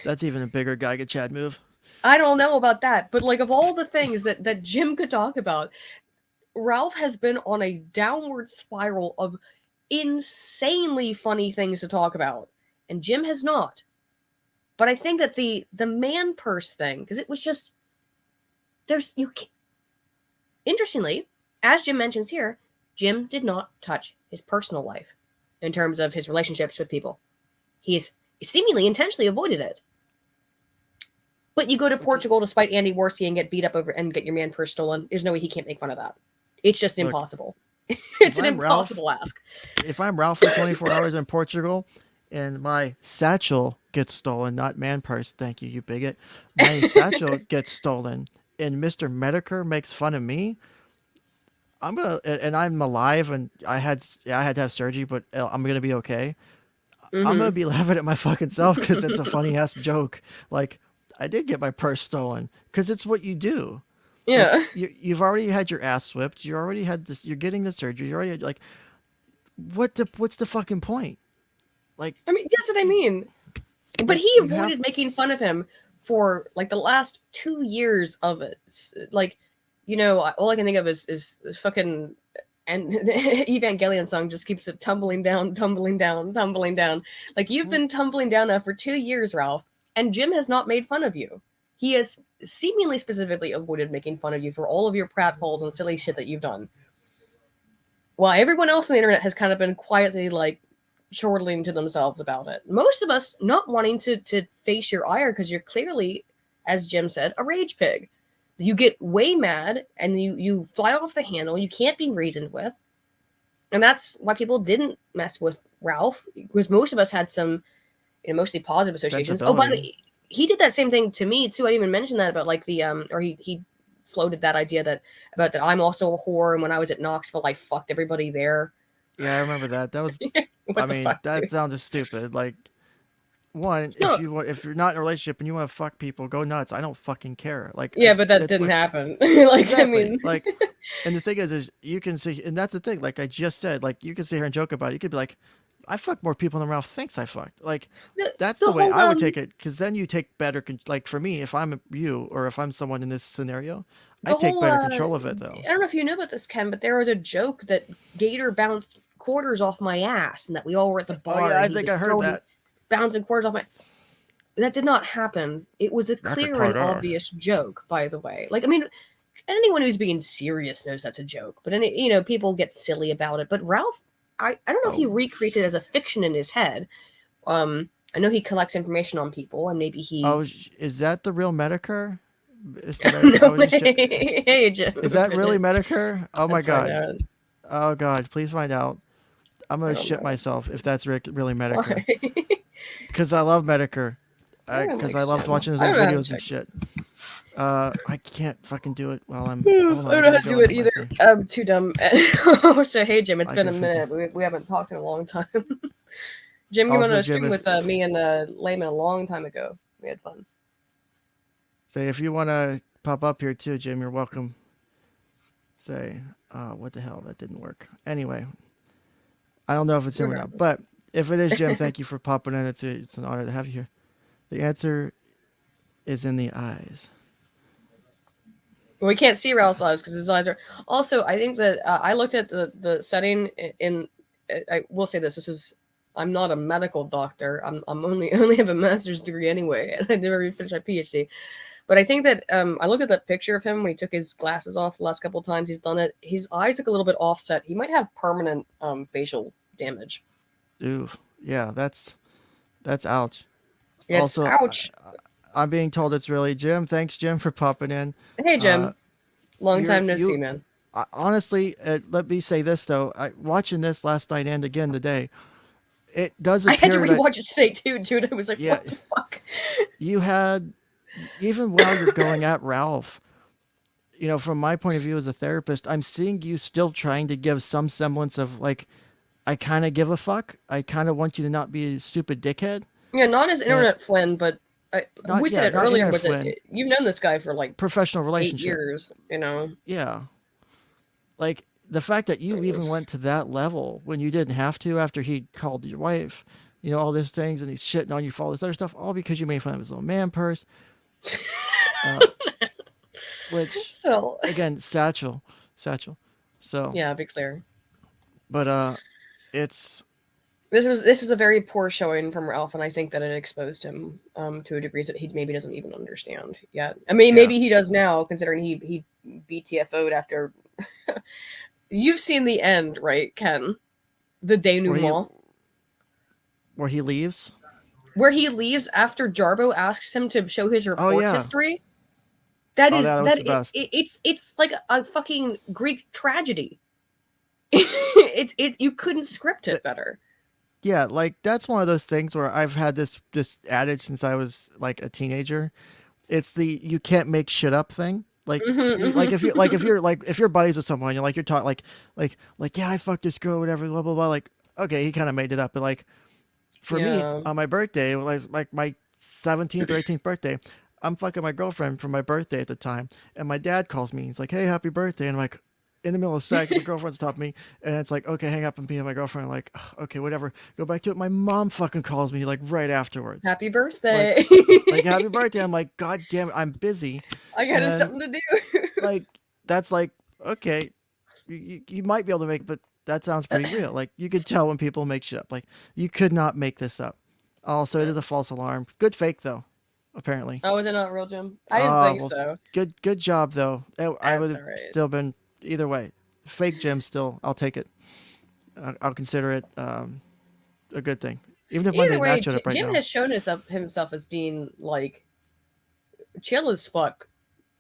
That's even a bigger Geiga Chad move. I don't know about that, but like of all the things that Jim could talk about, Ralph has been on a downward spiral of insanely funny things to talk about, and Jim has not. But I think that the man purse thing, because it was just interestingly, as Jim mentions here, Jim did not touch his personal life in terms of his relationships with people. He's seemingly intentionally avoided it. But you go to Portugal despite Andy Warsi and get beat up over and get your man purse stolen. There's no way he can't make fun of that. It's just impossible. It's an impossible ask. If I'm Ralph for 24 hours in Portugal and my satchel gets stolen, not man purse, thank you, you bigot. My satchel gets stolen and Mr. Medicare makes fun of me, and I'm alive and I had to have surgery, but I'm gonna be okay. Mm-hmm. I'm gonna be laughing at my fucking self because it's a funny ass joke. Like, I did get my purse stolen because it's what you do. Yeah. Like, you've already had your ass whipped. You already had this. You're getting the surgery. You already had, like, what's the fucking point? Like, I mean, that's what I mean. But he avoided making fun of him for like the last 2 years of it. Like, you know, all I can think of is fucking, and the Evangelion song just keeps it tumbling down, tumbling down, tumbling down. Like, you've been tumbling down now for 2 years, Ralph, and Jim has not made fun of you. He has seemingly specifically avoided making fun of you for all of your pratfalls and silly shit that you've done. While everyone else on the internet has kind of been quietly, like, chortling to themselves about it. Most of us not wanting to face your ire because you're clearly, as Jim said, a rage pig. You get way mad and you fly off the handle. You can't be reasoned with. And that's why people didn't mess with Ralph, because most of us had some, mostly positive associations. Oh, by the way, he did that same thing to me too. I didn't even mention that about like the or he floated that idea that I'm also a whore, and when I was at Knoxville I fucked everybody there. Yeah, I remember that. That was I mean, that sounded stupid. Like, one, No. if you're not in a relationship and you want to fuck people, go nuts. I don't fucking care. Like, yeah, but that didn't happen. Like, exactly. I mean, like, and the thing is you can see, and that's the thing. Like I just said, like, you can sit here and joke about it. You could be like, I fucked more people than Ralph thinks I fucked. Like, that's the way I would take it, because then you take better. Like, for me, if I'm you or if I'm someone in this scenario, I take better control of it, though. I don't know if you know about this, Ken, but there was a joke that Gator bounced quarters off my ass, and that we all were at the bar. Oh yeah, I think I heard that. Bouncing quarters off my. That did not happen. It was a clear and obvious joke, by the way. Like, I mean, anyone who's being serious knows that's a joke. But people get silly about it. But Ralph, I don't know if he recreates it as a fiction in his head. I know he collects information on people, and maybe he. Oh, is that the real Medicare? No, hey, Jim. Is that really Medicare? Oh my god. Oh god, please find out. I'm gonna shit myself if that's really Medicare. Because I love Medicare. Because I loved watching his old videos and shit. I can't fucking do it while I'm. I don't know how to do it either. I'm too dumb. So hey, Jim, it's been a minute. We haven't talked in a long time. Jim, you went on a stream with me and Layman a long time ago. We had fun. Say, if you want to pop up here too, Jim, you're welcome. Say, what the hell? That didn't work. Anyway, I don't know if it's him or not, but if it is Jim, thank you for popping in. It's an honor to have you here. The answer is in the eyes. Well, we can't see Ralph's eyes because his eyes are. Also, I think that I looked at the setting in. I will say this. This is. I'm not a medical doctor. I only have a master's degree anyway, and I never even finished my PhD. But I think that I looked at that picture of him when he took his glasses off the last couple of times he's done it. His eyes look a little bit offset. He might have permanent facial damage. Ooh, yeah, that's ouch. Yeah, also, ouch. I'm being told it's really Jim. Thanks, Jim, for popping in. Hey, Jim. Long time no see, man. Honestly, let me say this, though. Watching this last night and again today, it does appear I had to rewatch it today, too, dude. I was like, what the fuck? You had, even while you're going at Ralph, from my point of view as a therapist, I'm seeing you still trying to give some semblance of, like, I kind of give a fuck. I kind of want you to not be a stupid dickhead. Yeah, not as internet Flynn, but we said it earlier. Was it? You've known this guy for like professional relationship 8 years, Yeah, like the fact that you even went to that level when you didn't have to after he called your wife, all these things, and he's shitting on you for all this other stuff, all because you made fun of his little man purse. Which still, again, satchel. So yeah, be clear. But it's. This was a very poor showing from Ralph, and I think that it exposed him to a degree that he maybe doesn't even understand yet. I mean, maybe he does now, considering he BTFO'd after You've seen the end, right, Ken? The denouement. Where he leaves? Where he leaves after Jarbo asks him to show his report history. That is that was the best. It's like a fucking Greek tragedy. You couldn't script it better. Yeah, like that's one of those things where I've had this adage since I was like a teenager. It's the you can't make shit up thing. Like, if you're buddies with someone, you're talking like yeah, I fucked this girl, whatever, blah blah blah. Like, okay, he kind of made it up, but like for me on my birthday, like my 17th or 18th birthday, I'm fucking my girlfriend for my birthday at the time, and my dad calls me. He's like, "Hey, happy birthday!" And I'm like, in the middle of sex, my girlfriend's top me, and it's like, okay, hang up and be with my girlfriend. I'm like, okay, whatever, go back to it. My mom fucking calls me like right afterwards. Happy birthday! Like happy birthday. I'm like, God damn it, I'm busy. I got something to do. Like that's like okay, you might be able to make, but that sounds pretty real. Like you could tell when people make shit up. Like you could not make this up. Also, it is a false alarm. Good fake though, apparently. Oh, is it not real, Jim? I didn't think so. Good job though. I would have still been either way. Fake Jim still, I'll take it. I'll consider it a good thing. Even if either way, showed up right Jim now. has shown himself as being like chill as fuck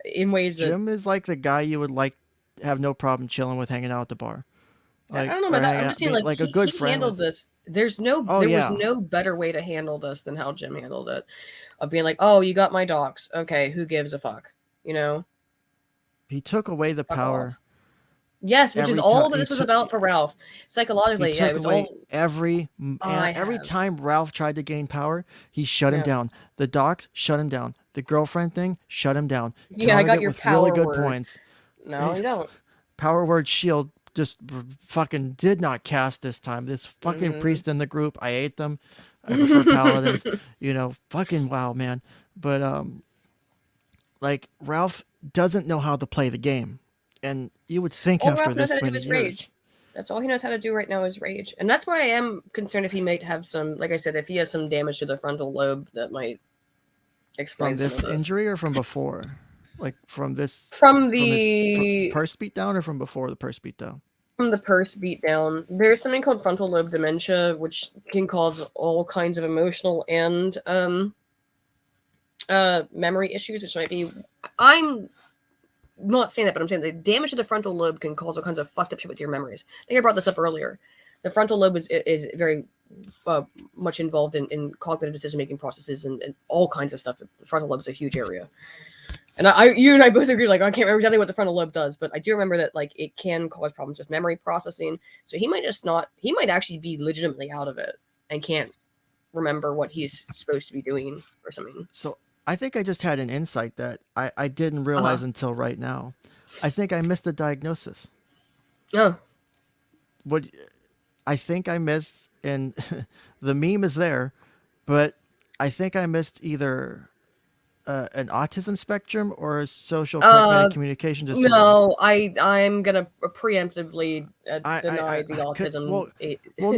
in ways that Jim is like the guy you would like have no problem chilling with, hanging out at the bar. Like, I don't know about that. I'm just saying, like a good friend handled this. There was no better way to handle this than how Jim handled it. Of being like, oh, you got my docs. Okay, who gives a fuck? You know? He took away the power. Yes, which is all that this was about for Ralph. Psychologically, he took away every time Ralph tried to gain power, he shut him down. The docs shut him down. The girlfriend thing shut him down. Yeah, I got your power really good word. Points. No, you don't. Power word shield just fucking did not cast this time. This fucking priest in the group, I hate them. I prefer paladins. Fucking wow, man. But like Ralph doesn't know how to play the game. And you would think after this many years. Rage. That's all he knows how to do right now is rage. And that's why I am concerned if he might have some, like I said, if he has some damage to the frontal lobe that might explain from this injury or from before? Like from the purse beat down or from before the purse beat down? From the purse beat down. There's something called frontal lobe dementia, which can cause all kinds of emotional and memory issues, which might be... I'm not saying that, but I'm saying the damage to the frontal lobe can cause all kinds of fucked up shit with your memories. I think I brought this up earlier. The frontal lobe is very much involved in cognitive decision-making processes and all kinds of stuff. The frontal lobe is a huge area. And you and I both agree, like, I can't remember exactly what the frontal lobe does, but I do remember that, like, it can cause problems with memory processing. So he might actually be legitimately out of it and can't remember what he's supposed to be doing or something. So I think I just had an insight that I didn't realize until right now. I think I missed the diagnosis. Oh. What I think I missed, and the meme is there, but I think I missed either an autism spectrum or a social pragmatic communication disorder. No, I'm gonna preemptively deny the autism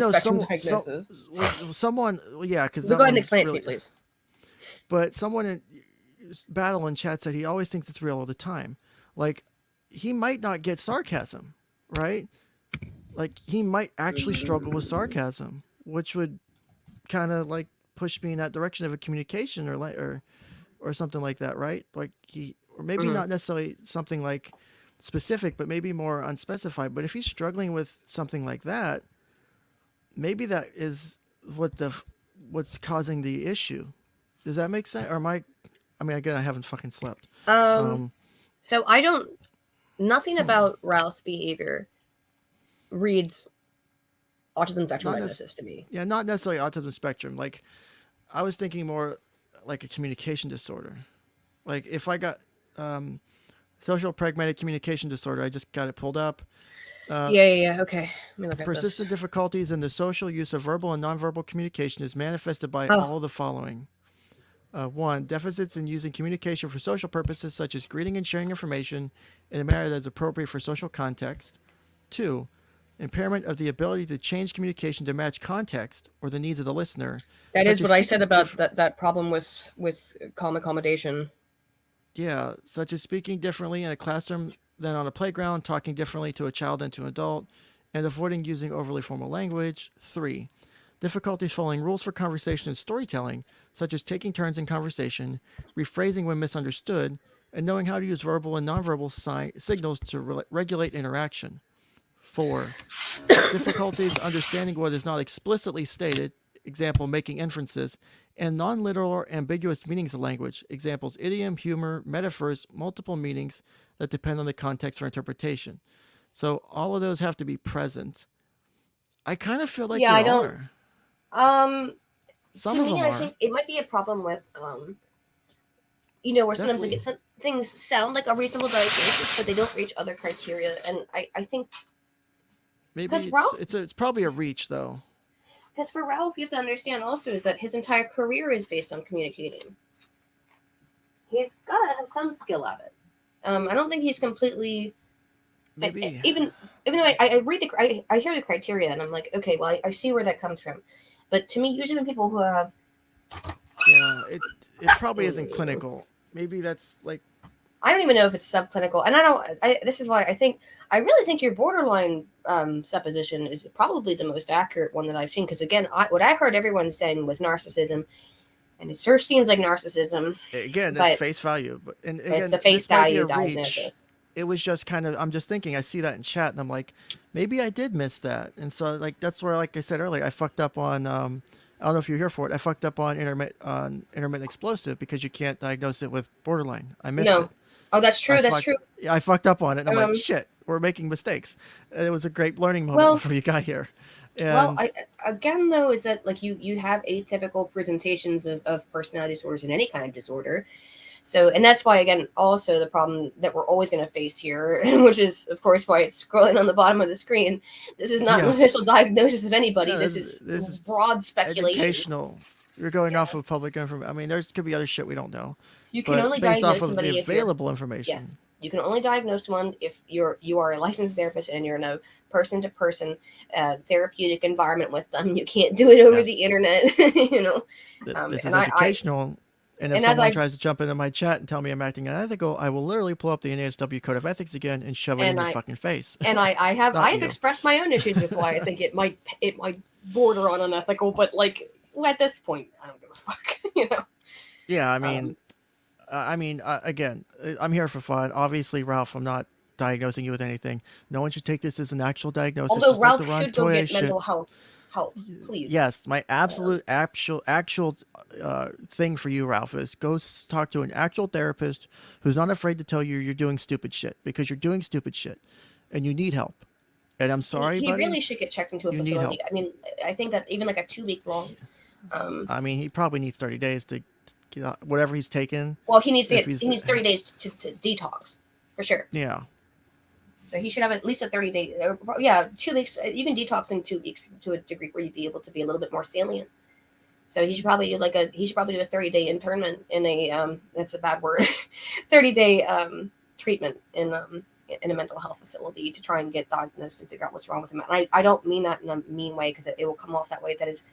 spectrum diagnosis. Someone, yeah, because go ahead and explain it to me, please. But someone in Battle in chat said he always thinks it's real all the time. Like, he might not get sarcasm, right? Like, he might actually struggle with sarcasm, which would kind of like push me in that direction of a communication or something like that, right? Like or maybe not necessarily something like specific, but maybe more unspecified. But if he's struggling with something like that, maybe that is what's causing the issue. Does that make sense? Or again, I haven't fucking slept. So nothing about Ralph's behavior reads autism spectrum diagnosis to me. Yeah, not necessarily autism spectrum. Like, I was thinking more like a communication disorder. Like, if I got social pragmatic communication disorder, I just got it pulled up. Yeah. Okay. Let me look at persistent difficulties in the social use of verbal and nonverbal communication is manifested by all the following. 1, deficits in using communication for social purposes, such as greeting and sharing information in a manner that is appropriate for social context. 2, impairment of the ability to change communication to match context or the needs of the listener. That is what I said about that problem with calm accommodation. Yeah, such as speaking differently in a classroom then on a playground, talking differently to a child than to an adult, and avoiding using overly formal language. 3. Difficulties following rules for conversation and storytelling, such as taking turns in conversation, rephrasing when misunderstood, and knowing how to use verbal and nonverbal signals to regulate interaction. 4. Difficulties understanding what is not explicitly stated, example, making inferences, and non-literal or ambiguous meanings of language, examples, idiom, humor, metaphors, multiple meanings that depend on the context for interpretation. So all of those have to be present. I kind of feel like Yeah, they I don't. are. Some To of me, them I are. think it might be a problem with where sometimes Definitely. things sound like a reasonable diagnosis, but they don't reach other criteria. And I think Maybe because Ralph, it's probably a reach though. because for Ralph, you have to understand also is that his entire career is based on communicating. He's got to have some skill at it. I don't think he's completely. Maybe. Even though I read I hear the criteria and I'm like, okay, well, I see where that comes from. But to me, usually when people who have. Yeah, it probably isn't clinical. Maybe that's like. I don't even know if it's subclinical, and this is why I really think your borderline supposition is probably the most accurate one that I've seen. Because again, what I heard everyone saying was narcissism, and it sure seems like narcissism. Again, but that's face value, but and again, it's the face this might be value a reach. diagnosis. It was just kind of, I'm just thinking, I see that in chat and I'm like, maybe I did miss that. And so like that's where, like I said earlier, I fucked up on I don't know if you're here for it. I fucked up on intermittent explosive because you can't diagnose it with borderline. I missed it. Oh, that's true. That's true. Yeah, I fucked up on it. And I'm like, Um, shit, we're making mistakes. It was a great learning moment Well- before you got here. Well, And again, though, is that like you have atypical presentations of personality disorders in any kind of disorder. So, and that's why, again, also the problem that we're always going to face here, which is, of course, why it's scrolling on the bottom of the screen. This is not an Yeah. official diagnosis of anybody. No, this this is is broad speculation. educational. You're going off of public information. I mean, there's could be other shit we don't know. You can But only based diagnose off of somebody the if you're. available information. Yes, you can only diagnose one if you are a licensed therapist and you're in a person-to-person therapeutic environment with them. You can't do it over Yes. the internet. This is and educational. And if and as someone I- tries to jump into my chat and tell me I'm acting unethical, I will literally pull up the NASW Code of Ethics again and shove it in And your I- fucking face. and I've Not you. expressed my own issues with why I think it might border on unethical, but like at this point, I don't give a fuck. Yeah, I mean, again, I'm here for fun. Obviously, Ralph, I'm not diagnosing you with anything. No one should take this as an actual diagnosis. Although just Ralph like the Ron should go Toya get shit. mental health help, please. Yes, my absolute actual thing for you, Ralph, is go talk to an actual therapist who's not afraid to tell you you're doing stupid shit because you're doing stupid shit, and you need help. And I'm sorry, he buddy. really should get checked into a You need facility. help. I mean, I think that even like a 2-week long. I mean, he probably needs 30 days to get out whatever he's taken. Well, he needs If he he's- needs 30 days to detox for sure. Yeah. So he should have at least a 30-day. Yeah, 2 weeks. You can detox in 2 weeks to a degree where you'd be able to be a little bit more salient. So he should probably do a 30-day internment in a that's a bad word, 30-day treatment in a mental health facility to try and get diagnosed and figure out what's wrong with him. And I don't mean that in a mean way because it will come off that way. That is,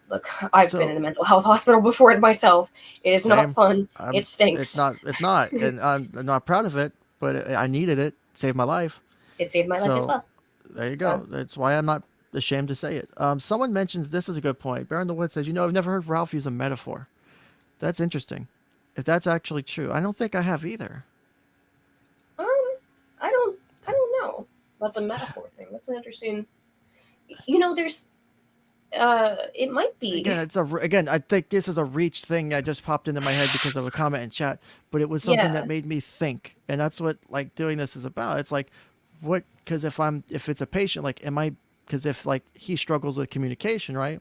look, I've been in a mental health hospital before myself. It is not Same. fun. It stinks. It's not, and I'm not proud of it, but I needed it. Saved my life. It saved my life as So, well. There you go. That's why I'm not ashamed to say it. Someone mentions this is a good point. Bear in the Woods says, I've never heard Ralph use a metaphor. That's interesting. If that's actually true, I don't think I have either. I don't know about the metaphor thing. That's an interesting. There's. It might be. Again, I think this is a reach thing that just popped into my head because of a comment in chat, but it was something that made me think, and that's what like doing this is about. It's like, what? Because if it's a patient, like, because if like he struggles with communication, right,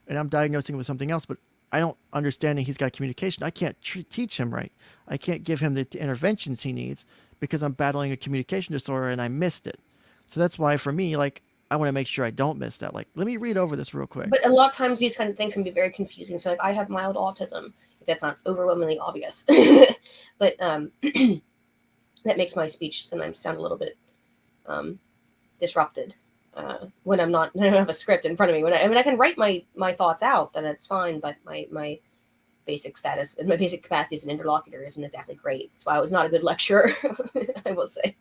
and I'm diagnosing him with something else, but I don't understanding he's got communication, I can't teach him right. I can't give him the interventions he needs because I'm battling a communication disorder and I missed it. So that's why for me, like, I want to make sure I don't miss that. Like, let me read over this real quick. But a lot of times these kind of things can be very confusing. So, like, I have mild autism. If that's not overwhelmingly obvious, but that makes my speech sometimes sound a little bit disrupted when I don't have a script in front of me. I can write my thoughts out, then it's fine. But my basic status and my basic capacity as an interlocutor isn't exactly great. That's why I was not a good lecturer, I will say.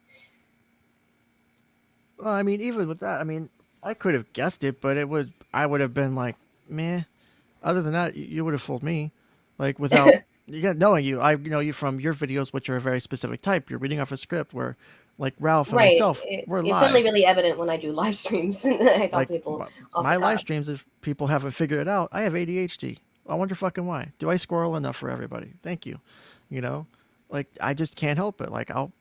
Well, I mean, even with that, I mean, I could have guessed it, but I would have been like, meh. Other than that, you would have fooled me, like without knowing you. I know you from your videos, which are a very specific type. You're reading off a script where, like Ralph and Right. myself, we're It's live. only really evident when I do live streams and I tell Like people my live streams, if people haven't figured it out, I have ADHD. I wonder fucking why. Do I squirrel enough for everybody? Thank you. You know, like I just can't help it. Like I'll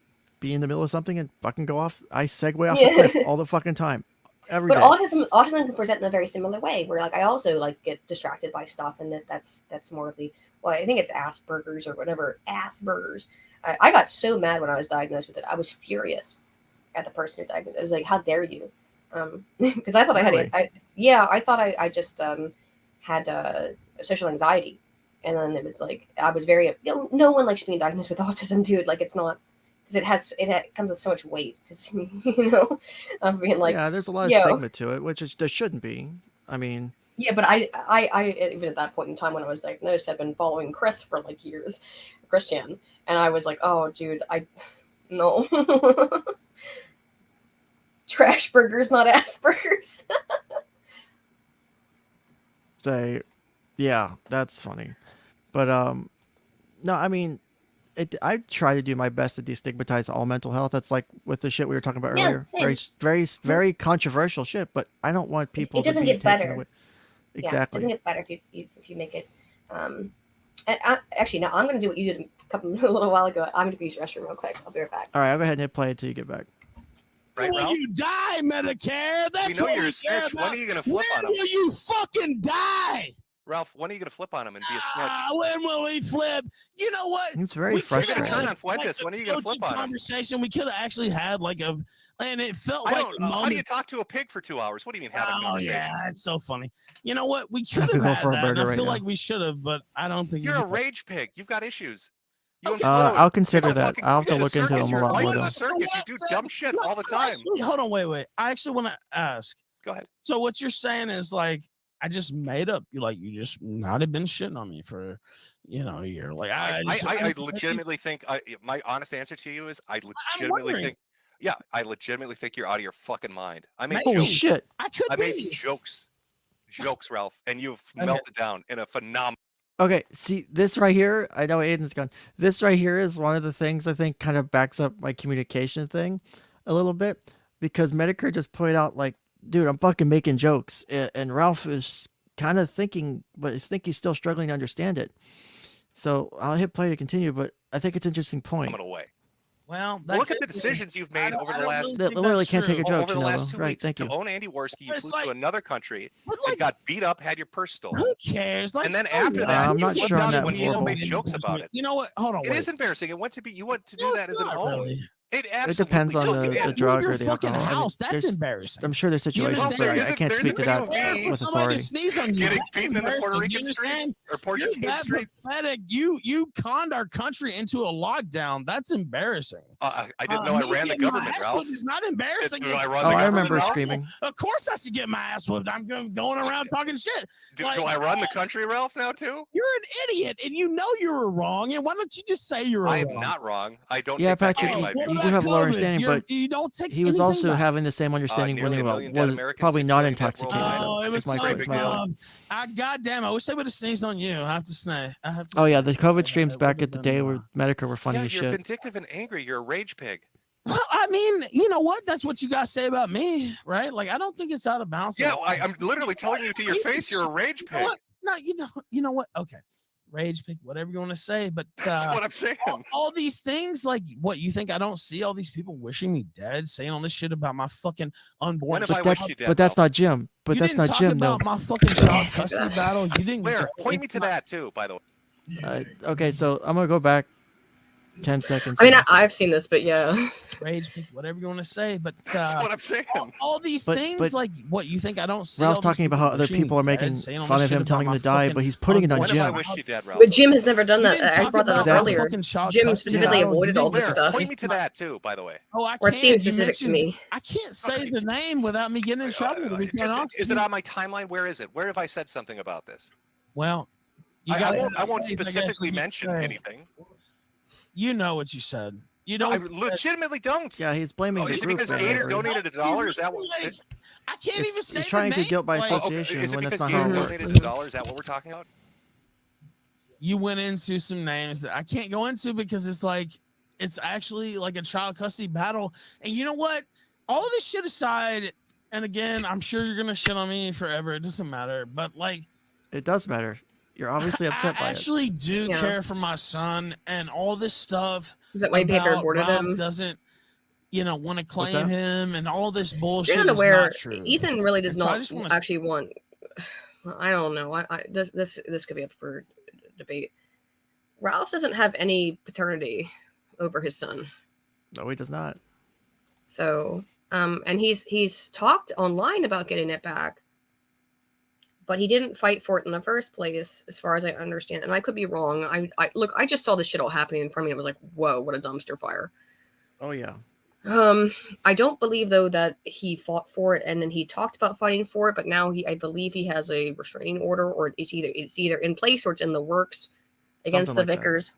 be in the middle of something and fucking go off. I segue off a cliff all the fucking time. Every day. Autism can present in a very similar way, where like I also like get distracted by stuff, and that's more of the, well, I think it's Asperger's or whatever. Asperger's. I got so mad when I was diagnosed with it. I was furious at the person who diagnosed it. I was like, "How dare you?" Because I thought Really? I thought I just had social anxiety, and then it was like I was very no one likes being diagnosed with autism, dude. Like it's not. Because it comes with so much weight. Because I'm being like, yeah, there's a lot of stigma to it, which there shouldn't be. I mean, yeah, but I even at that point in time when I was diagnosed, I'd been following Chris for like years, Christian, and I was like, oh, dude, no, trash burgers, not Asperger's. say, yeah, that's funny, but no, I mean. I try to do my best to destigmatize all mental health. That's like with the shit we were talking about earlier. Same. Very controversial shit. But I don't want people. It doesn't to be get better. Away. Exactly. Yeah, it doesn't get better if you make it. Actually, now I'm going to do what you did a little while ago. I'm going to use the restroom real quick. I'll be right back. All right, I'll go ahead and hit play until you get back. Right, when Ralph? you die, Medicare. That's We know what you're we a care snitch. When about. are you gonna flip on When him? will you fucking die? Ralph, when are you gonna flip on him and be a snitch? When will he flip? You know what? It's very We coulda frustrating. You're gonna turn had, on Fuentes. like, When are you gonna coaching flip on him? conversation. We could have actually had like a, and it felt I like don't. a How do you moment. talk to a pig for 2 hours? What do you mean have a Oh conversation? yeah, it's so funny. You know what? We I could could have go had for a that. And burger I right feel now. like we should have, but I don't think You're you a could. rage pig. You've got issues. You Okay. implode. I'll consider It's a that. fucking- I'll have to it's a look into circus. them a Your lot life more is though. a circus. You do dumb shit all the time. Actually, hold on, wait. I actually want to ask. Go ahead. So what you're saying is like I just made up. You just not have been shitting on me for, a year. Like I legitimately think. My honest answer to you is I legitimately think. Yeah, I legitimately think you're out of your fucking mind. I made Holy jokes. shit! I made jokes, Ralph, and you've melted down in a phenomenal. Okay, see this right here. I know Aiden's gone. This right here is one of the things I think kind of backs up my communication thing a little bit, because Medicare just pointed out like, dude, I'm fucking making jokes, and Ralph is kind of thinking, but I think he's still struggling to understand it. So I'll hit play to continue, but I think it's an interesting point. Coming away. Well, Look at the decisions you've made over the last. They literally can't take a joke. Over the last 2 right? weeks, Thank you. to own Andy Worski, you It's flew like- to another country But and got beat up, had your purse stolen. who cares? Like, And then so after what? that, I'm you not flipped sure I'm out that when people horrible. made jokes about it. You know what? Hold on. It wait. is embarrassing. It went to be. You went to do No, that it's as an not own. really. It absolutely. It depends on fucking the is. drug your or the fucking alcohol. I mean, house. That's there's- embarrassing. I'm sure there's situations, understand? but I There's can't a speak to that difference with For somebody authority. to sneeze on you. Getting That's beaten in the Puerto embarrassing. Rican You understand? streets or You're Portuguese that streets. pathetic. You conned our country into a lockdown. That's embarrassing. I didn't know I Me ran the getting my government, ass Ralph. whipped is not embarrassing. Do I run Oh, the I government, remember Ralph? screaming. Of course, I should get my ass whipped. I'm going around talking shit. Do Like, I run the country, Ralph, now too? You're an idiot, and you know you were wrong. And why don't you just say you're I wrong? am not wrong. I don't Yeah, take back Patrick, any of my What views. you about do have a lower COVID? understanding, but You don't take he was anything also back. having the same understanding when nearly he a million dead was Americans, probably 6 not million dead intoxicated. worldwide. Oh, it was It's my so my bad. goddamn! I wish they would have sneezed on you. I have to sneeze. Oh yeah, the COVID streams it back would've at the been, day where Medicare were funny Yeah, as you're shit. vindictive and angry. You're a rage pig. Well, I mean, you know what? That's what you guys say about me, right? Like, I don't think it's out of bounds. at Yeah, all. I'm literally telling you to your face you're a rage You know pig. what? No, you know what? Okay, rage pig, whatever you want to say, but That's what I'm saying. all these things, like, what you think I don't see? All these people wishing me dead, saying all this shit about my fucking unborn. When have I But wished that's you dead, but that's Ralph? not Jim. But You that's didn't not talk Jim though. about my fucking child custody battle. You didn't. Where? go Point me into to my that too, by the way. Okay, so I'm gonna go back 10 seconds. I mean, I've seen this, but yeah. rage pig, whatever you want to say, but That's what I'm saying. all these But- things, but like, what you think I don't see? Ralph's all these talking about how other wishing me people are dead, making saying all fun this of shit him, about telling him my to die, fucking but he's putting it on When have I Jim. wished you dead, Ralph? But Jim has never done You that. didn't I talk brought that up about earlier. fucking child Jim custody specifically battle. You avoided all didn't this Where? stuff. Point me to that too, by the way. Oh, I Or it can't. seems You specific to mentioned- me. I can't say the name without me getting in trouble. To be quite honest Is with it you. on my timeline? Where is it? Where have I said something about this? Well, I won't specifically mention anything. You know what you said. You know, I legitimately don't. Yeah, he's blaming the Is it group. because Gator donated $1? Is that what? I can't even say He's trying to guilt by like, association Is it when that's because not how Gator it works. donated $1? Is that what we're talking about? You went into some names that I can't go into because it's like it's actually like a child custody battle. And you know what? All this shit aside, and again, I'm sure you're gonna shit on me forever. It doesn't matter. But like, It does matter. You're obviously upset I by it. actually do care for my son, and all this stuff. Is that why Baker aborted Ralph him? doesn't, want to claim him, and all this bullshit You're is unaware. not true. Ethan really does And so I not just wanna- actually want. I don't know. This could be up for debate. Ralph doesn't have any paternity over his son. No, he does not. So, and he's talked online about getting it back, but he didn't fight for it in the first place, as far as I understand. And I could be wrong. I look, I just saw this shit all happening in front of me. I was like, whoa, what a dumpster fire. Oh yeah. I don't believe though that he fought for it and then he talked about fighting for it, but now I believe he has a restraining order, or it's either in place or it's in the works against Something the like that. Vickers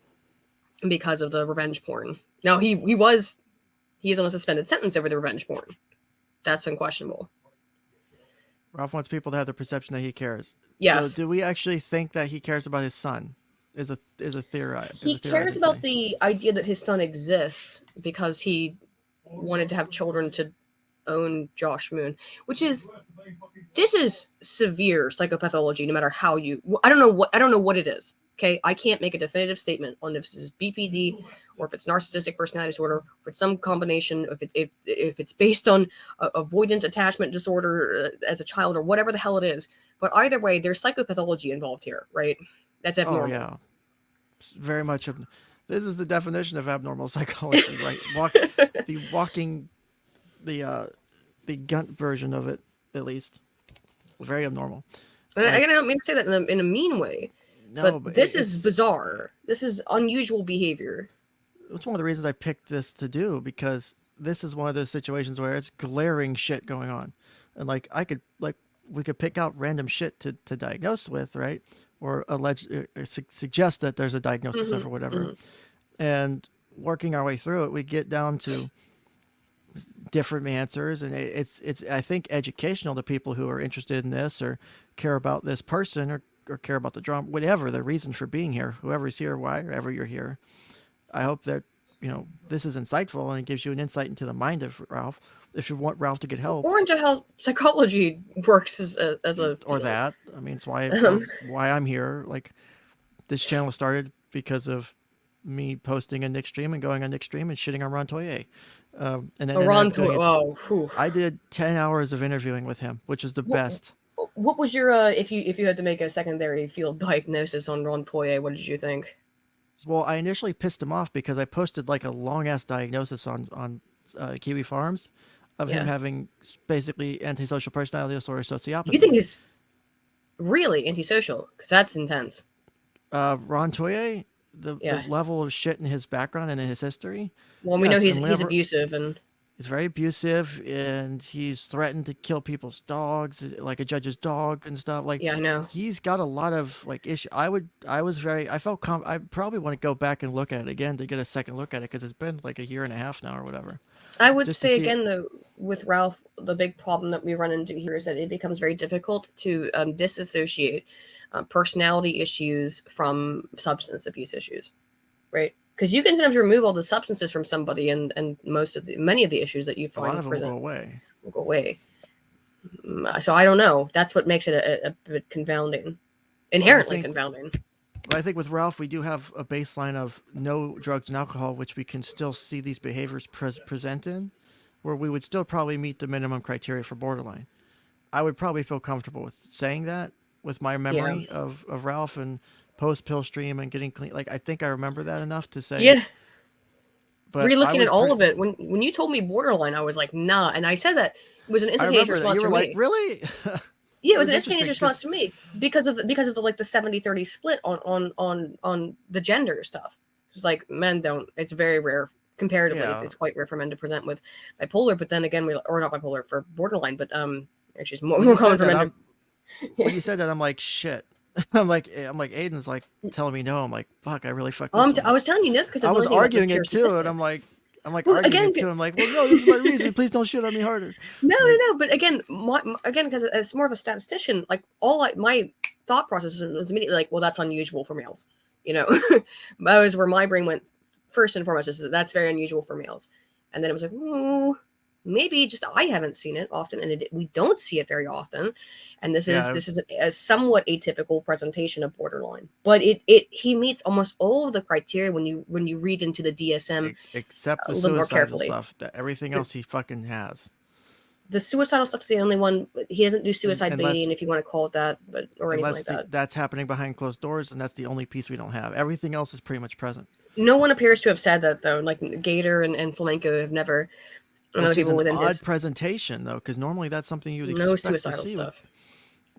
because of the revenge porn. Now he is on a suspended sentence over the revenge porn. That's unquestionable. Ralph wants people to have the perception that he cares. Yes. So do we actually think that he cares about his son? Is a theory. He cares about the idea that his son exists because he wanted to have children to own Josh Moon, this is severe psychopathology. No matter how I don't know what it is. Okay, I can't make a definitive statement on if this is BPD or if it's narcissistic personality disorder, or if it's some combination, if it's based on avoidant attachment disorder as a child, or whatever the hell it is. But either way, there's psychopathology involved here, right? That's abnormal. Oh yeah, very much. This is the definition of abnormal psychology, right? The Gunt version of it, at least, very abnormal. And I don't mean to say that in a mean way. No, but this is bizarre. This is unusual behavior. It's one of the reasons I picked this to do, because this is one of those situations where it's glaring shit going on, and we could pick out random shit to diagnose with, right? Or suggest that there's a diagnosis of or whatever, and working our way through it, we get down to different answers, and it's I think educational to people who are interested in this or care about this person or care about the drama, whatever the reason for being here, whoever's here, wherever you're here. I hope that this is insightful and it gives you an insight into the mind of Ralph, if you want Ralph to get help, or into how psychology works as a or that. I mean, it's why I'm here. Like, this channel started because of me posting a Nick stream and going on Nick stream and shitting on Ron Toye. And then I did 10 hours of interviewing with him, which is the best. What was your if you had to make a secondary field diagnosis on Ron Toye, what did you think? Well, I initially pissed him off because I posted like a long ass diagnosis on Kiwi Farms of him having basically antisocial personality disorder, sociopathy. You think he's really antisocial? Because that's intense. Ron Toye, the level of shit in his background and in his history. Well, we know he's abusive, and he's very abusive, and he's threatened to kill people's dogs, like a judge's dog and stuff. Like, yeah, I know. He's got a lot of like issue. I probably want to go back and look at it again to get a second look at it, because it's been like a year and a half now or whatever. I would say again, though, with Ralph, the big problem that we run into here is that it becomes very difficult to disassociate personality issues from substance abuse issues, right? Because you can sometimes remove all the substances from somebody, and many of the issues that you find in prison will go away. So I don't know. That's what makes it a bit confounding, inherently confounding. But I think with Ralph, we do have a baseline of no drugs and alcohol, which we can still see these behaviors present in, where we would still probably meet the minimum criteria for borderline. I would probably feel comfortable with saying that with my memory of Ralph and post KillStream and getting clean. Like, I think I remember that enough to say. Yeah. But re-looking at all of it, when you told me borderline, I was like, nah. And I said that it was an instantaneous response to me. Like, really? Yeah, it was an instantaneous response to me because of the 70-30 split on the gender stuff. It's like, men don't. It's very rare comparatively. Yeah. It's quite rare for men to present with bipolar, but then again, or not bipolar, for borderline, but actually it's more common for men. When you said that, I'm like, shit. I'm like Aiden's like telling me no. I'm like, fuck, I really fucked this I up. was telling you no because I it's was only thing arguing about pure it too, and statistics. I'm like Well, arguing again, it too. I'm like, well, no, this is my reason. Please don't shit on me harder. no, Like, no, no. But again, again, because it's more of a statistician. Like my thought process was immediately like, well, that's unusual for males. You know, that was where my brain went first and foremost. Is that that's very unusual for males, and then it was like, oh, maybe just I haven't seen it often, and we don't see it very often. And this Yeah. is a somewhat atypical presentation of borderline, but he meets almost all of the criteria when you read into the DSM except a the little more suicidal carefully. stuff. That everything else he fucking has. The suicidal stuff's the only one. He doesn't do suicide Unless- baiting, if you want to call it that, but or anything like that. That's happening behind closed doors, and that's the only piece we don't have. Everything else is pretty much present. No one appears to have said that though. Like Gator and Flamenco have never. And other Which is people an within odd his presentation, though, because normally that's something you'd no expect to suicidal see, stuff.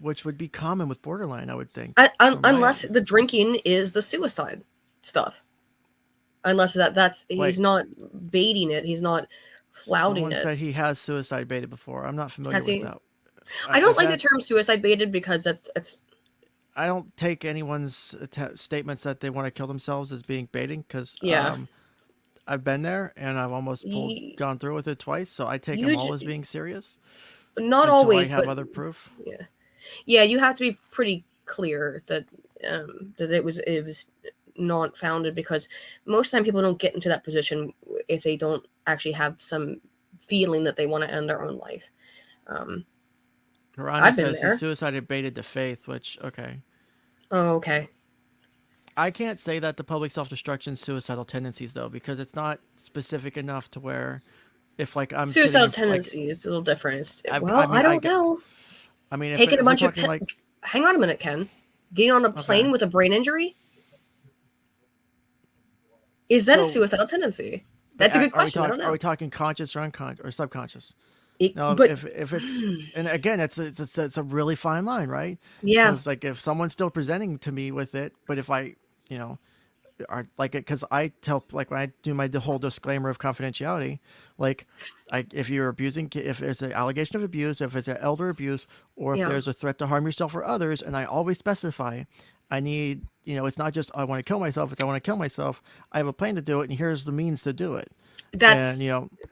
which would be common with borderline, I would think. Unless the drinking is the suicide stuff. Unless that's he's not baiting it. He's not flouting Someone it. said he has suicide baited before. I'm not familiar Has with he? that. I don't like the term suicide baited because it's. I don't take anyone's statements that they want to kill themselves as being baiting because Yeah. I've been there and I've almost gone through with it twice, so I take them all as being serious. Not always, I have but other proof. Yeah. You have to be pretty clear that that it was not founded, because most of the time people don't get into that position if they don't actually have some feeling that they want to end their own life. Ronnie says he suicided baited to Faith, which okay. Oh, okay. I can't say that the public self-destruction suicidal tendencies though, because it's not specific enough to where if like I'm suicidal tendency is a little different. I don't know. I mean, taking a bunch of like, hang on a minute, Ken. Getting on a plane with a brain injury, is that a suicidal tendency? That's a good question. I don't know. Are we talking conscious or unconscious or subconscious? No, but if it's and again, it's a really fine line, right? Yeah. It's like if someone's still presenting to me with it, but if I, are like it, because I tell, like when I do the whole disclaimer of confidentiality, like if you're abusing, if there's an allegation of abuse, if it's an elder abuse, or if there's a threat to harm yourself or others, and I always specify, I need, it's not just I want to kill myself, it's I want to kill myself. I have a plan to do it, and here's the means to do it. That's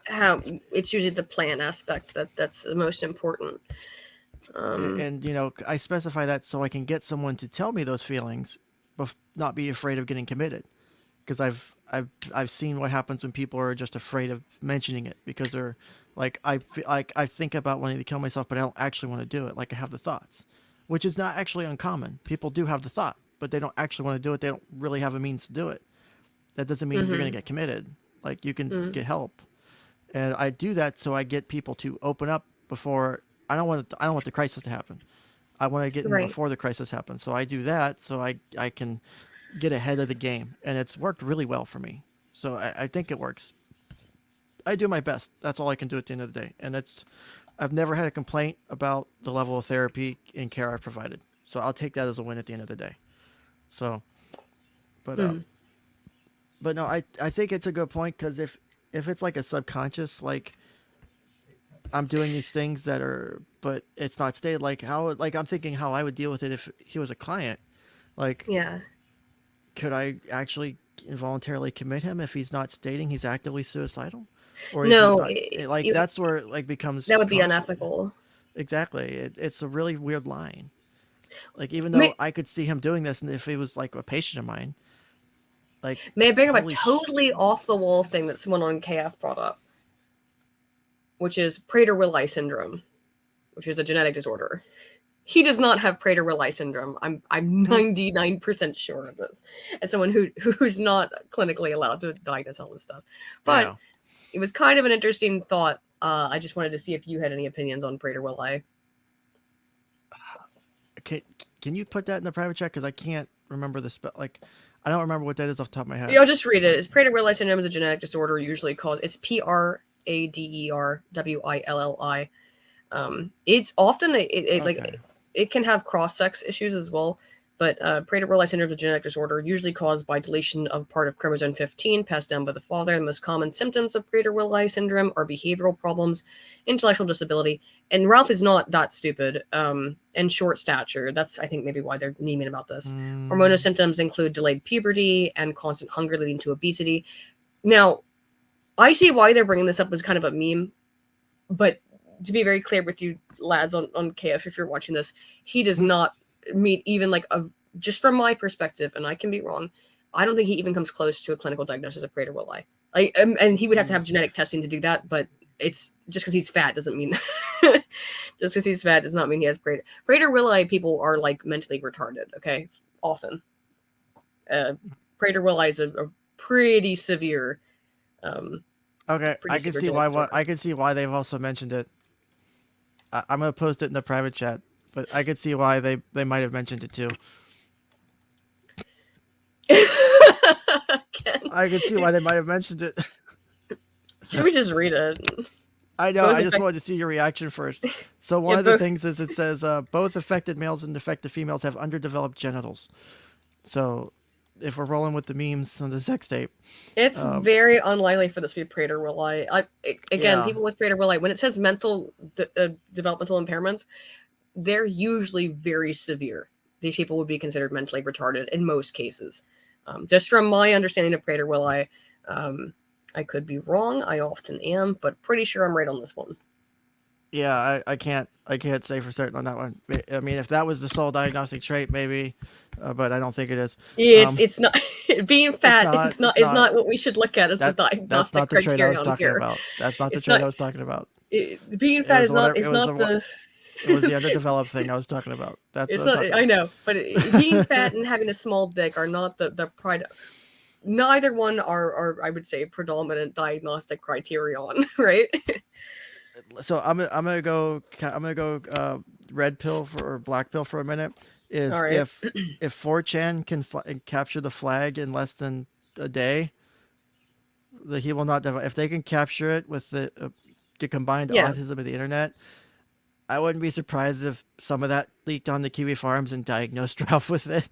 how it's usually the plan aspect that's the most important. And I specify that so I can get someone to tell me those feelings, but not be afraid of getting committed, because I've seen what happens when people are just afraid of mentioning it because they're like I think about wanting to kill myself, but I don't actually want to do it. Like I have the thoughts, which is not actually uncommon. People do have the thought, but they don't actually want to do it. They don't really have a means to do it. That doesn't mean you're going to get committed. Like you can get help, and I do that so I get people to open up before. I don't want the crisis to happen. I want to get in before the crisis happens. So I do that so I can get ahead of the game, and it's worked really well for me. So I think it works. I do my best. That's all I can do at the end of the day, and I've never had a complaint about the level of therapy and care I've provided. So I'll take that as a win at the end of the day. So, but no, I think it's a good point, because if it's like a subconscious, like I'm doing these things that are, but it's not stated, like how, like I'm thinking how I would deal with it if he was a client, like could I actually involuntarily commit him if he's not stating he's actively suicidal, or no, that's where it like becomes that would be unethical. Exactly, it's a really weird line. Like even though I could see him doing this, and if he was like a patient of mine. Like, may I bring up a totally off the wall thing that someone on KF brought up, which is Prader-Willi syndrome, which is a genetic disorder. He does not have Prader-Willi syndrome. I'm 99% sure of this, as someone who's not clinically allowed to diagnose all this stuff. But it was kind of an interesting thought. I just wanted to see if you had any opinions on Prader-Willi. Can you put that in the private chat, because I can't remember the spell. Like, I don't remember what that is off the top of my head. Yeah, I'll just read it. It's Prader-Willi syndrome is a genetic disorder, usually called, it's Praderwilli. It's often it can have cross-sex issues as well, But Prader-Willi syndrome is a genetic disorder usually caused by deletion of part of chromosome 15 passed down by the father. The most common symptoms of Prader-Willi syndrome are behavioral problems, intellectual disability, and Ralph is not that stupid, and short stature. That's, I think, maybe why they're memeing about this. Hormonal symptoms include delayed puberty and constant hunger leading to obesity. Now, I see why they're bringing this up as kind of a meme, but to be very clear with you lads on KF, if you're watching this, he does not meet even like a, just from my perspective, and I can be wrong, I don't think he even comes close to a clinical diagnosis of Prader-Willi. Like, and he would have to have genetic testing to do that, but it's just because he's fat doesn't mean just because he's fat does not mean he has Prader-Willi people are like mentally retarded, okay? Often. Prader-Willi is a pretty severe Okay, pretty I can severe see genetic why. disorder. I can see why they've also mentioned it. I'm gonna post it in the private chat, but I could see why they might have mentioned it too. I can see why they might have mentioned it. Should we just read it? I know. Both I just wanted to see your reaction first. So one Yeah, of the both- things is it says both affected males and affected females have underdeveloped genitals. So if we're rolling with the memes on the sex tape, It's very unlikely for this to be Prader-Willi. Again, Yeah. people with Prader-Willi, when it says mental developmental impairments, they're usually very severe. These people would be considered mentally retarded in most cases. Just from my understanding of Prader-Willi, I could be wrong. I often am, but pretty sure I'm right on this one. yeah, I can't say for certain on that one. I mean, if that was the sole diagnostic trait, maybe, but I don't think it is. It's not being fat it's is not. not what we should look at as the That's diagnostic not the trait I criterion was talking here. about. That's not the It's trait not- I was talking about. Being fat is not It was the underdeveloped thing I was talking about. That's It's what I'm not. talking I about. know, but being fat and having a small dick are not the pride. Neither one are I would say predominant diagnostic criterion, right? So I'm gonna go red pill or black pill for a minute. Is All right. if 4chan can capture the flag in less than a day, he will not. If they can capture it with the combined Yeah. autism of the internet, I wouldn't be surprised if some of that leaked on the Kiwi Farms and diagnosed Ralph with it.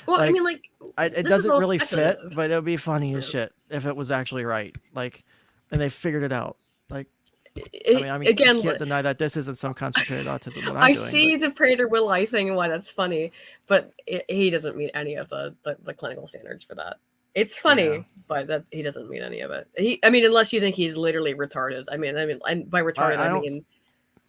Well, I Like, mean, like It this is doesn't all really fit, speculative. but it would be funny as Yeah. shit if it was actually right. Like, and they figured it out. Like, I mean, Again, you can't deny that this isn't some concentrated autism. What I'm I doing, see the Prader-Willi thing and why that's funny, but he doesn't meet any of the clinical standards for that. It's funny, Yeah. but that he doesn't meet any of it. I mean, unless you think he's literally retarded. I mean, and by retarded I mean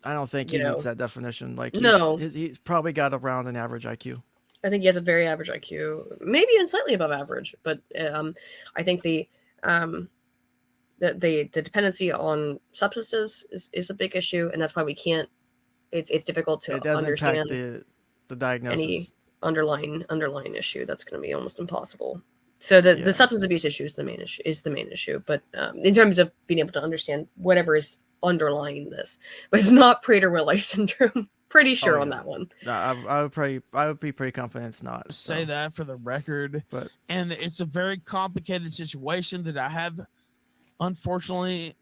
I don't think you he meets know, that definition. Like, No. he's probably got around an average IQ. I think he has a very average IQ, maybe even slightly above average. But I think the dependency on substances is a big issue, and that's why we can't. It's difficult to It does impact understand the diagnosis. any underlying issue. That's going to be almost impossible. So the Yeah. substance abuse issue is the main issue. But in terms of being able to understand whatever is underlying this, but it's not Prader-Willi syndrome. Pretty sure on yeah. that one. No, I would be pretty confident it's not. Say so. that for the record. But And it's a very complicated situation that I have, unfortunately,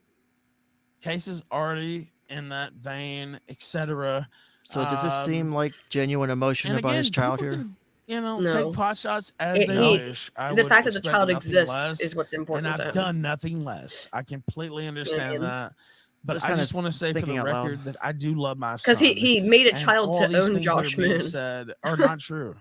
cases already in that vein, etc. so does this seem like genuine emotion And about his again, child people here? can, you know, No. take pot shots as It- they he- wish. I The would fact that the expect child nothing exists less, is what's important. and to I've him. done nothing less. I completely understand And- that. But Just I kinda just want to say for thinking the out loud. record that I do love my son. Because he made a and child all to these own things that are Josh being Moon. said are not true.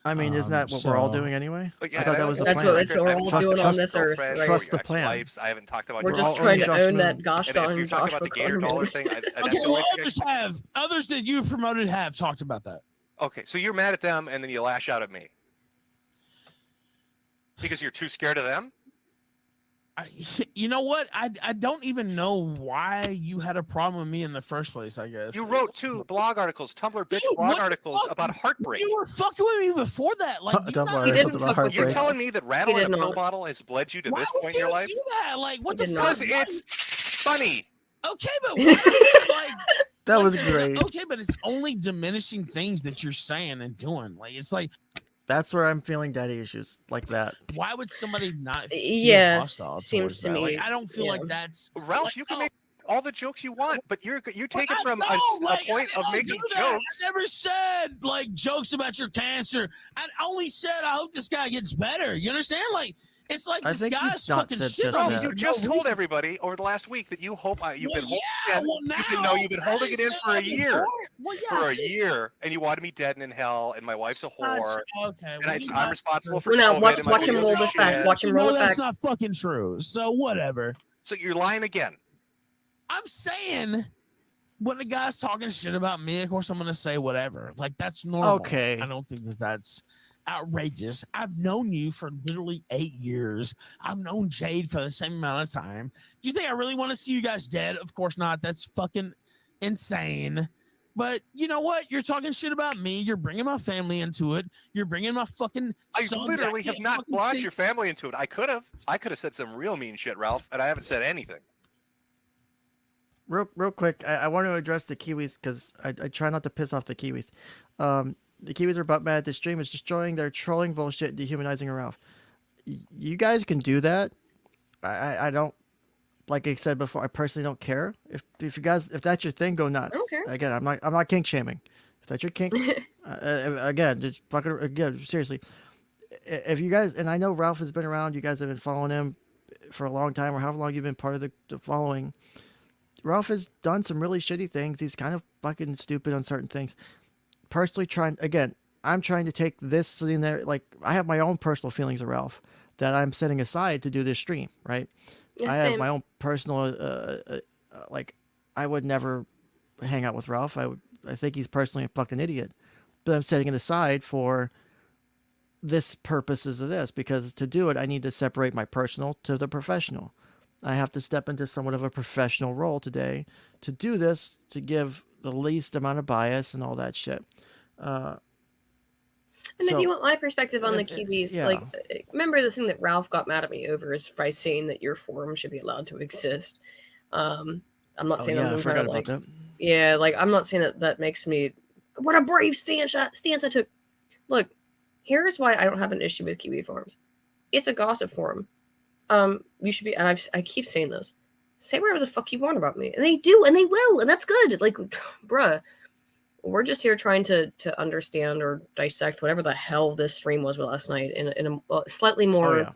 I mean, isn't that what we're all so- doing anyway? But yeah, I thought that was the That's plan. what we're all Trust- doing on trust- this earth, girlfriend, right? Trust the your plan. ex-wives. I haven't talked about We're your just all trying to Josh own Moon. that gosh And if darn you're Josh talking about the Gator McClure dollar Moon. thing, and Okay, that's the well, only thing I- others that you've promoted have talked about that. Okay, so you're mad at them, and then you lash out at me because you're too scared of them. You know what? I don't even know why you had a problem with me in the first place. I guess You wrote 2 blog articles, Tumblr bitch Dude, blog what the articles fuck? about heartbreak. You were fucking with me before that. Like, you Don't not- worry, He it's didn't about fuck with you. You're heartbreak. telling me that rattle He in a did pill not. bottle has led you to Why this would point in your you life? do that? Like, what He the did fuck? not. Because it's funny. Okay, but why is it like That like, was it's- great. Okay, but it's only diminishing things that you're saying and doing. Like, it's like, That's where I'm feeling daddy issues like that. why would somebody not? Feel Yes, hostile seems towards to that? me, Like, I don't feel yeah. like that's Ralph, like, you can make all the jokes you want, but you take it from a point of making jokes. I never said like jokes about your cancer. I only said I hope this guy gets better. You understand? Like it's like I this think guy's he's not fucking said shit. just on that. me You for just no told reason. everybody over the last week that you hope you've been holding Yeah, it. well, You've been holding it in for a year. Well, yeah, For a year, and you wanted me dead and in hell, and my wife's a whore, Okay, and I'm responsible for Well, now COVID. watch and my him videos roll are this back. shit. Watch him roll it that's back. not fucking true. So whatever. So you're lying again. I'm saying when the guy's talking shit about me, of course I'm gonna say whatever. Like that's normal. Okay. I don't think that's outrageous. I've known you for literally 8 years. I've known Jade for the same amount of time. Do you think I really want to see you guys dead? Of course not. That's fucking insane. But you know what? You're talking shit about me. You're bringing my family into it. You're bringing my fucking. I son literally that I have can't not fucking brought see. your family into it. I could have said some real mean shit, Ralph, and I haven't said anything. Real quick, I want to address the Kiwis because I try not to piss off the Kiwis. The Kiwis are butt mad at the stream. It's destroying their trolling bullshit, dehumanizing Ralph. You guys can do that. I don't, like I said before, I personally don't care. If you guys, if that's your thing, go nuts. I don't care. Again, I'm not kink shaming. If that's your kink, again, just fucking, again, seriously. If you guys, and I know Ralph has been around, you guys have been following him for a long time, or however long you've been part of the following. Ralph has done some really shitty things. He's kind of fucking stupid on certain things. Personally, I'm trying to take this scene there. Like, I have my own personal feelings of Ralph that I'm setting aside to do this stream, right? Yeah, I have same. my own personal, like, I would never hang out with Ralph. I think he's personally a fucking idiot. But I'm setting it aside for this purposes of this, because to do it, I need to separate my personal to the professional. I have to step into somewhat of a professional role today to do this, to give the least amount of bias and all that shit. And if you want my perspective on the Kiwis, like, remember the thing that Ralph got mad at me over is by saying that your forum should be allowed to exist. I'm not saying I'm trying to, like, yeah, like, I'm not saying that makes me, what a brave stance I took. Look, here's why I don't have an issue with Kiwi forums. It's a gossip forum. You should be, and I keep saying this, say whatever the fuck you want about me, and they do, and they will, and that's good. Like, bruh, we're just here trying to understand or dissect whatever the hell this stream was last night in a slightly more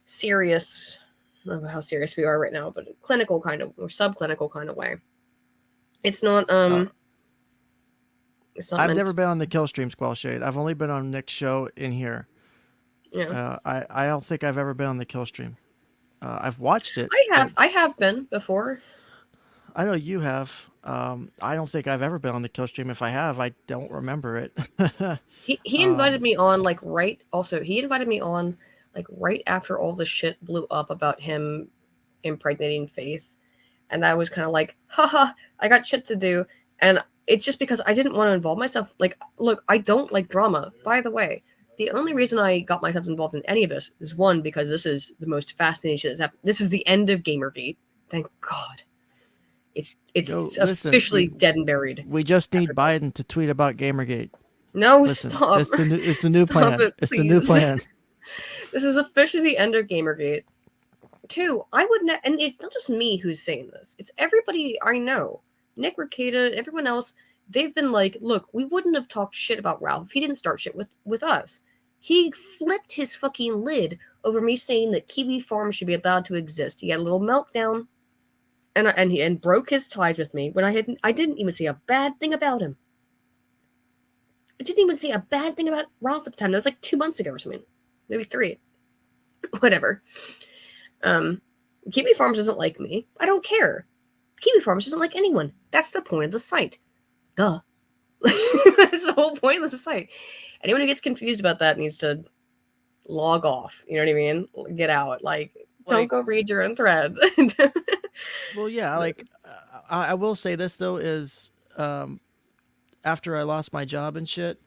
serious, I don't know how serious we are right now, but clinical kind of, or subclinical kind of way. It's not, it's not. I've never been on the KillStream Squall Shade. I've only been on Nick's show in here. Yeah. I don't think I've ever been on the Killstream. I've watched it. I have been before. I know you have. I don't think I've ever been on the Killstream. If I have, I don't remember it. He invited me on he invited me on like right after all the shit blew up about him impregnating Faith, and I was kind of like, haha, I got shit to do, and it's just because I didn't want to involve myself. Like, look, I don't like drama, by the way. The only reason I got myself involved in any of this is, one, because this is the most fascinating shit that's happened. This is the end of Gamergate. Thank God. It's officially dead and buried. We just need Biden to tweet about Gamergate. No, stop. It's the new plan. It's the new plan. This is officially the end of Gamergate. Two, I would and it's not just me who's saying this. It's everybody I know. Nick Ricada, everyone else. They've been like, look, we wouldn't have talked shit about Ralph if he didn't start shit with us. He flipped his fucking lid over me saying that Kiwi Farm should be allowed to exist. He had a little meltdown and broke his ties with me when I didn't even say a bad thing about him. I didn't even say a bad thing about Ralph at the time. That was like 2 months ago or something. Maybe 3. Whatever. Kiwi Farms doesn't like me. I don't care. Kiwi Farms doesn't like anyone. That's the point of the site. Duh. That's the whole point of the site. Anyone who gets confused about that needs to log off. You know what I mean? Get out. Like, don't go read your own thread. Well, yeah. Like, I will say this though is, after I lost my job and shit,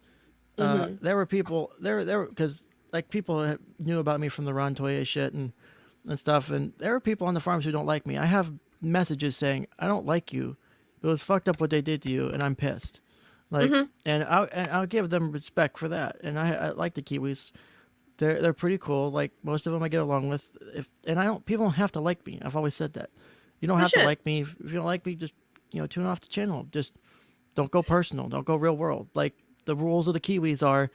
there were people there because like people knew about me from the Ron Toya shit and stuff, and there were people on the farms who don't like me. I have messages saying, "I don't like you. It was fucked up what they did to you, and I'm pissed." Like, and I'll give them respect for that. And I like the Kiwis. They're pretty cool. Like most of them I get along with. People don't have to like me. I've always said that. You don't No have to shit. like me. If you don't like me, just tune off the channel. Just don't go personal. Don't go real world. Like the rules of the Kiwis are,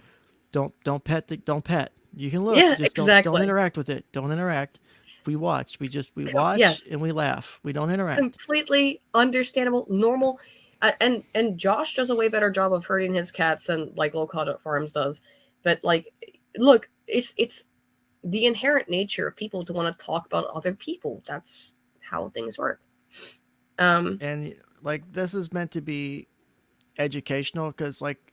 don't pet. Don't pet. You can look. Yeah, Just don't exactly. interact with it. Don't interact. We watch. We watch Yes. and we laugh. We don't interact. Completely understandable, normal. And Josh does a way better job of hurting his cats than like Low Content Farms does. But like, look, it's the inherent nature of people to want to talk about other people. That's how things work. And like this is meant to be educational because like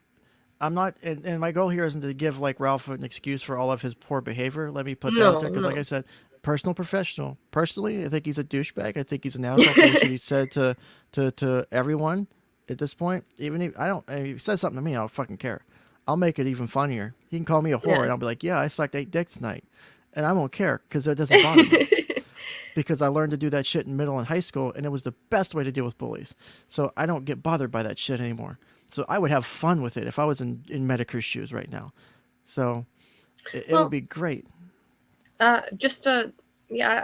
I'm not, and my goal here isn't to give like Ralph an excuse for all of his poor behavior. Let me put that out there because, like I said, personal, professional. Personally, I think he's a douchebag. I think he's an asshole for the shit he said to everyone at this point. Even if if he says something to me, I don't fucking care. I'll make it even funnier. He can call me a whore, and I'll be like, "Yeah, I sucked 8 dicks tonight," and I won't care because it doesn't bother me. Because I learned to do that shit in middle and high school, and it was the best way to deal with bullies. So I don't get bothered by that shit anymore. So I would have fun with it if I was in Medicre's shoes right now. So it would be great. Yeah,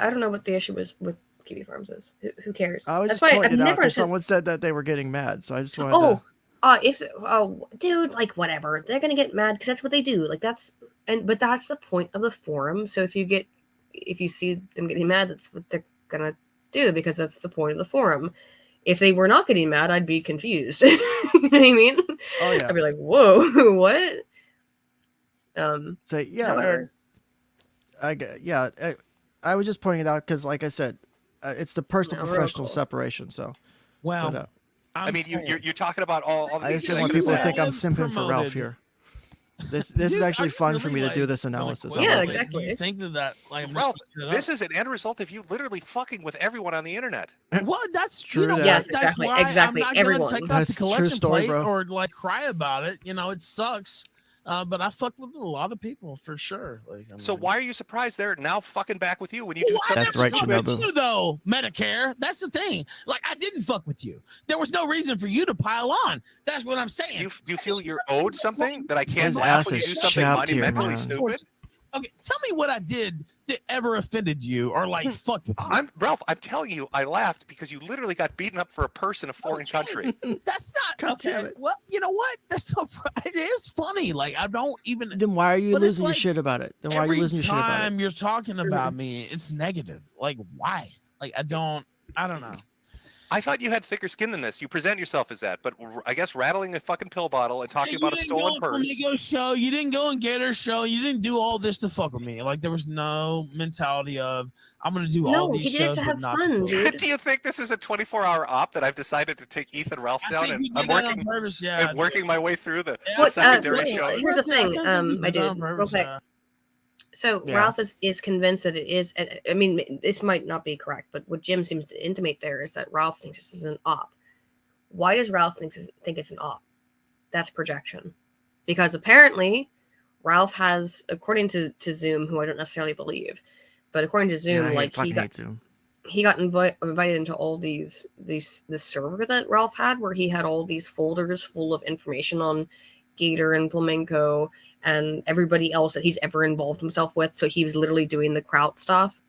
I don't know what the issue was with Kiwi Farms is. Who cares? I was That's just why pointing I've it out never because said. someone said that they were getting mad, so I just wanted to. Dude, like whatever. They're gonna get mad because that's what they do. Like but that's the point of the forum. So if you see them getting mad, that's what they're gonna do because that's the point of the forum. If they were not getting mad, I'd be confused. You know what I mean? Oh yeah. I'd be like, whoa, what? So yeah, however. I was just pointing it out because, like I said, it's the personal No, real professional cool. separation. So, Well, but, I mean, saying- you're talking about all I these just didn't want people to think I'm Promoted. simping for Ralph here. This is Dude, actually I fun for really, me to do like, this really analysis. quick, I Yeah, like it. exactly. Do you think that like I'm just Ralph, making it this up? is an end result of you literally fucking with everyone on the internet. Well, that's True you know that. what? Yes, That's exactly, why exactly, I'm not everyone. gonna take off That's the a true collection story, plate bro. or like cry about it. You know, it sucks. But I fucked with a lot of people for sure. Like, So why are you surprised they're now fucking back with you when you Well, do I something That's never right, fucked Shinobu. with you though, Medicare. That's the thing. Like, I didn't fuck with you. There was no reason for you to pile on. That's what I'm saying. Do you feel you're owed something that I can't His laugh ass when you is do something chapped here, monumentally man. stupid? Okay, tell me what I did that ever offended you or like fucked with you. Ralph, I'm telling you, I laughed because you literally got beaten up for a purse in a foreign country. That's not God okay. damn it. Well, you know what? That's no. It is funny. Like I don't even. Then why are you But it's losing your like shit about it? Then why are you Every losing your shit about it? time you're talking about me, it's negative. Like why? Like I don't know. I thought you had thicker skin than this. You present yourself as that, but I guess rattling a fucking pill bottle and talking about a stolen For purse. Migo show, you didn't go and get her show. You didn't do all this to fuck with me. Like there was no mentality of I'm gonna do all No, these he did it shows, to but have not fun, to kill. dude. Do you think this is a 24-hour op that I've decided to take Ethan Ralph I down think and you I'm did that on working purpose. Yeah, and working my way through the Yeah. What, secondary look, shows? here's the thing, my dude, on real purpose, quick. yeah. So Yeah. Ralph is convinced that it is. I mean, this might not be correct, but what Jim seems to intimate there is that Ralph thinks this is an op. Why does Ralph think it's an op? That's projection, because apparently Ralph has, according to Zoom, who I don't necessarily believe, but according to Zoom, Yeah, like fucking hate Zoom. he got invited into all this server that Ralph had, where he had all these folders full of information on Gator and Flamenco and everybody else that he's ever involved himself with. So he was literally doing the Kraut stuff.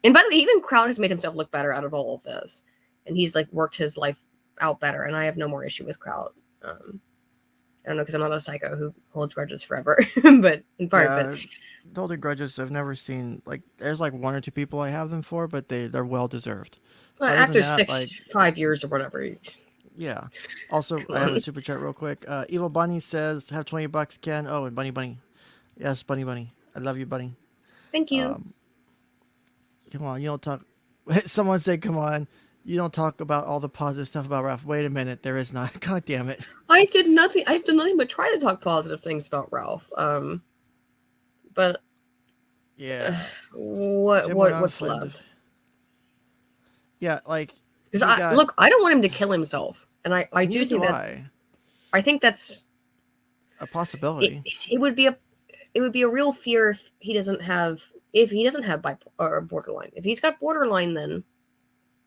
And by the way, even Kraut has made himself look better out of all of this, and he's like worked his life out better. And I have no more issue with Kraut. I don't know, because I'm not a psycho who holds grudges forever, but in part, but holding grudges, I've never seen like there's like 1 or 2 people I have them for, but they're well deserved. well, Other after than that, 5 years or whatever. Yeah. Also, I have a super chat real quick. Evil Bunny says, "Have $20, Ken." Oh, and Bunny. Yes, Bunny. I love you, Bunny. Thank you. Come on, you don't talk. Someone said, "Come on, you don't talk about all the positive stuff about Ralph." Wait a minute, there is not. God damn it. I've done nothing but try to talk positive things about Ralph. But Yeah. what's left? Yeah, like Because he got- look, I don't want him to kill himself, and I do neither think that I think that's a possibility. it would be a real fear if he doesn't have bipolar or borderline. If he's got borderline, then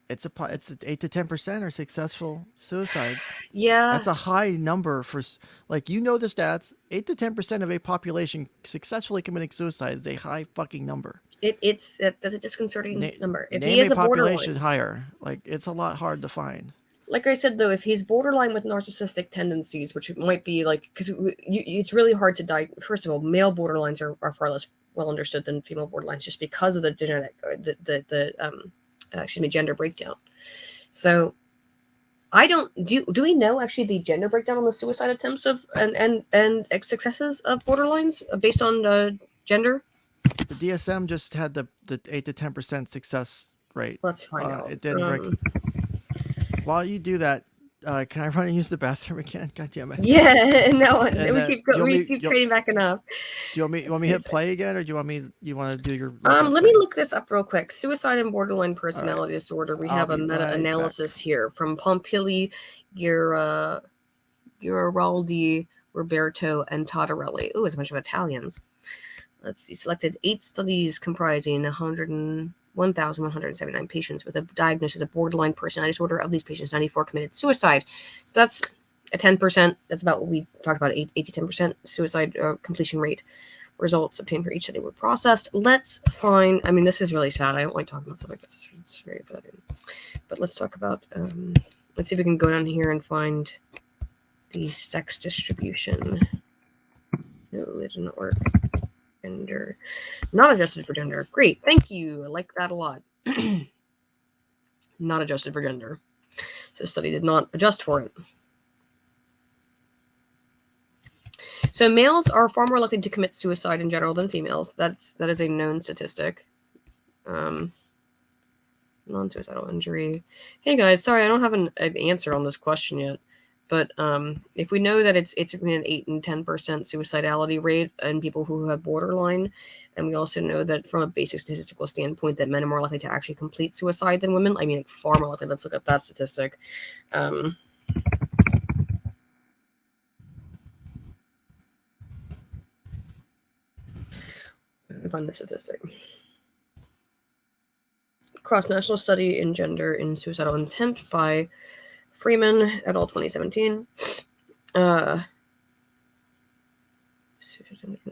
It's 8 to 10% are successful suicide. yeah, That's a high number for like the stats. 8 to 10% of a population successfully committing suicide is a high fucking number. that's a disconcerting Na- number. If name he is a a borderline, population higher. Like it's a lot hard to find. like I said though, if he's borderline with narcissistic tendencies, which might be like, because it's really hard to diagnose. First of all, male borderlines are far less well understood than female borderlines, just because of the genetic, gender breakdown. So I don't do we know actually the gender breakdown on the suicide attempts of and successes of borderlines based on gender? The DSM just had the 8 to 10% success rate. Let's find out. It didn't. While you do that, can I run and use the bathroom again? God damn it. Yeah, no, And, we keep trading back enough. Do you want me to hit play again, or do you want to do your? Let me look this up real quick. Suicide and borderline personality disorder. We have a meta-analysis here from Pompili, Giraldi, Roberto, and Tottarelli. Ooh, it's a bunch of Italians. Let's see. Selected 8 studies comprising 1,179 patients with a diagnosis of borderline personality disorder. Of these patients, 94 committed suicide. So that's a 10%. That's about what we talked about, 8 to 10% suicide completion rate. Results obtained for each study were processed. Let's find. I mean, this is really sad. I don't like talking about stuff like this. It's very upsetting. But let's talk about. Let's see if we can go down here and find the sex distribution. No, it didn't work. Gender. Not adjusted for gender. Great. Thank you. I like that a lot. Not adjusted for gender. So the study did not adjust for it. So males are far more likely to commit suicide in general than females. That is a known statistic. Non-suicidal injury. Hey guys, sorry I don't have an answer on this question yet. But if we know that it's between an 8 and 10% suicidality rate in people who have borderline, and we also know that from a basic statistical standpoint that men are more likely to actually complete suicide than women. I mean, like far more likely. Let's look at that statistic. Find the statistic. Cross-national study in gender in suicidal intent by Freeman et al. 2017.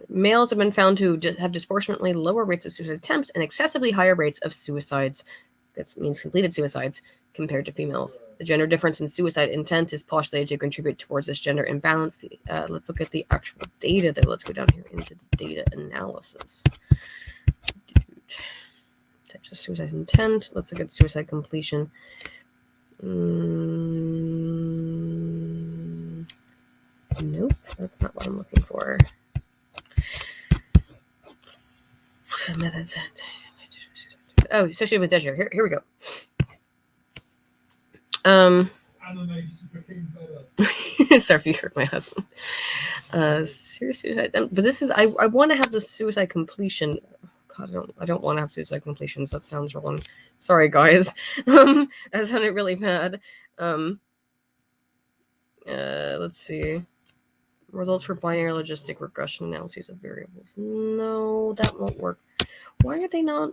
Males have been found to have disproportionately lower rates of suicide attempts and excessively higher rates of suicides. That means completed suicides compared to females. The gender difference in suicide intent is postulated to contribute towards this gender imbalance. Let's look at the actual data, though. Let's go down here into the data analysis. Types of suicide intent. Let's look at suicide completion. Nope, that's not what I'm looking for. Methods. Oh, associated with deja. Here we go. Sorry if you heard my husband. Serious suicide. But this is I want to have the suicide completion. God, I don't want to have suicide completions. That sounds wrong. Sorry, guys. That sounded really bad. Let's see. Results for binary logistic regression analyses of variables. No, that won't work. Why are they not?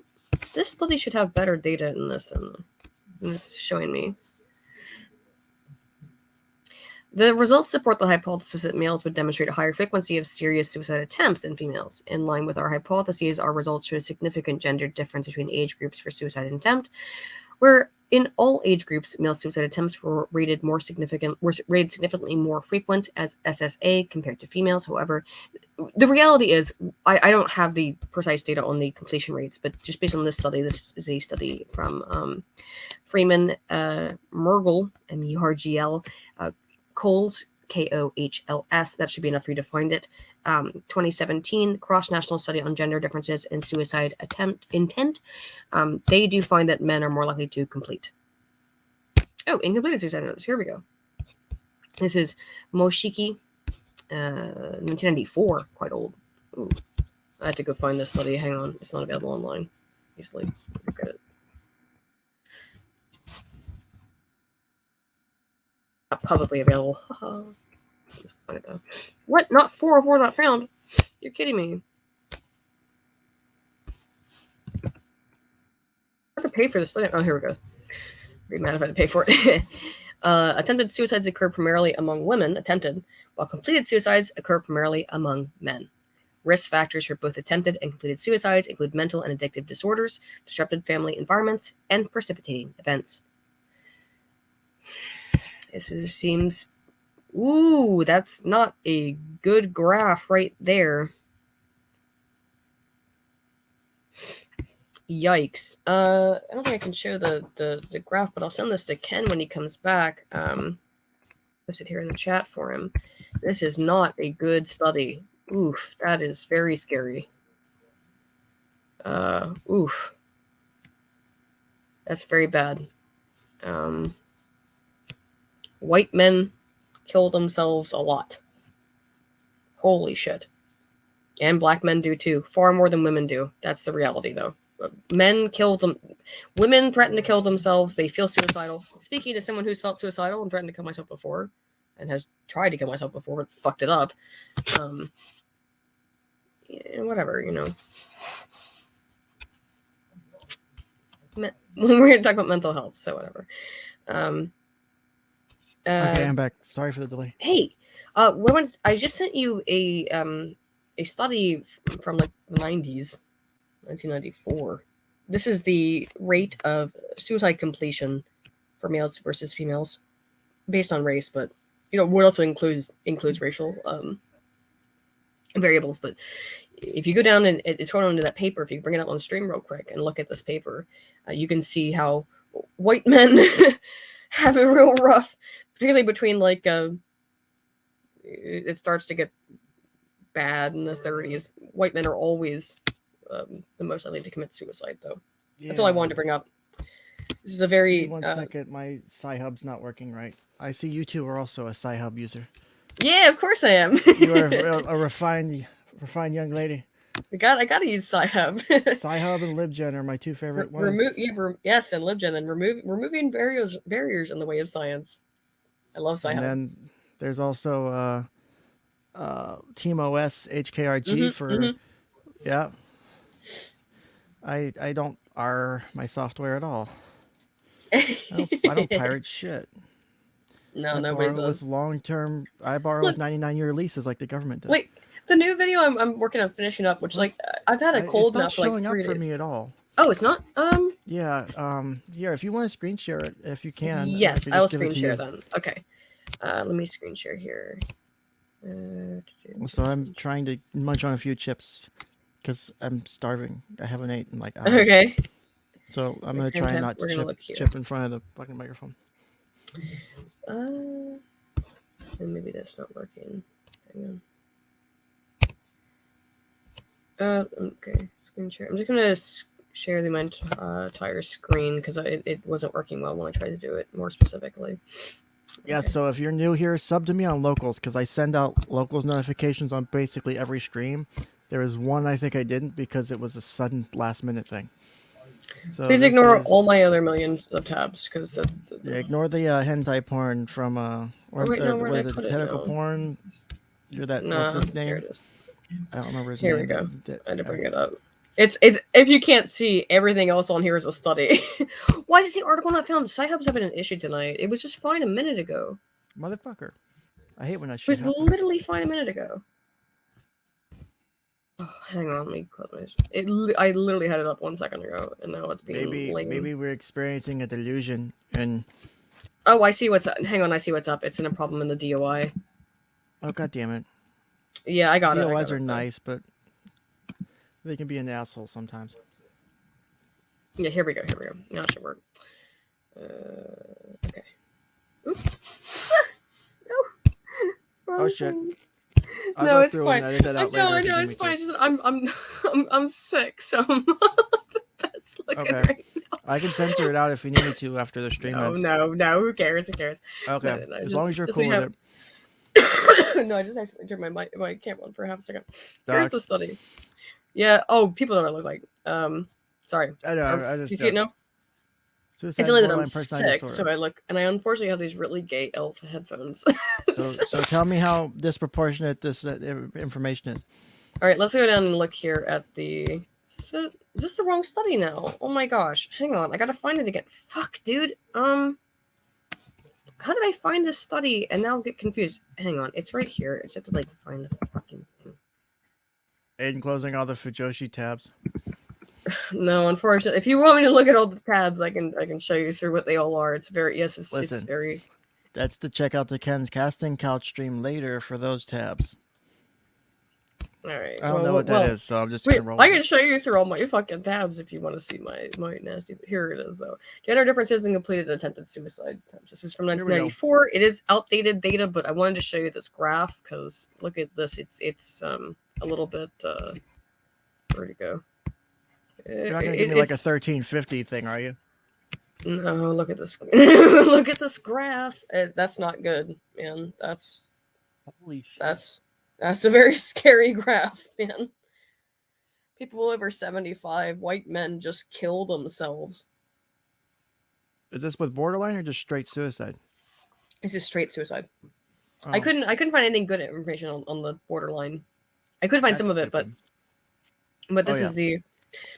This study should have better data in this than it's showing me. The results support the hypothesis that males would demonstrate a higher frequency of serious suicide attempts than females. In line with our hypotheses, our results show a significant gender difference between age groups for suicide attempt, where in all age groups, male suicide attempts were rated significantly more frequent as SSA compared to females. However, the reality is, I don't have the precise data on the completion rates, but just based on this study, this is a study from Freeman, Mergel, M-U-R-G-L, Coles, K-O-H-L-S. That should be enough for you to find it. 2017 cross-national study on gender differences in suicide attempt intent. They do find that men are more likely to complete. Oh, incompleted suicide notes. Here we go. This is Moshiki, 1994. Quite old. Ooh. I had to go find this study. Hang on. It's not available online. Easily. Forget it. Not publicly available. What? Not 404 not found? You're kidding me. I have to pay for this. Oh, here we go. Be mad if I had to pay for it. Attempted suicides occur primarily among women, while completed suicides occur primarily among men. Risk factors for both attempted and completed suicides include mental and addictive disorders, disrupted family environments, and precipitating events. Seems... Ooh, that's not a good graph right there. Yikes. I don't think I can show the graph, but I'll send this to Ken when he comes back. Post it here in the chat for him. This is not a good study. Oof, that is very scary. Oof. That's very bad. White men kill themselves a lot. Holy shit. And black men do too. Far more than women do. That's the reality, though. Men kill them. Women threaten to kill themselves. They feel suicidal. Speaking to someone who's felt suicidal and threatened to kill myself before, and has tried to kill myself before, but fucked it up. Yeah, whatever, you know. When we're going to talk about mental health, so whatever. Okay, I'm back. Sorry for the delay. Hey, I just sent you a study from like the 90s, 1994. This is the rate of suicide completion for males versus females, based on race, but you know what also includes racial variables. But if you go down and it's thrown into that paper, if you bring it up on stream real quick and look at this paper, you can see how white men have it real rough, particularly between like it starts to get bad in the 30s. White men are always the most likely to commit suicide, though. Yeah. That's all I wanted to bring up. This is a very... One second, my Sci-Hub's not working right. I see you two are also a Sci-Hub user. Yeah, of course I am. You are a refined young lady. I gotta use Sci-Hub. Sci-Hub and LibGen are my two favorite ones. Yes, and LibGen, and removing barriers in the way of science. I love Sci-Hub. And then there's also Team OS HKRG for yeah. I don't R my software at all. I don't pirate shit. No, nobody does. With long-term, I borrow with 99-year leases like the government does. Wait, the new video I'm working on finishing up, which like I've had a cold now for like 3 days. It's not showing up for me at all. Oh, it's not. Yeah. Yeah. If you want to screen share it, if you can. Yes, I will screen share then. Okay. Let me screen share here. So I'm trying to munch on a few chips because I'm starving. I haven't ate in like hours. Okay. So I'm gonna try not to chip in front of the fucking microphone. And maybe that's not working. Hang on. Okay, screen share. I'm just gonna share the entire screen because it wasn't working well when I tried to do it more specifically. Yeah, okay. So if you're new here, sub to me on locals because I send out locals notifications on basically every stream. There was one I think I didn't because it was a sudden last-minute thing. So please ignore all my other millions of tabs because that's... Yeah, ignore the hentai porn from what is it, tentacle porn. You're that. No, what's his name? Here it is. I don't remember his here name. Here we go. I had to bring it up. It's if you can't see, everything else on here is a study. Why is the article not found? Sci-Hub's having an issue tonight. It was just fine a minute ago. Motherfucker. I hate when that shit It was happens. literally fine a minute ago. Oh, hang on, let me close my... I literally had it up 1 second ago, and now it's being lame. Maybe we're experiencing a delusion, and... Oh, I see what's up. Hang on, I see what's up. It's in a problem in the DOI. Oh, god damn it. Yeah, I got it. DOIs are nice, but they can be an asshole sometimes. Yeah, here we go. Now it should work. Okay. Oop. No. Oh shit. No, it's fine. I know, it's fine. Just, I'm sick, so I'm not the best looking right now. I can censor it out if you need me to after the stream ends. No. Who cares? Okay. No, as long as you're cool with it. No, I just actually turned my camera on for half a second. Here's the study. Yeah. Oh, people don't look like. Sorry. I know. You see it now? It's only that I'm sick, so I look, and I unfortunately have these really gay elf headphones. So tell me how disproportionate this information is. All right, let's go down and look here at the... Is this the wrong study now? Oh my gosh. Hang on, I gotta find it again. Fuck, dude. How did I find this study and now get confused? Hang on, it's right here. I just have to, like, find the fucking thing. And closing all the Fujoshi tabs. No, unfortunately, if you want me to look at all the tabs, I can show you through what they all are. It's very it's Listen. very. That's to check out the Ken's Casting Couch stream later for those tabs. All right. I don't know what that is, so I'm just gonna roll. I can show you through all my fucking tabs if you want to see my nasty. Here it is though. Gender differences and completed attempted suicide. This is from 1994. It is outdated data, but I wanted to show you this graph because look at this. It's a little bit. Where'd it go? You're not gonna give me like a 1350 thing, are you? No, look at this. Look at this graph. That's not good, man. That's holy shit. That's a very scary graph, man. People over 75, white men, just kill themselves. Is this with borderline or just straight suicide? It's just straight suicide. Oh, I couldn't find anything good information on the borderline. I could find some of it, but this is the.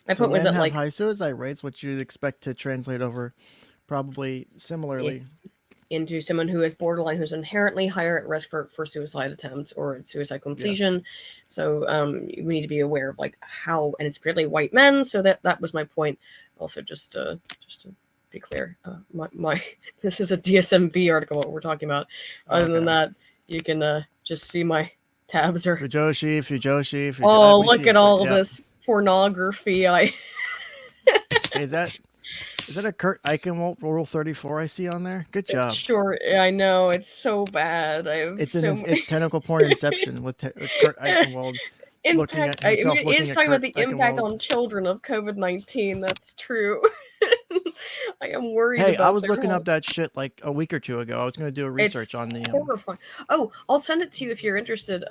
My point was that like high suicide rates, which you'd expect to translate over, probably similarly. Into someone who is borderline, who's inherently higher at risk for suicide attempts or suicide completion. Yeah. So we need to be aware of like how, and it's purely white men. So that was my point. Also, just to be clear, my this is a DSMV article what we're talking about. Other than that, you can just see my tabs are Fujoshi. Oh, look at all this pornography. Is that a Kurt Eichenwald Rule 34 I see on there? Good job. Sure, I know. It's so bad. It's tentacle porn inception with Kurt Eichenwald looking at himself. It's talking about the impact on children of COVID-19. That's true. I am worried. Hey, I was looking up that shit like a week or two ago. I was going to do a research on the. Horrifying. Oh, I'll send it to you if you're interested.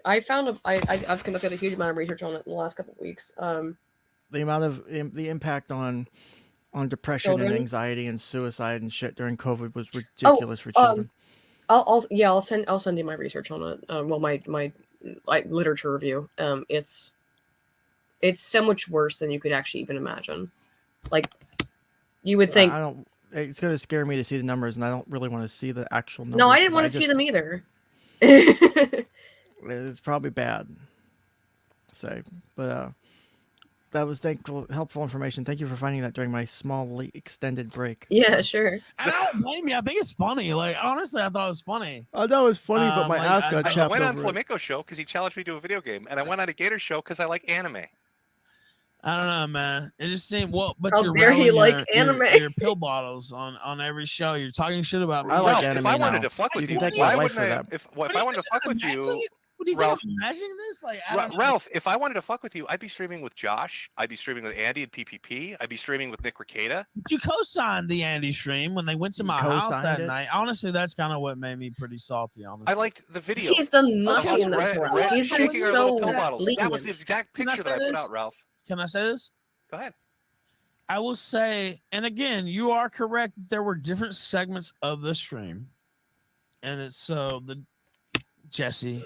I found I've conducted a huge amount of research on it in the last couple of weeks. The amount of the impact on depression and anxiety and suicide and shit during COVID was ridiculous for children. I'll send you my research on it. Well, my literature review. It's so much worse than you could actually even imagine. Like you would think. It's going to scare me to see the numbers, and I don't really want to see the actual numbers. No, I didn't want to see them either. It's probably bad. But that was helpful information. Thank you for finding that during my small extended break. Yeah, sure. And I don't blame you. I think it's funny. Like honestly, I thought it was funny. I thought it was funny, but my ass got chapped. I went on Flamenco show because he challenged me to a video game, and I went on a Gator show because I like anime. I don't know, man. It just seemed but how you're dare he like anime? Your pill bottles on every show. You're talking shit about me. I like anime. If I wanted to fuck with you, why wouldn't I? If I wanted to fuck with you. What do you Ralph, think I'm imagining this? Like, Ralph, if I wanted to fuck with you, I'd be streaming with Josh. I'd be streaming with Andy and PPP. I'd be streaming with Nick Ricada. You co-signed the Andy stream when they went to my house that night. Honestly, that's kind of what made me pretty salty. Honestly, I liked the video. He's done nothing in this world. He's been so lenient. That was the exact picture that I put out, Ralph. Can I say this? Go ahead. I will say, and again, you are correct. There were different segments of the stream, and it's so the Jesse.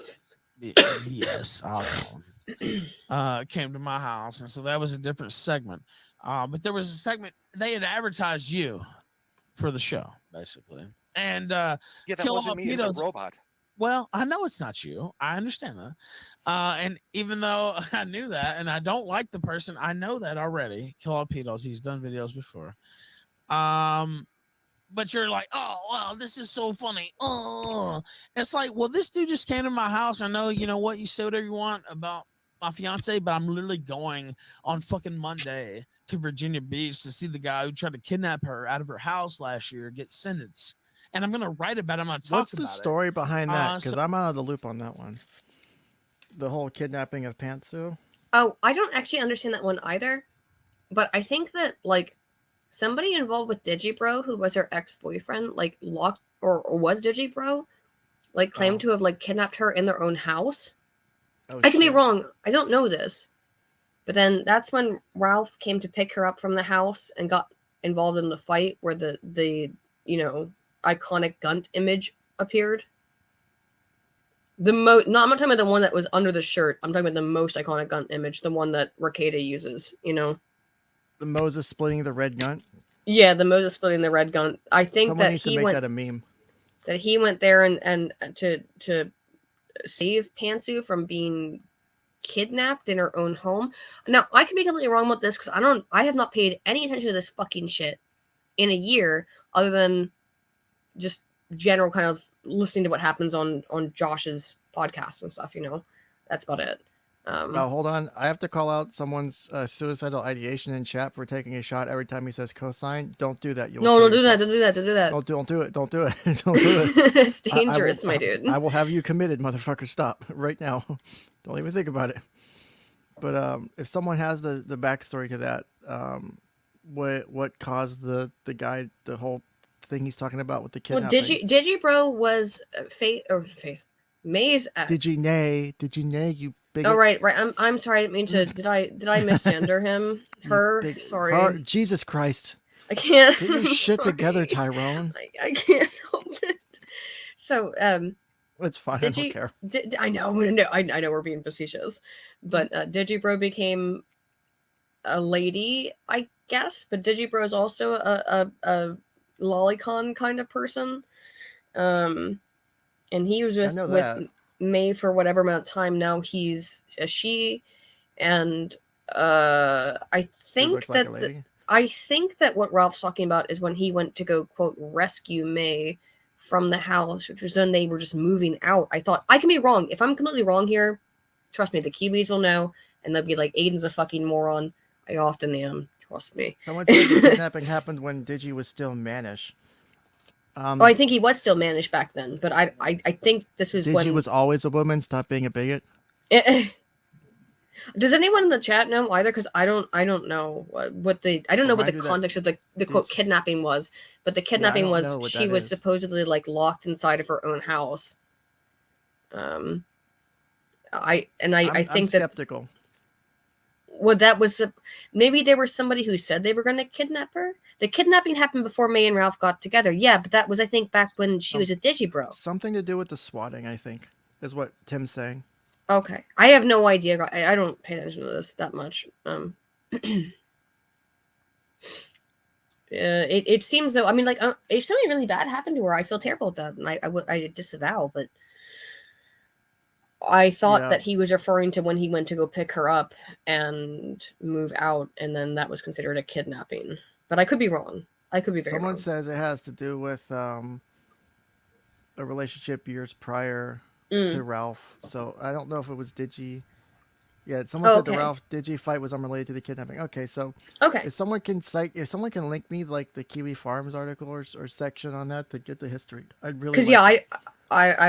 Yes, I'll call him. Came to my house, and so that was a different segment. But there was a segment they had advertised you for the show, basically. And that wasn't me. It's a robot. Well, I know it's not you. I understand that. And even though I knew that, and I don't like the person, I know that already. Kill Pedos. He's done videos before. But you're like, oh, wow, this is so funny. Oh, it's like, well, this dude just came to my house. I know, you know what? You say whatever you want about my fiance, but I'm literally going on fucking Monday to Virginia Beach to see the guy who tried to kidnap her out of her house last year get sentenced. And I'm going to write about it. I'm going to talk about it. What's the story behind that? Because I'm out of the loop on that one. The whole kidnapping of Pantsu. Oh, I don't actually understand that one either. But I think that, like, somebody involved with Digibro, who was her ex-boyfriend, like locked or was Digibro, like claimed to have like kidnapped her in their own house. I can be wrong. I don't know this. But then that's when Ralph came to pick her up from the house and got involved in the fight where the iconic Gunt image appeared. I'm not talking about the one that was under the shirt. I'm talking about the most iconic Gunt image, the one that Ricada uses, The Moses splitting the red gun. Yeah, the Moses splitting the red gun. I think someone that needs to make that a meme. That he went there and to save Pantsu from being kidnapped in her own home. Now, I could be completely wrong about this because I have not paid any attention to this fucking shit in a year, other than just general kind of listening to what happens on Josh's podcast and stuff. That's about it. Oh, hold on. I have to call out someone's suicidal ideation in chat for taking a shot every time he says cosine. Don't do that. You'll No, kill don't do that. yourself. Don't do that. Don't do that. Don't do it. Don't do it. Don't do it. It's dangerous, my dude. I will have you committed, motherfucker. Stop right now. Don't even think about it. But if someone has the backstory to that, what caused the guy, the whole thing he's talking about with the Well, kidnapping? Digibro was May's ex. Did you nay, you big? Oh, right. I'm sorry. I didn't mean to. Did I misgender him? Her. Sorry. Her, Jesus Christ. I can't. Get your I'm shit sorry. together, Tyrone. I can't help it. So, It's fine. I don't care. I know. I know we're being facetious, but Digibro became a lady, I guess. But Digibro is also a lolicon kind of person. And he was with May for whatever amount of time. Now he's a she, and I think that I think that what Ralph's talking about is when he went to go, quote, rescue May from the house, which was when they were just moving out. I thought, I can be wrong. If I'm completely wrong here, trust me, the Kiwis will know, and they'll be like, Aiden's a fucking moron. I often am. Trust me. Someone said the kidnapping happened when Digi was still mannish. I think he was still mannish back then, but I think this was when... Digi was always a woman. Stop being a bigot. Does anyone in the chat know either? Because I don't know what the context of the quote kidnapping was, but the kidnapping was she was supposedly like locked inside of her own house. I'm skeptical. Well, that was maybe there was somebody who said they were going to kidnap her. The kidnapping happened before May and Ralph got together. Yeah, but that was, I think, back when she was a Digibro. Something to do with the swatting, I think, is what Tim's saying. Okay, I have no idea. I don't pay attention to this that much. It seems though. I mean, like, if something really bad happened to her, I feel terrible with that, and I disavow. But I thought that he was referring to when he went to go pick her up and move out, and then that was considered a kidnapping. But I could be wrong. I could be very wrong. Someone says it has to do with a relationship years prior to Ralph. So I don't know if it was Digi. Yeah, someone said the Ralph Digi fight was unrelated to the kidnapping. Okay, so if someone can link me like the Kiwi Farms article or section on that to get the history, I'd really. Because I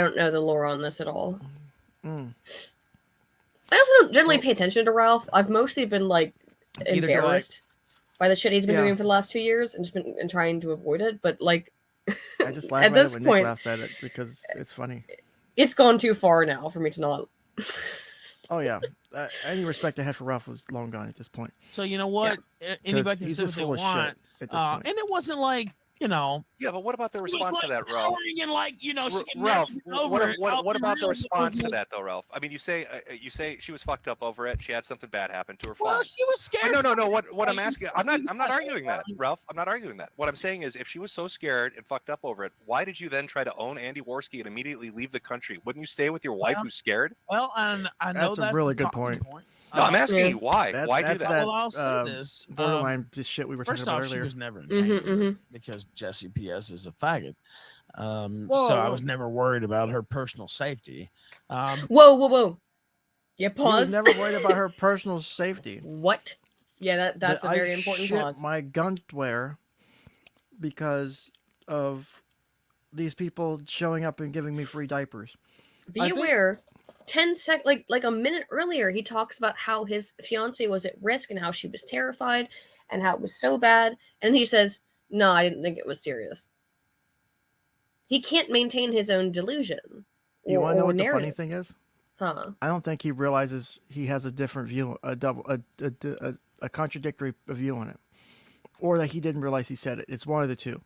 don't know the lore on this at all. I also don't generally pay attention to Ralph. I've mostly been like embarrassed by the shit he's been doing for the last 2 years and just been trying to avoid it. But like, I just laugh at it when Nick laughs at it because it's funny. It's gone too far now for me to not. Oh yeah, any respect I had for Ralph was long gone at this point. So you know what? Anybody can say what they want, and it wasn't like. Yeah, but what about the response to that, Ralph? And like, Ralph, what about the response to that, though, Ralph? I mean, you say she was fucked up over it. She had something bad happen to her. Well, she was scared. No. What I'm asking, I'm not arguing that, Ralph. I'm not arguing that. What I'm saying is, if she was so scared and fucked up over it, why did you then try to own Andy Worski and immediately leave the country? Wouldn't you stay with your wife who's scared? Well, and I know that's a really good point. No, I'm asking you why. Why do that? Well, I'll say this. Borderline shit we were talking about earlier. She was never married because Jesse P.S. is a faggot. So I was never worried about her personal safety. Whoa. Yeah, pause. He was never worried about her personal safety. What? Yeah, that's a very important pause. My gunware because of these people showing up and giving me free diapers. Be aware. 10 seconds, like a minute earlier, he talks about how his fiance was at risk and how she was terrified and how it was so bad. And he says, no, I didn't think it was serious. He can't maintain his own delusion. You want to know what the funny thing is? Huh? I don't think he realizes he has a different view, a contradictory view on it. Or that he didn't realize he said it. It's one of the two.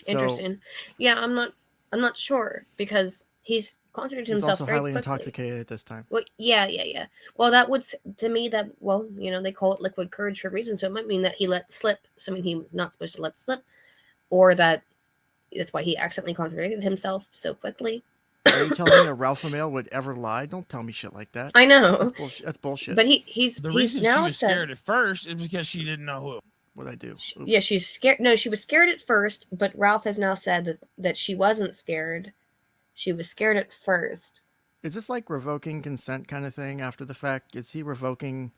Interesting. Yeah, I'm not sure because he's contradicted himself also very highly quickly. Intoxicated at this time. Well, yeah. Well, that would, to me, that, well, they call it liquid courage for a reason, so it might mean that he let slip something he was not supposed to let slip, or that's why he accidentally contradicted himself so quickly. Are you telling me a Ralph male would ever lie? Don't tell me shit like that. I know, That's bullshit. That's bullshit. but he's The he's reason she now was said scared at first is because she didn't know who. What I do? yeah, she's scared. No, she was scared at first, but Ralph has now said that she wasn't scared. She was scared at first. Is this like revoking consent kind of thing after the fact? Is he revoking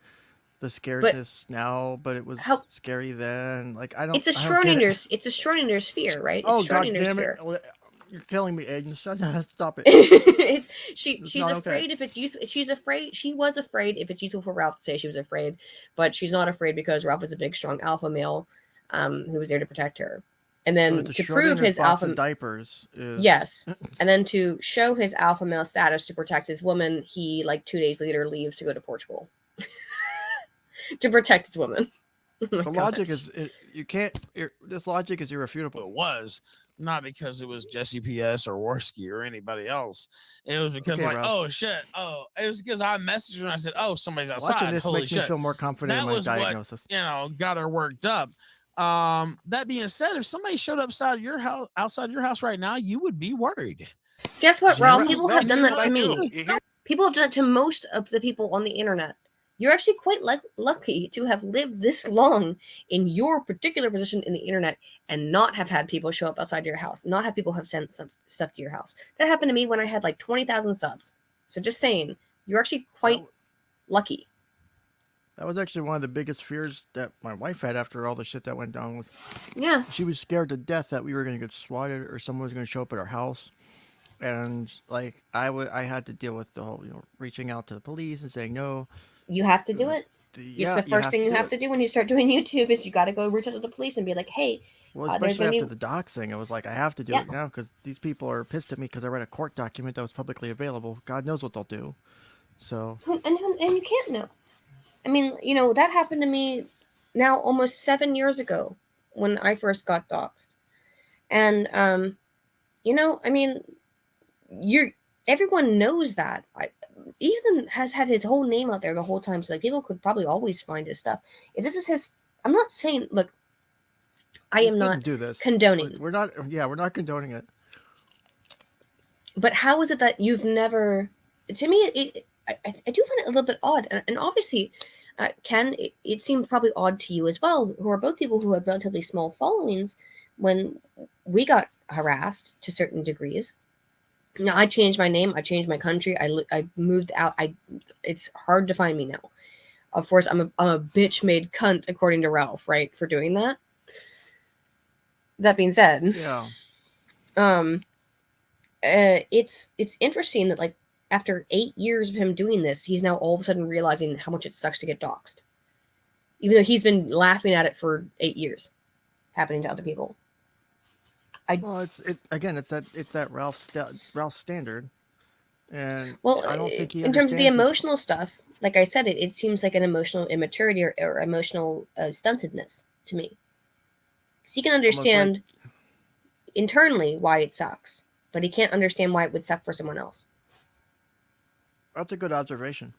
the But scaredness now, but it was how scary then? Like I it's a don't get it. Schrodinger's fear, right? It's Oh god Schrodinger's damn it! fear. You're killing me, Aiden. Stop it. It's It's she's not okay. afraid if it's useful. She was afraid if it's useful for Ralph to say she was afraid, but she's not afraid because Ralph is a big, strong alpha male, who was there to protect her. And So then the to prove Schrodinger's his box of alpha, diapers is yes, and then to show his alpha male status to protect his woman, he like 2 days later leaves to go to Portugal to protect his woman. Oh my the logic gosh. is you can't. This logic is It irrefutable. was not because it was Jesse PS or Worski or anybody else. It was because Okay, like, Ralph. oh shit, oh, it was because I messaged her and I said, oh, somebody's Watching outside. this Holy makes me shit, feel more confident that in my was what diagnosis. got her worked up. That being said, if somebody showed up outside your house right now, you would be worried. Guess what, General- Ralph? People Ralph, have done here's that what to I do. me. You hear- People have done it to most of the people on the internet. You're actually quite lucky to have lived this long in your particular position in the internet and not have had people show up outside your house, not have people have sent some stuff to your house. That happened to me when I had like 20,000 subs. So just saying, you're actually quite lucky. That was actually one of the biggest fears that my wife had after all the shit that went down. Was Yeah. she was scared to death that we were going to get swatted or someone was going to show up at our house, and like I had to deal with the whole reaching out to the police and saying no. You have to do it. Yeah, It's the first thing you have to do when you start doing YouTube is you got to go reach out to the police and be like, hey, Well, there's especially gonna after be the doxing, it was like I have to do Yeah. it now because these people are pissed at me because I read a court document that was publicly available. God knows what they'll do. So and you can't know. I mean, that happened to me now almost 7 years ago when I first got doxxed. And I mean, everyone knows that. Ethan has had his whole name out there the whole time, so like people could probably always find his stuff. If this is his, I'm not saying. Look, I am not do this. condoning. We're not. Yeah, we're not condoning it. But how is it that you've never? To me, I do find it a little bit odd, and obviously, Ken, it seemed probably odd to you as well, who are both people who had relatively small followings when we got harassed to certain degrees. Now, I changed my name, I changed my country, I moved out. It's hard to find me now. Of course, I'm a bitch made cunt according to Ralph, right, for doing that. That being said, Yeah. It's interesting that like after 8 years of him doing this, he's now all of a sudden realizing how much it sucks to get doxxed, even though he's been laughing at it for 8 years, happening to other people. Well, it's that Ralph standard, and Well, I don't think he in terms of the understands his- emotional stuff, like I said, it seems like an emotional immaturity or emotional stuntedness to me. So he can understand internally why it sucks, but he can't understand why it would suck for someone else. That's a good observation.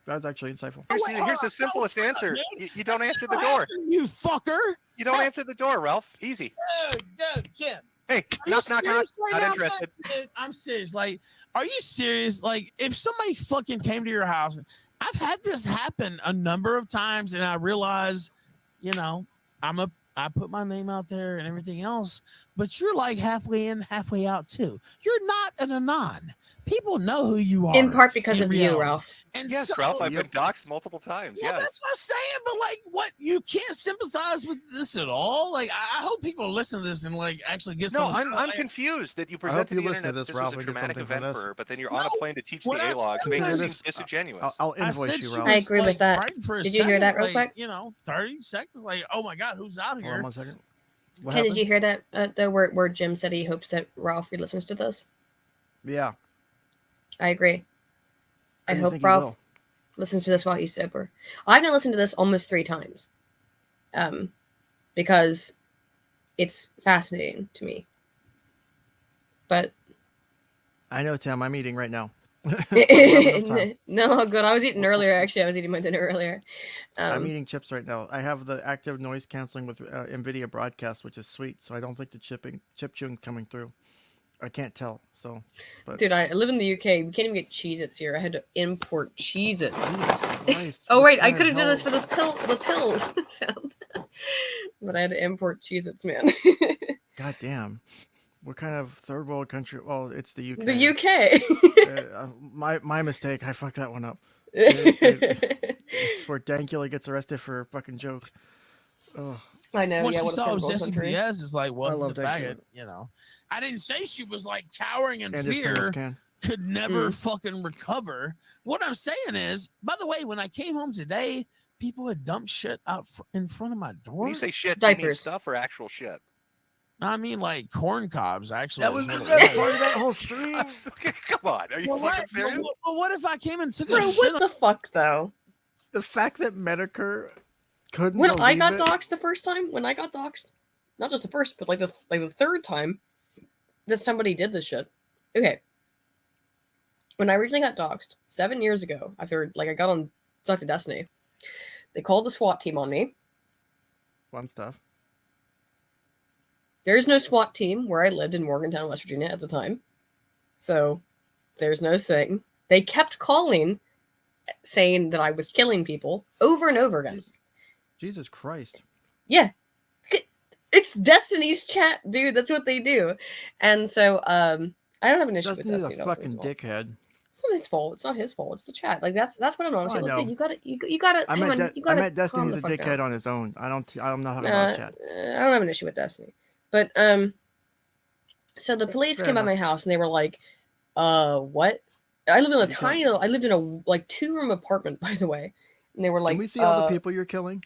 That's actually insightful. Here's the simplest answer. You don't answer the door. You fucker. You don't answer the door, Ralph. Easy. Dude, Jim. Hey, Are you knock, knock, knock. serious right Not now, interested. man? Dude, I'm serious. Like, are you serious? Like, if somebody fucking came to your house, I've had this happen a number of times, and I realize, I put my name out there and everything else, but you're like halfway in, halfway out too. You're not an anon. People know who you are. In part because in of reality. you, Ralph. And Yes, so, Ralph, I've been doxxed multiple times. well, Yes. that's what I'm saying. But like, what, you can't sympathize with this at all? Like, I hope people listen to this and like actually get No, some. I'm confused that you hope present to you the listen to internet this, this Ralph, was a and get traumatic something from event this. for her, but then you're on a No, plane to teach what the I A-logs. said Makes her was- seem disingenuous. I'll I invoice said you, she Ralph. I was, agree with like, that. frightened for a Did you hear that real second, quick? 30 seconds. Like, oh my God, who's out Hold here? on 1 second. What Ken, happened? did you hear that though, where Jim said he hopes that Ralph re-listens to this? Yeah. I agree. I do you hope think he Ralph will? listens to this while he's sober. I've now listened to this almost 3 times, because it's fascinating to me. But I know, Tim. I'm eating right now. Enough time. no, good. I was eating earlier. Actually, I was eating my dinner earlier. I'm eating chips right now. I have the active noise canceling with NVIDIA broadcast, which is sweet, so I don't think the chip chewing coming through. I can't tell. So, but Dude, I live in the UK. We can't even get Cheez-Its here. I had to import Cheez-Its. Jesus Christ, Oh what wait, I kind could of have done this for hell- the pills sound, but I had to import Cheez-Its, man. God damn. What kind of third world country? Well, it's the UK. The UK. My mistake. I fucked that one up. It's where Dankula gets arrested for a fucking joke. Oh, I know. When Yeah, she what a saw third world Jesse country. Diaz, is like, well, I he's a love that faggot, kid. you know. I didn't say she was like cowering in and his pillows fear, can. could never fucking recover. What I'm saying is, by the way, when I came home today, people had dumped shit out in front of my door. When you say shit, do you mean Diapers. stuff or actual shit? I mean, like corn cobs, actually. That was the best part of that whole stream. Come on, are you Well, fucking what? serious? Well, what if I came and took Bro, a shit what the fuck though? The fact that Medicare couldn't When I believe got it. doxxed the first time, not just the first, but like the third time that somebody did this shit. Okay. When I originally got doxxed 7 years ago, after like I got on Dr. Destiny, they called the SWAT team on me. Fun stuff. There's no SWAT team where I lived in Morgantown, West Virginia at the time. So there's no thing. They kept calling saying that I was killing people over and over again. Jesus Christ. Yeah. It's Destiny's chat, dude. That's what they do. And so I don't have an issue with Destiny's Destiny. a fucking dickhead. It's not his fault. It's not his fault. It's the chat. Like that's what I'm on. I know. Listen, you gotta. I hang meant, on, you gotta I meant calm Destiny's the a fuck dickhead down. on his own. I'm not having Uh, about chat. I don't have an issue with Destiny, but so the police Fair came by enough. my house and they were like, what? I lived in a You tiny little. I lived in a like 2-room apartment, by the way, and they were like, Can we see all the people you're killing?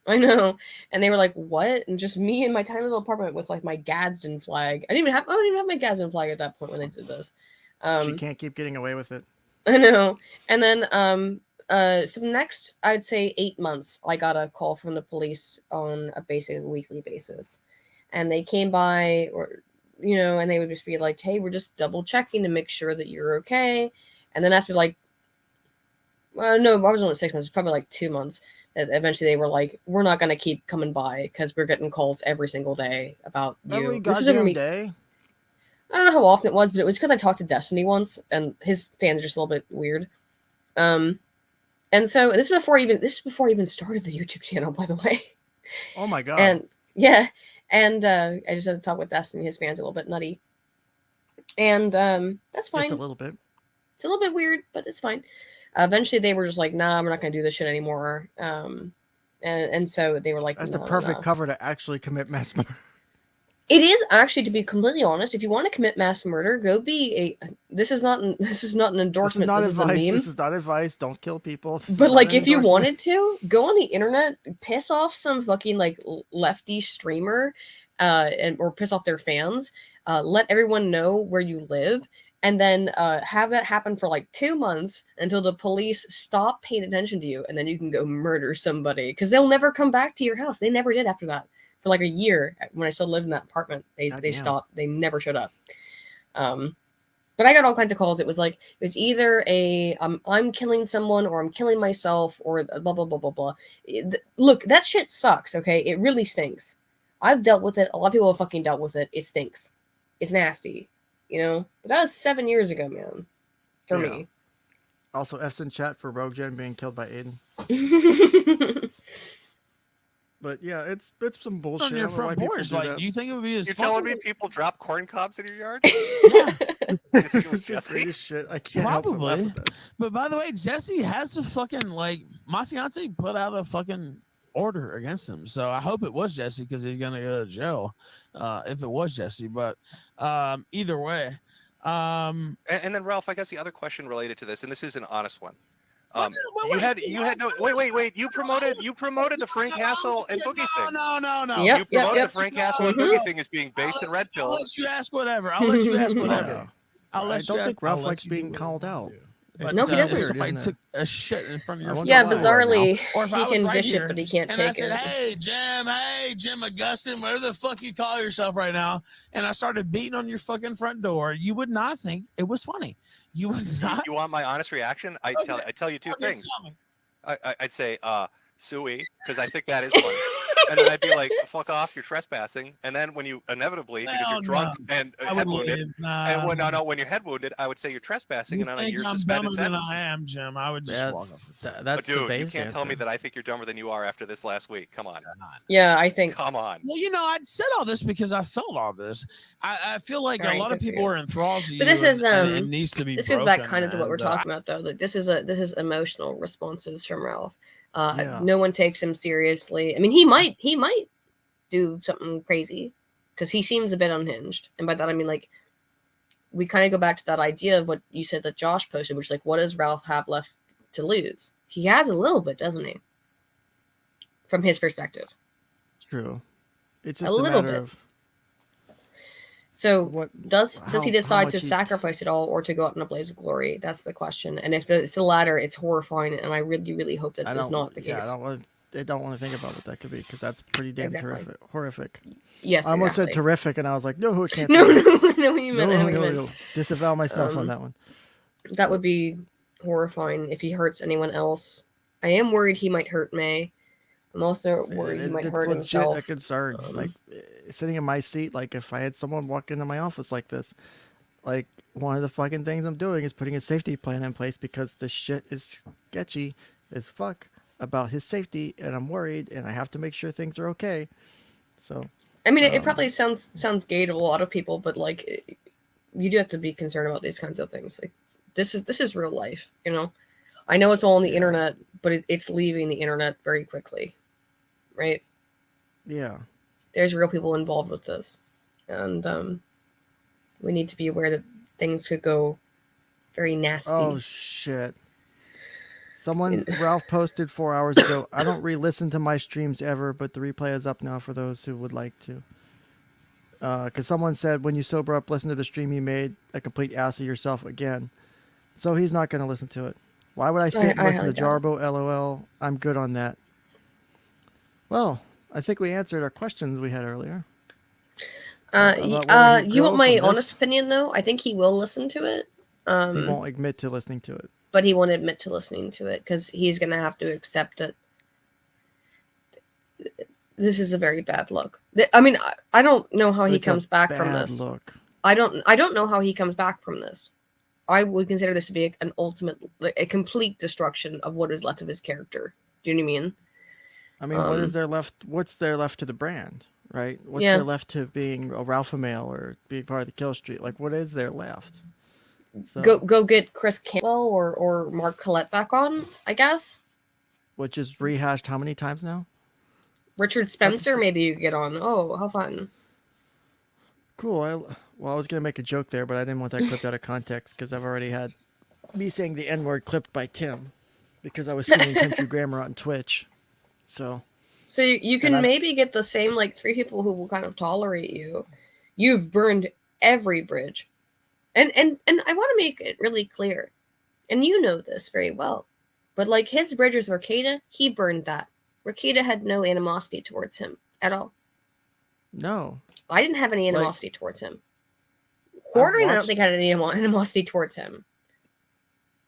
I know, and they were like, what? And just me in my tiny little apartment with like my Gadsden flag. I don't even have my Gadsden flag at that point when they did this. She can't keep getting away with it. I know. And then for the next, I'd say 8 months, I got a call from the police on a basic weekly basis. And they came by, or and they would just be like, hey, we're just double checking to make sure that you're okay. And then after like no, I was only 6 months, probably like 2 months. Eventually they were like, we're not gonna keep coming by because we're getting calls every single day about you. Every This is over goddamn me. day. I don't know how often it was, but it was because I talked to Destiny once, and his fans are just a little bit weird. And so this is before I even started the YouTube channel, by the way. Oh my god. And yeah, and I just had to talk with Destiny. His fans are a little bit nutty, and that's fine. Just a little bit. It's a little bit weird, but it's fine. Eventually, they were just like, "Nah, we're not gonna do this shit anymore." And so they were like, That's no, the perfect no. cover to actually commit mass murder. It is actually, to be completely honest, if you want to commit mass murder, go be a. This is not an endorsement. This This is is not a advice. meme. This is not advice. Don't kill people. This is But not like, an if you endorsement. wanted to, go on the internet, piss off some fucking like lefty streamer, or piss off their fans. Let everyone know where you live, and then have that happen for like 2 months until the police stop paying attention to you, and then you can go murder somebody because they'll never come back to your house. They never did after that. For like a year, when I still lived in that apartment, they Goddamn. stopped. They never showed up. But I got all kinds of calls. It was either I'm killing someone or I'm killing myself or blah blah blah blah blah. Look, that shit sucks. Okay, it really stinks. I've dealt with it. A lot of people have fucking dealt with it. It stinks. It's nasty, But that was 7 years ago, man. For Yeah. me. Also, F's in chat for Rogue Gen being killed by Aiden. But yeah, it's some bullshit. on your I don't know why front people porch. do Like, that. you think it would be as You're fun? telling me people drop corn cobs in your yard? Yeah, You think it was It's the Jesse? greatest shit. I can't help but laugh probably. at that. But by the way, Jesse has to fucking my fiance put out a fucking order against him. So I hope it was Jesse because he's gonna go to jail if it was Jesse. But either way, And then Ralph, I guess the other question related to this, and this is an honest one. Wait, You had no wait. You promoted the Frank Castle and Boogie thing. No. Yep. You promoted yep. the Frank Castle and Mhm. Boogie thing as being based in Red I'll Pill. let you ask whatever. I'll let you ask whatever. Yeah. I'll let I you don't ask- think I'll Ralph let likes you do being what called you out. want to do. It's No, he if doesn't. somebody Isn't it? took a shit in front of I your wonder Yeah, why. bizarrely, Or if I he was can right dish here, it, but he can't and I take said, it. hey, Jim Augustine, whatever the fuck you call yourself right now, and I started beating on your fucking front door, you would not think it was funny. You would not. You want my honest reaction? I tell you two Okay, things. tell me. I'd say Suey, because I think that is funny. And then I'd be like, fuck off, you're trespassing. And then when you inevitably, because Hell you're drunk no. and I head would wounded, leave. and when Nah. when you're head wounded, I would say you're trespassing, You and on think your I'm suspended dumber than sentence. I am, Jim? I would just Yeah, walk up. that's the Dude, base you can't tell me answer. that I think you're dumber than you are after this last week. Come on. Yeah, I think. Come on. Well, I said all this because I felt all this. I feel like All right, a lot of good for people you. are enthralled to you. But this is, and it needs to be. This goes back broken, kind of to what we're and, talking about, though. Like this is emotional responses from Ralph. Yeah. No one takes him seriously. I mean, he might do something crazy because he seems a bit unhinged, and by that I mean like we kind of go back to that idea of what you said that Josh posted, which is like, what does Ralph have left to lose? He has a little bit, doesn't he? From his perspective. True. It's A just a, little matter bit. of So what. does how- he how decide much to he- sacrifice it all or to go out in a blaze of glory? That's the question. And if it's the latter, it's horrifying, and I really, really hope that is not the case. I don't want to think about what that could be because that's pretty damn Exactly. horrific. Yes, I almost said exactly. terrific, and I was like, no, it can't. No, say that. no, you meant. I know what you meant. No. Disavow myself on that one. That would be horrifying if he hurts anyone else. I am worried he might hurt May. I'm also worried he might It's hurt legit himself. a concern. Like sitting in my seat, like if I had someone walk into my office like this, like one of the fucking things I'm doing is putting a safety plan in place because the shit is sketchy as fuck about his safety, and I'm worried, and I have to make sure things are okay. So, I mean, it probably sounds gay to a lot of people, but like, you do have to be concerned about these kinds of things. Like, this is real life, you know. I know it's all on the internet, but it's leaving the internet very quickly, right? yeah. There's real people involved with this, and we need to be aware that things could go very nasty. Oh shit. Ralph posted 4 hours ago. I don't re-listen to my streams ever, but the replay is up now for those who would like to. Because someone said when you sober up, listen to the stream you made a complete ass of yourself again. So he's not going to listen to it. Why would I sit and listen to Jarbo? LOL. I'm good on that. Well, I think we answered our questions we had earlier. You want my honest opinion though? I think he will listen to it. He won't admit to listening to it. But he won't admit to listening to it because he's gonna have to accept that this is a very bad look. I mean, I don't know how he comes back from this. Look. I don't know how he comes back from this. I would consider this to be an ultimate, a complete destruction of what is left of his character. Do you know what I mean? I mean, what is there left? What's there left to the brand, right? What's there left to being a Ralph male or being part of the KillStream? Like, what is there left? So, Go get Chris Campbell or Mark Collette back on, I guess. Which is rehashed how many times now? Richard Spencer, maybe you get on. Oh, how fun! Cool. I was gonna make a joke there, but I didn't want that clipped out of context because I've already had me saying the N-word clipped by Tim because I was singing country grammar on Twitch. So you can maybe get the same like 3 people who will kind of tolerate you. You've burned every bridge. And I want to make it really clear, and you know this very well, but like his bridge with Rakeda, he burned that. Rakeda had no animosity towards him at all. No. I didn't have any animosity towards him. Quartering, I don't think had any animosity towards him.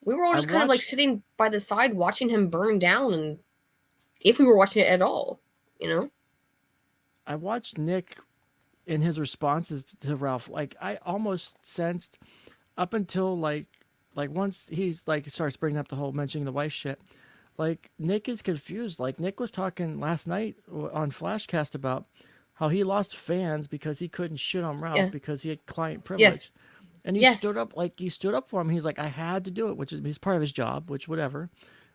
We were all just kind of like sitting by the side watching him burn down, and if we were watching it at all, you know? I watched Nick in his responses to Ralph, like I almost sensed up until like once he's like starts bringing up the whole mentioning the wife shit, like Nick is confused. Like Nick was talking last night on Flashcast about how he lost fans because he couldn't shit on Ralph because he had client privilege. And he stood up for him. He's like, I had to do it, which is he's part of his job, which whatever.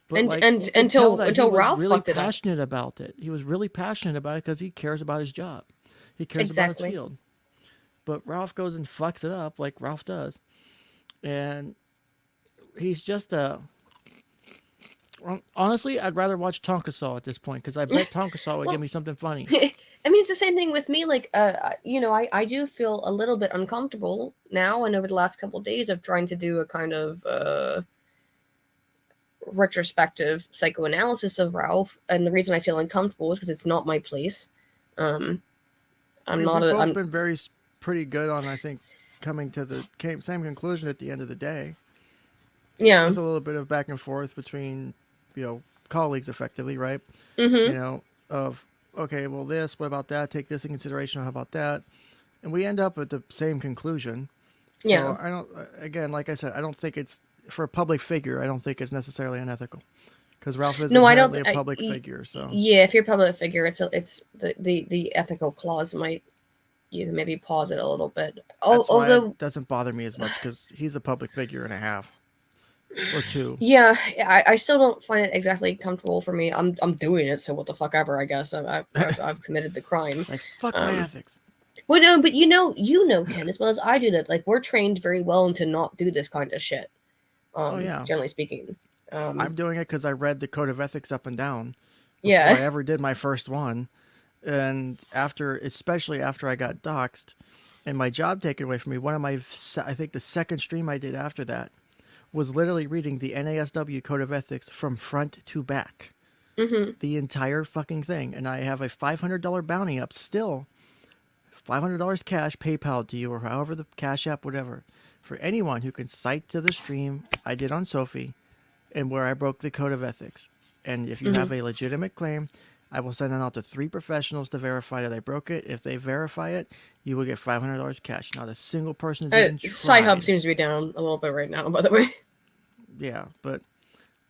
But until Ralph really fucked it up. passionate about it. He was really passionate about it because he cares about his job. He cares about his field. But Ralph goes and fucks it up like Ralph does. And he's just honestly, I'd rather watch Tonka Saw at this point because I bet Tonka Saw would give me something funny. I mean, it's the same thing with me. Like, I do feel a little bit uncomfortable now and over the last couple of days of trying to do a kind of retrospective psychoanalysis of Ralph. And the reason I feel uncomfortable is because it's not my place. We've both been pretty good on, I think, coming to the same conclusion at the end of the day. Yeah. With a little bit of back and forth between, colleagues effectively, right? Mm-hmm. Of okay, well, this, what about that? Take this in consideration. How about that? And we end up at the same conclusion. So Yeah. I don't, again, like I said, I don't think it's, for a public figure, I don't think it's necessarily unethical. Because Ralph is No, I don't. inherently a public figure, so. Yeah, if you're a public figure, it's the ethical clause might you can maybe pause it a little bit. That's why Although, it doesn't bother me as much, because he's a public figure and a half. Or two. yeah, I still don't find it exactly comfortable for me. I'm doing it, so what the fuck ever. I guess I've committed the crime. Like, fuck my ethics. Well, no, but you know, Ken, as well as I do that. Like, we're trained very well to not do this kind of shit. Oh, yeah. Generally speaking. I'm doing it because I read the code of ethics up and down before Yeah. I ever did my first one. And especially after I got doxxed and my job taken away from me, I think the second stream I did after that was literally reading the NASW code of ethics from front to back. Mm-hmm. The entire fucking thing. And I have a $500 bounty up still. $500 cash PayPal to you, or however the Cash App, whatever, for anyone who can cite to the stream I did on Sophie and where I broke the code of ethics. And if you have a legitimate claim, I will send it out to 3 professionals to verify that I broke it. If they verify it, you will get $500 cash. Not a single person has even Sci-Hub tried. seems to be down a little bit right now, by the way. Yeah, but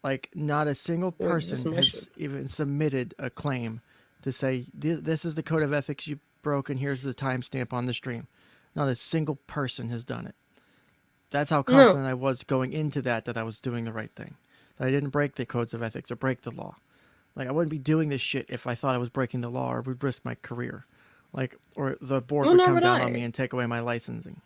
like not a single person has even submitted a claim to say, this is the code of ethics you broke and here's the timestamp on the stream. Not a single person has done it. That's how confident I was going into that I was doing the right thing. That I didn't break the codes of ethics or break the law. Like, I wouldn't be doing this shit if I thought I was breaking the law or would risk my career. Like, or the board would come down on me and take away my licensing.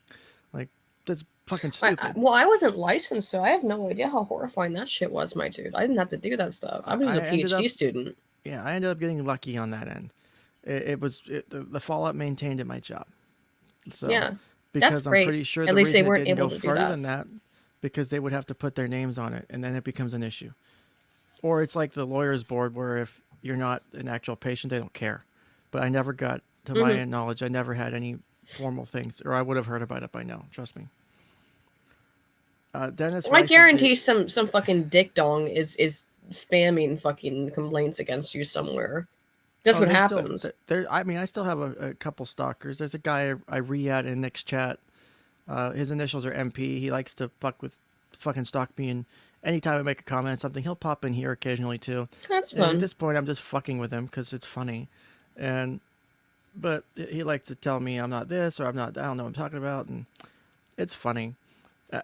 Like, that's fucking stupid. I wasn't licensed, so I have no idea how horrifying that shit was, my dude. I didn't have to do that stuff. I was just a PhD student. Yeah, I ended up getting lucky on that end. The Fallout maintained at my job. So, yeah, because that's I'm great. pretty sure At the least they reason weren't it didn't able go to do further that. than that, because they would have to put their names on it, and then it becomes an issue. Or it's like the lawyers board, where if you're not an actual patient, they don't care. But I never got, to my knowledge, I never had any formal things, or I would have heard about it by now. Trust me. Dennis, I guarantee some fucking dick dong is spamming fucking complaints against you somewhere. That's what happens. I mean, I still have a couple stalkers. There's a guy I re-at in Nick's chat. His initials are MP. He likes to fucking stalk me, and anytime I make a comment on something, he'll pop in here occasionally too. That's And fun. at this point, I'm just fucking with him because it's funny, but he likes to tell me I'm not this or I don't know what I'm talking about, and it's funny.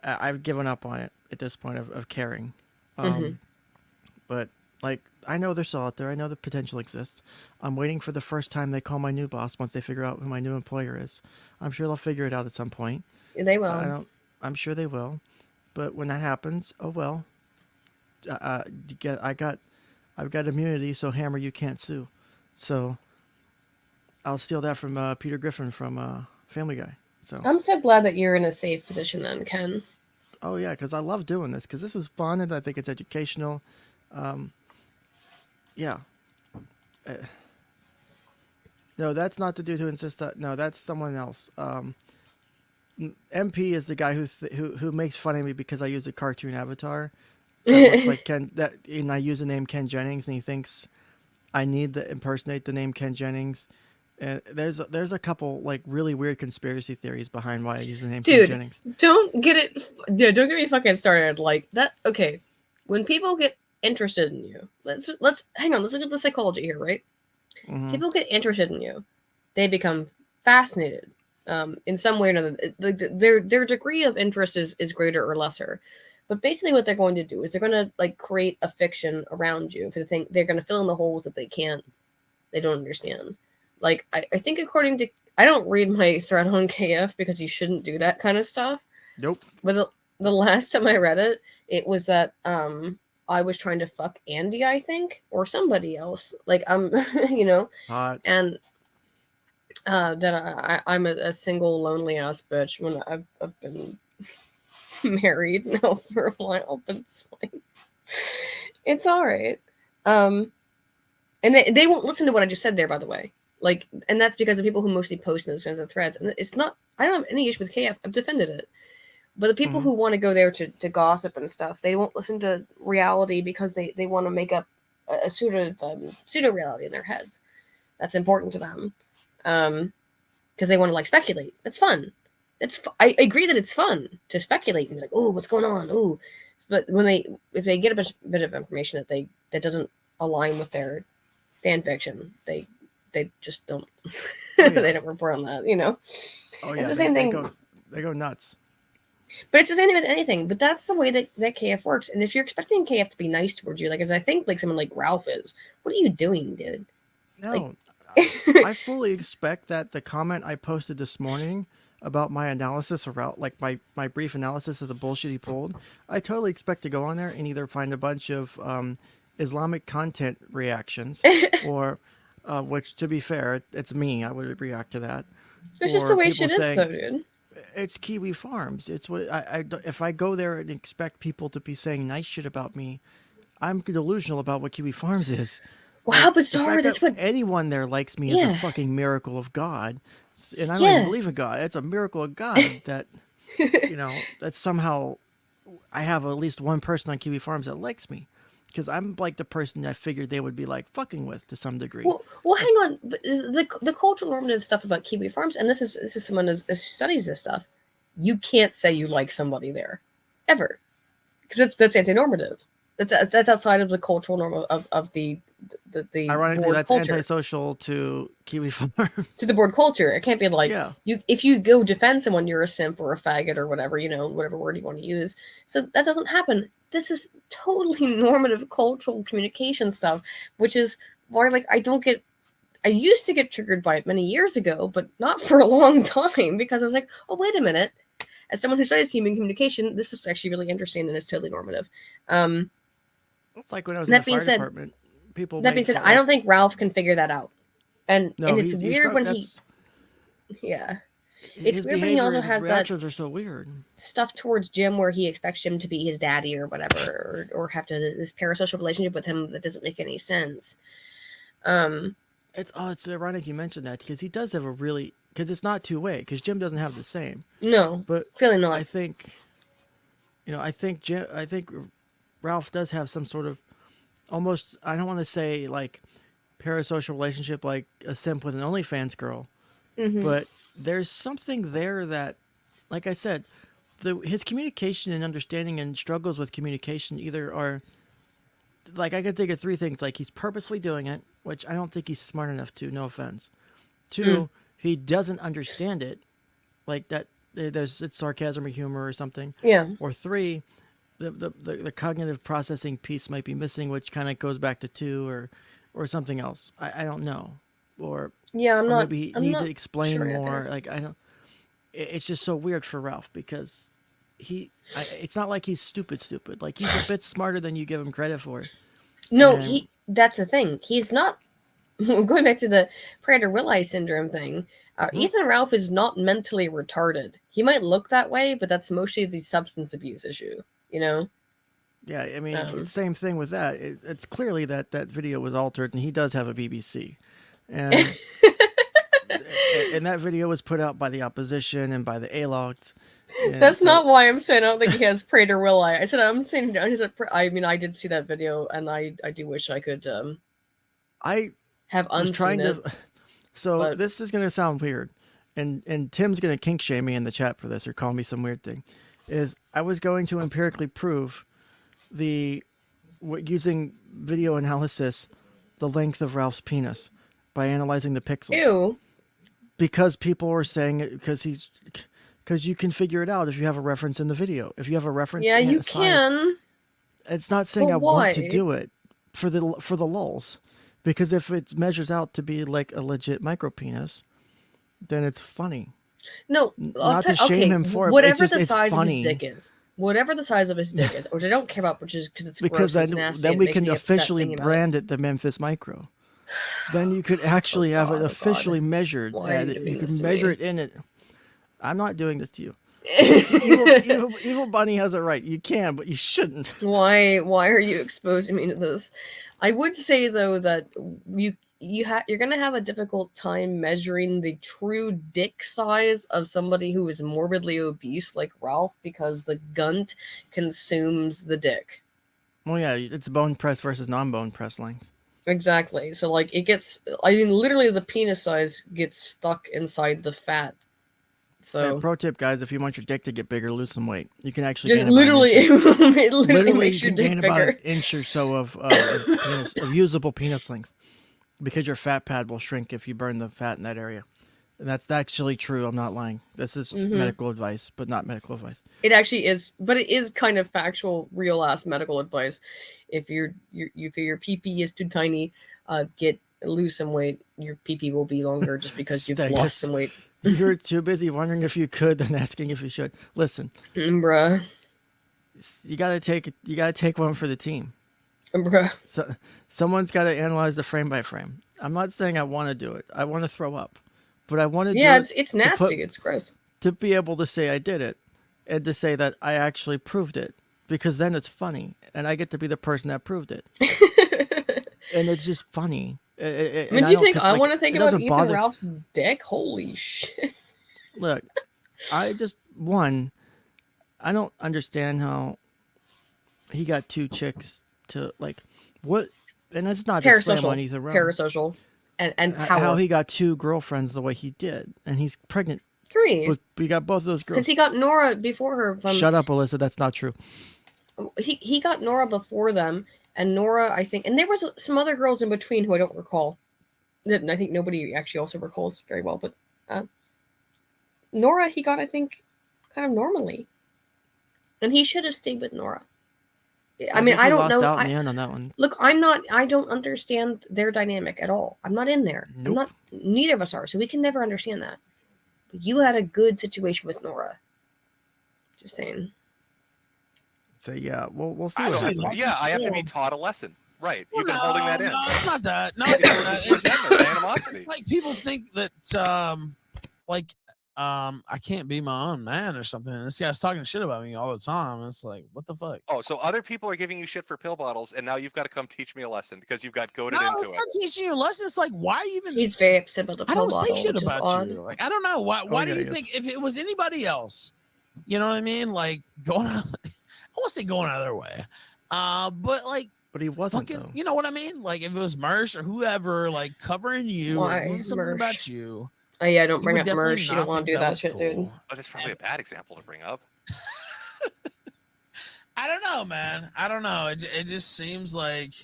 I've given up on it at this point of caring. But like, I know they're still out there. I know the potential exists. I'm waiting for the first time they call my new boss once they figure out who my new employer is. I'm sure they'll figure it out at some point. They will. I'm sure they will. But when that happens, oh well. I've got immunity, so Hammer, you can't sue. So I'll steal that from Peter Griffin from Family Guy. So I'm so glad that you're in a safe position then, Ken. Oh yeah, because I love doing this because this is fun and I think it's educational. Yeah. No, that's not the dude who insists that. No, that's someone else. MP is the guy who makes fun of me because I use a cartoon avatar that looks like Ken. And I use the name Ken Jennings, and he thinks I need to impersonate the name Ken Jennings. And there's a couple like really weird conspiracy theories behind why I use the name Ken Jennings. Don't get me fucking started like that. Okay, when people get interested in you, let's hang on. Let's look at the psychology here, right? Mm-hmm. People get interested in you, they become fascinated in some way or another. Their degree of interest is greater or lesser, but basically what they're going to do is they're going to like create a fiction around you for the thing. They're going to fill in the holes that they don't understand. Like I think according to, I don't read my thread on KF because you shouldn't do that kind of stuff. Nope. But the last time I read it, it was that I was trying to fuck Andy, I think, or somebody else. Like Hot. and that I'm a single lonely ass bitch when I've been married now for a while, but it's fine. It's all right. And they won't listen to what I just said there, by the way. Like, and that's because of people who mostly post in those kinds of threads. And it's not, I don't have any issue with KF. I've defended it. But the people who want to go there to gossip and stuff, they won't listen to reality because they want to make up a pseudo reality in their heads. that's important to them, because they want to like speculate. It's fun. I agree that it's fun to speculate and be like, oh, what's going on? Oh, but if they get a bit of information that doesn't align with their fan fiction, they just don't. Oh, yeah. They don't report on that. You know. Oh It's yeah, the same thing. They go nuts. But it's the same thing with anything. But that's the way that KF works. And if you're expecting KF to be nice towards you, like as I think like someone like Ralph is, what are you doing, dude? No, Like, I fully expect that the comment I posted this morning about my analysis about like my brief analysis of the bullshit he pulled, I totally expect to go on there and either find a bunch of Islamic content reactions or which to be fair, it's me. I would react to that. it's just the Or way people shit is, saying, though, dude. it's Kiwi Farms. It's what if I go there and expect people to be saying nice shit about me, I'm delusional about what Kiwi Farms is. Wow, Like, the bizarre. fact That's that what. anyone there likes me is a Yeah. fucking miracle of God. And I don't even Yeah. believe in God. It's a miracle of God that, you know, that somehow I have at least one person on Kiwi Farms that likes me. Because I'm like the person I figured they would be like fucking with to some degree. Well, hang on. But the cultural normative stuff about Kiwi Farms, and this is someone who studies this stuff. You can't say you like somebody there, ever, because that's anti-normative. That's outside of the cultural norm of the Ironically, board that's culture. antisocial to Kiwi Farms. To the board culture, it can't be like Yeah. if you go defend someone, you're a simp or a faggot or whatever, you know, whatever word you want to use. So that doesn't happen. This is totally normative cultural communication stuff, which is why like I used to get triggered by it many years ago, but not for a long time because I was like, oh wait a minute. As someone who studies human communication, this is actually really interesting and it's totally normative. It's like when I was in the That being fire said, department. People that being made said, fun- I don't think Ralph can figure that out. And No, it's weird when that's, yeah. his It's weird when he also behavior and his has that reactions are so weird. stuff towards Jim where he expects Jim to be his daddy or whatever, or have to this parasocial relationship with him that doesn't make any sense. It's ironic you mentioned that because he does have a really because it's not two-way because Jim doesn't have the same. No, But clearly not. I think, I think Ralph does have some sort of almost I don't want to say like parasocial relationship like a simp with an OnlyFans girl, but there's something there that, like I said, his communication and understanding and struggles with communication either are like I could think of three things like he's purposely doing it, which I don't think he's smart enough to. No offense. Two, he doesn't understand it, like that. It's sarcasm or humor or something. Yeah. Or three, the cognitive processing piece might be missing, which kind of goes back to two or something else. I don't know. Or Yeah, or maybe he I'm needs not to explain sure yet more. there. Like I don't. It's just so weird for Ralph because it's not like he's stupid. Like he's a bit smarter than you give him credit for. No, And- that's the thing. He's not. Going back to the Prater Willi syndrome thing, Ethan Ralph is not mentally retarded. He might look that way, but that's mostly the substance abuse issue. You know. Yeah, I mean, same thing with that. It's clearly that video was altered, and he does have a BBC, and and that video was put out by the opposition and by the ALOGs. That's not why I'm saying I don't think he has Prater Willi. I said I'm saying I mean I did see that video, and I do wish I could I have was unseen trying it. to. So but- this is gonna sound weird, and Tim's gonna kink shame me in the chat for this or call me some weird thing. Is I was going to empirically prove using video analysis the length of Ralph's penis by analyzing the pixels. Ew. Because people were saying it because you can figure it out if you have a reference in the video. If you have a reference, Yeah, in you a side- can. It's not saying But I want to why? do it for the lulz, because if it measures out to be like a legit micro penis, then it's funny. No, Not to shame him for it, but whatever it's the just- it's size of funny. his dick is. Whatever the size of his dick is, which I don't care about, which is because it's Because gross, it's then nasty, then it we makes can me upset officially thinking about it. brand it the Memphis Micro. Then you could actually have it God. officially measured. Why are you and doing you this can to measure me? it in it. I'm not doing this to you. Evil Bunny has it right. You can, but you shouldn't. Why are you exposing me to this? I would say though that you're gonna have a difficult time measuring the true dick size of somebody who is morbidly obese like Ralph because the gunt consumes the dick. Well, yeah, it's bone press versus non-bone press length. Exactly. So like it gets, I mean, literally the penis size gets stuck inside the fat. So Pro tip, guys: if you want your dick to get bigger, lose some weight. You can actually just gain about an literally, inch. it literally Literally, makes you your can dick gain about an bigger. inch or so of penis, of usable penis length, because your fat pad will shrink if you burn the fat in that area. And that's actually true. I'm not lying. This is medical advice, but not medical advice. It actually is, but it is kind of factual, real ass medical advice. If your PP is too tiny, lose some weight. Your PP will be longer just because you've Stegus. lost some weight. You're too busy wondering if you could than asking if you should. Listen, Bruh. you gotta take one for the team. Bruh. So someone's got to analyze the frame by frame. I'm not saying I want to do it. I want to throw up, but I want to Yeah, do it's nasty. It's gross. to be able to say I did it, and to say that I actually proved it, because then it's funny, and I get to be the person that proved it, and it's just funny. I mean, do you think I want to think it about doesn't Ethan bother- Ralph's dick? Holy shit. Look, I don't understand how he got two chicks to like what, and it's not to slam on Ethan Ralph. Parasocial. And power. How he got two girlfriends the way he did, and he's pregnant. 3. We got both of those girls. Because he got Nora before her. Shut up, Alyssa. That's not true. He got Nora before them, and Nora, I think, and there was some other girls in between who I don't recall. That I think nobody actually also recalls very well, but Nora he got, I think, kind of normally, and he should have stayed with Nora. I mean, I don't know. Out in the end on that one. Look, I don't understand their dynamic at all. I'm not in there. Nope. I'm not. Neither of us are, so we can never understand that. But you had a good situation with Nora. Just saying. So yeah, we'll see. I What say happens. like- Yeah, I have to be taught a lesson. Right. You've been Well, holding that in. No, it's not that. No, It's it's not that. It's resentment, animosity. like people think that I can't be my own man or something. And this guy's talking shit about me all the time. It's like, what the fuck? Oh, so other people are giving you shit for pill bottles, and now you've got to come teach me a lesson because you've got goaded No, into it's it. not teaching you a lesson. It's like, why are you even? He's very upset about the I pill don't bottle, say shit which is about odd. you. Like, I don't know why. Why do yeah, you yes. think if it was anybody else, you know what I mean? Like going out, I won't say going out of their way, but like. But he wasn't Fucking, though. you know what I mean? Like if it was Mersh or whoever, like covering you or Why doing something Mersh? about you. Oh yeah, don't you bring would up definitely Mersh. You not don't want to think do that was shit, dude. cool. Oh, that's probably a bad example to bring up. I don't know, man. I don't know. It just seems like,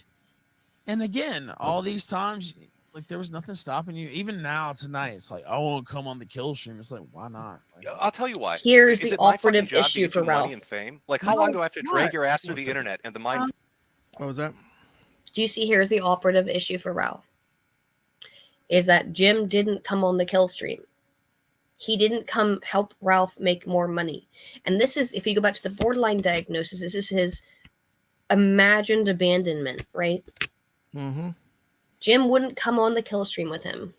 and again, all these times, like there was nothing stopping you. Even now tonight, it's like I won't come on the kill stream. It's like why not? Like, I'll tell you why. Here's Is the it my fucking operative job to issue get for you money Ralph. and fame? Like, how No, long do I have to it's drag not. your ass through the Listen. internet and the mind? What was that? Do you see here's the operative issue for Ralph? Is that Jim didn't come on the kill stream. He didn't come help Ralph make more money. And this is, if you go back to the borderline diagnosis, this is his imagined abandonment, right? Mm-hmm. Jim wouldn't come on the kill stream with him.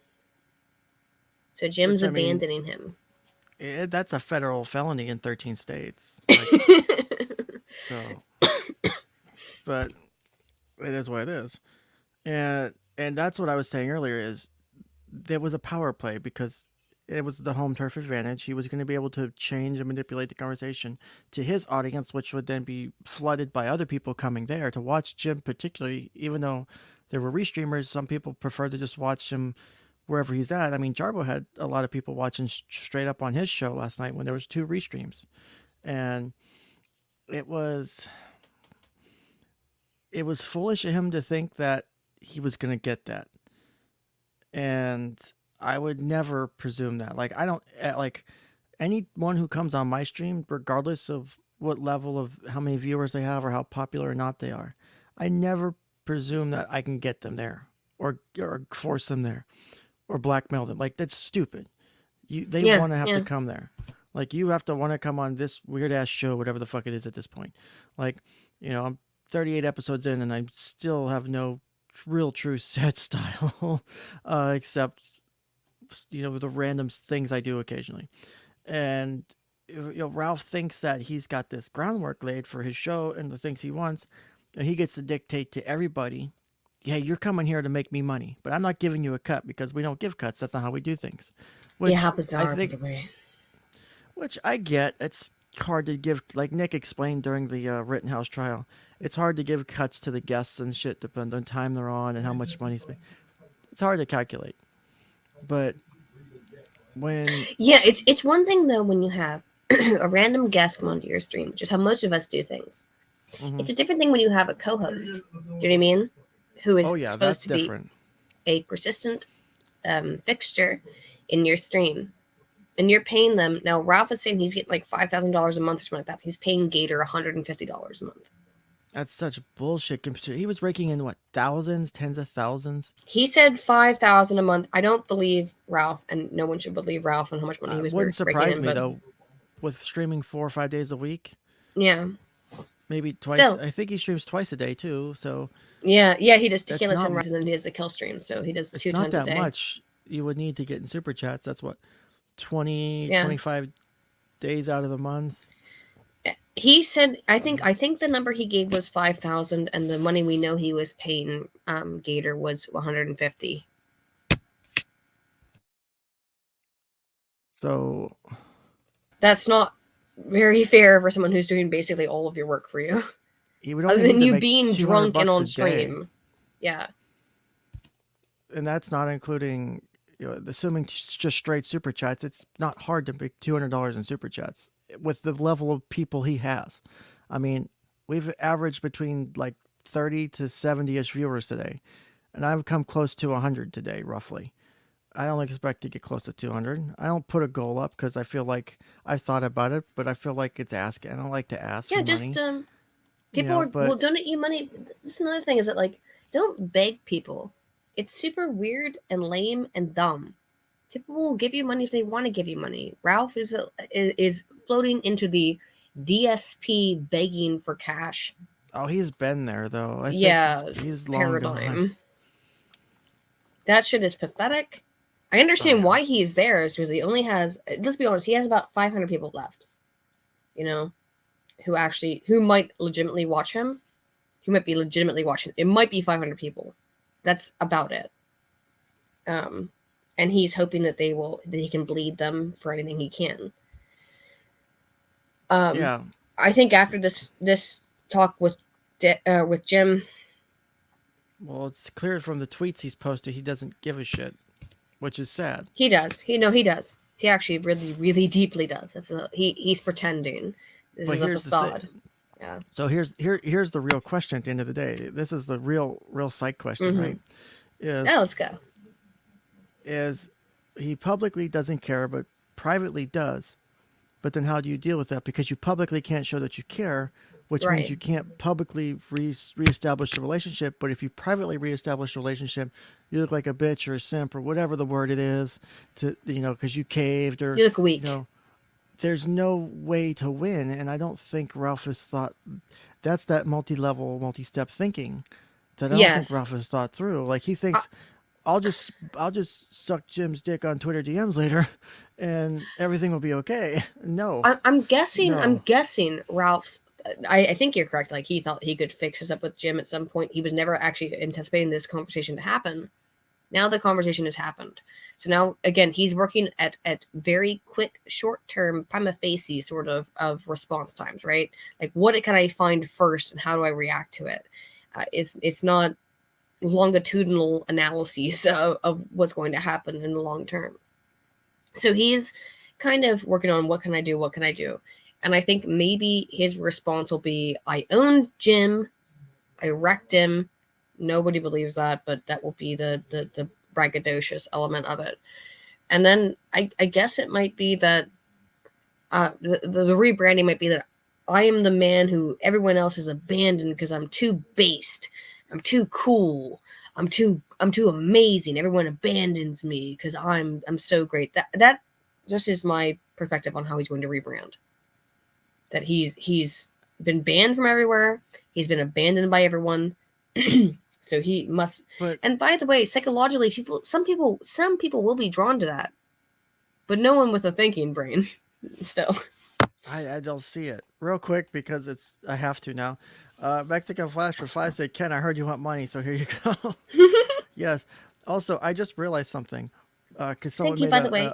So Jim's Which, I mean, abandoning him. That's a federal felony in 13 states. Like, so, but it is what it is, and that's what I was saying earlier. Is there was a power play because it was the home turf advantage. He was going to be able to change and manipulate the conversation to his audience, which would then be flooded by other people coming there to watch Jim. Particularly, even though there were restreamers, some people prefer to just watch him wherever he's at. I mean, Jarbo had a lot of people watching straight up on his show last night when there was 2 restreams, and it was foolish of him to think that he was going to get that. And I would never presume that. Like, I don't like anyone who comes on my stream, regardless of what level of how many viewers they have or how popular or not they are. I never presume that I can get them there or force them there or blackmail them. Like, that's stupid. They want to have to come there. Like, you have to want to come on this weird ass show, whatever the fuck it is at this point. Like, you know, I'm 38 episodes in and I still have no real true set style, except, you know, the random things I do occasionally. And, you know, Ralph thinks that he's got this groundwork laid for his show and the things he wants, and he gets to dictate to everybody, yeah, you're coming here to make me money, but I'm not giving you a cut because we don't give cuts. That's not how we do things. Which it happens to I our, think, by the way. which I get. It's hard to give, like Nick explained during the Rittenhouse trial. It's hard to give cuts to the guests and shit, depending on time they're on and how much money's. It's hard to calculate, but when Yeah, it's one thing though when you have a random guest come onto your stream, which is how most of us do things. It's a different thing when you have a co-host. Do you know what I mean? Who is oh yeah, supposed that's to be different. a persistent fixture in your stream, and you're paying them. Now, Ralph is saying he's getting like $5,000 a month or something like that. He's paying Gator $150 a month. That's such bullshit. He was raking in what, thousands, tens of thousands. He said 5,000 a month. I don't believe Ralph, and no one should believe Ralph on how much money he was. Wouldn't surprise raking in, me but though, with streaming 4 or 5 days a week. yeah, Maybe twice. Still. I think he streams twice a day too. So yeah. He does That's Tequila not- Sunrise, and then he does the KillStream. So he does it's 2 not times a that day. much you would need to get in super chats. That's what 20, Yeah. 25 days out of the month. He said, I think the number he gave was 5,000, and the money we know he was paying Gator was 150. So That's not very fair for someone who's doing basically all of your work for you, he would other only need than to you make being 200 drunk and bucks on a day. stream. Yeah, And that's not including, assuming just straight super chats. It's not hard to make $200 in super chats with the level of people he has. I mean, we've averaged between like 30 to 70-ish viewers today, and I've come close to 100 today, roughly. I don't expect to get close to 200. I don't put a goal up because I feel like I've thought about it, but I feel like it's asking. I don't like to ask yeah. for Just money. people but will donate you money. That's another thing is that like don't beg people. It's super weird and lame and dumb. People will give you money if they want to give you money. Ralph is floating into the DSP begging for cash oh, he's been there though. I think yeah he's long gone. paradigm. That shit is pathetic. I understand yeah. why he's there is because he only has, let's be honest, he has about 500 people left, who might legitimately watch him. Who might be legitimately watching. It might be 500 people. That's about it. And he's hoping that he can bleed them for anything he can. Yeah. I think after this talk with Jim, Well, it's clear from the tweets he's posted he doesn't give a shit, which is sad. he does. He does. He actually really, really deeply does. He's pretending. This But is a here's the facade. thing. Yeah. So here's the real question at the end of the day. This is the real psych question, right? Let's go. Is he publicly doesn't care, but privately does. But then how do you deal with that? Because you publicly can't show that you care, which Right. means you can't publicly reestablish a relationship. But if you privately reestablish a relationship, you look like a bitch or a simp or whatever the word it is, because you caved or You look weak. There's no way to win, and I don't think Ralph has thought. That's that multi-level, multi-step thinking that I don't Yes. think Ralph has thought through. Like he thinks, I'll just suck Jim's dick on Twitter DMs later, and everything will be okay. No, I'm guessing. No. I'm guessing Ralph's. I think you're correct. Like he thought he could fix this up with Jim at some point. He was never actually anticipating this conversation to happen. Now the conversation has happened. So now again, he's working at very quick, short-term, prima facie sort of response times, right? Like what can I find first, and how do I react to it? It's not longitudinal analyses of what's going to happen in the long term. So he's kind of working on what can I do? And I think maybe his response will be, I own Jim, I wrecked him. Nobody believes that, but that will be the braggadocious element of it. And then I guess it might be that the rebranding might be that I am the man who everyone else has abandoned because I'm too based. I'm too cool. I'm too amazing. Everyone abandons me because I'm so great. That just is my perspective on how he's going to rebrand. That he's been banned from everywhere. He's been abandoned by everyone. So he must. But And by the way, psychologically, some people will be drawn to that, but no one with a thinking brain. Still, I don't see it. Real quick, because I have to now. Mexican Flash for 5 said, Ken, I heard you want money, so here you go. Yes. Also, I just realized something. Because someone Thank you, made by the way.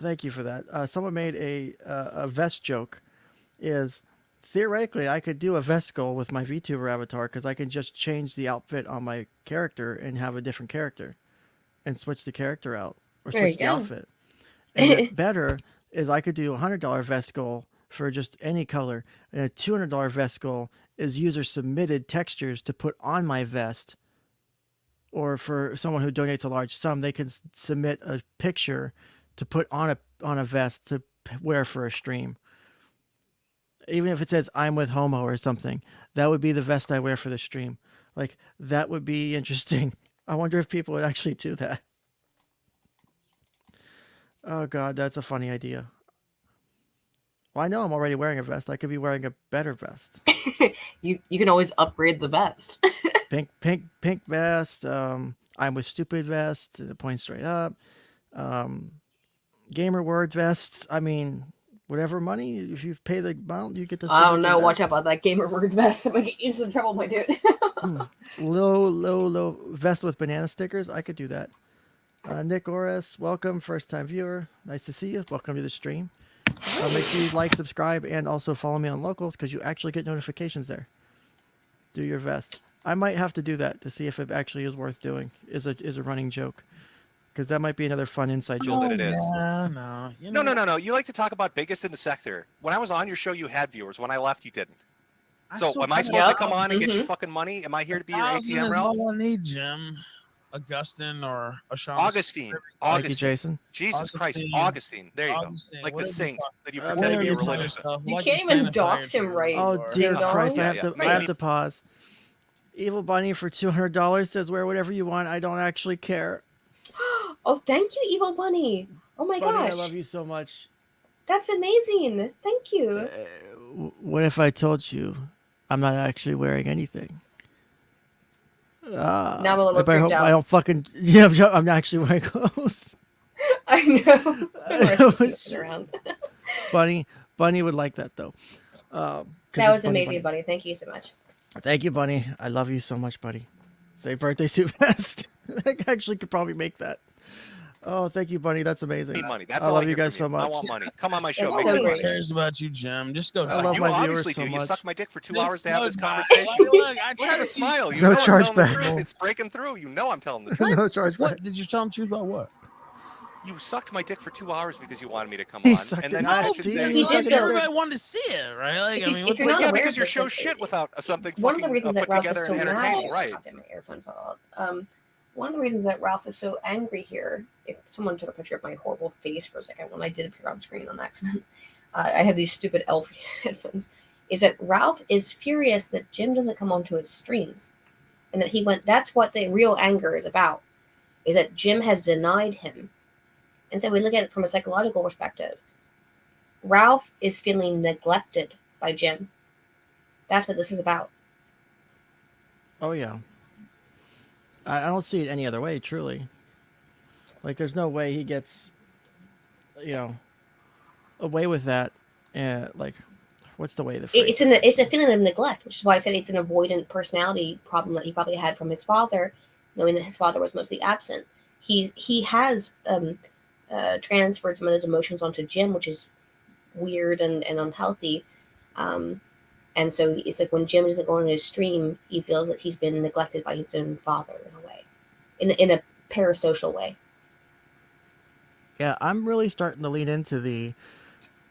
thank you for that. Someone made a vest joke is theoretically I could do a Vesicle with my VTuber avatar because I can just change the outfit on my character and have a different character and switch the character out or There you switch the go. outfit. And yet better is I could do a $100 Vesicle for just any color, and a $200 Vesicle is user submitted textures to put on my vest. Or for someone who donates a large sum, they can submit a picture to put on a vest to wear for a stream. Even if it says I'm with Homo or something, that would be the vest I wear for the stream. Like, that would be interesting. I wonder if people would actually do that. Oh god, that's a funny idea. Well, I know I'm already wearing a vest. I could be wearing a better vest. You can always upgrade the vest. Pink vest. I'm with stupid vest. It points straight up. Gamer word vests. I mean, whatever money. If you pay the amount, you get to. I don't know. Watch vest. out about that gamer word vest. I'm gonna get you in some trouble, my dude. Low vest with banana stickers. I could do that. Nick Oris, welcome, first time viewer. Nice to see you. Welcome to the stream. Make sure you like, subscribe, and also follow me on Locals because you actually get notifications there. Do your vest. I might have to do that to see if it actually is worth doing. Is a running joke, because that might be another fun inside Feel joke. that it is. No. You know No. You like to talk about biggest in the sector. When I was on your show, you had viewers. When I left, you didn't. So am I supposed to come on and get you fucking money? Am I here to be your ATM, Ralph? All I need, Jim. Augustine or Ashawn. Augustine. Thank you, Jason. Jesus Christ, Augustine. Augustine. There you Augustine. go. Like the Whatever saint you that you call- pretend to be whatever religious. call You Like can't the even Santa dox Fe him right. Oh or- dear Ding dong. Christ! I have Yeah, to. yeah. I have to pause. Evil Bunny for $200 says wear whatever you want. I don't actually care. Oh, thank you, Evil Bunny. Oh my Bunny, gosh. I love you so much. That's amazing. Thank you. What if I told you I'm not actually wearing anything? Now I'm a little I hope creeped out. I don't fucking. Yeah, I'm not actually wearing clothes. I know. I'm just around. Bunny would like that though. 'Cause That it's was Bunny amazing, Bunny. Thank you so much. Thank you, Bunny. I love you so much, buddy. Say birthday suit vest. I actually could probably make that. Oh, thank you, Bunny. That's amazing. Need money. That's I all love I you hear guys from so much. I want money. Come on my show. That's Make so me Nobody great. money. cares about you, Jim. Just go. I love You my viewers obviously so do. much. You sucked my dick for 2 Just hours to have this go. conversation. Look, I Try try to to smile. You No know I'm telling the chargeback. truth. It's breaking through. You know I'm telling the truth. No charge back. What did you tell him truth about what? You sucked my dick for 2 hours because you wanted me to come He on. sucked And then it. you I mentioned see, saying, he Well, did though. everybody wanted to see it, right? Like, I mean, If what you're the- not yeah, aware because of your this, show's like, shit without something one of fucking the reasons put that Ralph together is so and mad. entertaining, right? Damn, my earphone fell out. One of the reasons that Ralph is so angry here, if someone took a picture of my horrible face for a second when I did appear on screen on accident, I have these stupid elf headphones, is that Ralph is furious that Jim doesn't come onto his streams. And that he went, that's what the real anger is about, is that Jim has denied him. And so we look at it from a psychological perspective. Ralph is feeling neglected by Jim. That's what this is about. Oh yeah. I don't see it any other way, truly. Like, there's no way he gets, away with that. Like, what's the way the phrase? It's a feeling of neglect, which is why I said it's an avoidant personality problem that he probably had from his father, knowing that his father was mostly absent. He has transferred some of those emotions onto Jim, which is weird and unhealthy. And so it's like when Jim isn't going to his stream, he feels that he's been neglected by his own father in a way, in a parasocial way. Yeah, I'm really starting to lean into the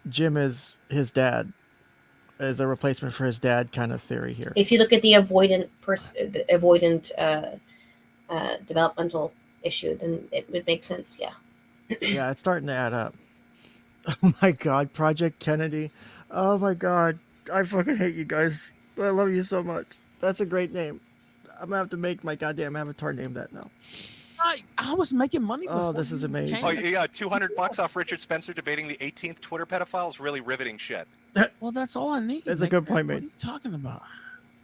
Jim is his dad, as a replacement for his dad kind of theory here. If you look at the avoidant developmental issue, then it would make sense. Yeah. Yeah, it's starting to add up. Oh my God, Project Kennedy. Oh my God, I fucking hate you guys. I love you so much. That's a great name. I'm gonna have to make my goddamn avatar name that now. I was making money. Oh, before this is you amazing. came. Oh yeah, $200 off Richard Spencer debating the 18th Twitter pedophile is really riveting shit. Well, that's all I need. That's a good point, What mate. are you talking about?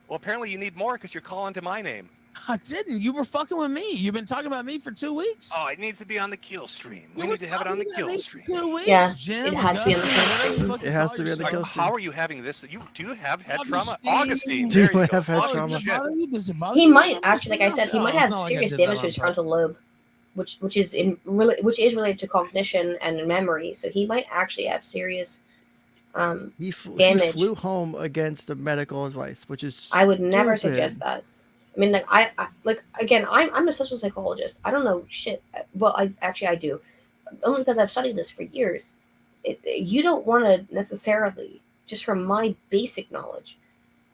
Well, apparently you need more because you're calling to my name. I didn't. You were fucking with me. You've been talking about me for 2 weeks. Oh, it needs to be on the KillStream. We You were need to have it on the talking about me for KillStream. 2 weeks, Yeah, Jim, it has to be on the Augustine, whatever KillStream. fuck you It has call to be on the yourself. KillStream. How are you having this? Do you have head trauma? Augustine. Augustine. Do There you you go. have head Holy trauma? shit. He might actually, like I said, he might It's have not like I serious did that damage to on his frontal lobe, which is related to cognition and memory. So he might actually have serious He damage. flew home against the medical advice, which is I would never stupid. suggest that. I mean, like I like again, I'm a social psychologist. I don't know shit. Well, I do, only because I've studied this for years. You don't want to necessarily, just from my basic knowledge,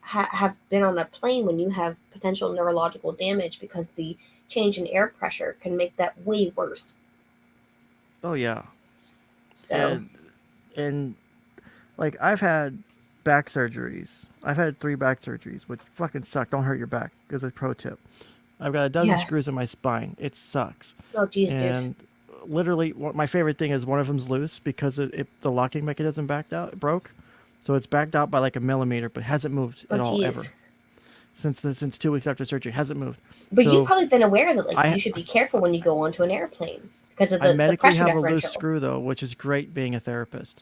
have been on a plane when you have potential neurological damage, because the change in air pressure can make that way worse. Oh yeah, So and like I've had back surgeries. I've had 3 back surgeries, which fucking suck. Don't hurt your back. As a pro tip, I've got a dozen yeah. screws in my spine. It sucks. Oh geez, dude. And literally, my favorite thing is one of them's loose because the locking mechanism broke, so it's backed out by like a millimeter, but hasn't moved Oh at all geez. ever since 2 weeks after surgery. Hasn't moved. But So you've probably been aware that like I you should be careful when you go onto an airplane because of I the medically pressure have a loose differential. screw though, which is great being a therapist.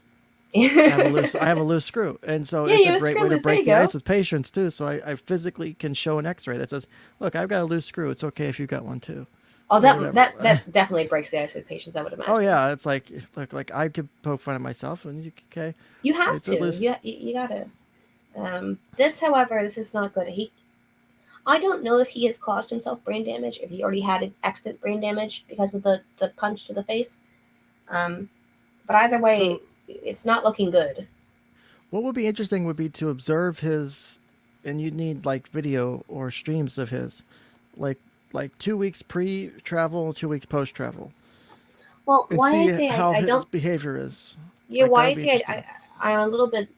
I Yeah, have a loose screw, and so you it's a have a great screw way to loose. There break you the go. ice with patients too. So I physically can show an X-ray that says, "Look, I've got a loose screw. It's okay if you've got one too." Oh, Or that whatever. that definitely breaks the ice with patients, I would imagine. Oh yeah, it's like I could poke fun at myself, and okay, You have it's a to. loose. You gotta. This, however, this is not good. I don't know if he has caused himself brain damage, if he already had an accident brain damage because of the punch to the face. But either way, So it's not looking good. what would be interesting would be to observe his, and you'd need like video or streams of his, like 2 weeks pre-travel, 2 weeks post-travel, Well, and why I see say how I his don't. behavior is. Yeah, Like that why I would be say interesting. I'm a little bit.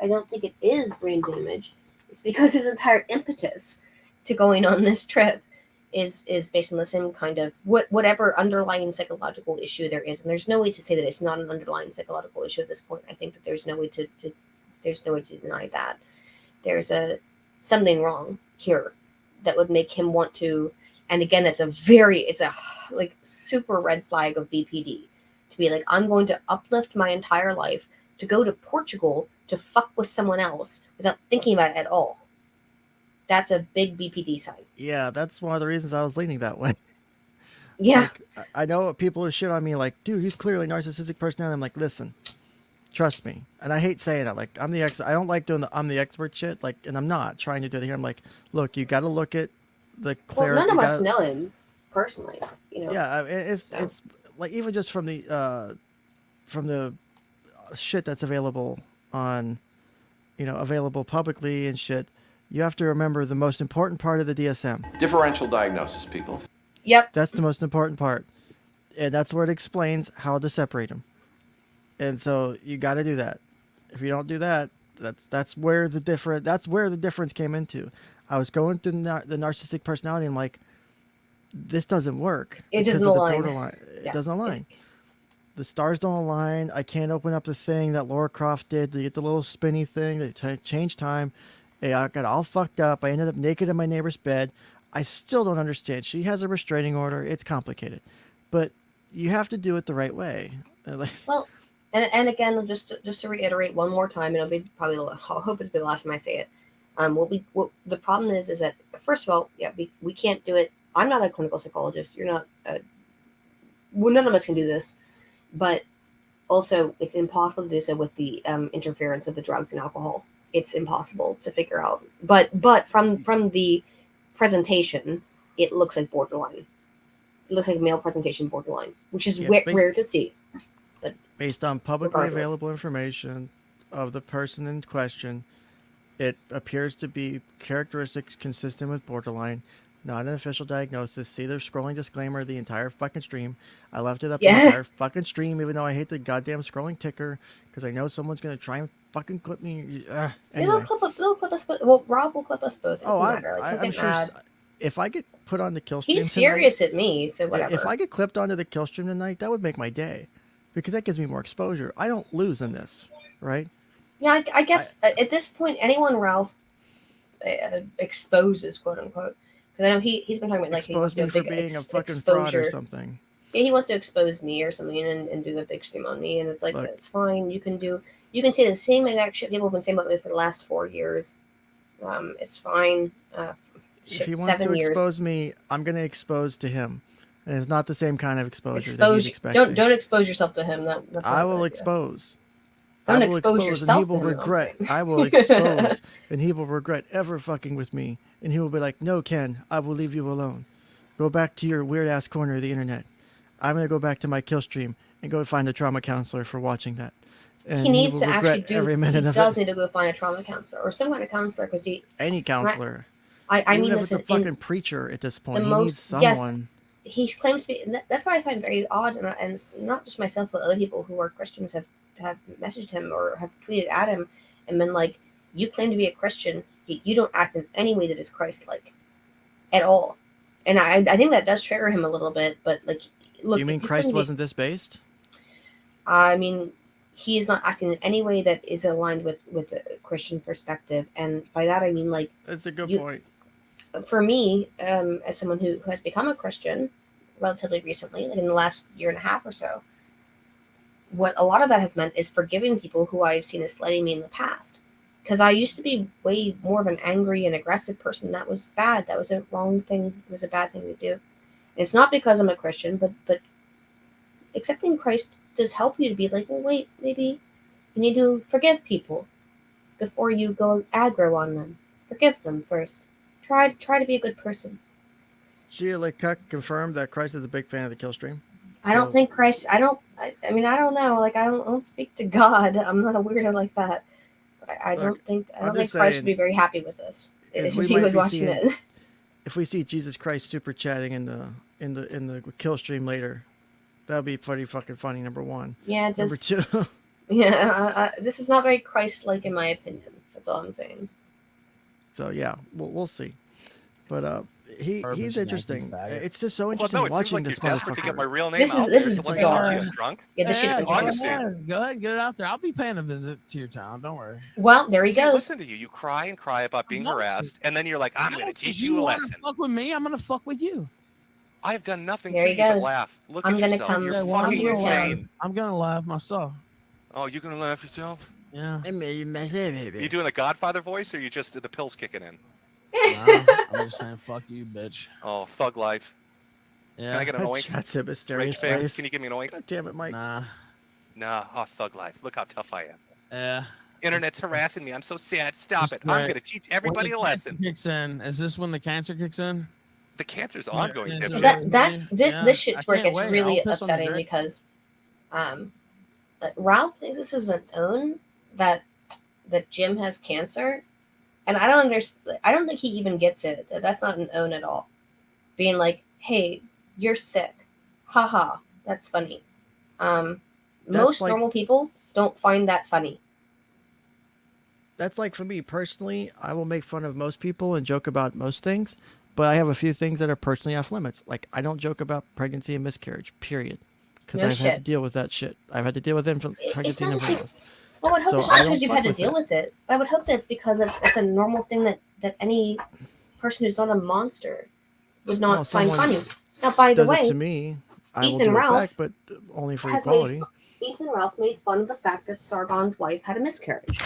I don't think it is brain damage. It's because his entire impetus to going on this trip is based on the same kind of whatever underlying psychological issue there is, and there's no way to say that it's not an underlying psychological issue at this point. I think that there's no way to deny that there's something wrong here that would make him want to. And again, it's a like super red flag of BPD to be like, I'm going to uplift my entire life to go to Portugal to fuck with someone else without thinking about it at all. That's a big BPD sign. Yeah, that's one of the reasons I was leaning that way. Yeah. Like I know people shit on me, like, dude, he's clearly narcissistic personality. I'm like, listen, trust me, and I hate saying that. Like, I don't like doing the I'm the expert shit. Like, and I'm not trying to do it here. I'm like, look, you got to look at the Well, clear. none of you us gotta- know him personally, Yeah, I mean, it's So. it's like even just from the shit that's available on, available publicly and shit. You have to remember the most important part of the DSM. Differential diagnosis, people. Yep. That's the most important part, and that's where it explains how to separate them. And so you got to do that. If you don't do that, that's where the difference came into. I was going through the narcissistic personality, and like, this doesn't work. It because doesn't of the align. borderline. It Yeah. doesn't align. The stars don't align. I can't open up the thing that Laura Croft did to get the little spinny thing to change time. I got all fucked up. I ended up naked in my neighbor's bed. I still don't understand. She has a restraining order. It's complicated, but you have to do it the right way. Well, and again, just to reiterate one more time, and it'll be probably I hope it'll be the last time I say it. What the problem is that, first of all, yeah, we can't do it. I'm not a clinical psychologist. You're not. Well, none of us can do this, but also it's impossible to do so with the interference of the drugs and alcohol. It's impossible to figure out. But from the presentation, it looks like borderline. It looks like male presentation borderline, which is rare to see. But based on publicly regardless. available information of the person in question, it appears to be characteristics consistent with borderline, not an official diagnosis. See their scrolling disclaimer the entire fucking stream. I left it up the entire fucking stream, even though I hate the goddamn scrolling ticker, because I know someone's going to try and fucking clip me. Anyway. They'll clip us both. Well, Rob will clip us both. It doesn't matter. Like, I'm sure if I get put on the KillStream he's tonight, furious at me, so whatever. If I get clipped onto the KillStream tonight, that would make my day, because that gives me more exposure. I don't lose in this, right? Yeah, I guess at this point, anyone Ralph exposes, quote unquote, because I know he's been talking about like expose me for being a fucking fraud or something. Yeah, he wants to expose me or something and do the big stream on me, and it's like, that's fine. You can say the same exact shit people have been saying about me for the last 4 years. It's fine. If he wants to expose me, I'm going to expose to him. And it's not the same kind of exposure that he's expecting. Don't expose yourself to him. I will expose. Don't I will expose expose and yourself he will to him, I'm regret. saying. I will expose and he will regret ever fucking with me. And he will be like, no, Ken, I will leave you alone. Go back to your weird ass corner of the internet. I'm going to go back to my KillStream and go find a trauma counselor for watching that. He And he needs will to actually regret do. every He minute of does it. need to go find a trauma counselor or some kind of counselor because Any counselor. I Even mean if this it's a in fucking preacher at this the point. He needs most. Yes, someone. he claims to be. And that's what I find very odd, and it's not just myself, but other people who are Christians have messaged him or have tweeted at him and been like, "You claim to be a Christian, yet you don't act in any way that is Christ-like at all." And I think that does trigger him a little bit. But like, look, You mean if you Christ claim to be- wasn't this based? I mean, he is not acting in any way that is aligned with the Christian perspective, and by that I mean like That's a good You- point. for me, as someone who has become a Christian relatively recently, like in the last year and a half or so, what a lot of that has meant is forgiving people who I've seen as slighting me in the past. Because I used to be way more of an angry and aggressive person. That was bad. That was a wrong thing. It was a bad thing to do. And it's not because I'm a Christian, but accepting Christ does help you to be like, well, wait, maybe you need to forgive people before you go aggro on them. Forgive them first. Try to be a good person. Sheila Cuck confirmed that Christ is a big fan of the KillStream. I don't think Christ. I mean, I don't know. Like, I don't speak to God. I'm not a weirdo like that. But I don't think I'm Christ just would saying, be very happy with this is if we he might was be watching seeing- it. If we see Jesus Christ super chatting in the KillStream later, that'll be pretty fucking funny. Number one. Yeah, Number just two. yeah. This is not very Christ-like in my opinion. That's all I'm saying. So yeah, we'll see. But he's Yankee interesting. faggot. It's just so Well, interesting no, it seems watching like you're this desperate to get my motherfucker. real name This is- out this there. is So let bizarre. me be a drunk. Yeah, this shit's it's bizarre. Augustine. Go ahead, get it out there. I'll be paying a visit to your town. Don't worry. Well, there he See, goes. listen to you. You cry and cry about being not. harassed, and then you're like, I'm going to teach you a wanna lesson. Fuck with me. I'm gonna fuck with you. I have done nothing There to he you but goes. laugh. Look I'm at gonna yourself. come You're well, fucking your town. insane. I'm gonna laugh myself. Oh, you're going to laugh yourself? Yeah. You doing a Godfather voice, or you just the pills kicking in? Nah, I'm just saying, fuck you, bitch. Oh, thug life. Yeah. Can I get an oink? That's a Rage mysterious fan, face. can you give me an oink? God damn it, Mike. Nah. Nah, oh, thug life. Look how tough I am. Yeah. Internet's harassing me. I'm so sad. Stop it. That's I'm right. going to teach everybody a When the cancer lesson. Kicks in. Is this when the cancer kicks in? The cancer's Yeah, ongoing, it's dipshit. Yeah, This shit's I where it can't gets wait. really I'll piss on the upsetting drink. because Ralph thinks this is an own that Jim has cancer, and I don't understand. I don't think he even gets it. That's not an own at all. Being like, "Hey, you're sick," haha, that's funny. Most like- normal people don't find that funny. That's like for me personally, I will make fun of most people and joke about most things, but I have a few things that are personally off limits. Like I don't joke about pregnancy and miscarriage, period. Because No I've had to shit. deal with that shit. I've had to deal with pregnancy and not everything like- else. Well, I would hope So it's I not don't because you've fuck had to with deal it. with it. I would hope that's because it's a normal thing that any person who's not a monster would not Well, find someone funny. Now, by the Does it way, to me, I will Ethan do it Ralph back, but only for has equality. Ethan Ralph made fun of the fact that Sargon's wife had a miscarriage.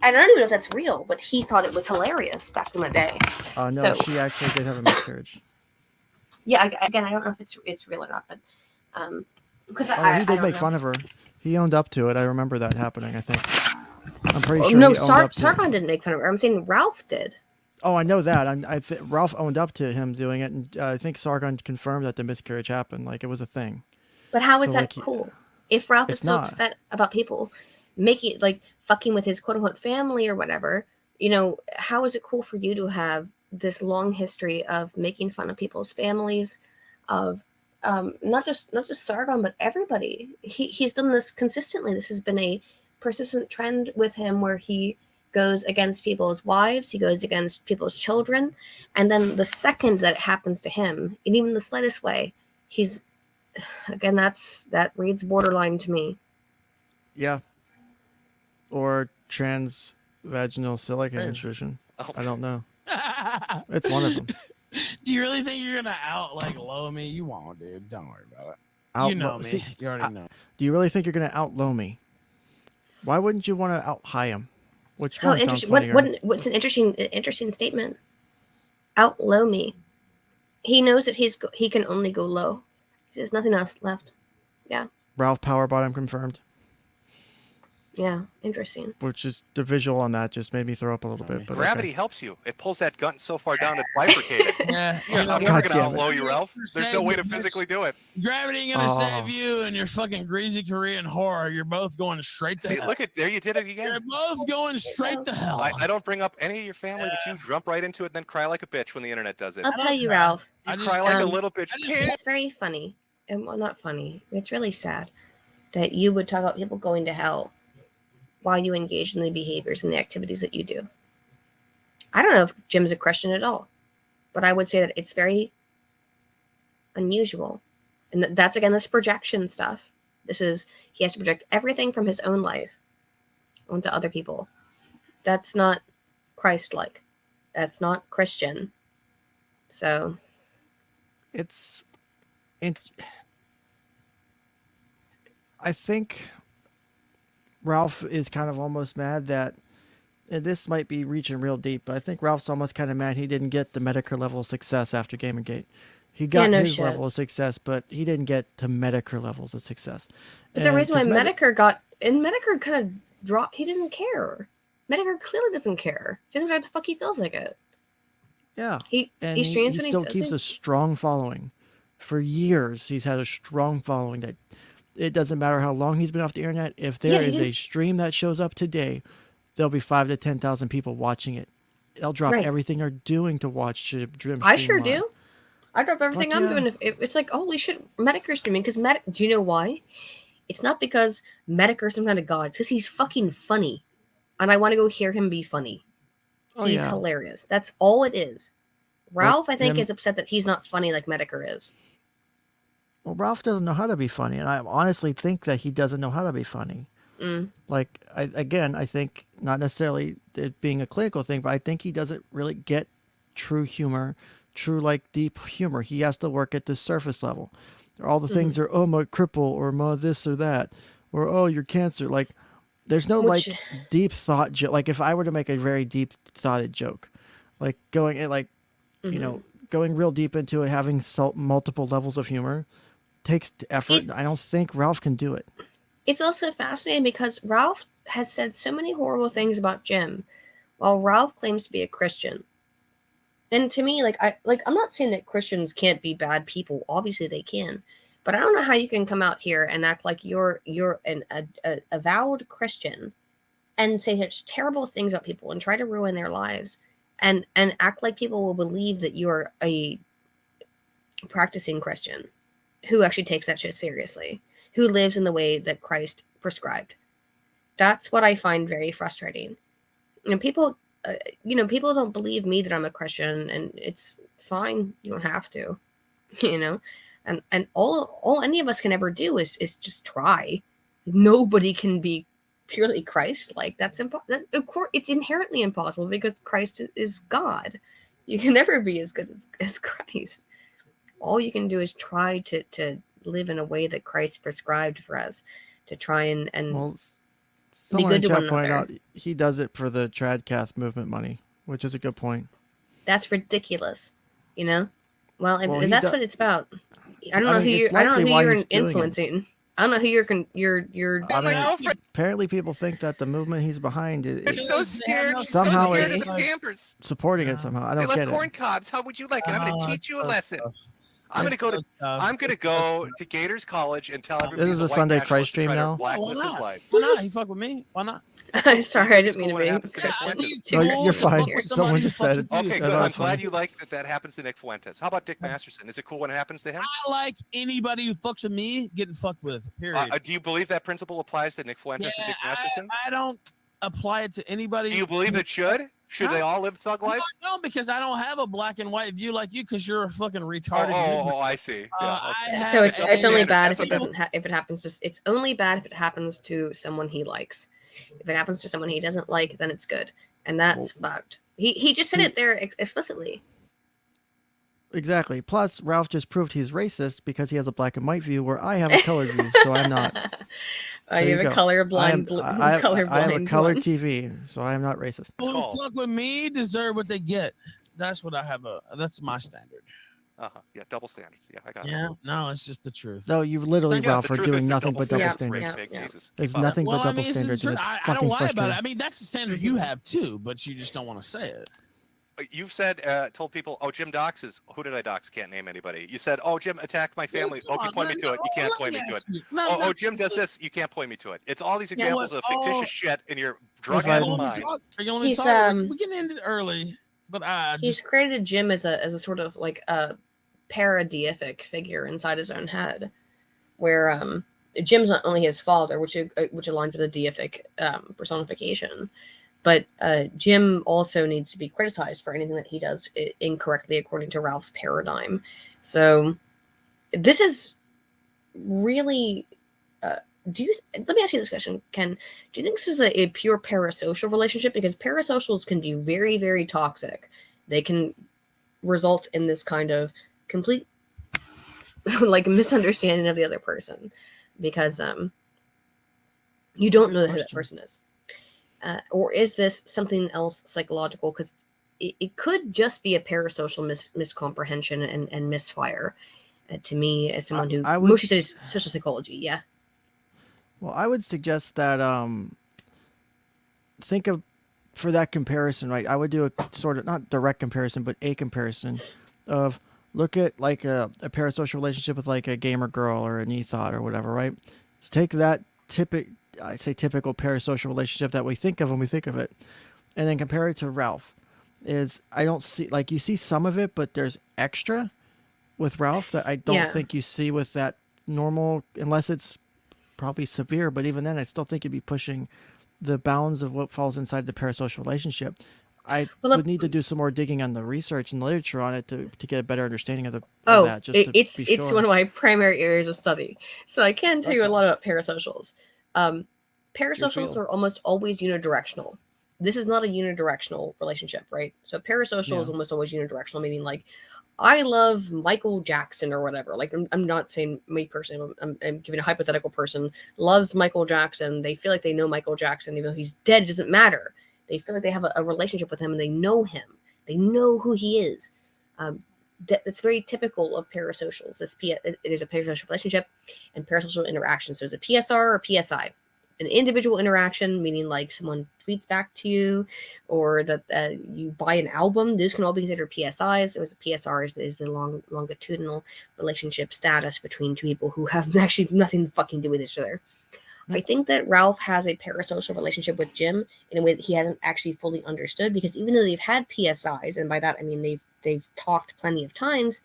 I don't even know if that's real, but he thought it was hilarious back in the day. No, so- she actually did have a miscarriage. Yeah, again, I don't know if it's real or not, but because Oh, I he did don't make know. fun of her. He owned up to it. I remember that happening. I think. I'm pretty Oh, sure no, he owned up to it. Sargon didn't make fun of her. I'm saying Ralph did. Oh, I know that. Ralph owned up to him doing it, and I think Sargon confirmed that the miscarriage happened. Like it was a thing. But how is So, that like, cool? If Ralph is it's so not. upset about people making like fucking with his quote unquote family or whatever, how is it cool for you to have this long history of making fun of people's families, of not just Sargon but everybody? He's done this consistently. This has been a persistent trend with him where he goes against people's wives, he goes against people's children, and then the second that it happens to him, in even the slightest way, he's again that reads borderline to me. Yeah. Or transvaginal silica intrusion. Oh, I don't know. It's one of them. Do you really think you're gonna outlow me? You won't, dude. Don't worry about it. You Outlow- know me. See, You already know. do you really think you're gonna outlow me? Why wouldn't you want to out high him? Which How one sounds interesting! funnier? What's an interesting statement? Outlow me. He knows that he can only go low. There's nothing else left. Ralph Power Bottom confirmed. Yeah, interesting. which is the visual on that just made me throw up a little bit. But Gravity okay. helps you. It pulls that gun so far down it bifurcated. Yeah, Yeah, I'm God never gonna damn it. outlaw you, Ralph. There's no way to physically do it. Gravity ain't gonna Oh. save you and your fucking greasy Korean horror. You're both going straight to See, hell. look at there, you did it You're again. both going straight to hell. I don't bring up any of your family, but you jump right into it and then cry like a bitch when the internet does it. I'll tell you, Ralph. You cry like a little bitch. It's very funny, and well, not funny. It's really sad that you would talk about people going to hell while you engage in the behaviors and the activities that you do. I don't know if Jim's a Christian at all, but I would say that it's very unusual. And that's, again, this projection stuff. This is, he has to project everything from his own life onto other people. That's not Christ-like. That's not Christian. So. I think Ralph is kind of almost mad that, and this might be reaching real deep, but I think Ralph's almost kind of mad he didn't get the Medicare level of success after Gamergate. He got his level of success, but he didn't get to Medicare levels of success. But the reason why Medicare got, and Medicare kind of dropped, he doesn't care. Medicare clearly doesn't care. He doesn't know what the fuck he feels like it. Yeah. He streams he when still he keeps a strong following. For years, he's had a strong following that it doesn't matter how long he's been off the internet. If there is a stream that shows up today, there'll be 5,000 to 10,000 people watching it. They'll drop everything they're doing to watch Dream. I sure do. I drop everything I'm doing. It's like, holy shit, Medicare streaming. Because do you know why? It's not because Medicare is some kind of god. It's because he's fucking funny. And I want to go hear him be funny. He's hilarious. That's all it is. Ralph, I think, is upset that he's not funny like Medicare is. Well, Ralph doesn't know how to be funny, and I honestly think that he doesn't know how to be funny. Like, I think not necessarily it being a clinical thing, but I think he doesn't really get true humor, like deep humor. He has to work at the surface level. All the things are, oh, my cripple, or my this or that, or oh, you're cancer. Like, there's no like deep thought joke. Like, if I were to make a very deep thoughted joke, like going you know, going real deep into it, having multiple levels of humor takes effort. I don't think Ralph can do it. It's also fascinating because Ralph has said so many horrible things about Jim, while Ralph claims to be a Christian. And to me, I'm not saying that Christians can't be bad people. Obviously, they can. But I don't know how you can come out here and act like you're an avowed Christian and say such terrible things about people and try to ruin their lives and act like people will believe that you're a practicing Christian who actually takes that shit seriously, who lives in the way that Christ prescribed. That's what I find very frustrating. And people, people don't believe me that I'm a Christian, and it's fine. You don't have to, and all any of us can ever do is just try. Nobody can be purely Christ-like. That's impossible. Of course, it's inherently impossible because Christ is God. You can never be as good as Christ. All you can do is try to live in a way that Christ prescribed for us, to try and someone be in good to chat one pointed another. out he does it for the Tradcast movement money, which is a good point. That's ridiculous, Well, if that's what it's about, I don't know who you're influencing. I don't know who you're. Apparently, people think that the movement he's behind is so scared. Somehow so scared it's of the campers. supporting it somehow. I don't they get left corn it. cobs. How would you like it? I'm going to teach you a lesson. I'm going to go to Gators College and tell everybody. This is a Sunday Christ stream now. Why not? He fuck with me. Why not? I'm sorry, I didn't mean to be Christian. No, you're fine. Someone just said it. Okay, good. I'm glad you like that happens to Nick Fuentes. How about Dick Masterson? Is it cool when it happens to him? I like anybody who fucks with me getting fucked with, period. Do you believe that principle applies to Nick Fuentes and Dick Masterson? I don't apply it to anybody. Do you believe it should? Should they all live thug life? No, because I don't have a black and white view like you, because you're a fucking retarded. Oh, I see. Yeah, okay. So it's only bad if it doesn't. If it happens, it's only bad if it happens to someone he likes. If it happens to someone he doesn't like, then it's good, and that's fucked. He just said it there explicitly. Exactly. Plus, Ralph just proved he's racist because he has a black and white view, where I have a colored view, so I'm not. You have a colorblind. I have a colored TV, so I am not racist. Who fuck with me deserve what they get. That's what I have. That's my standard. Yeah, double standards. Yeah, I got it. Yeah, no, it's just the truth. No, you literally, Yeah, Ralph, The are truth is doing they're nothing double but double standards. standards. Yeah. Jesus. It's Keep up. nothing but Well, I double mean, it's the standards, and truth. it's I don't fucking lie about it. I frustrating. mean, that's the standard you have too, but you just don't want to say it. You've said, told people, oh, Jim doxes. Who did I dox? Can't name anybody. You said, oh, Jim attacked my family. Well, Oh, you come point on, me to it. You can't let point me me to it. ask you. No, Oh, no, Jim does this. You can't point me to it. It's all these You know examples what? of Oh, fictitious shit in your If drug I- addled Are mind. you going to He's, talk? We're getting into it early, but He's just created Jim as a sort of like a paradeific figure inside his own head, where Jim's not only his father, which aligns with the deific personification, but Jim also needs to be criticized for anything that he does incorrectly according to Ralph's paradigm. So this is really. Let me ask you this question, Ken? Do you think this is a pure parasocial relationship? Because parasocials can be very, very toxic. They can result in this kind of complete like misunderstanding of the other person because you don't know who that person is. Or is this something else psychological? Because it could just be a parasocial miscomprehension and misfire. To me, as someone who I would mostly studies social psychology, yeah. Well, I would suggest that think of, for that comparison, right? I would do a sort of not direct comparison, but a comparison of look at like a parasocial relationship with like a gamer girl or an ethot or whatever, right? So take that typical parasocial relationship that we think of when we think of it, and then compare it to Ralph. I don't see, like, you see some of it, but there's extra with Ralph that I don't think you see with that normal, unless it's probably severe, but even then I still think you'd be pushing the bounds of what falls inside the parasocial relationship. I would need to do some more digging on the research and the literature on it to get a better understanding of that. It's one of my primary areas of study, so I can tell you a lot about parasocials. Parasocials are almost always unidirectional. This is not a unidirectional relationship, right? So parasocial is almost always unidirectional, meaning like I love Michael Jackson or whatever. Like, I'm not saying me personally. I'm giving a hypothetical person loves Michael Jackson. They feel like they know Michael Jackson, even though he's dead. It doesn't matter. They feel like they have a relationship with him and they know him. They know who he is. That's very typical of parasocials. It is a parasocial relationship and parasocial interaction. So there's a PSR or PSI. An individual interaction, meaning like someone tweets back to you, or that you buy an album. These can all be considered PSIs. It was a PSR is the longitudinal relationship status between two people who have actually nothing to fucking do with each other. I think that Ralph has a parasocial relationship with Jim in a way that he hasn't actually fully understood, because even though they've had PSIs, and by that I mean they've talked plenty of times,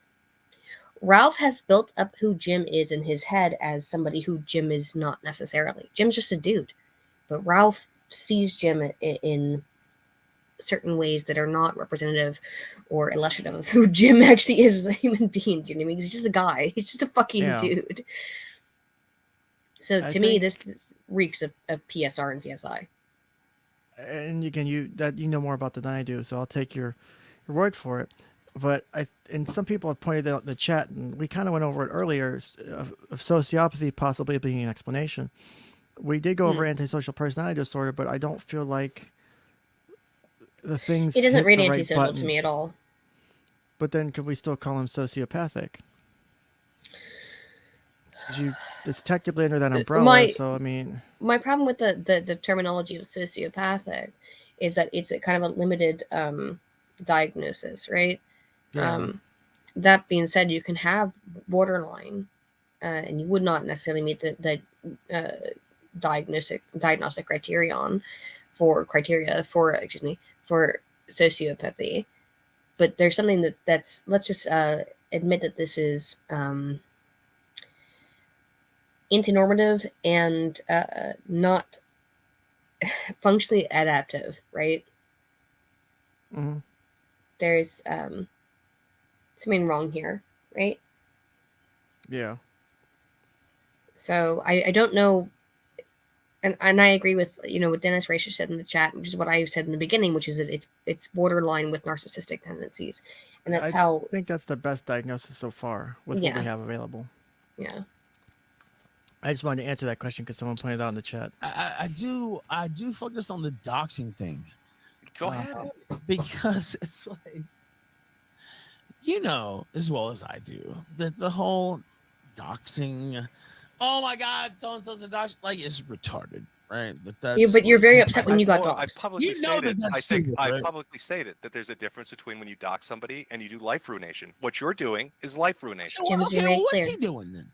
Ralph has built up who Jim is in his head as somebody who Jim is not necessarily. Jim's just a dude. But Ralph sees Jim in certain ways that are not representative or illustrative of who Jim actually is as a human being. Do you know what I mean? He's just a guy. He's just a fucking dude. So to me, this reeks of PSR and PSI. And again, you know more about that than I do, so I'll take your word for it. But and some people have pointed out in the chat, and we kind of went over it earlier, of sociopathy possibly being an explanation. We did go over antisocial personality disorder, but I don't feel like the things. It doesn't read right antisocial buttons. to me at all. But then, could we still call him sociopathic? It's technically under that umbrella. So I mean, my problem with the terminology of sociopathic is that it's a kind of a limited diagnosis, right? Yeah. That being said, you can have borderline, and you would not necessarily meet the diagnostic criteria for sociopathy. But there's something that's let's just admit that this is antinormative and not functionally adaptive, right? Mm-hmm. There's something wrong here, right? Yeah. So I don't know, and I agree with what Dennis Racer said in the chat, which is what I said in the beginning, which is that it's borderline with narcissistic tendencies, and that's I think that's the best diagnosis so far with what we have available. Yeah. I just wanted to answer that question because someone pointed out in the chat. I do focus on the doxing thing. Go ahead. Because it's like you know as well as I do that the whole doxing, oh my God, so and so's a dox, like, is retarded, right? That's Yeah, but you're like, very upset when you got I doxxed. publicly You know stated. that that's I think stupid, I right? publicly stated that there's a difference between when you dox somebody and you do life ruination. What you're doing is life ruination. Jim is Okay, very well, what's clear. he doing then?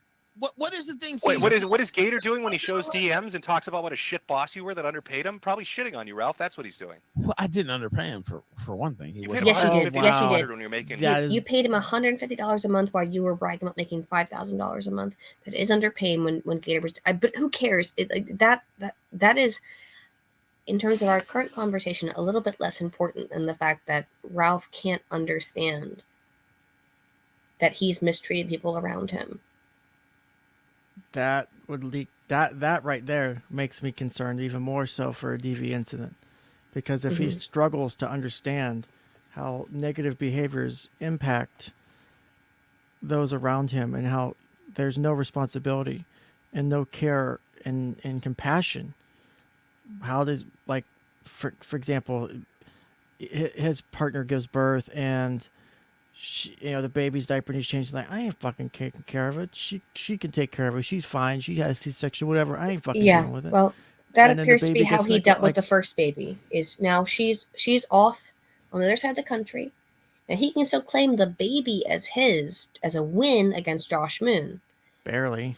What is the things Wait, he's what is Gator doing when he shows DMs and talks about what a shit boss you were that underpaid him? Probably shitting on you, Ralph. That's what he's doing. Well, I didn't underpay him for one thing. He You was paid Yes, you Oh, did. wow. Yes, you did. when you're making. That is- You paid him $150 a month while you were bragging about making $5,000 a month. That is underpaying when Gator was. But who cares? That is, in terms of our current conversation, a little bit less important than the fact that Ralph can't understand that he's mistreated people around him. That would leak. That right there makes me concerned even more so for a DV incident, because if he struggles to understand how negative behaviors impact those around him and how there's no responsibility and no care and compassion, how does, like, for example, his partner gives birth and she, the baby's diaper needs changing. Like, I ain't fucking taking care of it. She can take care of it. She's fine. She has C-section, whatever. I ain't fucking dealing with it. Well, that And then the appears to baby be how gets he dealt with like the first baby. Is now she's off on the other side of the country, and he can still claim the baby as his as a win against Josh Moon. barely.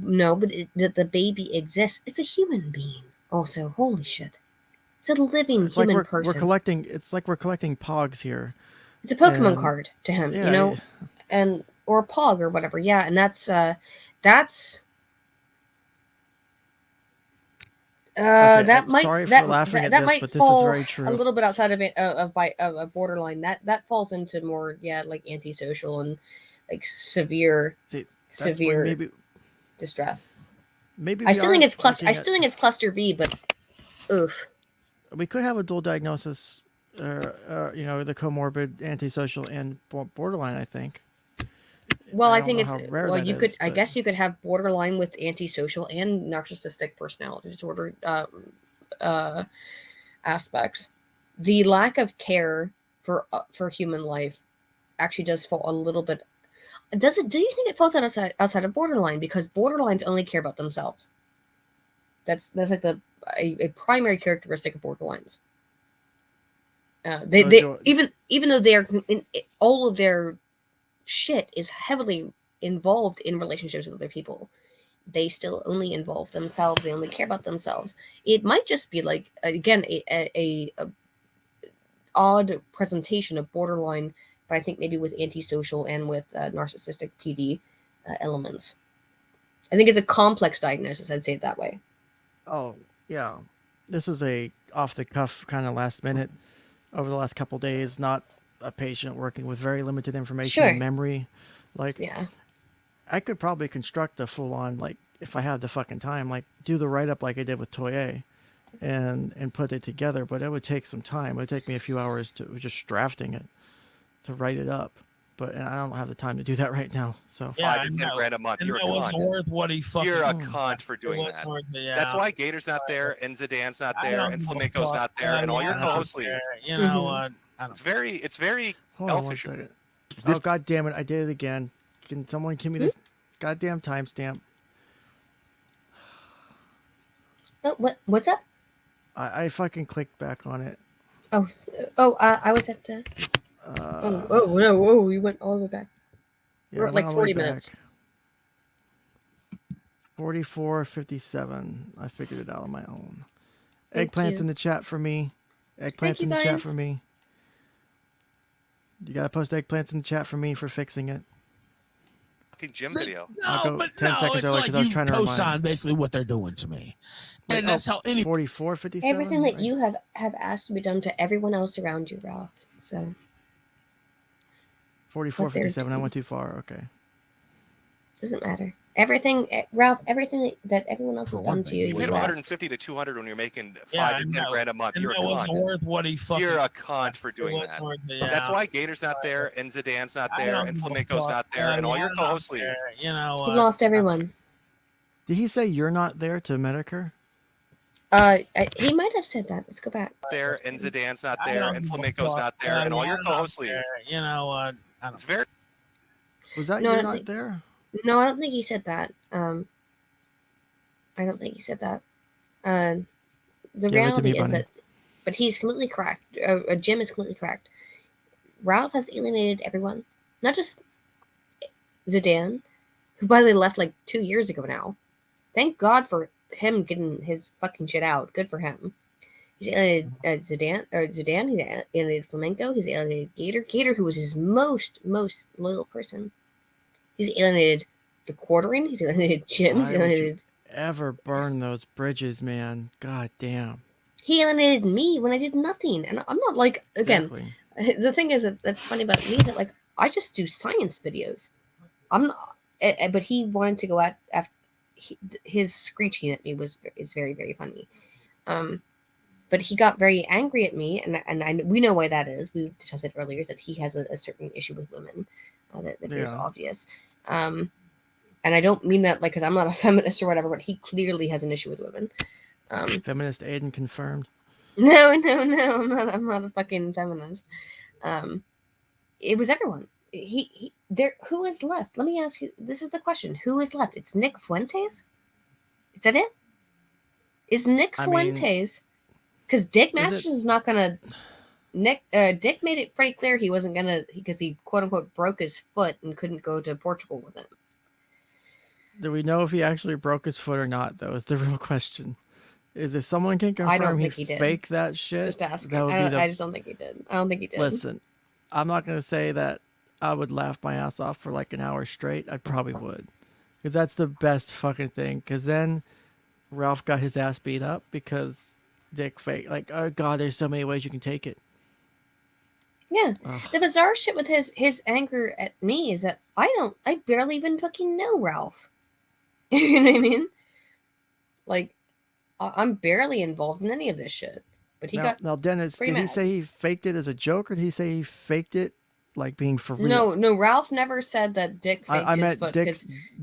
No, but the baby exists. It's a human being. Also, holy shit, it's a living It's like human we're person. collecting. It's like we're collecting pogs here. It's a Pokemon and- card to him, Yeah, and or a Pog or whatever. Yeah, and that's that might sorry that, for laughing at that this, might but this is fall very true. a little bit outside of it of a borderline. That falls into more like antisocial and like severe That's when maybe distress. maybe I we still are think it's looking I still think it's cluster B, but oof. we could have a dual diagnosis. The comorbid, antisocial, and borderline. I think. Well, I don't think know it's how rare well. that You could, is, I but- guess, you could have borderline with antisocial and narcissistic personality disorder aspects. The lack of care for human life actually does fall a little bit. Does it? Do you think it falls outside of borderline? Because borderlines only care about themselves. That's like a primary characteristic of borderlines. They even though they are all of their shit is heavily involved in relationships with other people, they still only involve themselves. They only care about themselves. It might just be like, again, a odd presentation of borderline, but I think maybe with antisocial and with narcissistic PD elements. I think it's a complex diagnosis. I'd say it that way. Oh yeah, this is a off the cuff kind of last minute over the last couple days. Not a patient working with very limited information Sure. and memory. Like, Yeah. I could probably construct a full on, like, if I had the fucking time, like do the write up like I did with Toye, and put it together. But it would take some time. It would take me a few hours to just drafting it to write it up. But I don't have the time to do that right now. So Yeah, 5 to 10 grand a month. and You're a that wasn't cunt. worth what he fucking. You're a Mm. cunt for doing It that. wasn't worth it, That's yeah. why Gator's not there, and Zidane's not I there, don't and give a Flamenco's fuck. not there, and all your Yeah, co-hosts that's leave. fair. You know what? I don't. It's very hold on one elfish of second. you. Oh, god damn it! I did it again. Can someone give me this goddamn timestamp? Oh, what's up? I fucking clicked back on it. I was at. No! We went all the way back. Yeah, We're I at went like all the way 40 minutes. back. 44:57. I figured it out on my own. Thank Eggplants you. in the chat for me. Thank Eggplants you, in the chat guys. for me. You gotta post eggplants in the chat for me for fixing it. Fucking gym video. I'll No, go but 10 no, seconds it's early like 'cause I was you trying to remind. co-sign basically what they're doing to me, Wait, and that's how any 44:57. Everything that you have asked to be done to everyone else around you, Ralph. So 44:57. I went too far. Okay. doesn't matter. Everything, Ralph. Everything that everyone else For has one done to thing, you, he You you paid was him asked. 150 to 200 when you're making 5 Yeah, to and 10 that- grand a month. and You're a that wasn't cunt. worth what he fucking. You're a cunt for It doing wasn't that. worth it, That's yeah. why Gator's not there, and Zidane's not I there, don't and give a Flamenco's fuck. not there, and all Yeah, your I'm not co-hosts leave. there. You know You what? lost everyone. Did he say you're not there to Medicare? He might have said that. Let's go back. There, and Zidane's not I there, don't and give a Flamenco's fuck, not there, and all buddy. your I'm not co-hosts leave. there. You know what? I It's don't. very. Was that No, I you're don't not think- there? No, I don't think he said that. I don't think he said that. The Give it to reality me, is Bunny. that, but he's completely correct. Jim is completely correct. Ralph has alienated everyone, not just Zidane, who by the way left like 2 years ago now. Thank God for him getting his fucking shit out. Good for him. He's alienated Zidane. He's alienated Flamenco. He's alienated Gator, who was his most loyal person. He's alienated the Quartering. He's alienated Jim. He's Why would you alienated. ever burn those bridges, man? God damn. He alienated me when I did nothing, and I'm not like again. Exactly. The thing is that's funny about me is that like I just do science videos. I'm not, but he wanted to go at after his screeching at me is very funny. But he got very angry at me, and we know why that is. We discussed it earlier. Is that he has a certain issue with women that is obvious. And I don't mean that like because I'm not a feminist or whatever, but he clearly has an issue with women. Feminist Aiden confirmed. No, I'm not a fucking feminist. It was everyone. He there. Who is left? Let me ask you. This is the question. Who is left? It's Nick Fuentes. Is that it? Is Nick Fuentes? Because Dick Masters is not gonna. Dick made it pretty clear he wasn't gonna because he quote unquote broke his foot and couldn't go to Portugal with him. Do we know if he actually broke his foot or not? Though is the real question. Is if someone can confirm he did. faked that shit? Just ask. That would be I just don't think he did. I don't think he did. Listen, I'm not gonna say that I would laugh my ass off for like an hour straight. I probably would, because that's the best fucking thing. Because then Ralph got his ass beat up because Dick faked. Like, oh god, there's so many ways you can take it. Yeah. Ugh. The bizarre shit with his anger at me is that I barely even fucking know Ralph. You know what I mean? Like, I'm barely involved in any of this shit. But he got now Dennis, pretty did he mad. say he faked it as a joke, or did he say he faked it like being for real? No, Ralph never said that Dick faked I his meant foot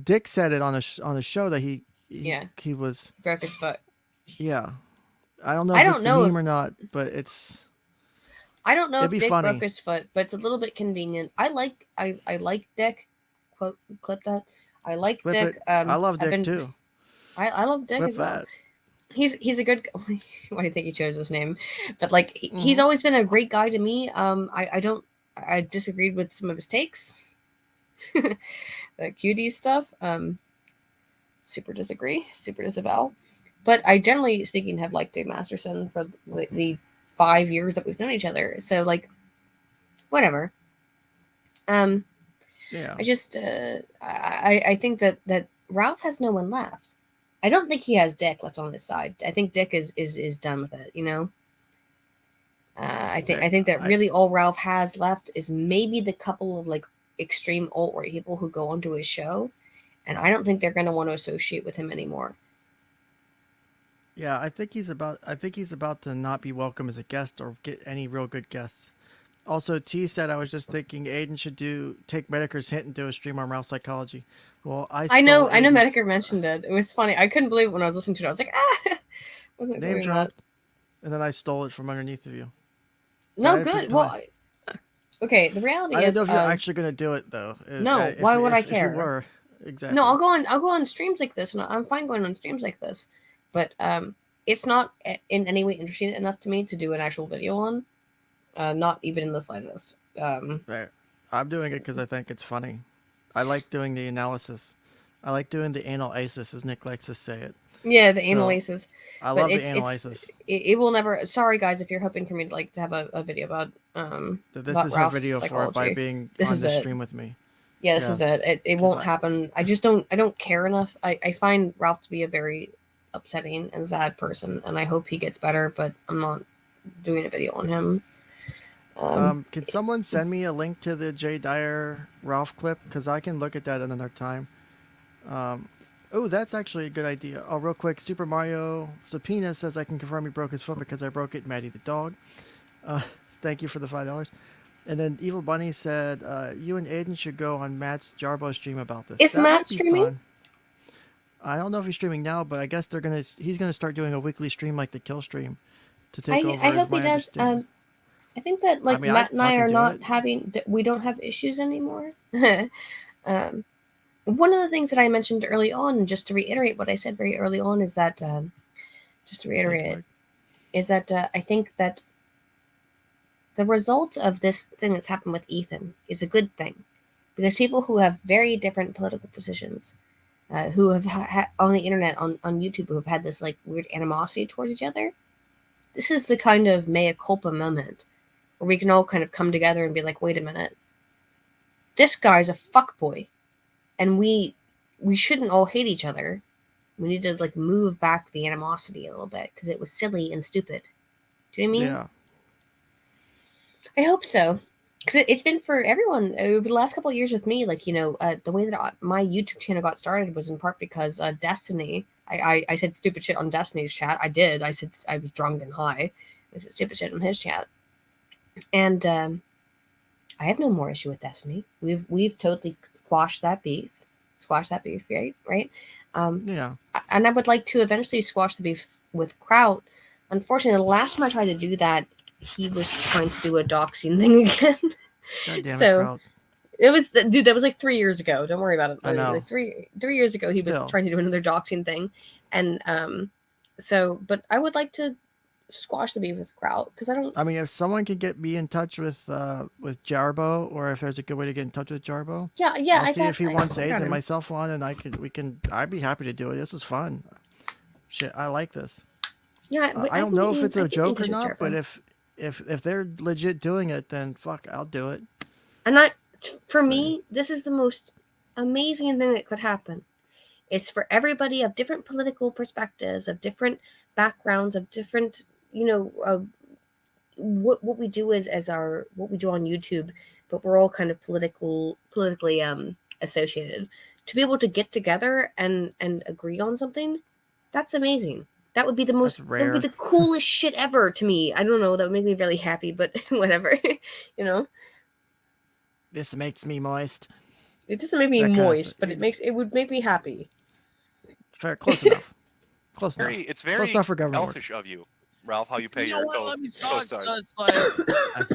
Dick said it on the show that he was broke his foot. Yeah. I don't know I if don't it's know the meme if- or not, but it's I don't know if It'd be Dick funny. broke his foot, but it's a little bit convenient. I like Dick. Quote clip that. I like clip Dick. it. I love I've Dick too. I love Dick Clip as well. that. He's a good. Why do you think he chose this name? But like he's always been a great guy to me. I disagreed with some of his takes. The QD stuff. Super disagree. Super disavow. But I generally speaking have liked Dave Masterson for the 5 years that we've known each other. So like, whatever. Yeah. I just I think that Ralph has no one left. I don't think he has Dick left on his side. I think Dick is done with it. You know. I think that really all Ralph has left is maybe the couple of like extreme alt-right people who go onto his show, and I don't think they're going to want to associate with him anymore. Yeah, I think he's about to not be welcome as a guest or get any real good guests. Also, T said I was just thinking Aiden should take Medicare's hint and do a stream on Ralph psychology. Well, I know Aiden's... Medicare mentioned it. It was funny. I couldn't believe it when I was listening to it. I was like, wasn't name expecting dropped, that. and then I stole it from underneath of you. No, good. Well, okay. The reality I is, don't know if you're actually going to do it though. No, why would I care? If you were, exactly. No, I'll go on streams like this, and I'm fine going on streams like this. But it's not in any way interesting enough to me to do an actual video on. Not even in the slightest. Right. I'm doing it because I think it's funny. I like doing the analysis. I like doing the analysis, as Nick likes to say it. Yeah, the analysis. I love the analysis. It will never. Sorry, guys, if you're hoping for me to have a video about This about is Ralph's your video psychology. for it by being This on is the it. stream with me. Yeah, this is it. It won't happen. I don't care enough. I find Ralph to be a very upsetting and sad person, and I hope he gets better. But I'm not doing a video on him. Can someone send me a link to the Jay Dyer Ralph clip? Because I can look at that another time. Oh, that's actually a good idea. Oh, real quick, Super Mario Subpoena says I can confirm he broke his foot because I broke it, Maddie the dog. Thank you for the $5. And then Evil Bunny said, you and Aiden should go on Matt's Jarbo stream about this. Is That Matt might be streaming? I don't know if he's streaming now, but I guess he's gonna start doing a weekly stream like the KillStream to take over. I is hope he my does. understanding. I think that like mean, Matt I'd and I fucking are do not it. having. We don't have issues anymore. One of the things that I mentioned early on, just to reiterate what I said very early on, is that just to reiterate it, is that I think that the result of this thing that's happened with Ethan is a good thing, because people who have very different political positions, who have on the internet, on YouTube, who have had this like weird animosity towards each other, this is the kind of mea culpa moment where we can all kind of come together and be like, wait a minute, this guy's a fuckboy, and we shouldn't all hate each other. We need to like move back the animosity a little bit because it was silly and stupid. Do you know what I mean? Yeah. I hope so, because it's been for everyone over the last couple of years with me. Like, the way that my YouTube channel got started was in part because Destiny. I said stupid shit on Destiny's chat. I did. I said I was drunk and high. I said stupid shit on his chat, and I have no more issue with Destiny. We've totally squashed that beef. Right? Yeah. And I would like to eventually squash the beef with Kraut. Unfortunately, the last time I tried to do that, he was trying to do a doxing thing again. God damn it, So Kraut. it was, dude, that was like 3 years ago. Don't worry about it. I know. Like three years ago, he was Still. trying to do another doxing thing, and but I would like to squash the beef with Kraut because I don't. I mean, if someone can get me in touch with Jarbo, or if there's a good way to get in touch with Jarbo, Yeah. I'll see if he wants I aid got and him. myself on, and I'd be happy to do it. This was fun. Shit, I like this. Yeah, I don't know if it's a joke or or not, but if they're legit doing it, then fuck, I'll do it. And for me, this is the most amazing thing that could happen. It's for everybody of different political perspectives, of different backgrounds, of different, what we do as our what we do on YouTube, but we're all kind of politically associated. To be able to get together and agree on something, that's amazing. That would be that would be the coolest shit ever to me. I don't know, that would make me really happy, but whatever, This makes me moist. It doesn't make me That kinda moist, stuff. but it would make me happy. Fair, close enough. Close enough. It's very Close enough for government selfish of you, Ralph, how you pay You know your what? Let me talk. So co-stars. it's like,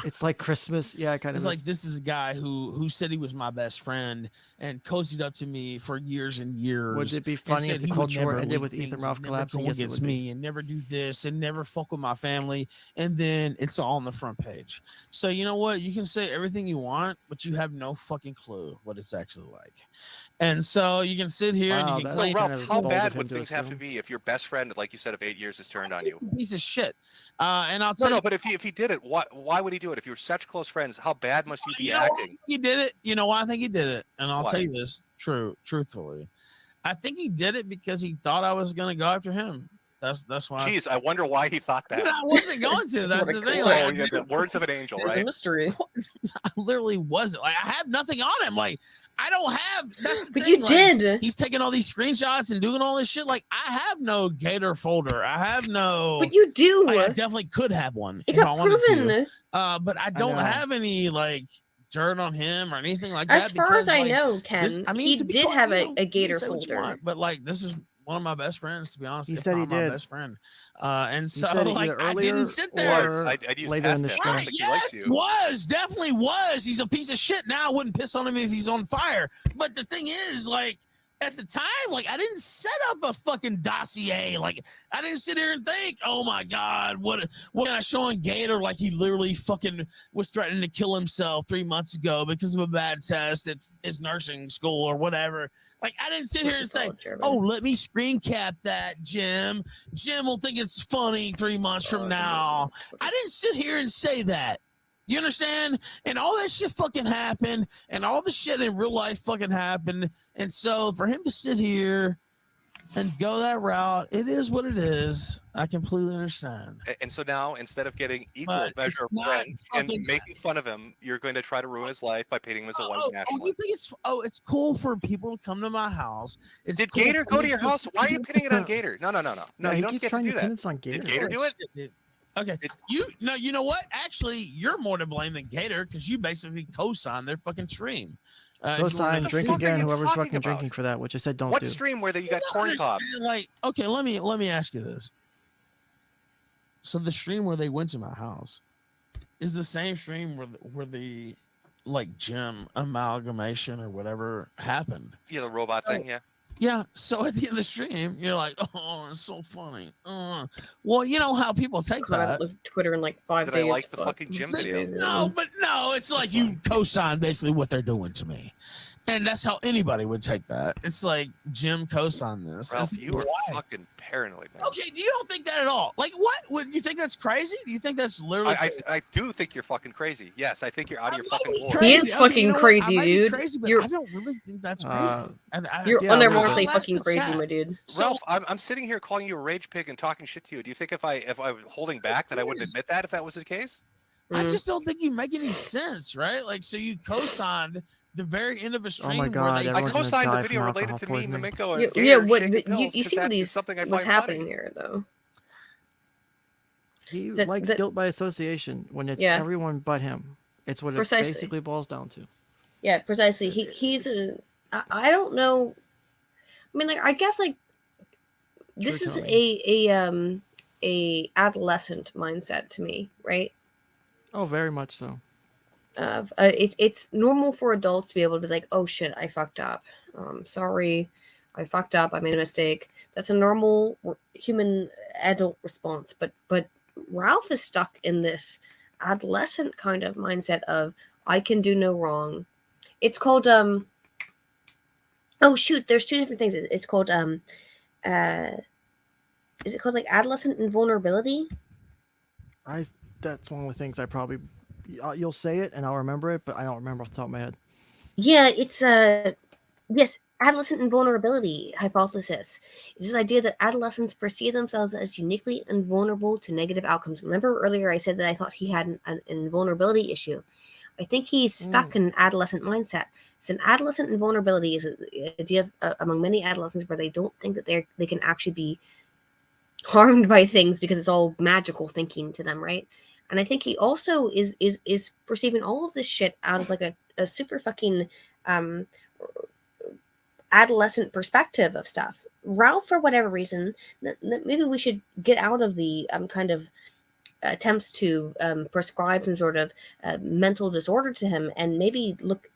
It's like Christmas. Yeah, kind it's of. like this is a guy who said he was my best friend and cozied up to me for years and years. Would it be and funny said if the he would culture war never ended leak with Ethan things Ralph and never collapsing? go Yes, it against would be. me and never do this and never fuck with my family, and then it's all on the front page. So you know what? You can say everything you want, but you have no fucking clue what it's actually like. And so you can sit here and you can Wow, claim kind Ralph, of how bold bad of him would to things have to assume. be if your best friend, like you said, of 8 years, has turned on you? piece of shit. And I'll tell you, But if he did it, why would he do it? If you're such close friends, how bad must you be you know why acting? he did it. You know why I think he did it, and I'll Why? tell you this truthfully. I think he did it because he thought I was going to go after him. That's why. Jeez, I wonder why he thought that. I wasn't going to. That's What the a thing. cool- Like, Oh, yeah, the words of an angel, There's a right? mystery. I literally wasn't. Like, I have nothing on him. Like, I don't have. That's the But thing. you like, did. He's taking all these screenshots and doing all this shit. Like, I have no Gator folder. I have no. But you do. Like, I definitely could have one It if I got wanted to. proven. But I don't know. have any like dirt on him or anything like As that. far as because, I like, know, Ken, this, I mean, he to be did quite- have you a know, you can gator say what you folder. want, but like, this is one of my best friends, to be honest. He if said he not my did. best friend. And He so said it like, either I earlier didn't sit there. or I'd use later in past the tense. stream. I don't think he likes you. Was definitely was. He's a piece of shit. Now I wouldn't piss on him if he's on fire. But the thing is, like, at the time, like, I didn't set up a fucking dossier. Like, I didn't sit here and think, oh my God, what am I showing Gator? Like, he literally fucking was threatening to kill himself 3 months ago because of a bad test at his nursing school or whatever. Like, I didn't sit here and say, oh, let me screen cap that, Jim. Jim will think it's funny 3 months from now. I didn't sit here and say that. You understand? And all that shit fucking happened, and all the shit in real life fucking happened. And so for him to sit here and go that route, it is what it is. I completely understand. And so now, instead of getting equal But measure it's of not friends and fucking- making fun of him, you're going to try to ruin his life by painting him as a white you nationalist. think it's cool for people to come to my house? It's Did cool Gator for go me to your house? Why are you pinning it on Gator? No, Yeah, you he don't keeps get to trying do to pin that. this on Gator. Gator do it? Okay, you know what? Actually, you're more to blame than Gator because you basically co-signed their fucking stream. Go sign, the drink fuck are again. you Whoever's talking fucking about? drinking for that, which I said don't What do. stream where you got corn cobs? Like, okay, let me ask you this. So the stream where they went to my house is the same stream where the like gym amalgamation or whatever happened. Yeah, the robot thing. Yeah. Yeah. So at the end of the stream, you're like, oh, it's so funny. Well, you know how people take I haven't that. lived Twitter in like 5 Did days. I like the but- fucking gym video? No, but no, it's like you co-sign basically what they're doing to me. And that's how anybody would take that. It's like Jim co-signed this. Ralph, It's you are why? fucking paranoid, man. Okay, you don't think that at all. Like, what? Would you think that's crazy? Do you think that's literally? I do think you're fucking crazy. Yes, I think you're out of your fucking be lore. crazy. He is Okay, fucking you know what? crazy, I might be dude. Crazy, but You're- I don't really think that's crazy. You're Yeah, a little unironically bit. fucking I'll ask the crazy, chat. my dude. Ralph, I'm sitting here calling you a rage pig and talking shit to you. Do you think if I was holding back that I wouldn't admit that if that was the case? I Mm. just don't think you make any sense, right? Like, so you co-signed the very end of a stream my where God, they I everyone's gonna co-signed the die video from related alcohol to me and poisoning. Minko and Yeah, Gator what shaking you, pills you 'cause see what that is these something I what's find happening funny. here, though. He That- likes that- guilt by association when it's Yeah. everyone but him. It's what it Precisely. basically boils down to. Yeah, precisely. He's a. I don't know. I mean, like, I guess like this is a adolescent mindset to me, right? Oh, very much so. It's normal for adults to be able to be like, oh shit, I fucked up. Sorry, I fucked up. I made a mistake. That's a normal human adult response. But Ralph is stuck in this adolescent kind of mindset of I can do no wrong. It's called oh shoot, there's two different things. It's called is it called like adolescent invulnerability? That's one of the things I probably you'll say it and I'll remember it, but I don't remember off the top of my head. Yeah, it's yes, adolescent invulnerability hypothesis. It's this idea that adolescents perceive themselves as uniquely invulnerable to negative outcomes. Remember earlier I said that I thought he had an invulnerability issue. I think he's stuck in an adolescent mindset. So an adolescent invulnerability is an idea among many adolescents where they don't think that they can actually be harmed by things because it's all magical thinking to them, right? And I think he also is perceiving all of this shit out of like a super fucking adolescent perspective of stuff. Ralph, for whatever reason, maybe we should get out of the kind of attempts to prescribe some sort of mental disorder to him and maybe look.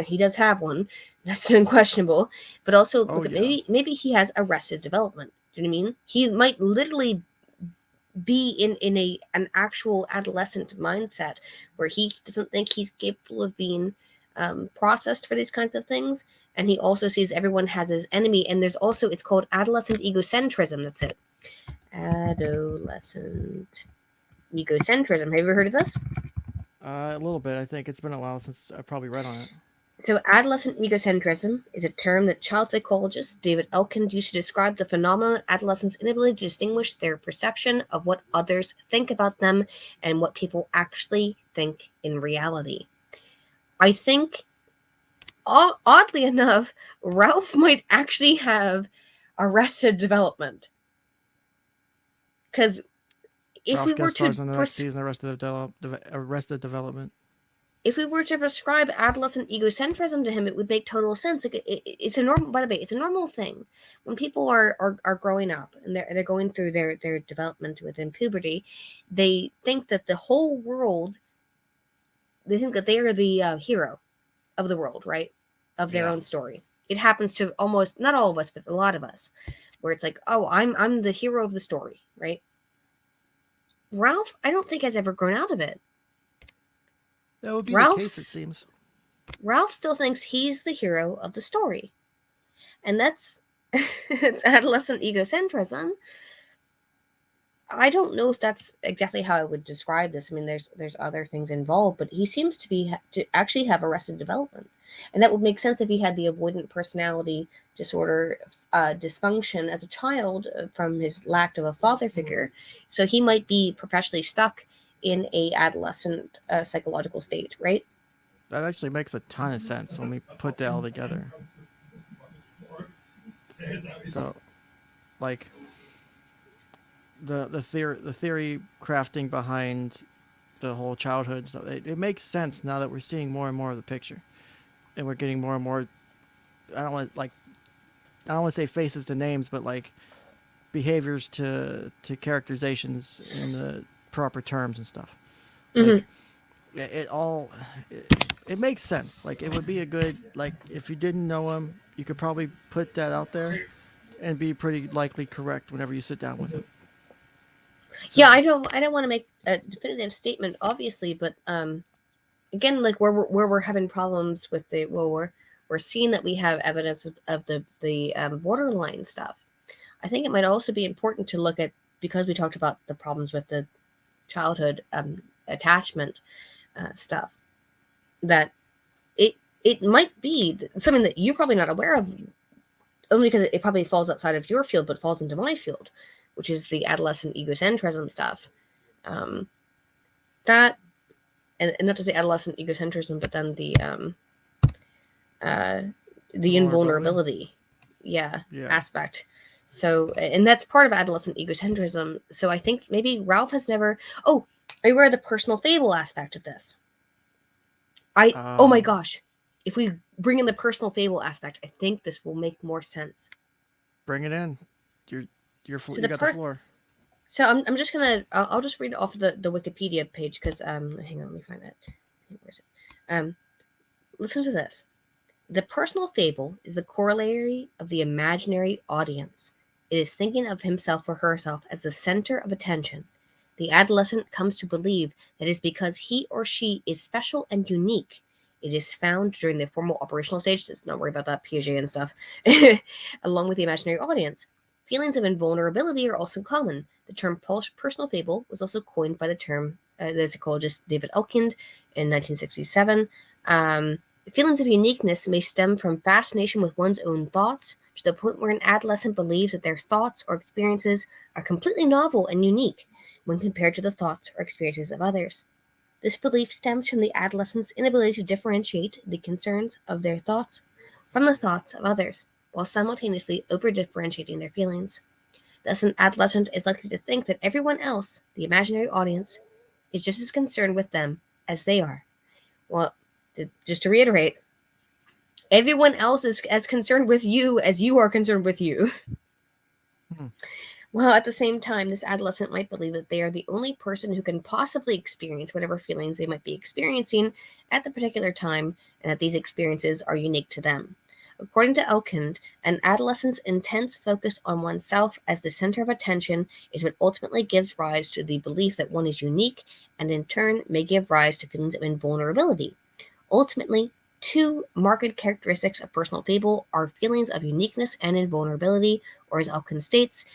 He does have one. That's unquestionable. But also look at maybe he has arrested development. Do you know what I mean? He might literally be in an actual adolescent mindset where he doesn't think he's capable of being processed for these kinds of things, and he also sees everyone has his enemy. And there's also, it's called adolescent egocentrism. That's it. Adolescent egocentrism. Have you ever heard of this? A little bit. I think it's been a while since I probably read on it. So, adolescent egocentrism is a term that child psychologist David Elkind used to describe the phenomenon of adolescents' inability to distinguish their perception of what others think about them and what people actually think in reality. I think, oddly enough, Ralph might actually have arrested development. Because if Ralph we were guest stars to in the next season, Arrested Development. If we were to prescribe adolescent egocentrism to him, it would make total sense. Like it's a normal. By the way, it's a normal thing when people are growing up and they're going through their development within puberty. They think that the whole world. They think that they are the hero of the world, right? Of their own story. It happens to almost not all of us, but a lot of us, where it's like, oh, I'm the hero of the story, right? Ralph, I don't think has ever grown out of it. That would be the case, it seems. Ralph still thinks he's the hero of the story. And that's it's adolescent egocentrism. I don't know if that's exactly how I would describe this. I mean, there's other things involved, but he seems to actually have arrested development. And that would make sense if he had the avoidant personality disorder dysfunction as a child from his lack of a father figure. So he might be professionally stuck in a adolescent psychological state, right? That actually makes a ton of sense when we put that all together. So, like, the theory crafting behind the whole childhood stuff. It makes sense now that we're seeing more and more of the picture, and we're getting more and more. I don't want to say faces to names, but like behaviors to characterizations in the proper terms and stuff. Like it makes sense. Like it would be a good, like if you didn't know him, you could probably put that out there and be pretty likely correct whenever you sit down with him. So, Yeah, I don't want to make a definitive statement, obviously, but again, like where we're having problems with we're seeing that we have evidence of the borderline stuff. I think it might also be important to look at, because we talked about the problems with the childhood attachment stuff, that it might be something that you're probably not aware of, only because it probably falls outside of your field, but falls into my field, which is the adolescent egocentrism stuff. That, and not to say adolescent egocentrism, but then the invulnerability, aspect. So, and that's part of adolescent egocentrism. So I think maybe Ralph has never. Oh, are you aware of the personal fable aspect of this? Oh my gosh, if we bring in the personal fable aspect, I think this will make more sense. Bring it in. You got the floor. So I'm just gonna I'll just read off the Wikipedia page, because hang on, let me find it. Where is it? Listen to this. The personal fable is the corollary of the imaginary audience. It is thinking of himself or herself as the center of attention. The adolescent comes to believe that it is because he or she is special and unique. It is found during the formal operational stage. Let's not worry about that Piaget and stuff. Along with the imaginary audience. Feelings of invulnerability are also common. The term personal fable was also coined by the psychologist David Elkind in 1967. Feelings of uniqueness may stem from fascination with one's own thoughts, to the point where an adolescent believes that their thoughts or experiences are completely novel and unique when compared to the thoughts or experiences of others. This belief stems from the adolescent's inability to differentiate the concerns of their thoughts from the thoughts of others, while simultaneously over-differentiating their feelings. Thus, an adolescent is likely to think that everyone else, the imaginary audience, is just as concerned with them as they are. Well, just to reiterate, everyone else is as concerned with you as you are concerned with you. Well, at the same time, this adolescent might believe that they are the only person who can possibly experience whatever feelings they might be experiencing at the particular time, and that these experiences are unique to them. According to Elkind, an adolescent's intense focus on oneself as the center of attention is what ultimately gives rise to the belief that one is unique, and in turn may give rise to feelings of invulnerability. Ultimately, two marked characteristics of personal fable are feelings of uniqueness and invulnerability, or as Elkind states,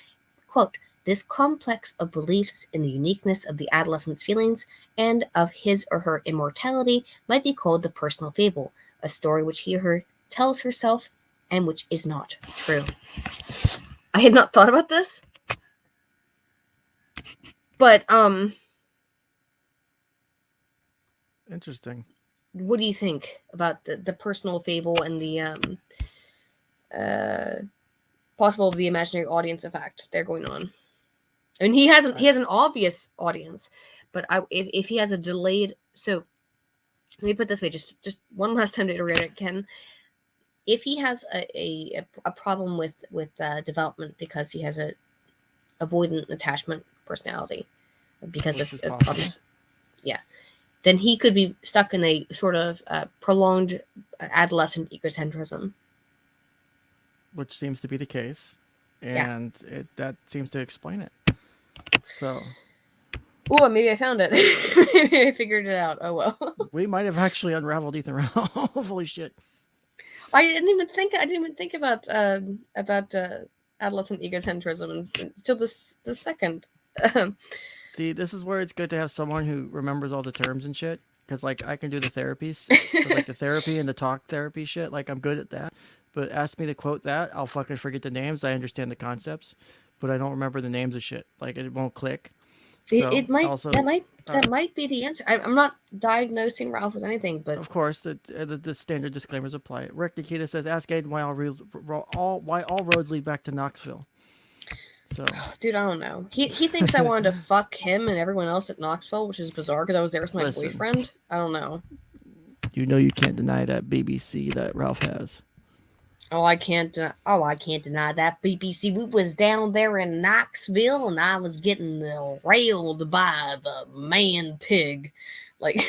quote, this complex of beliefs in the uniqueness of the adolescent's feelings and of his or her immortality might be called the personal fable, a story which he or her tells herself and which is not true. I had not thought about this, but interesting. What do you think about the personal fable and the possible the imaginary audience effect they're going on? I mean, he has an obvious audience, but if he has a delayed, so let me put it this way, just one last time to iterate it, Ken. If he has a problem with development because he has a avoidant attachment personality, because of obvious, then he could be stuck in a sort of prolonged adolescent egocentrism, which seems to be the case, and that seems to explain it. So, oh, maybe I found it. Maybe I figured it out. Oh well. We might have actually unraveled Ethan Ralph. Holy shit! I didn't even think about adolescent egocentrism until this second. See, this is where it's good to have someone who remembers all the terms and shit. Because, like, I can do the therapies, like the therapy and the talk therapy shit. Like, I'm good at that. But ask me to quote that, I'll fucking forget the names. I understand the concepts, but I don't remember the names of shit. Like, it won't click. So it might also, that might be the answer. I'm not diagnosing Ralph with anything, but of course the standard disclaimers apply. Rick Nikita says, "Ask Aiden why all roads lead back to Knoxville." So, Dude, I don't know. He thinks I wanted to fuck him and everyone else at Knoxville, which is bizarre because I was there with my Listen. boyfriend. I don't know. you know you can't deny that BBC that Ralph has. I can't deny that. BBC. We was down there in Knoxville, and I was getting railed by the man pig. Like,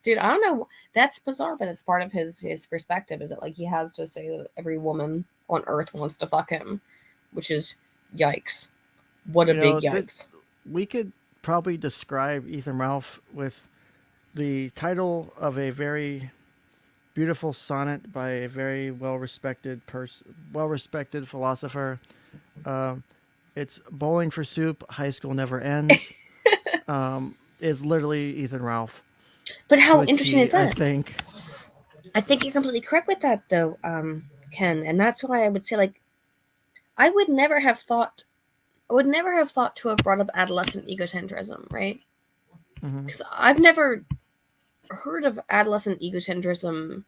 dude, I don't know. That's bizarre, but it's part of his perspective. Is that like he has to say that every woman on Earth wants to fuck him, which is yikes. What a big yikes. We could probably describe Ethan Ralph with the title of a very beautiful sonnet by a very well-respected philosopher. It's bowling for soup. High school never ends. Is literally Ethan Ralph. But how interesting is that? I think you're completely correct with that, though, Ken, and that's why I would say, like, I would never have thought to have brought up adolescent egocentrism, right? Because I've never heard of adolescent egocentrism.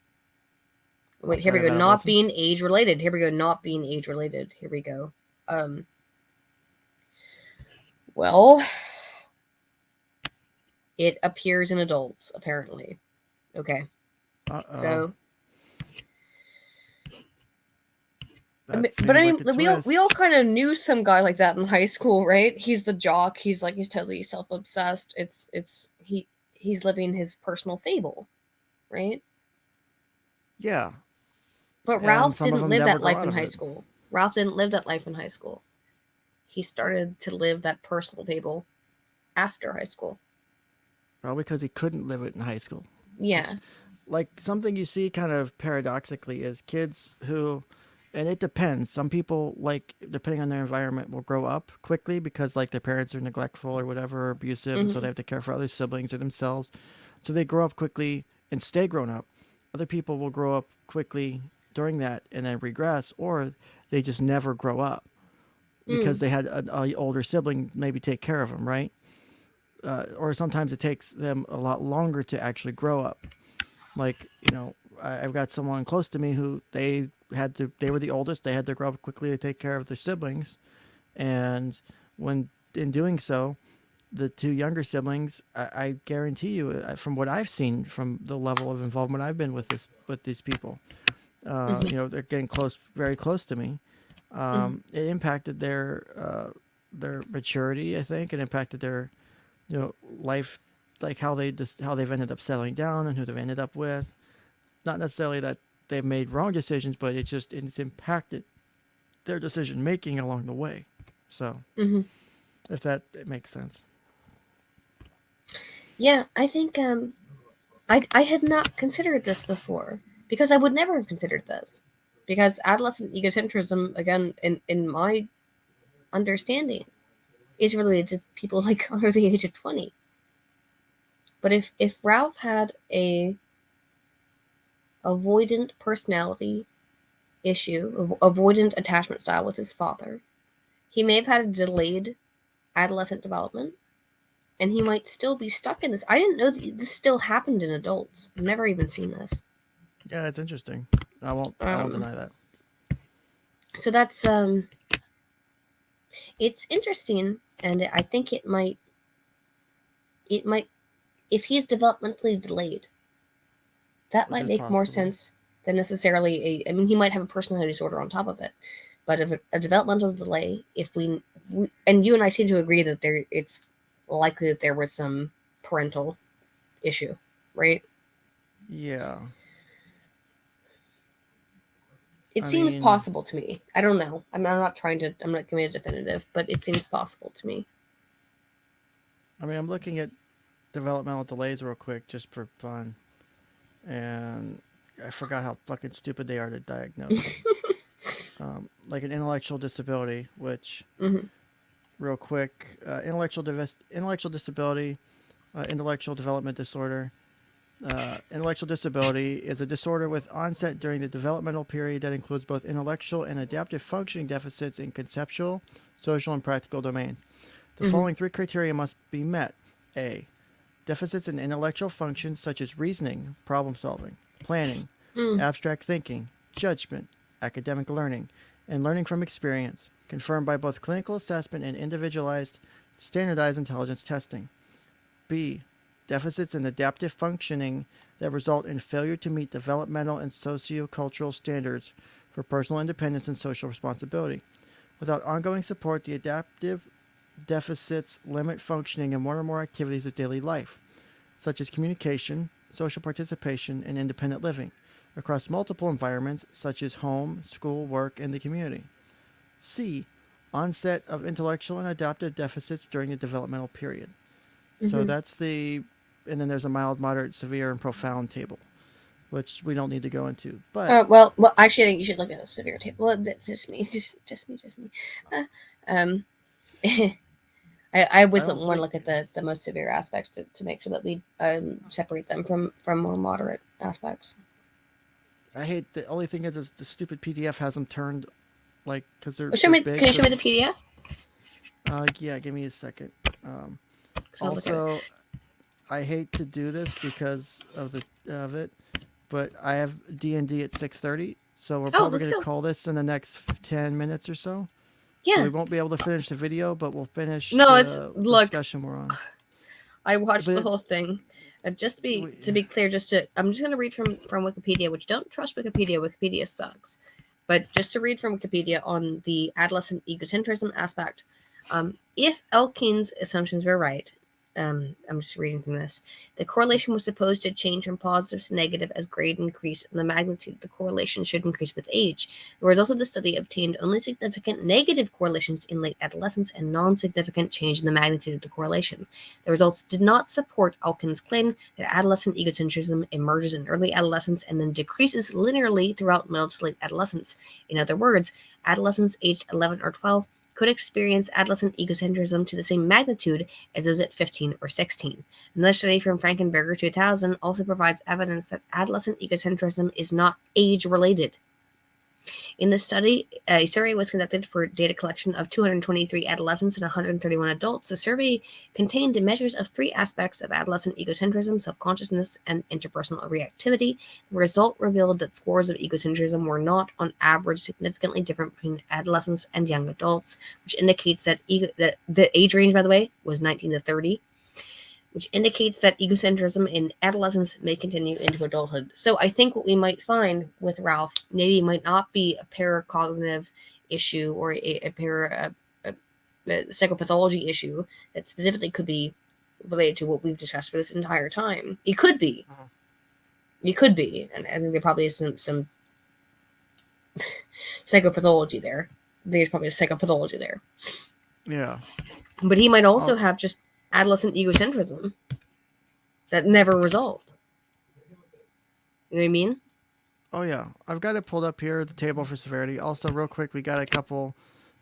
Wait, here we go. Not being age related. Here we go. Not being age related. Here we go. Well, it appears in adults, apparently. Okay. So. But I mean, we all kind of knew some guy like that in high school, right? He's the jock. He's totally self-obsessed. He's living his personal fable, right? Yeah. But Ralph didn't live that life in high school. Ralph didn't live that life in high school. He started to live that personal fable after high school. Probably because he couldn't live it in high school. Yeah. It's like something you see kind of paradoxically is kids who, and it depends. Some people, like, depending on their environment, will grow up quickly because, like, their parents are neglectful or whatever, or abusive, and so they have to care for other siblings or themselves. So they grow up quickly and stay grown up. Other people will grow up quickly during that and then regress, or they just never grow up because they had an older sibling maybe take care of them, right? Or sometimes it takes them a lot longer to actually grow up. Like, I've got someone close to me who they were the oldest. They had to grow up quickly to take care of their siblings. And when in doing so, the two younger siblings, I guarantee you, from what I've seen, from the level of involvement I've been with these people, they're getting very close to me. It impacted their maturity. I think it impacted their, life, like how they've ended up settling down and who they've ended up with. Not necessarily that they've made wrong decisions, but it's impacted their decision making along the way. So, if that makes sense. Yeah, I think I had not considered this before because I would never have considered this because adolescent egocentrism, again, in my understanding, is related to people like under the age of 20. But if Ralph had a avoidant personality issue, avoidant attachment style with his father, he may have had a delayed adolescent development, and he might still be stuck in this. I didn't know that this still happened in adults. I've never even seen this. Yeah, it's interesting. I won't deny that. So that's it's interesting, and I think it might if he's developmentally delayed, that might make more sense than necessarily I mean, he might have a personality disorder on top of it, but if a developmental delay, if we and you and I seem to agree that it's likely that there was some parental issue, right? Yeah. It seems possible to me. I don't know. I'm not giving it a definitive, but it seems possible to me. I mean, I'm looking at developmental delays real quick just for fun. And I forgot how fucking stupid they are to diagnose. Like an intellectual disability, which, real quick, intellectual disability, intellectual development disorder. Intellectual disability is a disorder with onset during the developmental period that includes both intellectual and adaptive functioning deficits in conceptual, social, and practical domains. The following three criteria must be met. A. Deficits in intellectual functions such as reasoning, problem solving, planning, abstract thinking, judgment, academic learning, and learning from experience. confirmed by both clinical assessment and individualized, standardized intelligence testing. B. Deficits in adaptive functioning that result in failure to meet developmental and sociocultural standards for personal independence and social responsibility. Without ongoing support, the adaptive deficits limit functioning in one or more activities of daily life, such as communication, social participation, and independent living, across multiple environments such as home, school, work, and the community. C. Onset of intellectual and adaptive deficits during the developmental period. So that's the, and then there's a mild, moderate, severe, and profound table, which we don't need to go into. But well, actually, I think you should look at a severe table. Well, just me. I would want to look at the most severe aspects to make sure that we separate them from more moderate aspects. I hate the only thing is the stupid PDF has them turned like because they're, Show me. big. Can you show me the PDF? Yeah, give me a second. I'll look at it. Also, I hate to do this because of it, but I have D&D at 6:30, so we're probably let's going to go. call this in the next 10 minutes or so. Yeah. So we won't be able to finish the video, but we'll finish No, look. discussion we're on. I watched But the whole thing. Just to be clear, I'm just going to read from Wikipedia, which don't trust Wikipedia. Wikipedia sucks. But just to read from Wikipedia on the adolescent egocentrism aspect, if Elkin's assumptions were right, I'm just reading from this. The correlation was supposed to change from positive to negative as grade increased, and the magnitude of the correlation should increase with age. The result of the study obtained only significant negative correlations in late adolescence and non-significant change in the magnitude of the correlation. The results did not support Elkin's claim that adolescent egocentrism emerges in early adolescence and then decreases linearly throughout middle to late adolescence. In other words, adolescents aged 11 or 12 could experience adolescent egocentrism to the same magnitude as those at 15 or 16. Another study from Frankenberger 2000 also provides evidence that adolescent egocentrism is not age-related. In this study, a survey was conducted for data collection of 223 adolescents and 131 adults. The survey contained measures of three aspects of adolescent egocentrism: self-consciousness and interpersonal reactivity. The result revealed that scores of egocentrism were not, on average, significantly different between adolescents and young adults, which indicates that the age range, by the way, was 19 to 30. Which indicates that egocentrism in adolescence may continue into adulthood. So I think what we might find with Ralph maybe might not be a paracognitive issue or a psychopathology issue that specifically could be related to what we've discussed for this entire time. It could be. It could be. And I think there probably is some psychopathology there. There's probably a psychopathology there. Yeah. But he might also have just adolescent egocentrism that never resolved. You know what I mean? Oh yeah, I've got it pulled up here, the table for severity. Also, real quick, we got a couple.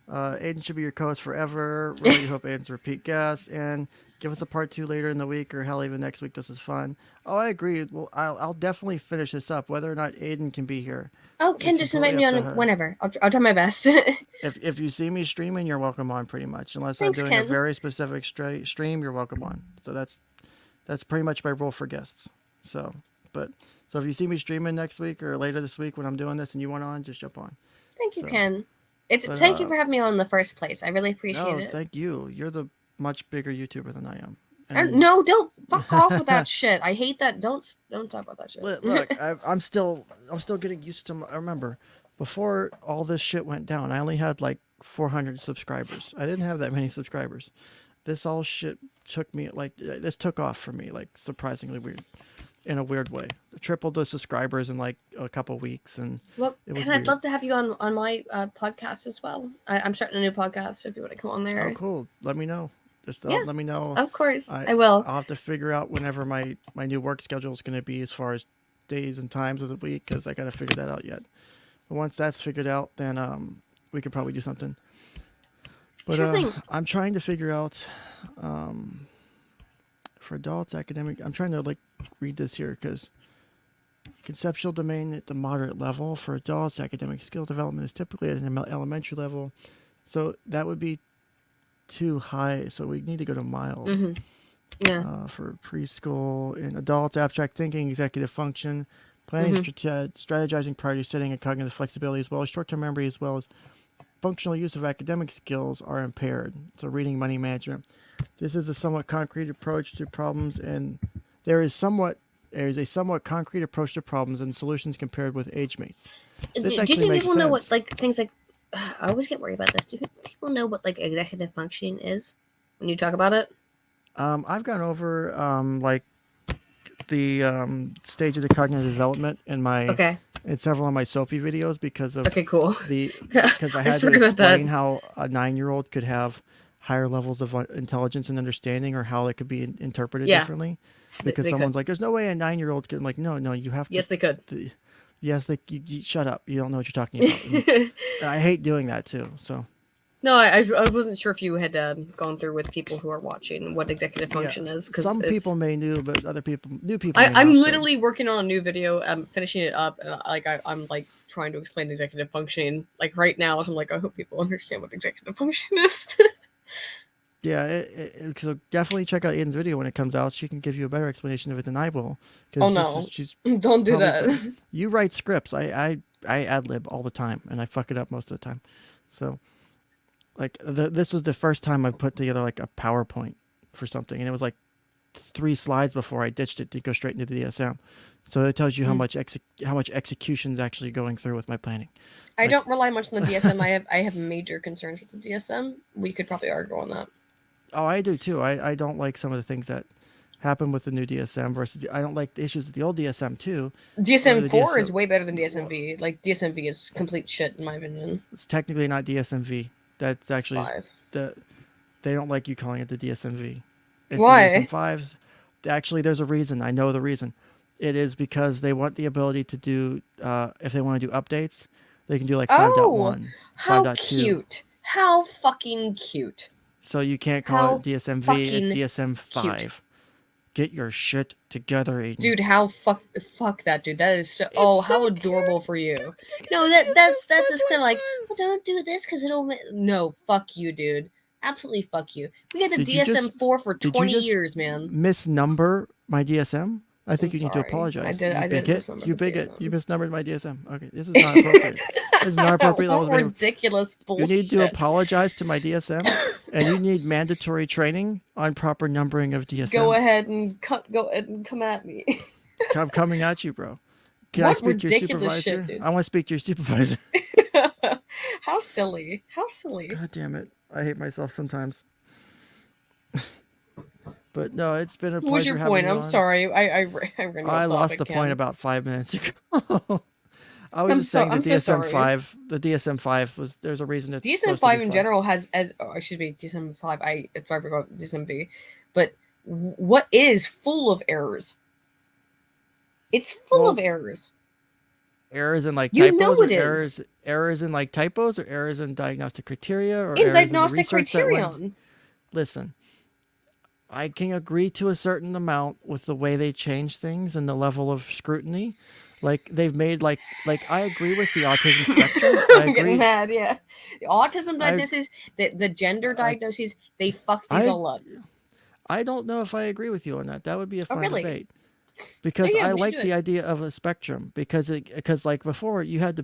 Aiden should be your co-host forever. Really hope Aiden's a repeat guest, and give us a part 2 later in the week, or hell, even next week. This is fun. Oh, I agree. Well, I'll definitely finish this up, whether or not Aiden can be here. Oh, Ken, just invite me on whenever. I'll try my best. If you see me streaming, you're welcome on, pretty much. Unless Thanks, I'm doing Ken. a very specific stream, you're welcome on. So that's pretty much my rule for guests. So if you see me streaming next week or later this week when I'm doing this and you want on, just jump on. Thank you, Ken. Thank you for having me on in the first place. I really appreciate it. Thank you. You're the much bigger YouTuber than I am. No, don't fuck off with that shit. I hate that. Don't talk about that shit. Look, I'm still getting used to. I remember before all this shit went down, I only had like 400 subscribers. I didn't have that many subscribers. This all shit this took off for me, like surprisingly weird, in a weird way. I tripled the subscribers in like a couple weeks, and I'd love to have you on my podcast as well. I'm starting a new podcast. If you want to come on there. Oh, cool. Let me know. Just let me know. Of course, I will. I'll have to figure out whenever my new work schedule is going to be as far as days and times of the week, because I got to figure that out yet. But once that's figured out, then we could probably do something. But sure thing. I'm trying to figure out for adults academic. I'm trying to read this here because conceptual domain at the moderate level for adults. Academic skill development is typically at an elementary level, so that would be too high, so we need to go to mild. Yeah. For preschool and adults, abstract thinking, executive function, planning, strategizing, priority setting, and cognitive flexibility, as well as short-term memory, as well as functional use of academic skills are impaired. So reading, money management. This is a somewhat concrete approach to problems, and there is a somewhat concrete approach to problems and solutions compared with age mates. Do This you actually think makes people know sense. what like things like? I always get worried about this. Do people know what like executive functioning is when you talk about it? I've gone over like the stage of the cognitive development in several of my Sophie videos because of Okay, cool. because I I'm had to sorry about that. explain how a 9-year-old could have higher levels of intelligence and understanding, or how it could be interpreted Yeah. differently. Because They someone's could. like, "There's no way a 9-year-old could." I'm like, no, you have to. Yes, they could. Yes, you shut up. You don't know what you're talking about. And I hate doing that too. So. No, I wasn't sure if you had gone through with people who are watching what executive function is. Because some people may know, but new people. May I'm not, literally working on a new video. I'm finishing it up, and I'm like trying to explain executive functioning like right now. So I'm like, I hope people understand what executive function is. Yeah, so definitely check out Aiden's video when it comes out. She can give you a better explanation of it than I will. Oh no! She's Don't do that. You write scripts. I ad lib all the time, and I fuck it up most of the time. So, like this was the first time I put together like a PowerPoint for something, and it was like 3 slides before I ditched it to go straight into the DSM. So it tells you how much execution is actually going through with my planning. I don't rely much on the DSM. I have major concerns with the DSM. We could probably argue on that. Oh, I do too. I don't like some of the things that happen with the new DSM versus I don't like the issues with the old DSM too. DSM-4 is way better than DSM-V. Like DSM-V is complete shit in my opinion. It's technically not DSM-V. That's actually 5. They don't like you calling it the DSM-V. It's Why? The DSM-5s. Actually, there's a reason. I know the reason. It is because they want the ability to do if they want to do updates, they can do like 5.1, how 5.2. cute! How fucking cute! So you can't call it DSM-V. It's DSM-5. Cute. Get your shit together, Aiden. Dude, how fuck that, dude. That is so. Oh, how adorable for you. No, that's just kind of like, well, don't do this because it'll. No, fuck you, dude. Absolutely fuck you. We had the DSM-4 for 20 years, man. Misnumber my DSM? I think you need to sorry. apologize. I did misnumber You the bigot. DSM. You misnumbered my DSM. Okay, this is not appropriate. This is not appropriate. What ridiculous bullshit. You need to apologize to my DSM, and you need mandatory training on proper numbering of DSM. Go ahead and come at me. I'm coming at you, bro. Can I speak to your supervisor? Shit, dude. I want to speak to your supervisor. How silly. How silly. God damn it. I hate myself sometimes. But no, it's been a pleasure. What's your point? I'm sorry. I lost the point about 5 minutes ago. I was just saying the DSM-5. The DSM-5 was. There's a reason it's DSM-5 in general has DSM-5. If I forgot DSM-V, but what is full of errors? It's full of errors. Errors in like you typos, know or it is. errors in like typos, or errors in diagnostic criteria, or in errors diagnostic in the criterion. Listen, I can agree to a certain amount with the way they change things and the level of scrutiny. Like they've made like I agree with the autism spectrum. I'm getting mad, yeah. The autism diagnosis, the gender diagnoses, they fuck these all up. I don't know if I agree with you on that. That would be a fun debate. Because yeah, I like the idea of a spectrum because like before you had to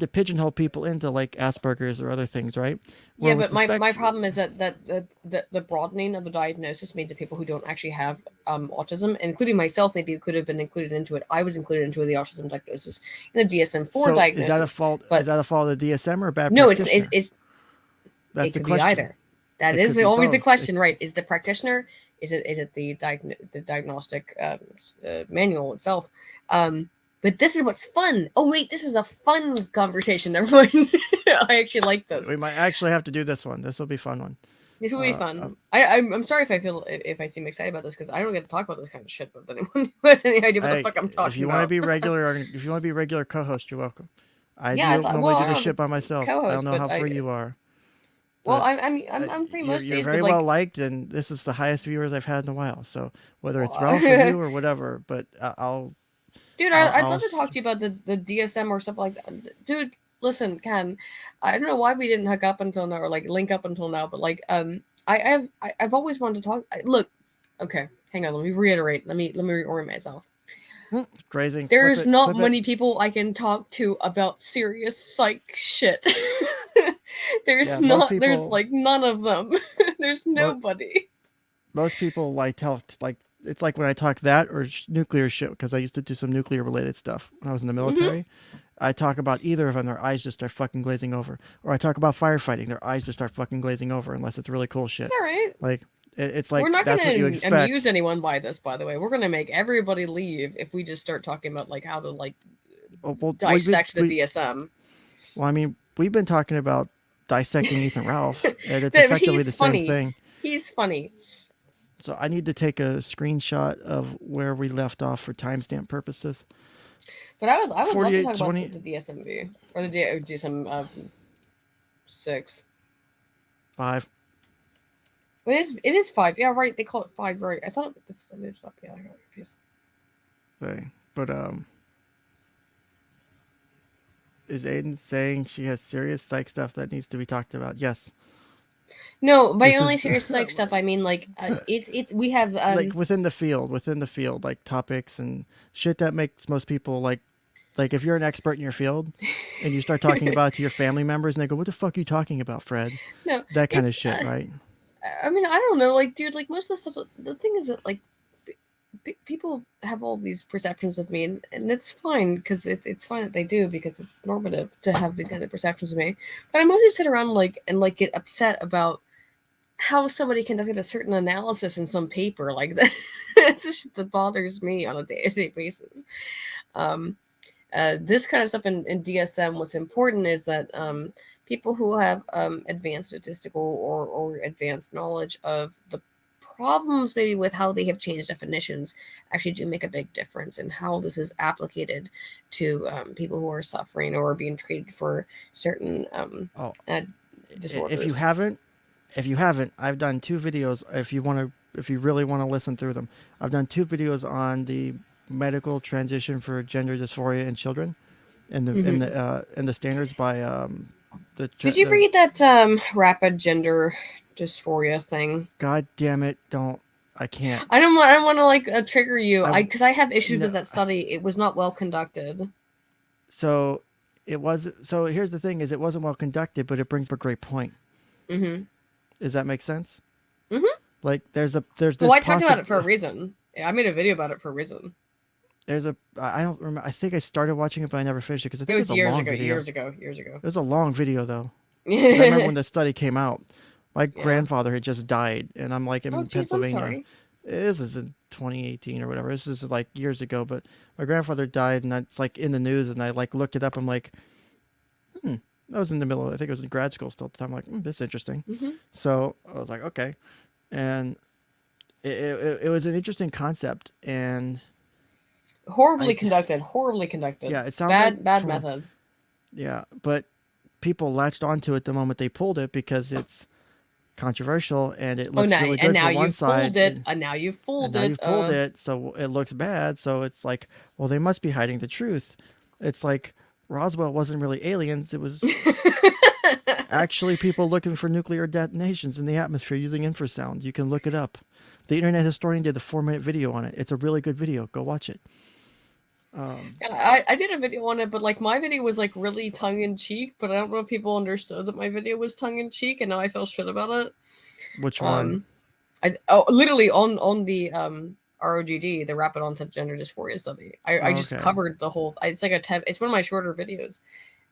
pigeonhole people into like Asperger's or other things, right? Yeah, but my problem is that the broadening of the diagnosis means that people who don't actually have autism, including myself, maybe could have been included into it. I was included into the autism diagnosis in the DSM-4 diagnosis. Is that a fault? Is that a fault of the DSM or a bad? No, practitioner? It could be either. That is always the question, right? Is the practitioner? Is it the diagnostic manual itself? But this is what's fun. Oh wait, this is a fun conversation, everyone. I actually like this. We might actually have to do this one. This will be a fun one. This will be fun. I'm sorry if I seem excited about this because I don't get to talk about this kind of shit with anyone who has any idea what the fuck I'm talking about. If you want to be regular co-host, you're welcome. I don't normally do this shit by myself. I don't know how free you are. Well, I'm free most days. You're very well liked, and this is the highest viewers I've had in a while. So whether it's Ralph or you or whatever, but I'll. Dude, I'd love to talk to you about the DSM or stuff like that. Dude, listen, Ken, I don't know why we didn't hook up until now or like link up until now, but like I've always wanted to talk. Look, okay, hang on, let me reiterate. Let me reorient myself. Crazy. There's not many people I can talk to about serious psych shit. There's Yeah, not. most There's people- like none of them. There's nobody. Most people like tell like it's like when I talk that or nuclear shit because I used to do some nuclear related stuff when I was in the military. I talk about either of them, their eyes just start fucking glazing over. Or I talk about firefighting, their eyes just start fucking glazing over unless it's really cool shit. It's all right. Like it's like We're not that's going what you to expect. amuse anyone by this, by the way. We're going to make everybody leave if we just start talking about like how to like Oh, well, dissect the DSM. Well, I mean, we've been talking about dissecting Ethan Ralph, and it's But effectively he's the funny. same thing. He's funny. So I need to take a screenshot of where we left off for timestamp purposes. But I would love to 48, talk 20 about the DSMV or the DSM 6. 5. It is 5. Yeah, right. They call it 5, right? I thought it was up. Yeah, I got confused. Okay. But is Aiden saying she has serious psych stuff that needs to be talked about? Yes. No, by This only is- serious psych stuff, I mean like we have like within the field, like topics and shit that makes most people like if you're an expert in your field and you start talking about it to your family members and they go, "What the fuck are you talking about, Fred?" no That kind of it's, shit, right? I mean, I don't know, like, dude, like most of the stuff. The thing is that like people have all these perceptions of me, and it's fine because it's fine that they do because it's normative to have these kind of perceptions of me. But I mostly sit around and get upset about how somebody conducted a certain analysis in some paper like that. It's the shit that bothers me on a day-to-day basis. This kind of stuff in DSM, what's important is that people who have advanced statistical or advanced knowledge of the problems maybe with how they have changed definitions actually do make a big difference in how this is applicated to people who are suffering or being treated for certain disorders. If you haven't, I've done 2 videos. If you really want to listen through them, I've done 2 videos on the medical transition for gender dysphoria in children, and the standards by the. Did you read that rapid gender dysphoria thing? God damn it! I can't. I don't want to like trigger you. Because I have issues with that study. It was not well conducted. So it was. So here's the thing: is it wasn't well conducted, but it brings up a great point. Mm-hmm. Does that make sense? Mm-hmm. Like there's this. Well, I talked about it for a reason. I made a video about it for a reason. I don't remember. I think I started watching it, but I never finished it because I think it was a years long ago. video. Years ago. It was a long video though. I remember when the study came out. My grandfather had just died, and I'm like in Pennsylvania. I'm sorry. This is in 2018 or whatever. This is like years ago, but my grandfather died, and that's like in the news, and I like looked it up. I'm like, I was in the middle. I think I was in grad school still at the time. I'm like, this is interesting. Mm-hmm. So I was like, okay, and it was an interesting concept, and horribly conducted. Yeah, it sounds bad like bad method. Yeah, but people latched onto it the moment they pulled it because it's controversial and it looks really good for one side. And now you've fooled and it. Now you've pulled it, so it looks bad. So it's like, well, they must be hiding the truth. It's like Roswell wasn't really aliens. It was actually people looking for nuclear detonations in the atmosphere using infrasound. You can look it up. The Internet Historian did the 4-minute video on it. It's a really good video. Go watch it. I did a video on it, but like my video was like really tongue in cheek, but I don't know if people understood that my video was tongue in cheek, and now I feel shit about it. Which one? Literally on the ROGD, the Rapid Onset Gender Dysphoria Study. I just covered the whole. It's like it's one of my shorter videos,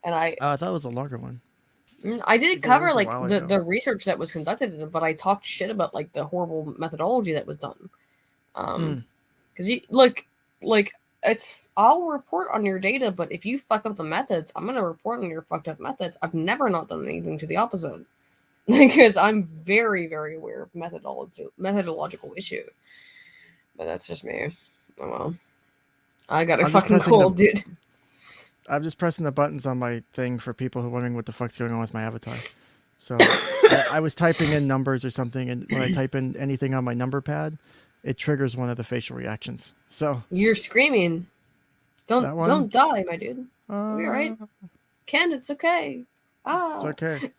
and I thought it was a longer one. I did cover like the research that was conducted in it, but I talked shit about like the horrible methodology that was done. Because you look like. I'll report on your data, but if you fuck up the methods, I'm gonna report on your fucked up methods. I've never not done anything to the opposite because I'm very, very aware of methodological issue. But that's just me. Oh well, I got a fucking cold, dude. I'm just pressing the buttons on my thing for people who are wondering what the fuck's going on with my avatar. So I was typing in numbers or something, and when I type in anything on my number pad, it triggers one of the facial reactions. So you're screaming. Don't die, my dude. You'll be alright. Ken, it's okay. It's okay.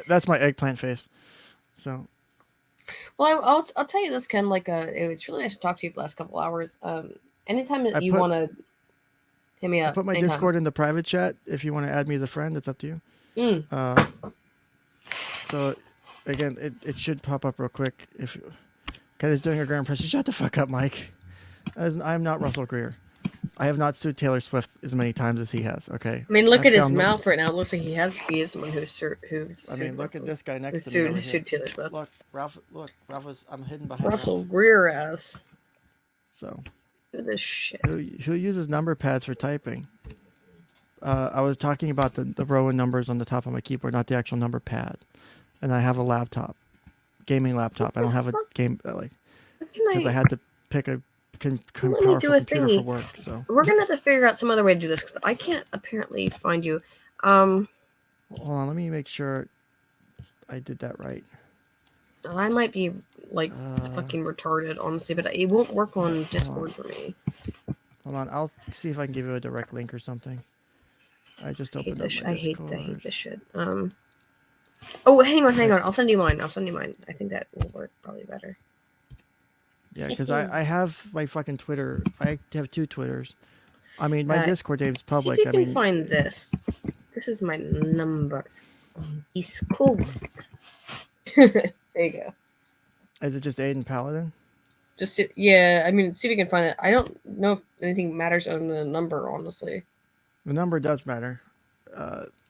That's my eggplant face. So well, I'll tell you this, Ken, like it's really nice to talk to you for the last couple hours. Anytime that you want to hit me up. I put my Discord in the private chat if you want to add me as a friend, it's up to you. So again, it should pop up real quick if Ken is doing a grand impression. Shut the fuck up, Mike. I'm not Russell Greer. I have not sued Taylor Swift as many times as he has. Okay. I mean, look I've at his found no- mouth right now. It looks like he is someone who's I mean, look at this guy next to me sued, over who here. sued Taylor Swift. Look, Ralph. Look, Ralph is. I'm hidden behind Russell Greer ass. So, Look at this shit. who uses number pads for typing? I was talking about the Rowan numbers on the top of my keyboard, not the actual number pad. And I have a laptop, gaming laptop. I don't have a game because I had to pick a powerful computer for work. So we're gonna have to figure out some other way to do this because I can't apparently find you. Hold on, let me make sure I did that right. I might be like fucking retarded, honestly, but it won't work on Discord for me. Hold on, I'll see if I can give you a direct link or something. I just opened up my I hate Discord. this shit. Oh, hang on. I'll send you mine. I think that will work probably better. Yeah, because I have my fucking Twitter. I have 2 Twitters. I mean, my Discord name's public. See if you can find this. This is my number. Discord. There you go. Is it just Aiden Paladin? Yeah, I mean, see if you can find it. I don't know if anything matters on the number, honestly. The number does matter.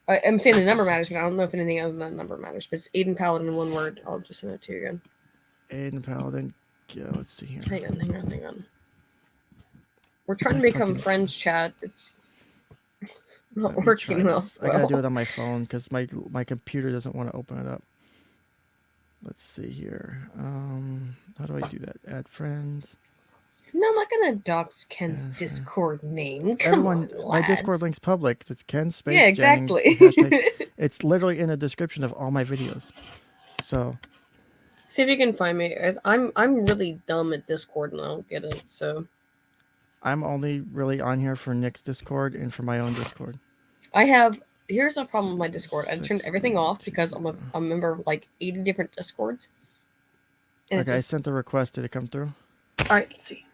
I'm saying the number matters, but I don't know if anything other than the number matters. But it's Aiden Paladin, one word. I'll just send it to you again. Aiden Paladin. Yeah, let's see here. Hang on. We're trying to become friends, chat. It's not working well. I gotta do it on my phone because my computer doesn't want to open it up. Let's see here. How do I do that? Add friends. No, I'm not gonna dox Ken's Discord name. Everyone, my Discord link's public. It's Ken Space. Yeah, exactly. It's literally in the description of all my videos. So see if you can find me. I'm really dumb at Discord and I don't get it. So I'm only really on here for Nick's Discord and for my own Discord. Here's a problem with my Discord. I turned everything off because I'm a member of like 80 different Discords. And I sent the request. Did it come through? All right, let's see.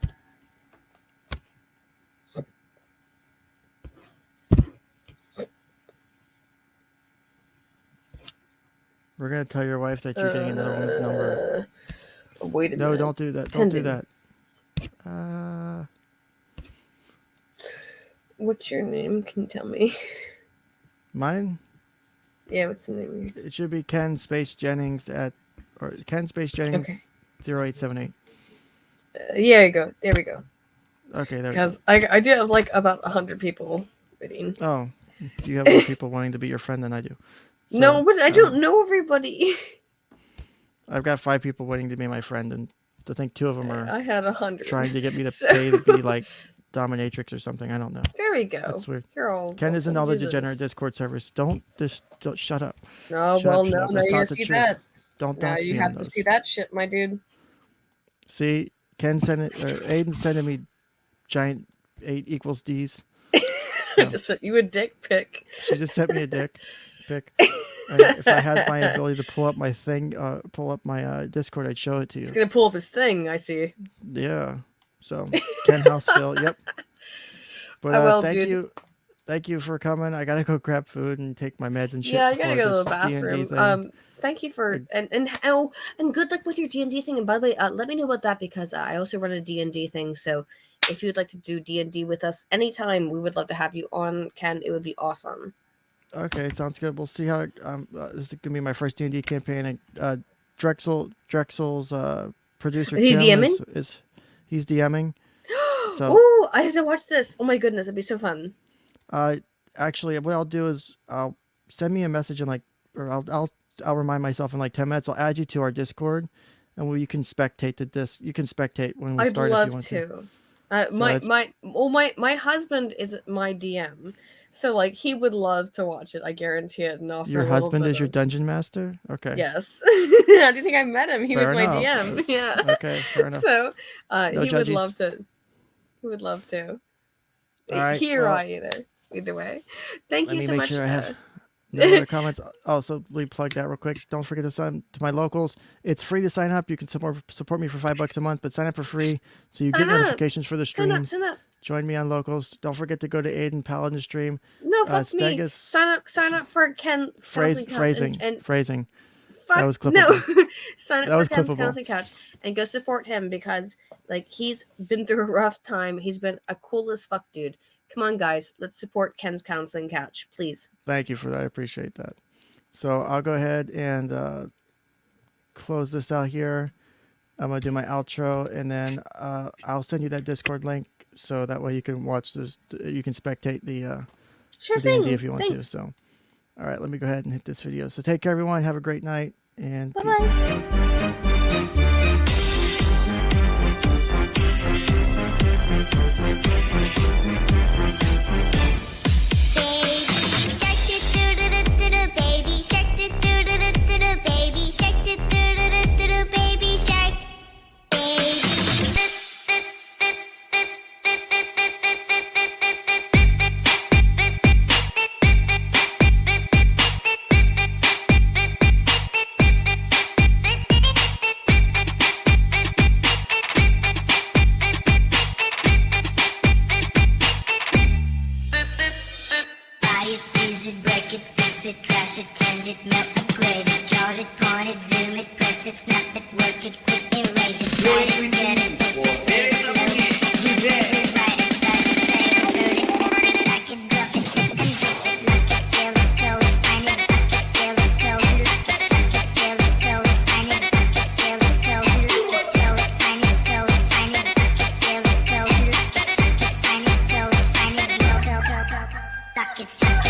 We're gonna tell your wife that you're getting another woman's number. Wait a minute. No, don't do that. Don't do that. What's your name? Can you tell me? Mine? Yeah, what's the name? It should be Ken Space Jennings or Ken Space Jennings 0878. Yeah, there we go. Okay, there. Because I do have like about 100 people waiting. Oh, you have more people wanting to be your friend than I do. So, no, but I don't know everybody. I've got 5 people waiting to be my friend, and I think 2 of them are. I had 100 trying to get me to pay to be like dominatrix or something. I don't know. There we go. That's weird. Here, Ken is in all the degenerate Discord servers. Don't shut up. No, shut well, up, no, That's you not gotta the see truth. that. Don't now dox you me have on to those. see that shit, my dude. See, Ken sent it. Aiden sending me giant 8 equals D's. I just sent you a dick pic. She just sent me a dick pic. If I had my ability to pull up my thing, pull up my Discord, I'd show it to you. He's gonna pull up his thing. I see. Yeah. So Ken Houseville. Yep. But thank you for coming. I gotta go grab food and take my meds and shit. Yeah, I gotta go to the bathroom. Thank you for and good luck with your D&D thing. And by the way, let me know about that because I also run a D&D thing. So if you'd like to do D&D with us anytime, we would love to have you on. Ken, it would be awesome. Okay, sounds good. We'll see how. This is gonna be my first D&D campaign. And Drexel's producer is he Tim DMing? He's DMing. So, oh, I have to watch this. Oh my goodness, it'd be so fun. Actually, what I'll do is I'll send me a message I'll remind myself in like 10 minutes. I'll add you to our Discord, and you can spectate You can spectate when we start. I'd if you want to. My husband is my DM, so like he would love to watch it. I guarantee it. And your husband is your dungeon master. Okay. Yes. How do you think I met him? He was my DM. Yeah. Okay. Fair enough. So No he judges. would love to. He would love to. All right, Either way. Thank you so much. Sure I have no other comments. Also, let me plug that real quick. Don't forget to sign to my locals. It's free to sign up. You can support me for $5 a month, but sign up for free so you get notifications for the streams. Sign up. Join me on locals. Don't forget to go to Aiden Paladin stream. No, fuck me. Stegus- Sign up for Ken Phrasing. Fuck That was no. clippable. Sign That up was for Ken's clippable. Counseling Couch and go support him because like he's been through a rough time. He's been a cool as fuck dude. Come on, guys, let's support Ken's Counseling Couch, please. Thank you for that. I appreciate that. So I'll go ahead and close this out here. I'm gonna do my outro, and then I'll send you that Discord link so that way you can watch this. You can spectate the Sure the thing. D&D if you want to. Thanks. So, all right, let me go ahead and hit this video. So take care, everyone. Have a great night, and Bye peace. bye. Buy it, use it, break it, fix it, crash it, change it, melt, upgrade it, charge it, point it, zoom it, press it, snap it, work it, quick erase it, write it, get it, fix it, save it, load it, rewrite it, write it, save it, load it, forward it, back it, drop it, zip and zip it, lock it, fill it, code it, find it, lock it, fill it, code it, lock it, suck it, fill it, code it, find it, lock it, fill it, code it, lock it, fill it, find it, code it, find it, lock it, fill it, code it, lock it, suck it, find it, code it, find it, lock it, suck it.